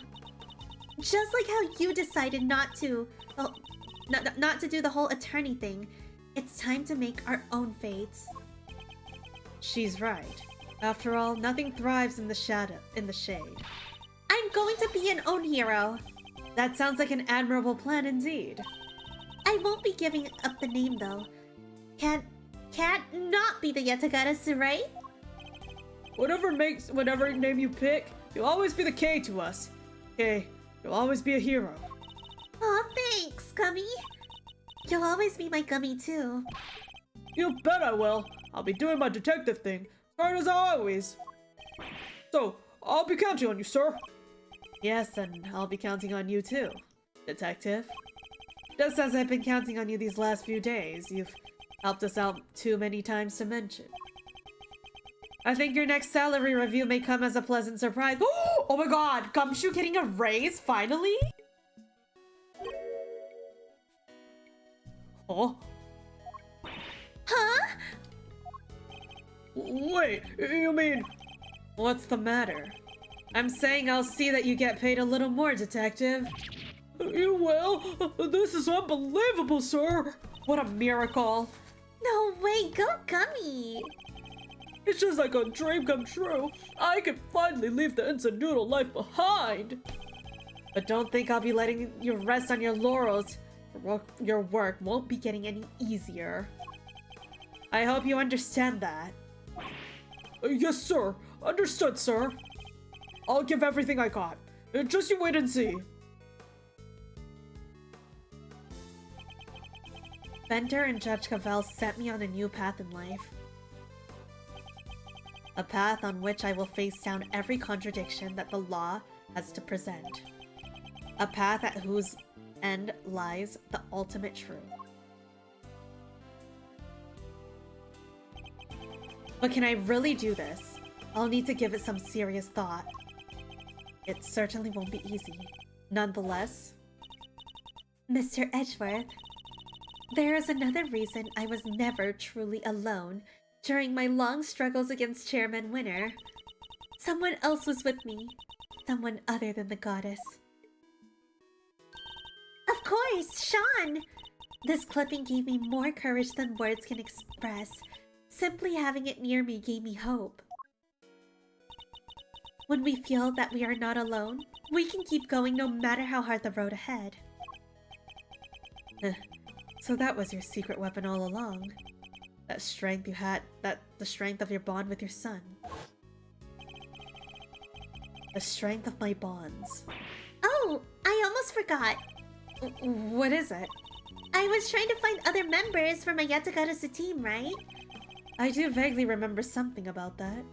Just like how you decided not to, well, not to do the whole attorney thing. It's time to make our own fates. She's right. After all, nothing thrives in the shade. I'm going to be an own hero. That sounds like an admirable plan indeed. I won't be giving up the name though. Can't not be the Yatagarasu, right? Whatever name you pick, you'll always be the K to us. K, you'll always be a hero. Aw, thanks, Gummy. You'll always be my Gummy too. You bet I will. I'll be doing my detective thing, right as always. So, I'll be counting on you, sir. Yes, and I'll be counting on you too, detective. Just as I've been counting on you these last few days, you've helped us out too many times to mention. I think your next salary review may come as a pleasant surprise. Oh my god, Gumshoe getting a raise, finally? Huh? Huh? Wait, you mean... What's the matter? I'm saying I'll see that you get paid a little more, detective. You will? This is unbelievable, sir! What a miracle. No way, go Gummy! It's just like a dream come true. I can finally leave the instant noodle life behind. But don't think I'll be letting you rest on your laurels. Your work won't be getting any easier. I hope you understand that. Yes, sir. Understood, sir. I'll give everything I got. Just you wait and see. Bender and Judge Cavell set me on a new path in life. A path on which I will face down every contradiction that the law has to present. A path at whose end lies the ultimate truth. But can I really do this? I'll need to give it some serious thought. It certainly won't be easy. Nonetheless, Mr. Edgeworth, there is another reason I was never truly alone during my long struggles against Chairman Winner. Someone else was with me. Someone other than the goddess. Of course, Sean! This clipping gave me more courage than words can express. Simply having it near me gave me hope. When we feel that we are not alone, we can keep going no matter how hard the road ahead. so that was your secret weapon all along. That strength you had, the strength of your bond with your son. The strength of my bonds. Oh, I almost forgot. What is it? I was trying to find other members for my Yatagarasu team, right? I do vaguely remember something about that.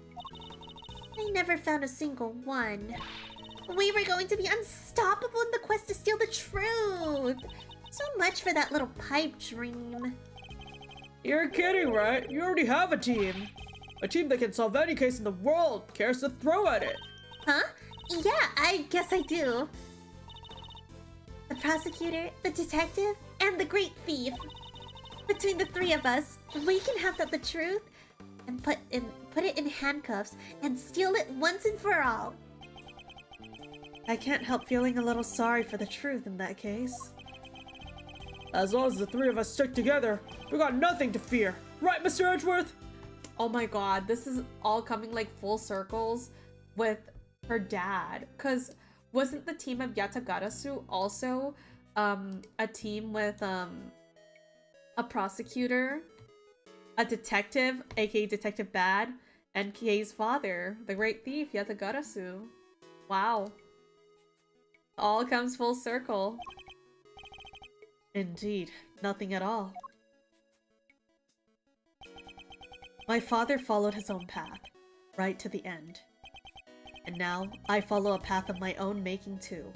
I never found a single one. We were going to be unstoppable in the quest to steal the truth. So much for that little pipe dream. You're kidding, right? You already have a team. A team that can solve any case in the world cares to throw at it. Huh? Yeah, I guess I do. The prosecutor, the detective, and the great thief. Between the three of us, we can have the truth and put it in handcuffs and steal it once and for all. I can't help feeling a little sorry for the truth in that case. As long as the three of us stick together, we got nothing to fear. Right, Mr. Edgeworth? Oh my god, this is all coming like full circles with her dad. Cause wasn't the team of Yatagarasu also a team with a prosecutor, a detective, aka Detective Bad, and Kei's father, the great thief, Yatagarasu. Wow. All comes full circle. Indeed, nothing at all. My father followed his own path, right to the end. And now, I follow a path of my own making too.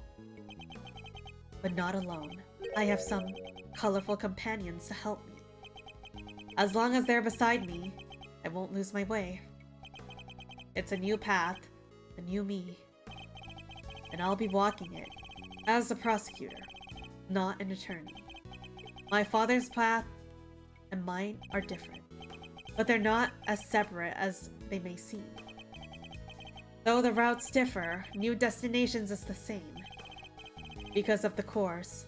But not alone. I have some colorful companions to help me. As long as they're beside me, I won't lose my way. It's a new path, a new me. And I'll be walking it as a prosecutor, not an attorney. My father's path and mine are different, but they're not as separate as they may seem. Though the routes differ, new destinations is the same. Because of the course,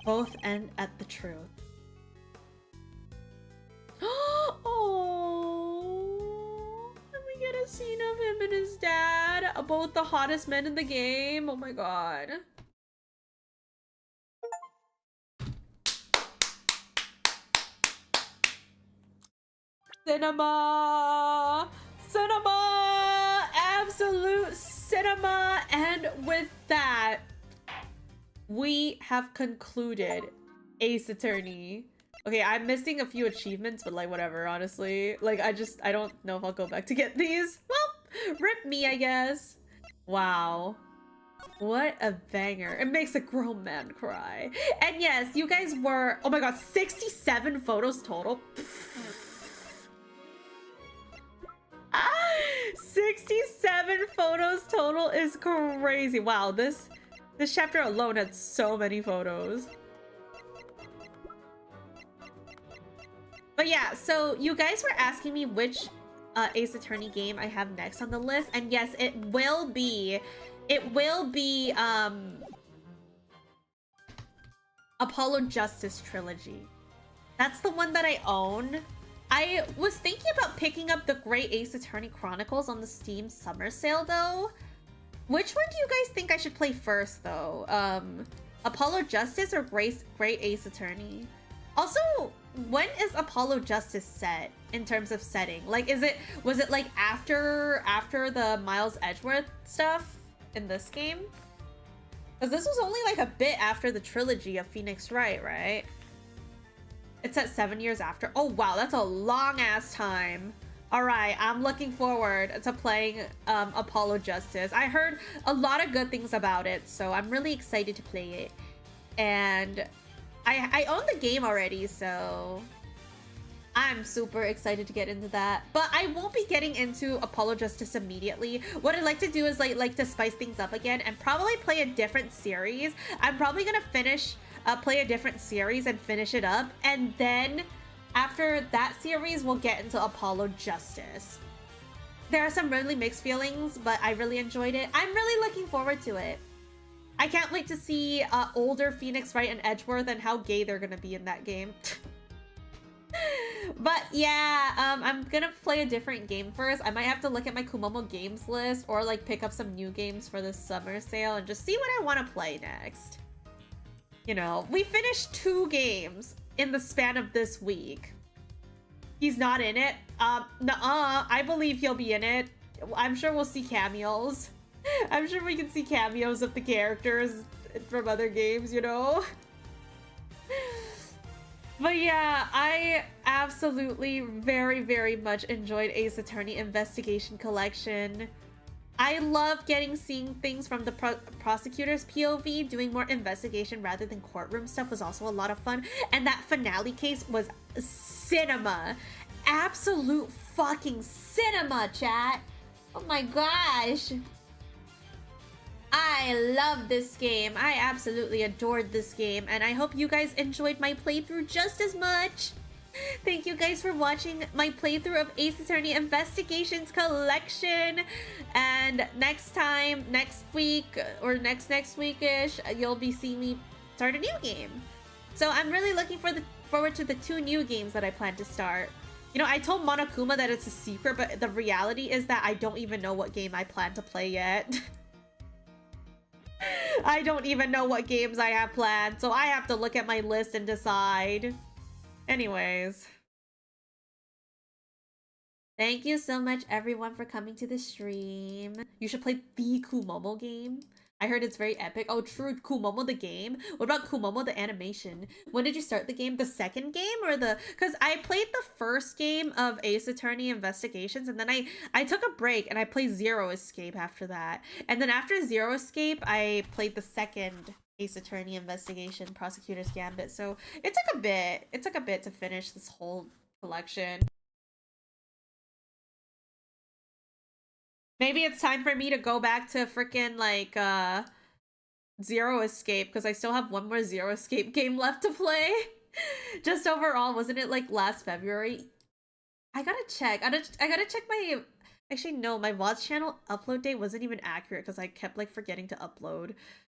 both end at the truth. Oh, and we get a scene of him and his dad, both the hottest men in the game. Oh my god. Cinema! Cinema! Absolute cinema! And with that, we have concluded Ace Attorney. Okay, I'm missing a few achievements, but like whatever, honestly. Like I don't know if I'll go back to get these. Well, rip me, I guess. Wow. What a banger. It makes a grown man cry. And yes, you guys were, oh my god, 67 photos total. 67 photos total is crazy. Wow, this chapter alone had so many photos. But yeah, so you guys were asking me which Ace Attorney game I have next on the list, and yes, it will be Apollo Justice Trilogy. That's the one that I own. I was thinking about picking up the Great Ace Attorney Chronicles on the Steam Summer Sale though. Which one do you guys think I should play first though? Apollo Justice or Great Ace Attorney? Also, when is Apollo Justice set in terms of setting? Like, was it like after the Miles Edgeworth stuff in this game? Because this was only like a bit after the trilogy of Phoenix Wright, right? It's at 7 years after. Oh wow, that's a long ass time. All right, I'm looking forward to playing Apollo Justice. I heard a lot of good things about it, so I'm really excited to play it. And I own the game already, so I'm super excited to get into that. But I won't be getting into Apollo Justice immediately. What I'd like to do is like to spice things up again and probably play a different series. I'm probably gonna play a different series and finish it up, and then after that series we'll get into Apollo Justice. There are some really mixed feelings, but I really enjoyed it. I'm really looking forward to it. I can't wait to see older Phoenix Wright and Edgeworth and how gay they're gonna be in that game. But yeah, I'm gonna play a different game first. I might have to look at my Kumomo games list or like pick up some new games for the summer sale and just see what I want to play next. You know, we finished 2 games in the span of this week. He's not in it. Nuh-uh. I believe he'll be in it. I'm sure we'll see cameos. I'm sure we can see cameos of the characters from other games, you know? But yeah, I absolutely very, very much enjoyed Ace Attorney Investigation Collection. I love seeing things from the prosecutor's POV. Doing more investigation rather than courtroom stuff was also a lot of fun. And that finale case was cinema. Absolute fucking cinema, chat. Oh my gosh. I love this game. I absolutely adored this game, and I hope you guys enjoyed my playthrough just as much. Thank you guys for watching my playthrough of Ace Attorney Investigations Collection. And next week, or next weekish, you'll be seeing me start a new game. So I'm really looking forward to the 2 new games that I plan to start. You know, I told Monokuma that it's a secret, but the reality is that I don't even know what game I plan to play yet. I don't even know what games I have planned, so I have to look at my list and decide. Anyways. Thank you so much, everyone, for coming to the stream. You should play the Kumomo game. I heard it's very epic. Oh, true. Kumomo the game? What about Kumomo the animation? When did you start the game? The second game or the... Because I played the first game of Ace Attorney Investigations, and then I took a break and I played Zero Escape after that. And then after Zero Escape, I played the second Ace Attorney Investigation, Prosecutor's Gambit. So it took a bit. It took a bit to finish this whole collection. Maybe it's time for me to go back to freaking, like, Zero Escape, because I still have one more Zero Escape game left to play. Just overall, wasn't it, like, last February? I gotta check. I gotta check my... Actually, no, my VOD's channel upload date wasn't even accurate, because I kept, like, forgetting to upload.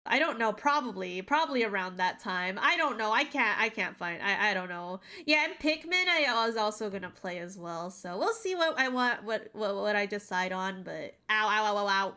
I don't know, probably around that time. I don't know, I can't find, I don't know. Yeah, and Pikmin I was also gonna play as well, so we'll see what I want, what I decide on, but ow.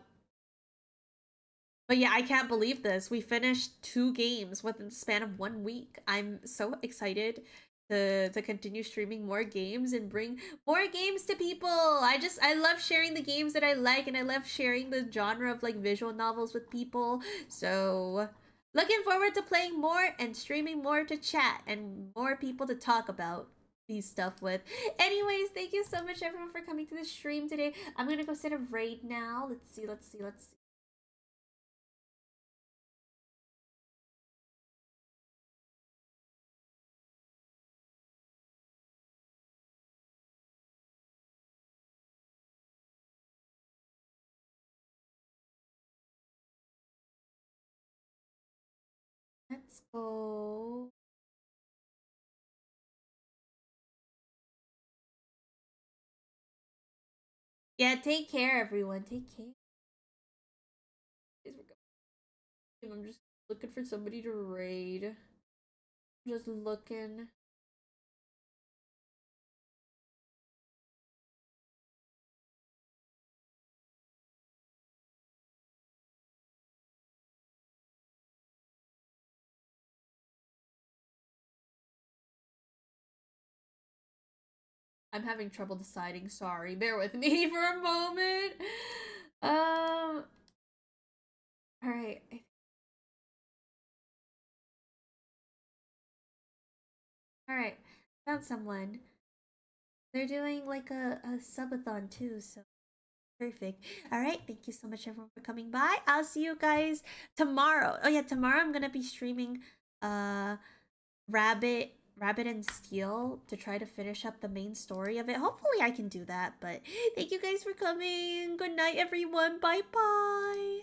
But yeah, I can't believe this. We finished 2 games within the span of 1 week. I'm so excited to continue streaming more games and bring more games to people. I love sharing the games that I like, and I love sharing the genre of like visual novels with people. So looking forward to playing more and streaming more to chat and more people to talk about these stuff with. Anyways, thank you so much everyone for coming to the stream today. I'm gonna go set a raid now. Let's see. Let's go. Yeah, take care, everyone. Take care. I'm just looking for somebody to raid. Just looking. I'm having trouble deciding. Sorry. Bear with me for a moment. Alright. Alright. Found someone. They're doing like a subathon too, so perfect. Alright, thank you so much everyone for coming by. I'll see you guys tomorrow. Oh yeah, tomorrow I'm gonna be streaming Rabbit and Steel to try to finish up the main story of it. Hopefully I can do that, but thank you guys for coming. Good night everyone. Bye bye.